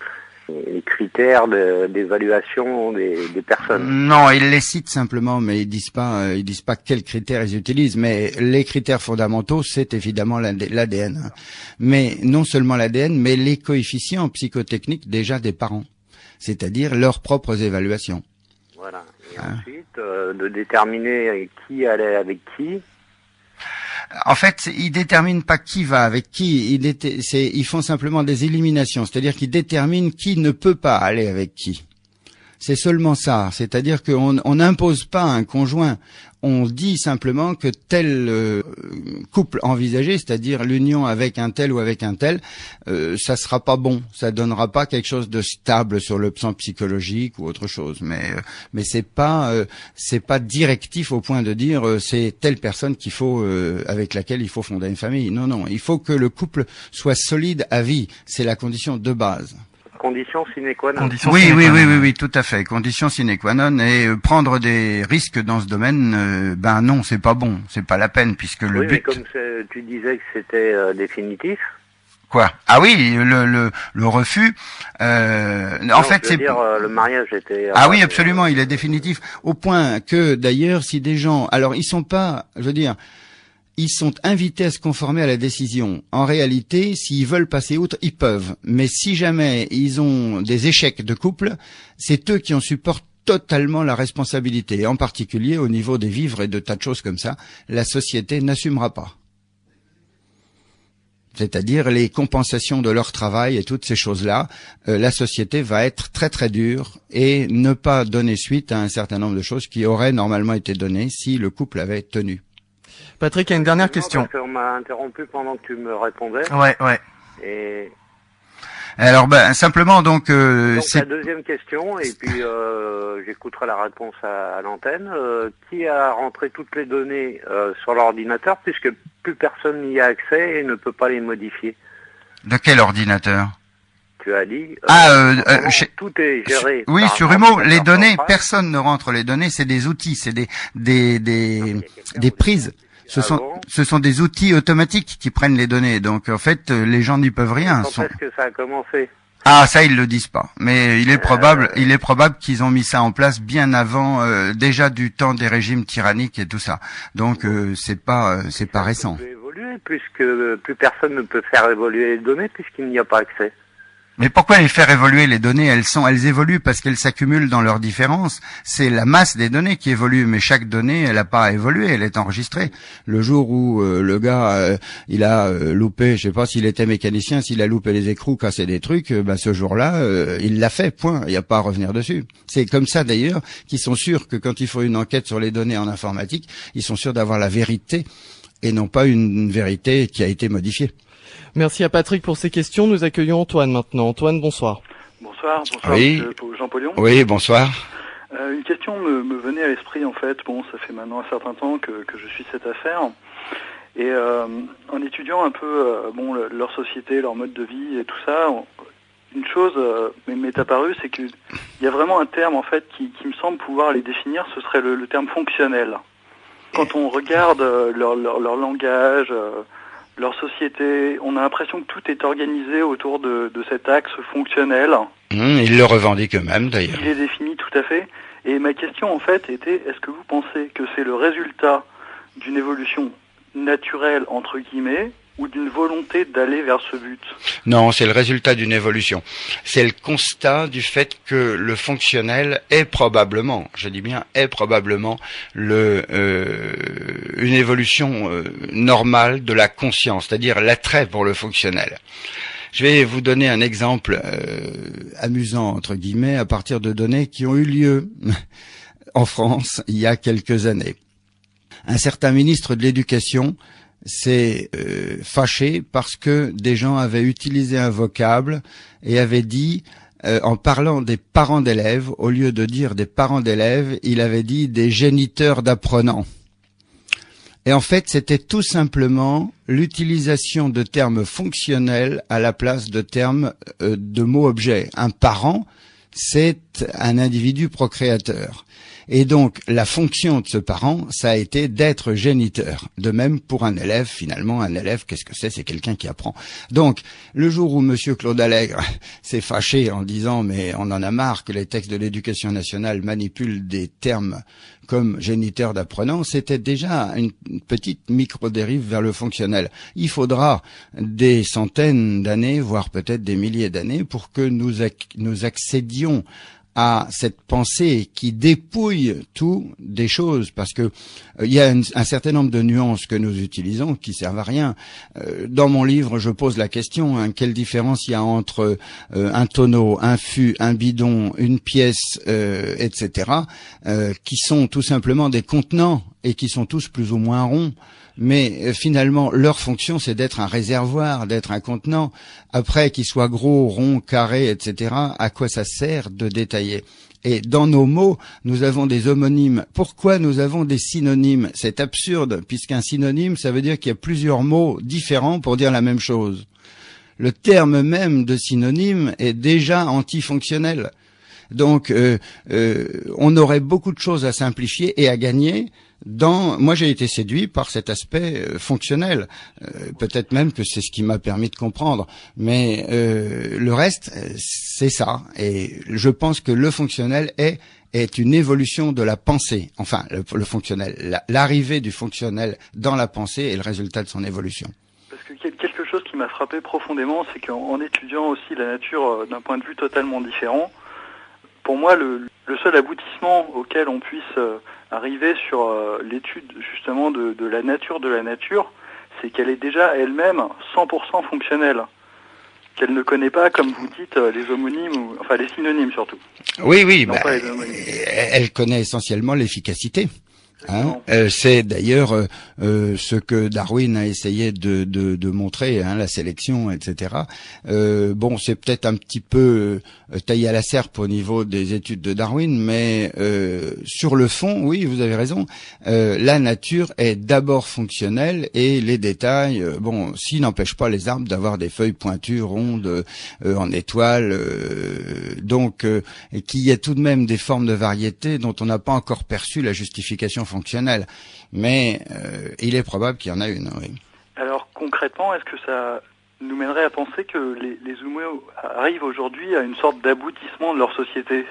critères d'évaluation des personnes. Non, ils les citent simplement, mais ils disent pas quels critères ils utilisent. Mais les critères fondamentaux, c'est évidemment l'ADN. Mais non seulement l'ADN, mais les coefficients psychotechniques déjà des parents, c'est-à-dire leurs propres évaluations. Voilà. Et ensuite, de déterminer qui allait avec qui. En fait, ils déterminent pas qui va avec qui. Ils font simplement des éliminations, c'est-à-dire qu'ils déterminent qui ne peut pas aller avec qui. C'est seulement ça. C'est-à-dire qu'on n'impose pas un conjoint. On dit simplement que tel couple envisagé, c'est-à-dire l'union avec un tel ou avec un tel, ça sera pas bon. Ça donnera pas quelque chose de stable sur le plan psychologique ou autre chose. Mais c'est pas directif au point de dire c'est telle personne qu'il faut avec laquelle il faut fonder une famille. Non, non. Il faut que le couple soit solide à vie. C'est la condition de base. Condition sine qua non. Oui, tout à fait. Condition sine qua non. Et prendre des risques dans ce domaine, ben non, c'est pas bon, c'est pas la peine, puisque le but. Mais comme tu disais que c'était définitif. Quoi? Ah oui, le refus. En fait, c'est. Le mariage était. Ah oui, absolument, il est définitif. Au point que d'ailleurs, si des gens, alors ils sont pas, je veux dire. Ils sont invités à se conformer à la décision. En réalité, s'ils veulent passer outre, ils peuvent. Mais si jamais ils ont des échecs de couple, c'est eux qui en supportent totalement la responsabilité. Et en particulier, au niveau des vivres et de tas de choses comme ça, la société n'assumera pas. C'est-à-dire les compensations de leur travail et toutes ces choses-là, la société va être très très dure et ne pas donner suite à un certain nombre de choses qui auraient normalement été données si le couple avait tenu. Patrick a une dernière question. On m'a interrompu pendant que tu me répondais. Ouais. Et alors, simplement donc c'est la deuxième question, et puis j'écouterai la réponse à l'antenne. Qui a rentré toutes les données sur l'ordinateur, puisque plus personne n'y a accès et ne peut pas les modifier? De quel ordinateur? Tu as dit. Tout est géré. Oui, sur Humo, les données, personne ne rentre les données, c'est des outils, c'est des prises. Ce sont des outils automatiques qui prennent les données. Donc en fait, les gens n'y peuvent rien. Quand est-ce que ça a commencé? Ah, ça ils le disent pas. Mais il est probable qu'ils ont mis ça en place bien avant, déjà du temps des régimes tyranniques et tout ça. Donc c'est pas récent. Ça peut évoluer puisque plus personne ne peut faire évoluer les données puisqu'il n'y a pas accès. Mais pourquoi les faire évoluer? Les données, elles évoluent parce qu'elles s'accumulent dans leurs différences. C'est la masse des données qui évolue, mais chaque donnée, elle n'a pas évolué, elle est enregistrée. Le jour où le gars, il a loupé, je sais pas s'il était mécanicien, s'il a loupé les écrous, cassé des trucs, ce jour-là, il l'a fait, point. Il n'y a pas à revenir dessus. C'est comme ça d'ailleurs qu'ils sont sûrs que quand ils font une enquête sur les données en informatique, ils sont sûrs d'avoir la vérité et non pas une vérité qui a été modifiée. Merci à Patrick pour ces questions. Nous accueillons Antoine maintenant. Antoine, bonsoir. Bonsoir, oui. Jean-Paul. Oui, bonsoir. Une question me venait à l'esprit en fait. Bon, ça fait maintenant un certain temps que je suis cette affaire. Et en étudiant un peu leur société, leur mode de vie et tout ça, une chose m'est apparue, c'est qu'il y a vraiment un terme en fait qui me semble pouvoir les définir, ce serait le terme fonctionnel. Quand on regarde leur langage, leur société, on a l'impression que tout est organisé autour de cet axe fonctionnel. Ils le revendiquent eux-mêmes d'ailleurs. Il est défini tout à fait. Et ma question en fait était, est-ce que vous pensez que c'est le résultat d'une évolution naturelle entre guillemets ou d'une volonté d'aller vers ce but? Non, c'est le résultat d'une évolution. C'est le constat du fait que le fonctionnel est probablement, je dis bien est probablement, une évolution normale de la conscience, c'est-à-dire l'attrait pour le fonctionnel. Je vais vous donner un exemple amusant, entre guillemets, à partir de données qui ont eu lieu en France il y a quelques années. Un certain ministre de l'Éducation s'est fâché parce que des gens avaient utilisé un vocable et avaient dit, en parlant des parents d'élèves, au lieu de dire des parents d'élèves, il avait dit des géniteurs d'apprenants. Et en fait, c'était tout simplement l'utilisation de termes fonctionnels à la place de termes de mots-objets. Un parent, c'est un individu procréateur. Et donc, la fonction de ce parent, ça a été d'être géniteur. De même pour un élève, finalement, un élève, qu'est-ce que c'est? C'est quelqu'un qui apprend. Donc, le jour où Monsieur Claude Allègre s'est fâché en disant « mais on en a marre que les textes de l'éducation nationale manipulent des termes comme géniteur d'apprenant », c'était déjà une petite micro-dérive vers le fonctionnel. Il faudra des centaines d'années, voire peut-être des milliers d'années, pour que nous accédions à cette pensée qui dépouille tout des choses, parce que il y a un certain nombre de nuances que nous utilisons qui servent à rien. Dans mon livre, je pose la question, quelle différence il y a entre un tonneau, un fût, un bidon, une pièce, etc., qui sont tout simplement des contenants et qui sont tous plus ou moins ronds. Mais finalement, leur fonction, c'est d'être un réservoir, d'être un contenant. Après, qu'ils soient gros, ronds, carrés, etc., à quoi ça sert de détailler? Et dans nos mots, nous avons des homonymes. Pourquoi nous avons des synonymes? C'est absurde, puisqu'un synonyme, ça veut dire qu'il y a plusieurs mots différents pour dire la même chose. Le terme même de synonyme est déjà antifonctionnel. Donc, on aurait beaucoup de choses à simplifier et à gagner. Moi, j'ai été séduit par cet aspect fonctionnel. Peut-être même que c'est ce qui m'a permis de comprendre. Mais le reste, c'est ça. Et je pense que le fonctionnel est une évolution de la pensée. Enfin, le fonctionnel, l'arrivée du fonctionnel dans la pensée est le résultat de son évolution. Parce que quelque chose qui m'a frappé profondément, c'est qu'en étudiant aussi la nature d'un point de vue totalement différent, pour moi, le seul aboutissement auquel on puisse arriver sur l'étude justement de la nature, c'est qu'elle est déjà elle-même 100% fonctionnelle. Qu'elle ne connaît pas, comme vous dites, les homonymes, enfin les synonymes surtout. Oui, non, pas les homonymes. Elle connaît essentiellement l'efficacité. C'est d'ailleurs ce que Darwin a essayé de montrer, la sélection, etc. Bon, c'est peut-être un petit peu taillé à la serpe au niveau des études de Darwin, mais sur le fond, oui, vous avez raison. La nature est d'abord fonctionnelle et les détails, s'ils n'empêchent pas les arbres d'avoir des feuilles pointues, rondes, en étoiles, donc qu'il y a tout de même des formes de variété dont on n'a pas encore perçu la justification fonctionnelle, mais il est probable qu'il y en a une. Oui. Alors concrètement, est-ce que ça nous mènerait à penser que les Homo arrivent aujourd'hui à une sorte d'aboutissement de leur société?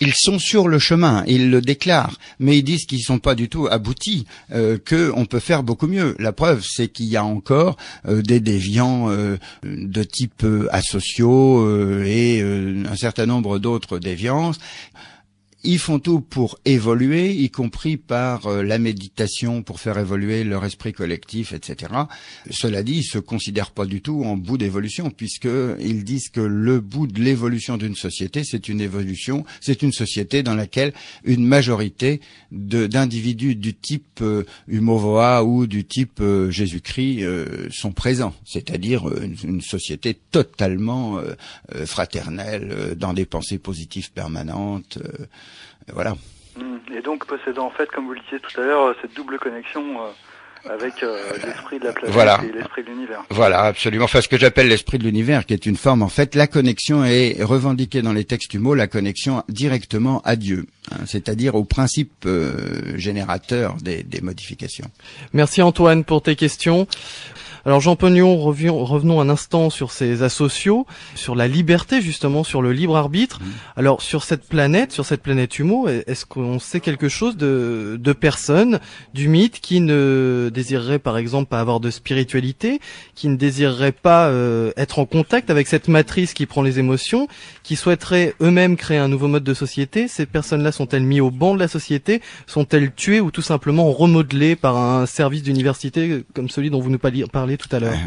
Ils sont sur le chemin, ils le déclarent, mais ils disent qu'ils ne sont pas du tout aboutis, qu'on peut faire beaucoup mieux. La preuve, c'est qu'il y a encore des déviants de type asociaux et un certain nombre d'autres déviances. Ils font tout pour évoluer, y compris par la méditation pour faire évoluer leur esprit collectif, etc. Cela dit, ils se considèrent pas du tout en bout d'évolution, puisqu'ils disent que le bout de l'évolution d'une société, c'est une évolution, c'est une société dans laquelle une majorité d'individus du type Umovoa ou du type Jésus-Christ sont présents, c'est-à-dire une société totalement fraternelle, dans des pensées positives permanentes. Voilà. Et donc possédant en fait, comme vous le disiez tout à l'heure, cette double connexion avec l'esprit de la planète et l'esprit de l'univers. Voilà, absolument. Enfin, ce que j'appelle l'esprit de l'univers, qui est une forme, en fait, la connexion est revendiquée dans les textes du mot, la connexion directement à Dieu, c'est-à-dire au principe générateur des modifications. Merci Antoine pour tes questions. Alors Jean Pognon, revenons un instant sur ces asociaux, sur la liberté justement, sur le libre arbitre. Alors sur cette planète Humo, est-ce qu'on sait quelque chose de personnes du mythe qui ne désireraient par exemple pas avoir de spiritualité, qui ne désireraient pas être en contact avec cette matrice qui prend les émotions, qui souhaiteraient eux-mêmes créer un nouveau mode de société? Ces personnes-là sont-elles mises au banc de la société? Sont-elles tuées ou tout simplement remodelées par un service d'université comme celui dont vous nous parliez tout à l'heure?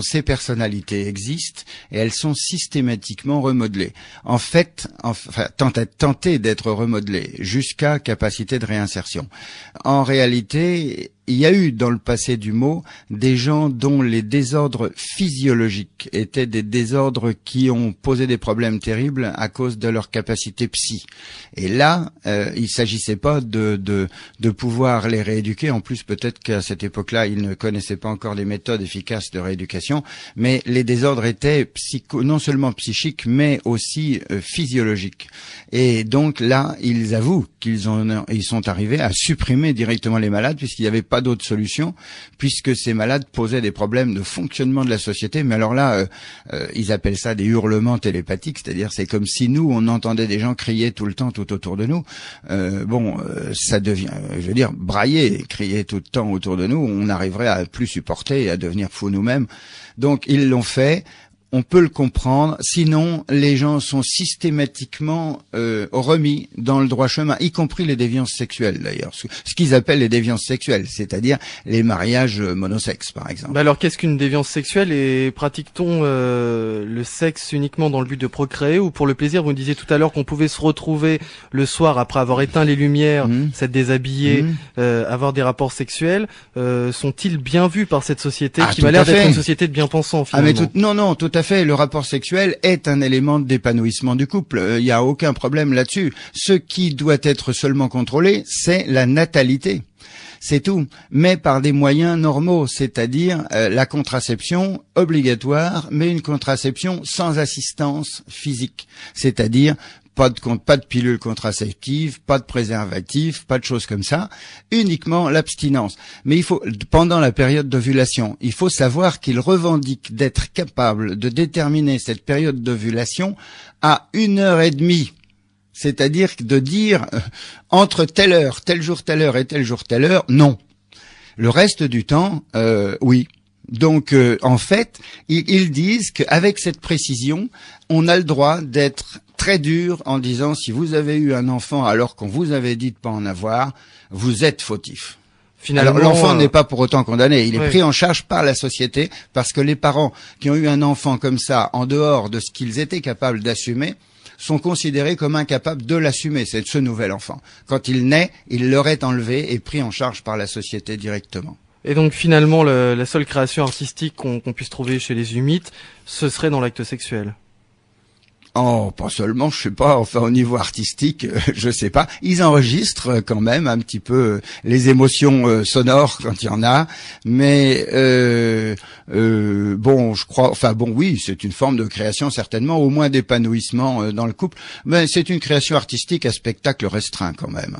Ces personnalités existent et elles sont systématiquement remodelées. En fait, tentées d'être remodelées jusqu'à capacité de réinsertion. En réalité, il y a eu dans le passé du mot des gens dont les désordres physiologiques étaient des désordres qui ont posé des problèmes terribles à cause de leur capacité psy. Et là, il s'agissait pas de pouvoir les rééduquer. En plus, peut-être qu'à cette époque-là, ils ne connaissaient pas encore des méthodes efficaces de rééducation. Mais les désordres étaient non seulement psychiques, mais aussi physiologiques. Et donc là, ils avouent qu'ils sont arrivés à supprimer directement les malades puisqu'il n'y avait pas d'autre solution, puisque ces malades posaient des problèmes de fonctionnement de la société. Mais alors là, ils appellent ça des hurlements télépathiques, c'est-à-dire c'est comme si nous, on entendait des gens crier tout le temps, tout autour de nous. Ça devient, brailler, crier tout le temps autour de nous, on arriverait à plus supporter et à devenir fous nous-mêmes. Donc ils l'ont fait. on peut le comprendre. Sinon, les gens sont systématiquement remis dans le droit chemin, y compris les déviances sexuelles d'ailleurs. Ce qu'ils appellent les déviances sexuelles, c'est-à-dire les mariages monosexes, par exemple. Alors, qu'est-ce qu'une déviance sexuelle et pratique-t-on le sexe uniquement dans le but de procréer ou pour le plaisir? Vous me disiez tout à l'heure qu'on pouvait se retrouver le soir après avoir éteint les lumières, s'être déshabillé, avoir des rapports sexuels. Sont-ils bien vus par cette société qui m'a l'air d'être une société de bien-pensants finalement? Non, tout à fait. Le rapport sexuel est un élément d'épanouissement du couple. Il n'y a aucun problème là-dessus. Ce qui doit être seulement contrôlé, c'est la natalité. C'est tout, mais par des moyens normaux, c'est-à-dire la contraception obligatoire, mais une contraception sans assistance physique, c'est-à-dire pas de pilule contraceptive, pas de préservatif, pas de choses comme ça, uniquement l'abstinence. Mais pendant la période d'ovulation, il faut savoir qu'il revendique d'être capable de déterminer cette période d'ovulation à 1h30. C'est-à-dire de dire entre telle heure, tel jour, telle heure et tel jour, telle heure, non. Le reste du temps, oui. Donc, en fait, ils disent qu'avec cette précision, on a le droit d'être très dur en disant si vous avez eu un enfant alors qu'on vous avait dit de pas en avoir, vous êtes fautif. Finalement, alors l'enfant n'est pas pour autant condamné, il est pris en charge par la société parce que les parents qui ont eu un enfant comme ça en dehors de ce qu'ils étaient capables d'assumer sont considérés comme incapables de l'assumer, c'est ce nouvel enfant. Quand il naît, il leur est enlevé et pris en charge par la société directement. Et donc finalement, la seule création artistique qu'on puisse trouver chez les humites, ce serait dans l'acte sexuel? Oh, pas seulement, je sais pas, enfin au niveau artistique, je sais pas. Ils enregistrent quand même un petit peu les émotions sonores quand il y en a, mais bon, je crois, enfin bon, oui, c'est une forme de création certainement, au moins d'épanouissement dans le couple, mais c'est une création artistique à spectacle restreint quand même.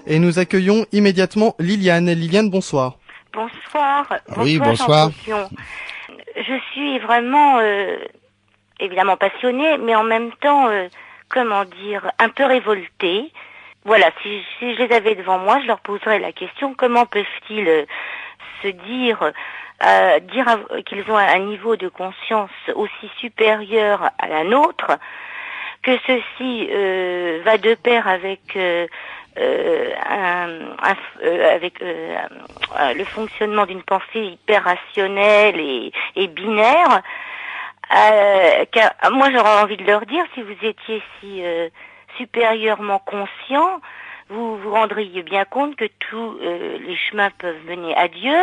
Et nous accueillons immédiatement Liliane. Liliane, bonsoir. Bonsoir. Oui, bonsoir. Je suis vraiment, évidemment passionnée, mais en même temps, comment dire, un peu révoltée. Voilà, si je les avais devant moi, je leur poserais la question, comment peuvent-ils se dire qu'ils ont un niveau de conscience aussi supérieur à la nôtre, que ceci va de pair avec le fonctionnement d'une pensée hyper rationnelle et binaire. Car moi j'aurais envie de leur dire, si vous étiez si supérieurement conscient, vous vous rendriez bien compte que tous les chemins peuvent mener à Dieu.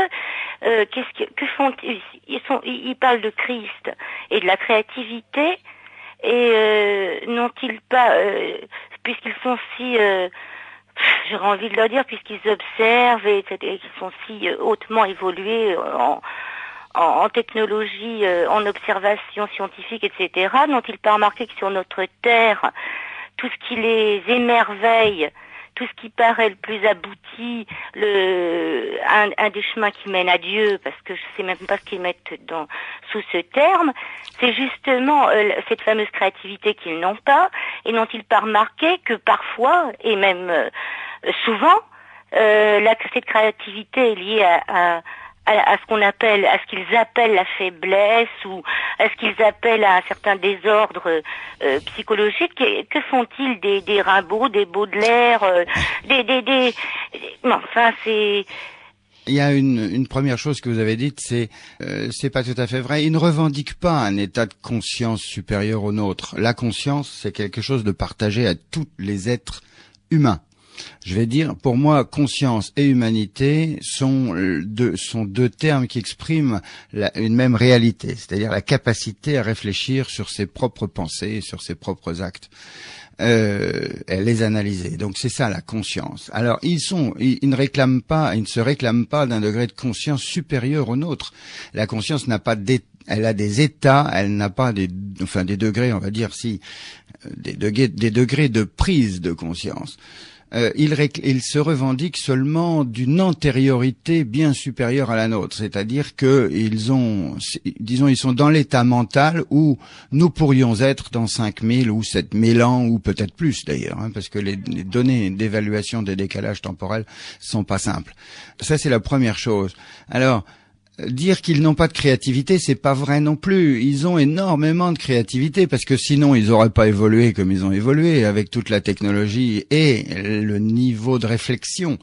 Que font-ils? Ils parlent de Christ et de la créativité, et n'ont-ils pas, puisqu'ils sont si j'aurais envie de leur dire, puisqu'ils observent et qu'ils sont si hautement évolués en technologie, en observation scientifique, etc., n'ont-ils pas remarqué que sur notre Terre, tout ce qui les émerveille, tout ce qui paraît le plus abouti, un des chemins qui mène à Dieu, parce que je sais même pas ce qu'ils mettent sous ce terme, c'est justement cette fameuse créativité qu'ils n'ont pas, et n'ont-ils pas remarqué que parfois, et même souvent, cette créativité est liée à ce qu'ils appellent la faiblesse ou à ce qu'ils appellent à un certain désordre psychologique. Que font-ils des Rimbaud, des Baudelaire, non, enfin c'est. Il y a une première chose que vous avez dite, c'est pas tout à fait vrai. Ils ne revendiquent pas un état de conscience supérieur au nôtre. La conscience, c'est quelque chose de partagé à tous les êtres humains. Je vais dire, pour moi, conscience et humanité sont deux termes qui expriment une même réalité, c'est-à-dire la capacité à réfléchir sur ses propres pensées, sur ses propres actes, les analyser. Donc c'est ça la conscience. Alors ils ne se réclament pas d'un degré de conscience supérieur au nôtre. La conscience elle a des états, elle n'a pas des degrés, on va dire des degrés de prise de conscience. Ils se revendiquent seulement d'une antériorité bien supérieure à la nôtre, c'est-à-dire que ils sont dans l'état mental où nous pourrions être dans 5000 ou 7000 ans, ou peut-être plus d'ailleurs, parce que les données d'évaluation des décalages temporels sont pas simples. Ça, c'est la première chose. Alors, dire qu'ils n'ont pas de créativité, c'est pas vrai non plus. Ils ont énormément de créativité parce que sinon ils auraient pas évolué comme ils ont évolué avec toute la technologie et le niveau de réflexion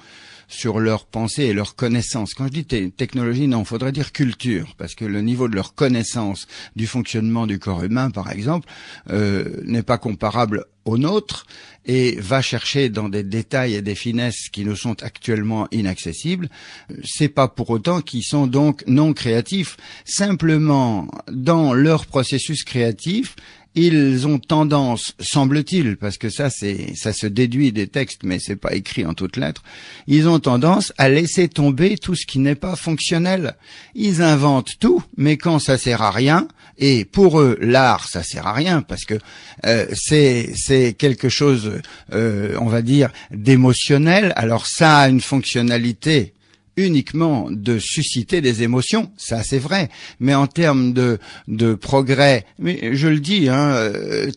sur leur pensée et leur connaissance. Quand je dis technologie, non, faudrait dire culture, parce que le niveau de leur connaissance du fonctionnement du corps humain, par exemple, n'est pas comparable au nôtre et va chercher dans des détails et des finesses qui nous sont actuellement inaccessibles. C'est pas pour autant qu'ils sont donc non créatifs. Simplement, dans leur processus créatif, ils ont tendance, semble-t-il, parce que ça se déduit des textes, mais c'est pas écrit en toutes lettres, ils ont tendance à laisser tomber tout ce qui n'est pas fonctionnel. Ils inventent tout, mais quand ça sert à rien, et pour eux, l'art, ça sert à rien, parce que c'est quelque chose, on va dire, d'émotionnel. Alors ça a une fonctionnalité uniquement de susciter des émotions, ça c'est vrai, mais en termes de progrès, mais je le dis,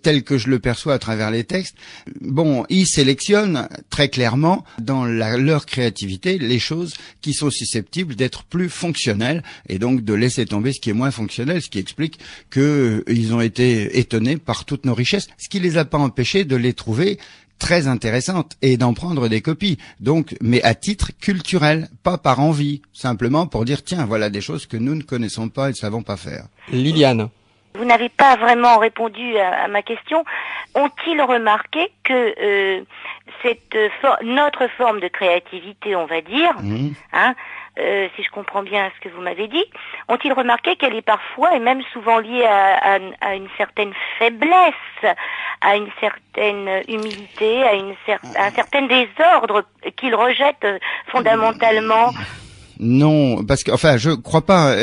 tel que je le perçois à travers les textes, bon, ils sélectionnent très clairement dans leur créativité les choses qui sont susceptibles d'être plus fonctionnelles et donc de laisser tomber ce qui est moins fonctionnel, ce qui explique que ils ont été étonnés par toutes nos richesses, ce qui les a pas empêchés de les trouver très intéressante et d'en prendre des copies. Donc, mais à titre culturel, pas par envie, simplement pour dire tiens, voilà des choses que nous ne connaissons pas et ne savons pas faire. Liliane. Vous n'avez pas vraiment répondu à ma question. Ont-ils remarqué que notre forme de créativité, on va dire, si je comprends bien ce que vous m'avez dit, ont-ils remarqué qu'elle est parfois et même souvent liée à une certaine faiblesse, à une certaine humilité, à un certain désordre qu'ils rejettent fondamentalement? Non, parce que, enfin, je crois pas.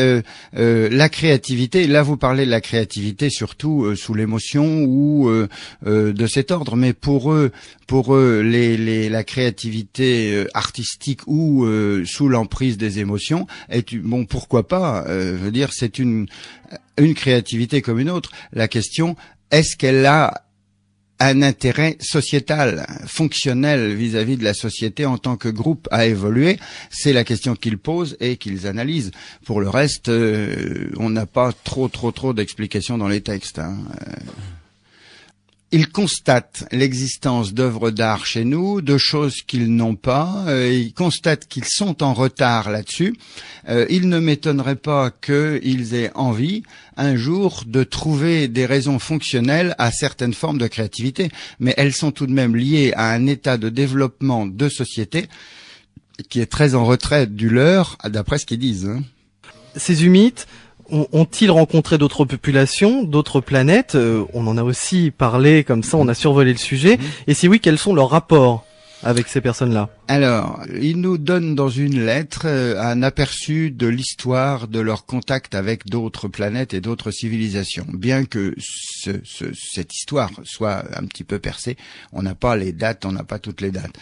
La créativité, là, vous parlez de la créativité surtout sous l'émotion ou de cet ordre, mais pour eux, la créativité artistique ou sous l'emprise des émotions, bon, pourquoi pas. Je veux dire, c'est une créativité comme une autre. La question, est-ce qu'elle a un intérêt sociétal, fonctionnel vis-à-vis de la société en tant que groupe à évoluer? C'est la question qu'ils posent et qu'ils analysent. Pour le reste, on n'a pas trop d'explications dans les textes. Ils constatent l'existence d'œuvres d'art chez nous, de choses qu'ils n'ont pas. Ils constatent qu'ils sont en retard là-dessus. Il ne m'étonnerait pas qu'ils aient envie, un jour, de trouver des raisons fonctionnelles à certaines formes de créativité. Mais elles sont tout de même liées à un état de développement de société qui est très en retrait du leur, d'après ce qu'ils disent. Ces humites ont-ils rencontré d'autres populations, d'autres planètes? On en a aussi parlé comme ça, on a survolé le sujet. Et si oui, quels sont leurs rapports avec ces personnes-là? Alors, ils nous donnent dans une lettre un aperçu de l'histoire de leur contact avec d'autres planètes et d'autres civilisations. Bien que cette histoire soit un petit peu percée, on n'a pas les dates, on n'a pas toutes les dates.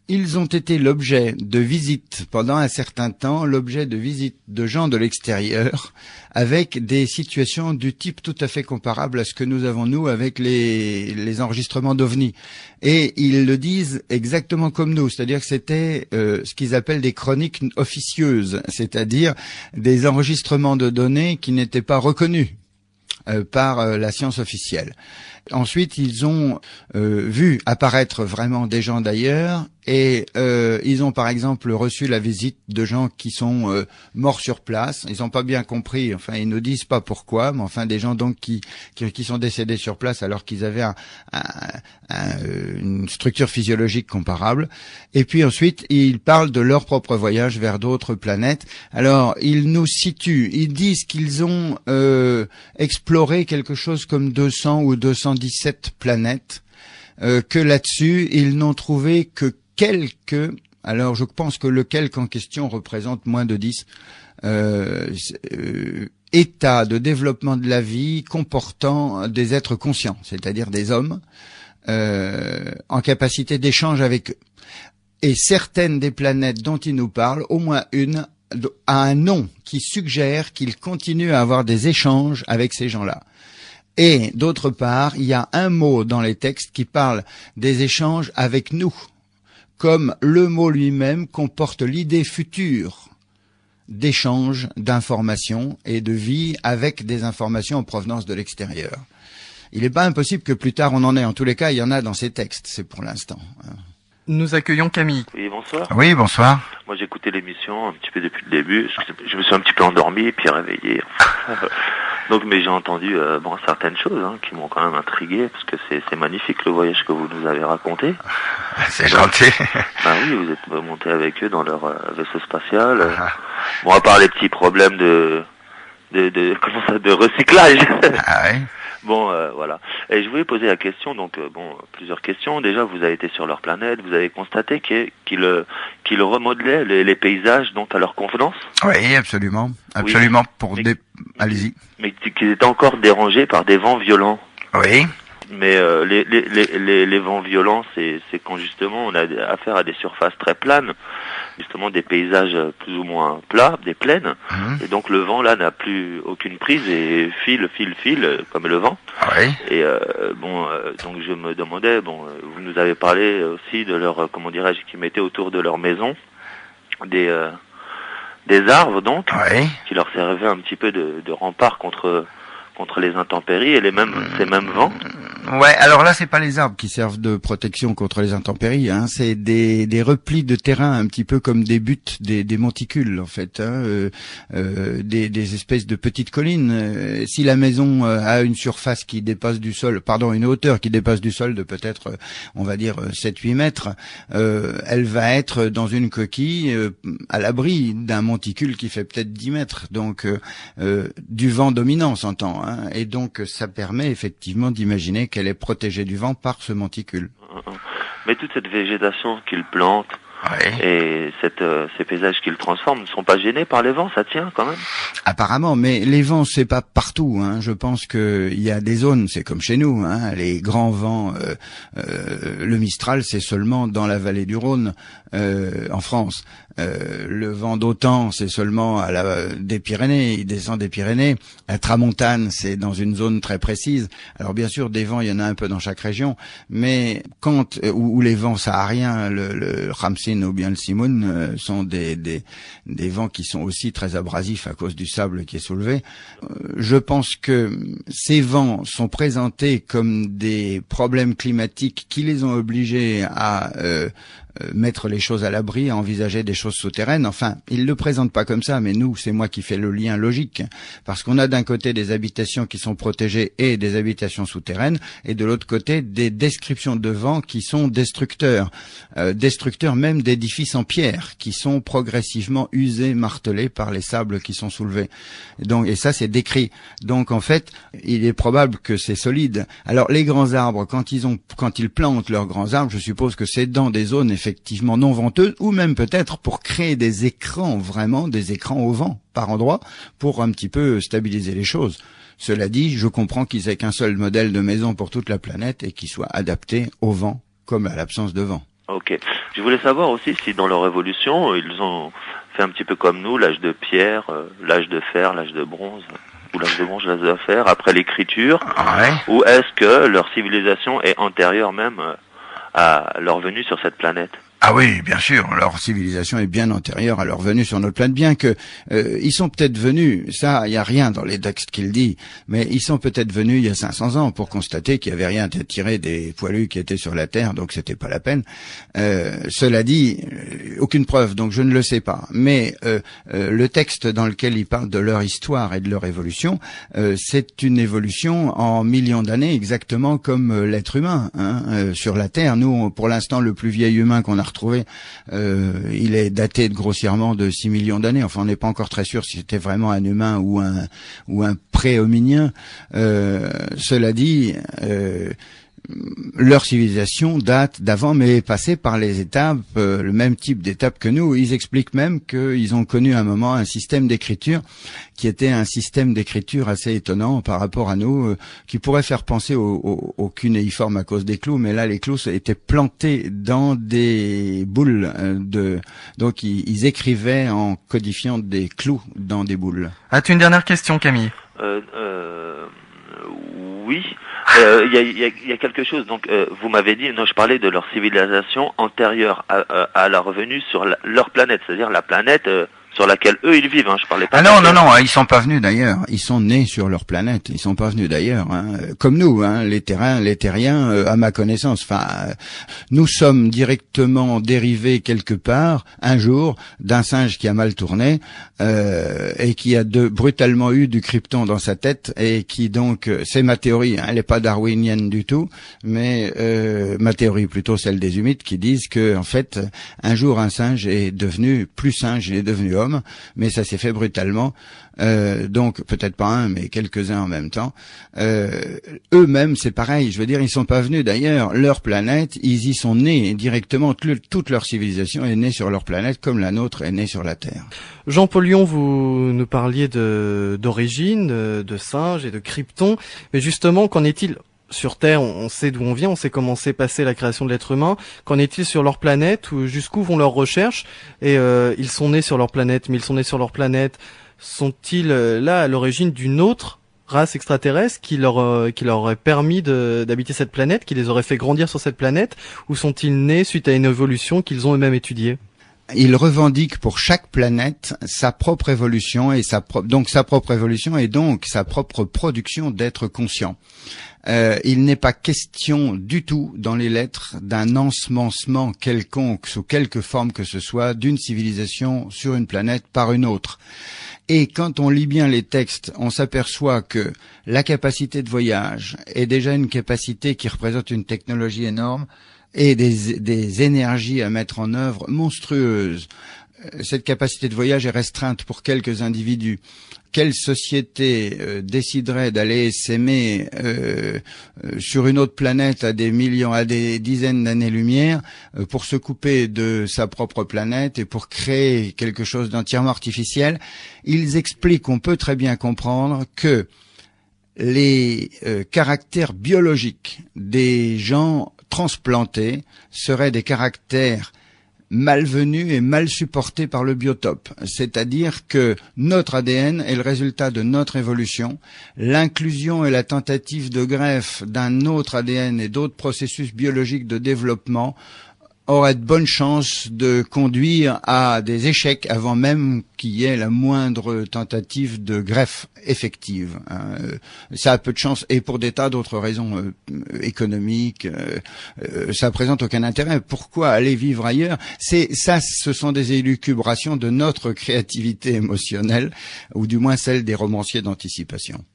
ils ont été l'objet de visites pendant un certain temps, l'objet de visites de gens de l'extérieur, avec des situations du type tout à fait comparable à ce que nous avons nous avec les enregistrements d'OVNI. Et ils le disent exactement comme nous, c'est-à-dire que c'était ce qu'ils appellent des chroniques officieuses, c'est-à-dire des enregistrements de données qui n'étaient pas reconnus par la science officielle. Ensuite, ils ont vu apparaître vraiment des gens d'ailleurs, et ils ont par exemple reçu la visite de gens qui sont morts sur place. Ils n'ont pas bien compris, enfin ils ne disent pas pourquoi, mais enfin des gens donc qui sont décédés sur place alors qu'ils avaient une structure physiologique comparable. Et puis ensuite, ils parlent de leur propre voyage vers d'autres planètes. Alors, ils nous situent, ils disent qu'ils ont exploré quelque chose comme 200 ou 217 planètes, que là-dessus, ils n'ont trouvé que quelques, alors je pense que le quelque en question représente moins de 10, états de développement de la vie comportant des êtres conscients, c'est-à-dire des hommes, en capacité d'échange avec eux. Et certaines des planètes dont ils nous parlent, au moins une, a un nom qui suggère qu'ils continuent à avoir des échanges avec ces gens-là. Et d'autre part, il y a un mot dans les textes qui parle des échanges avec nous, comme le mot lui-même comporte l'idée future d'échange d'informations et de vie avec des informations en provenance de l'extérieur. Il n'est pas impossible que plus tard on en ait. En tous les cas, il y en a dans ces textes, c'est pour l'instant. Nous accueillons Camille. Oui, bonsoir. Oui, bonsoir. Moi, j'ai écouté l'émission un petit peu depuis le début. Je me suis un petit peu endormi et puis réveillé. Donc, mais j'ai entendu certaines choses qui m'ont quand même intrigué, parce que c'est magnifique le voyage que vous nous avez raconté. C'est gentil. Ah oui, vous êtes monté avec eux dans leur vaisseau spatial. Bon, à part les petits problèmes de recyclage. Ah oui. Bon, voilà. Et je voulais poser la question, plusieurs questions. Déjà, vous avez été sur leur planète, vous avez constaté qu'ils remodelaient les paysages donc à leur convenance. Oui, absolument. Oui. Allez-y. Mais qu'ils étaient encore dérangés par des vents violents. Oui. Mais les vents violents, c'est quand justement on a affaire à des surfaces très planes, justement des paysages plus ou moins plats, des plaines, et donc le vent là n'a plus aucune prise et file comme le vent. Oui. Et donc je me demandais, vous nous avez parlé aussi de leur, qu'ils mettaient autour de leur maison des arbres donc, qui leur servaient un petit peu de rempart contre les intempéries et ces mêmes vents. Ouais, alors là, c'est pas les arbres qui servent de protection contre les intempéries, c'est des replis de terrain, un petit peu comme des buttes, des monticules, en fait, des espèces de petites collines. Si la maison a une surface qui dépasse du sol, une hauteur qui dépasse du sol de peut-être, on va dire, 7-8 mètres, elle va être dans une coquille, à l'abri d'un monticule qui fait peut-être 10 mètres, donc du vent dominant, s'entend, et donc ça permet effectivement d'imaginer qu'elle est protégée du vent par ce monticule. Mais toute cette végétation qu'ils plantent et ces paysages qu'ils transforment ne sont pas gênés par les vents, ça tient quand même. Apparemment, mais les vents, c'est pas partout. Je pense que il y a des zones, c'est comme chez nous. Les grands vents, le Mistral, c'est seulement dans la vallée du Rhône, en France. Le vent d'Autan, c'est seulement des Pyrénées, il descend des Pyrénées. La tramontane, c'est dans une zone très précise. Alors bien sûr, des vents, il y en a un peu dans chaque région, mais où les vents sahariens, le Ramsin ou bien le Simoun, sont des vents qui sont aussi très abrasifs à cause du sable qui est soulevé. Je pense que ces vents sont présentés comme des problèmes climatiques qui les ont obligés à mettre les choses à l'abri, à envisager des choses souterraines. Enfin, ils le présentent pas comme ça, mais nous, c'est moi qui fais le lien logique, parce qu'on a d'un côté des habitations qui sont protégées et des habitations souterraines, et de l'autre côté des descriptions de vents qui sont destructeurs même d'édifices en pierre, qui sont progressivement usés, martelés par les sables qui sont soulevés. Et ça, c'est décrit. Donc, en fait, il est probable que c'est solide. Alors, les grands arbres, quand ils plantent leurs grands arbres, je suppose que c'est dans des zones effectivement non venteuses, ou même peut-être pour créer des écrans au vent par endroit, pour un petit peu stabiliser les choses. Cela dit, je comprends qu'ils aient qu'un seul modèle de maison pour toute la planète et qu'il soit adapté au vent comme à l'absence de vent. Ok. Je voulais savoir aussi si dans leur évolution, ils ont fait un petit peu comme nous, l'âge de pierre, l'âge de fer, l'âge de bronze, ou l'âge de bronze, l'âge de fer, après l'écriture, ou est-ce que leur civilisation est antérieure même à leur venue sur cette planète? Ah oui, bien sûr, leur civilisation est bien antérieure à leur venue sur notre planète, bien que ils sont peut-être venus, ça, il y a rien dans les textes qu'il dit, mais ils sont peut-être venus il y a 500 ans pour constater qu'il y avait rien à tirer des poilus qui étaient sur la Terre, donc c'était pas la peine. Cela dit, aucune preuve, donc je ne le sais pas. Mais le texte dans lequel il parle de leur histoire et de leur évolution, c'est une évolution en millions d'années, exactement comme l'être humain sur la Terre. Nous, pour l'instant, le plus vieil humain qu'on a retrouvé, il est daté grossièrement de 6 millions d'années. Enfin, on n'est pas encore très sûr si c'était vraiment un humain ou un pré-hominien. Cela dit, leur civilisation date d'avant, mais est passée par les étapes, le même type d'étapes que nous. Ils expliquent même qu'ils ont connu à un moment un système d'écriture qui était un système d'écriture assez étonnant par rapport à nous, qui pourrait faire penser au cunéiforme à cause des clous, mais là les clous étaient plantés dans des boules donc ils écrivaient en codifiant des clous dans des boules. As-tu une dernière question, Camille? Oui. Il y a quelque chose. Donc, vous m'avez dit, non, je parlais de leur civilisation antérieure à la revenue sur leur planète, c'est-à-dire la planète sur laquelle eux ils vivent. Je parlais pas. Ah non, ils sont pas venus d'ailleurs. Ils sont nés sur leur planète. Ils sont pas venus d'ailleurs. Comme nous, les terriens, à ma connaissance. Enfin, nous sommes directement dérivés quelque part un jour d'un singe qui a mal tourné et qui a brutalement eu du krypton dans sa tête et qui donc, c'est ma théorie. Elle n'est pas darwinienne du tout, mais ma théorie plutôt celle des humides qui disent que en fait, un jour un singe est devenu plus singe, il est devenu homme. Mais ça s'est fait brutalement, donc peut-être pas un, mais quelques-uns en même temps. Eux-mêmes, c'est pareil, je veux dire, ils sont pas venus d'ailleurs, leur planète, ils y sont nés directement, toute leur civilisation est née sur leur planète, comme la nôtre est née sur la Terre. Jean-Paul Lyon, vous nous parliez d'origine, de singes et de krypton, mais justement, qu'en est-il sur Terre? On sait d'où on vient, on sait comment s'est passée la création de l'être humain. Qu'en est-il sur leur planète? Jusqu'où vont leurs recherches? Et ils sont nés sur leur planète, mais ils sont nés sur leur planète. Sont-ils là à l'origine d'une autre race extraterrestre qui leur aurait permis d'habiter cette planète, qui les aurait fait grandir sur cette planète? Ou sont-ils nés suite à une évolution qu'ils ont eux-mêmes étudiée? Il revendique pour chaque planète sa propre évolution et sa propre évolution et donc sa propre production d'être conscient. Il n'est pas question du tout dans les lettres d'un ensemencement quelconque sous quelque forme que ce soit d'une civilisation sur une planète par une autre. Et quand on lit bien les textes, on s'aperçoit que la capacité de voyage est déjà une capacité qui représente une technologie énorme et des énergies à mettre en œuvre monstrueuses. Cette capacité de voyage est restreinte pour quelques individus. Quelle société déciderait d'aller s'aimer sur une autre planète à des dizaines d'années-lumière pour se couper de sa propre planète et pour créer quelque chose d'entièrement artificiel? Ils expliquent qu'on peut très bien comprendre que les caractères biologiques des gens transplantés seraient des caractères malvenus et mal supportés par le biotope. C'est-à-dire que notre ADN est le résultat de notre évolution. L'inclusion et la tentative de greffe d'un autre ADN et d'autres processus biologiques de développement auraient de bonnes chances de conduire à des échecs avant même qu'il y ait la moindre tentative de greffe effective. Ça a peu de chance et pour des tas d'autres raisons économiques, ça présente aucun intérêt. Pourquoi aller vivre ailleurs? Ce sont des élucubrations de notre créativité émotionnelle, ou du moins celle des romanciers d'anticipation.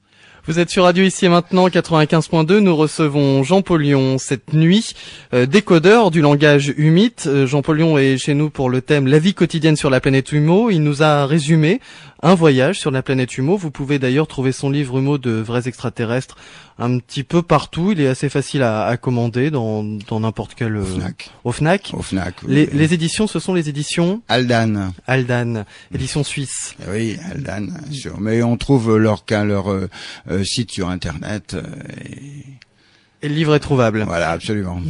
Vous êtes sur Radio Ici et Maintenant 95.2, nous recevons Jean-Paul Lyon cette nuit, décodeur du langage humide. Jean-Paul Lyon est chez nous pour le thème La vie quotidienne sur la planète Humo. Il nous a résumé un voyage sur la planète Humo. Vous pouvez d'ailleurs trouver son livre Humo de vrais extraterrestres un petit peu partout. Il est assez facile à commander dans n'importe quel... Au Fnac. Au Fnac, oui. Les éditions, ce sont les éditions Aldan, édition suisse. Oui, Aldan, sûr. Mais on trouve leur site sur Internet. Et le livre est trouvable. Voilà, absolument.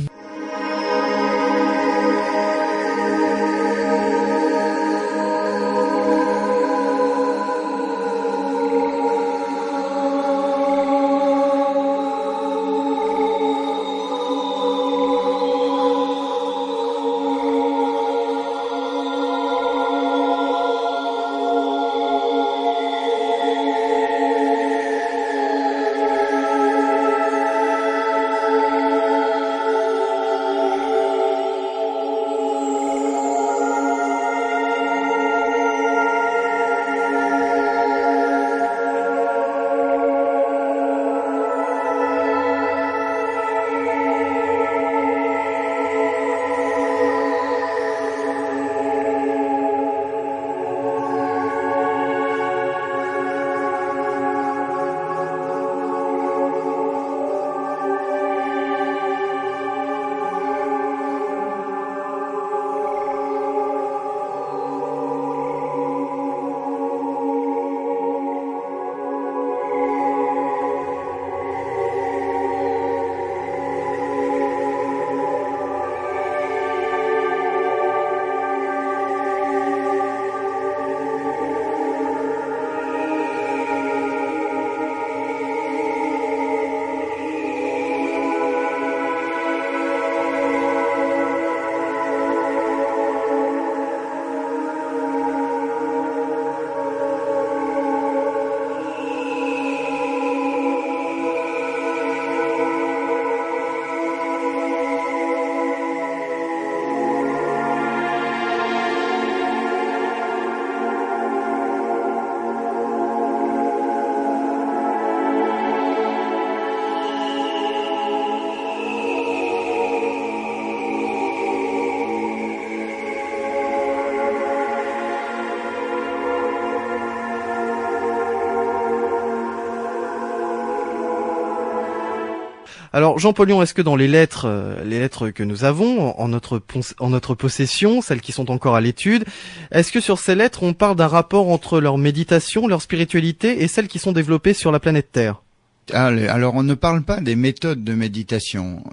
Alors Jean Pollion, est-ce que dans les lettres que nous avons en notre possession, celles qui sont encore à l'étude, est-ce que sur ces lettres on parle d'un rapport entre leur méditation, leur spiritualité et celles qui sont développées sur la planète Terre? Alors on ne parle pas des méthodes de méditation,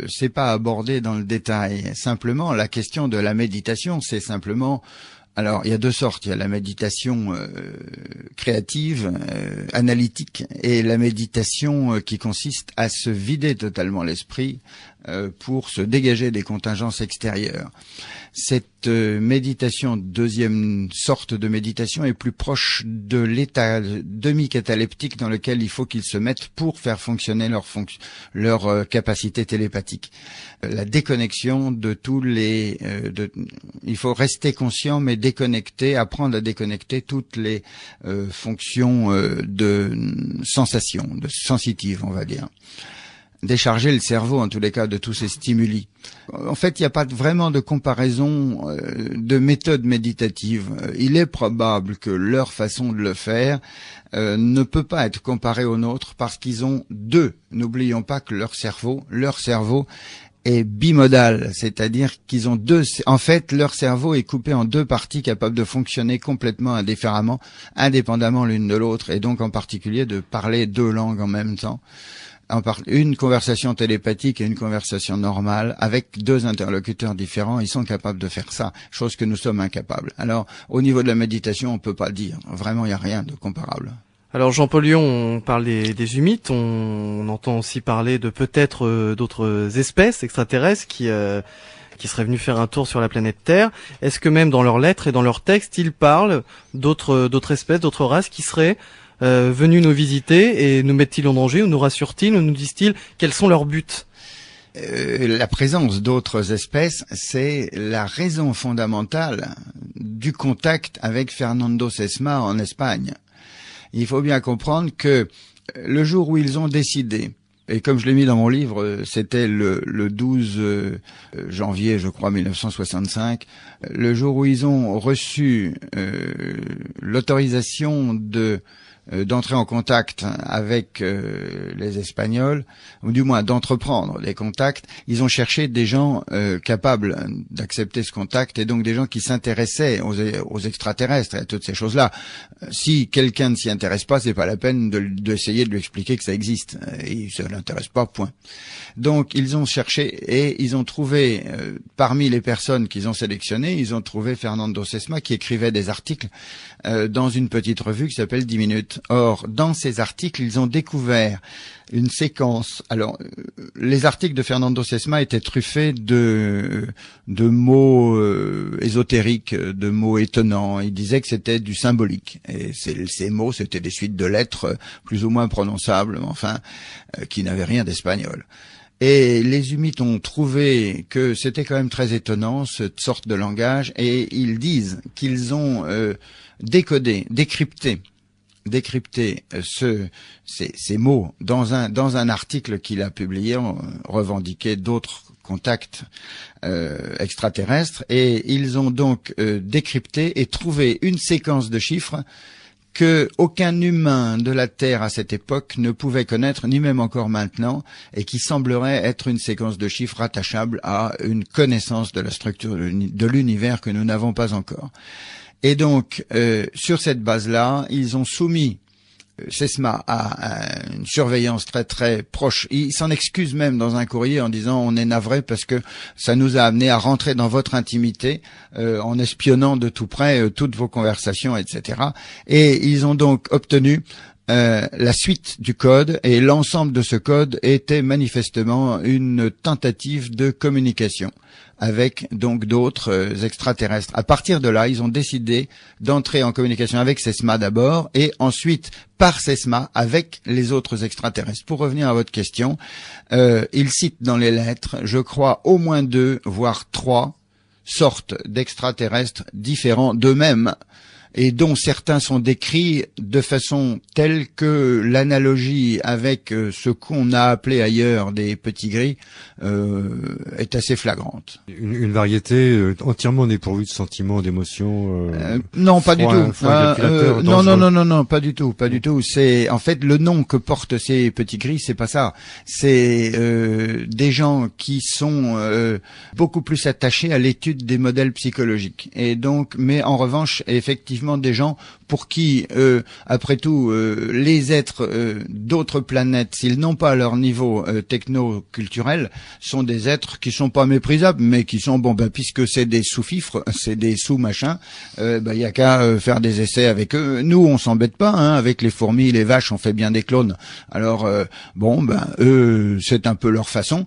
c'est pas abordé dans le détail. Simplement la question de la méditation, c'est simplement, alors il y a deux sortes, il y a la méditation créative, analytique, et la méditation qui consiste à se vider totalement l'esprit pour se dégager des contingences extérieures. Cette méditation, deuxième sorte de méditation, est plus proche de l'état demi-cataleptique dans lequel il faut qu'ils se mettent pour faire fonctionner leur capacité télépathique. La déconnexion de tous les... il faut rester conscient mais déconnecter, apprendre à déconnecter toutes les fonctions de sensation, de sensitive, on va dire. Décharger le cerveau, en tous les cas, de tous ces stimuli. En fait, il n'y a pas vraiment de comparaison de méthode méditative. Il est probable que leur façon de le faire ne peut pas être comparée aux nôtres parce qu'ils ont deux. N'oublions pas que leur cerveau est bimodal, c'est-à-dire qu'ils ont deux. En fait, leur cerveau est coupé en deux parties capables de fonctionner complètement indifféremment, indépendamment l'une de l'autre, et donc en particulier de parler deux langues en même temps. Une conversation télépathique et une conversation normale avec deux interlocuteurs différents, ils sont capables de faire ça, chose que nous sommes incapables. Alors, au niveau de la méditation, on peut pas le dire. Vraiment, il n'y a rien de comparable. Alors Jean Pollion, on parle des humites, on entend aussi parler de peut-être d'autres espèces extraterrestres qui seraient venus faire un tour sur la planète Terre. Est-ce que même dans leurs lettres et dans leurs textes, ils parlent d'autres espèces, d'autres races qui seraient venus nous visiter, et nous mettent-ils en danger, ou nous rassurent-ils, ou nous disent-ils quels sont leurs buts? La présence d'autres espèces, c'est la raison fondamentale du contact avec Fernando Sesma en Espagne. Il faut bien comprendre que le jour où ils ont décidé, et comme je l'ai mis dans mon livre, c'était le 12 janvier, je crois, 1965, le jour où ils ont reçu l'autorisation d'entrer en contact avec les Espagnols, ou du moins d'entreprendre des contacts, ils ont cherché des gens capables d'accepter ce contact, et donc des gens qui s'intéressaient aux extraterrestres et à toutes ces choses-là. Si quelqu'un ne s'y intéresse pas, c'est pas la peine d'essayer de lui expliquer que ça existe. Et ça l'intéresse pas, point. Donc ils ont cherché et ils ont trouvé, parmi les personnes qu'ils ont sélectionnées, ils ont trouvé Fernando Sesma qui écrivait des articles dans une petite revue qui s'appelle 10 minutes. Or, dans ces articles, ils ont découvert une séquence. Alors, les articles de Fernando Sesma étaient truffés de mots ésotériques, de mots étonnants. Il disait que c'était du symbolique. Et ces mots, c'était des suites de lettres plus ou moins prononçables, mais enfin, qui n'avaient rien d'espagnol. Et les humites ont trouvé que c'était quand même très étonnant, cette sorte de langage, et ils disent qu'ils ont décodé, décrypté ces mots dans un article qu'il a publié, revendiqué d'autres contacts extraterrestres, et ils ont donc décrypté et trouvé une séquence de chiffres que aucun humain de la Terre à cette époque ne pouvait connaître, ni même encore maintenant, et qui semblerait être une séquence de chiffres attachable à une connaissance de la structure de l'univers que nous n'avons pas encore. Et donc, sur cette base-là, ils ont soumis Sesma à une surveillance très très proche. Il s'en excuse même dans un courrier en disant on est navré parce que ça nous a amené à rentrer dans votre intimité en espionnant de tout près toutes vos conversations, etc. Et ils ont donc obtenu la suite du code, et l'ensemble de ce code était manifestement une tentative de communication avec donc d'autres extraterrestres. À partir de là, ils ont décidé d'entrer en communication avec Sesma d'abord, et ensuite par Sesma avec les autres extraterrestres. Pour revenir à votre question, ils citent dans les lettres, je crois, au moins 2, voire 3 sortes d'extraterrestres différents d'eux-mêmes. et dont certains sont décrits de façon telle que l'analogie avec ce qu'on a appelé ailleurs des petits gris est assez flagrante. Une variété entièrement dépourvue de sentiments, d'émotions. Non, pas du tout. Non, pas du tout, pas Non. du tout. C'est en fait le nom que portent ces petits gris, c'est pas ça. C'est des gens qui sont beaucoup plus attachés à l'étude des modèles psychologiques. Et donc, mais en revanche, effectivement, des gens pour qui, après tout, les êtres d'autres planètes, s'ils n'ont pas leur niveau techno-culturel, sont des êtres qui sont pas méprisables, mais qui sont puisque c'est des sous-fifres, c'est des sous-machins, y a qu'à faire des essais avec eux. Nous, on s'embête pas, avec les fourmis, les vaches, on fait bien des clones. Alors, eux, c'est un peu leur façon.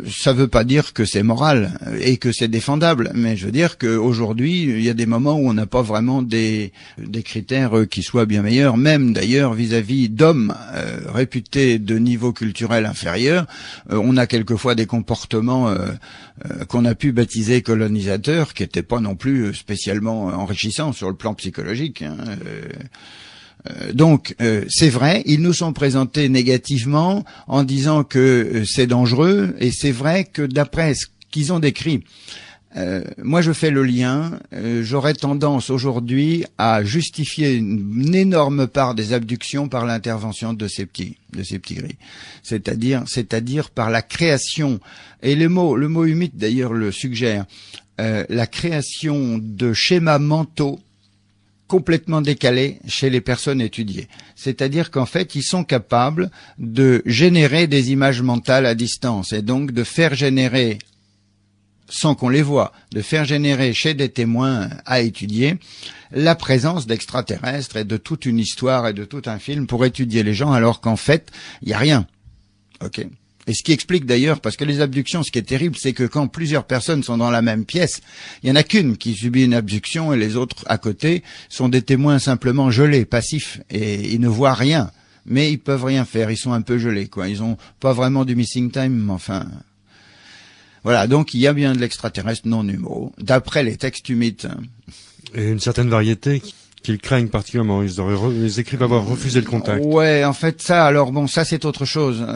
Ça veut pas dire que c'est moral et que c'est défendable, mais je veux dire qu'aujourd'hui, il y a des moments où on n'a pas vraiment des critères qui soient bien meilleurs, même d'ailleurs vis-à-vis d'hommes réputés de niveau culturel inférieur. On a quelquefois des comportements qu'on a pu baptiser colonisateurs, qui n'étaient pas non plus spécialement enrichissants sur le plan psychologique. Donc, c'est vrai, ils nous sont présentés négativement en disant que c'est dangereux, et c'est vrai que d'après ce qu'ils ont décrit, moi je fais le lien, j'aurais tendance aujourd'hui à justifier une énorme part des abductions par l'intervention de ces petits gris. C'est-à-dire par la création, et le mot humide d'ailleurs le suggère, la création de schémas mentaux complètement décalés chez les personnes étudiées. C'est-à-dire qu'en fait, ils sont capables de générer des images mentales à distance et donc de faire générer, sans qu'on les voie, de faire générer chez des témoins à étudier la présence d'extraterrestres et de toute une histoire et de tout un film pour étudier les gens alors qu'en fait, il n'y a rien. Ok. Et ce qui explique d'ailleurs, parce que les abductions, ce qui est terrible, c'est que quand plusieurs personnes sont dans la même pièce, il y en a qu'une qui subit une abduction et les autres à côté sont des témoins simplement gelés, passifs, et ils ne voient rien. Mais ils peuvent rien faire, ils sont un peu gelés, quoi. Ils ont pas vraiment du missing time, mais enfin. Voilà, donc il y a bien de l'extraterrestre non humo, d'après les textes humides. Et une certaine variété qu'ils craignent particulièrement. Ils écrivent avoir refusé le contact. Ouais, en fait, ça, alors bon, ça c'est autre chose.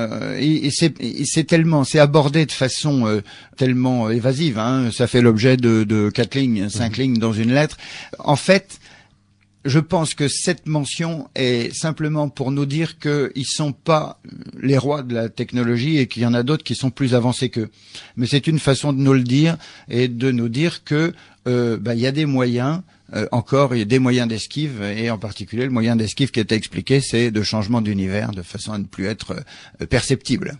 C'est abordé de façon tellement évasive. Ça fait l'objet de 4 lignes, 5 lignes dans une lettre. En fait, je pense que cette mention est simplement pour nous dire qu'ils sont pas les rois de la technologie et qu'il y en a d'autres qui sont plus avancés qu'eux. Mais c'est une façon de nous le dire et de nous dire que il y a des moyens. Encore, il y a des moyens d'esquive, et en particulier le moyen d'esquive qui était expliqué, c'est de changement d'univers, de façon à ne plus être perceptible.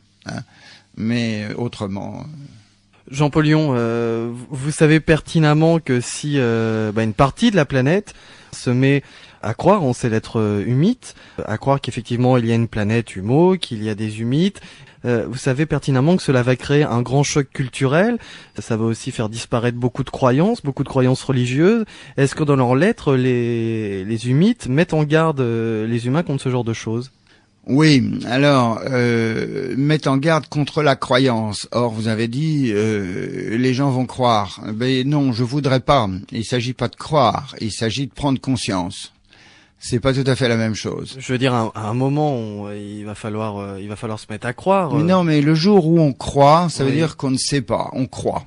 Mais autrement... Jean-Paul Lyon, vous savez pertinemment que si une partie de la planète se met à croire en ces lettres humides, à croire qu'effectivement il y a une planète humo, qu'il y a des humides, vous savez pertinemment que cela va créer un grand choc culturel, ça va aussi faire disparaître beaucoup de croyances religieuses. Est-ce que dans leurs lettres, les humides mettent en garde les humains contre ce genre de choses ? Oui, alors, mettent en garde contre la croyance. Or, vous avez dit, les gens vont croire. Ben non, je voudrais pas. Il s'agit pas de croire, il s'agit de prendre conscience. C'est pas tout à fait la même chose. Je veux dire, à un moment, il va falloir se mettre à croire. Mais non, mais le jour où on croit, ça veut dire qu'on ne sait pas, on croit.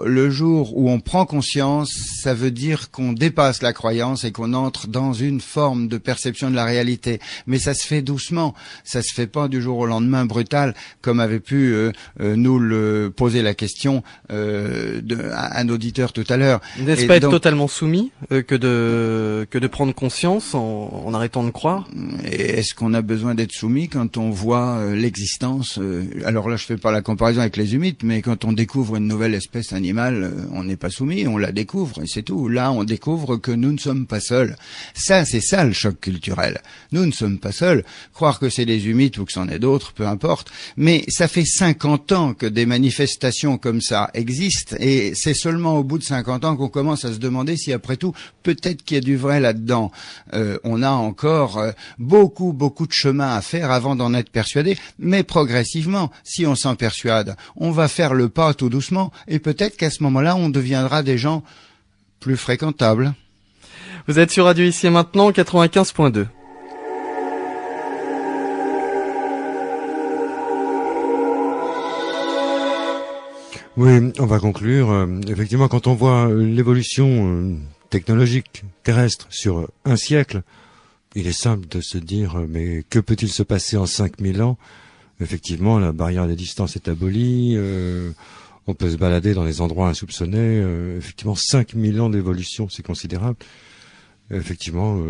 Le jour où on prend conscience, ça veut dire qu'on dépasse la croyance et qu'on entre dans une forme de perception de la réalité. Mais ça se fait doucement, ça se fait pas du jour au lendemain brutal, comme avait pu nous le poser la question un auditeur tout à l'heure. N'est-ce pas être totalement soumis que de prendre conscience en arrêtant de croire ? Et est-ce qu'on a besoin d'être soumis quand on voit l'existence alors là, je fais pas la comparaison avec les humides, mais quand on découvre une nouvelle espèce animale, on n'est pas soumis, on la découvre et c'est tout. Là, on découvre que nous ne sommes pas seuls. Ça, c'est ça le choc culturel. Nous ne sommes pas seuls. Croire que c'est les humides ou que c'en est d'autres, peu importe. Mais ça fait 50 ans que des manifestations comme ça existent et c'est seulement au bout de 50 ans qu'on commence à se demander si après tout, peut-être qu'il y a du vrai là-dedans. On a encore beaucoup de chemin à faire avant d'en être persuadé, mais progressivement, si on s'en persuade, on va faire le pas tout doucement et peut-être qu'à ce moment-là, on deviendra des gens plus fréquentables. Vous êtes sur Radio Ici et Maintenant, 95.2. Oui, on va conclure. Effectivement, quand on voit l'évolution technologique terrestre sur un siècle, il est simple de se dire, mais que peut-il se passer en 5000 ans? Effectivement, la barrière des distances est abolie, on peut se balader dans des endroits insoupçonnés. Effectivement, 5000 ans d'évolution, c'est considérable. Effectivement,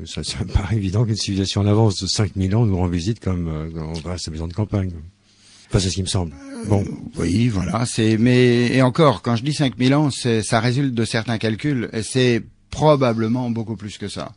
ça me paraît évident qu'une civilisation en avance de 5000 ans nous rend visite comme on va à sa maison de campagne. Enfin, c'est ce qui me semble. Bon. Oui, voilà, et encore, quand je dis 5000 ans, ça résulte de certains calculs, et c'est probablement beaucoup plus que ça.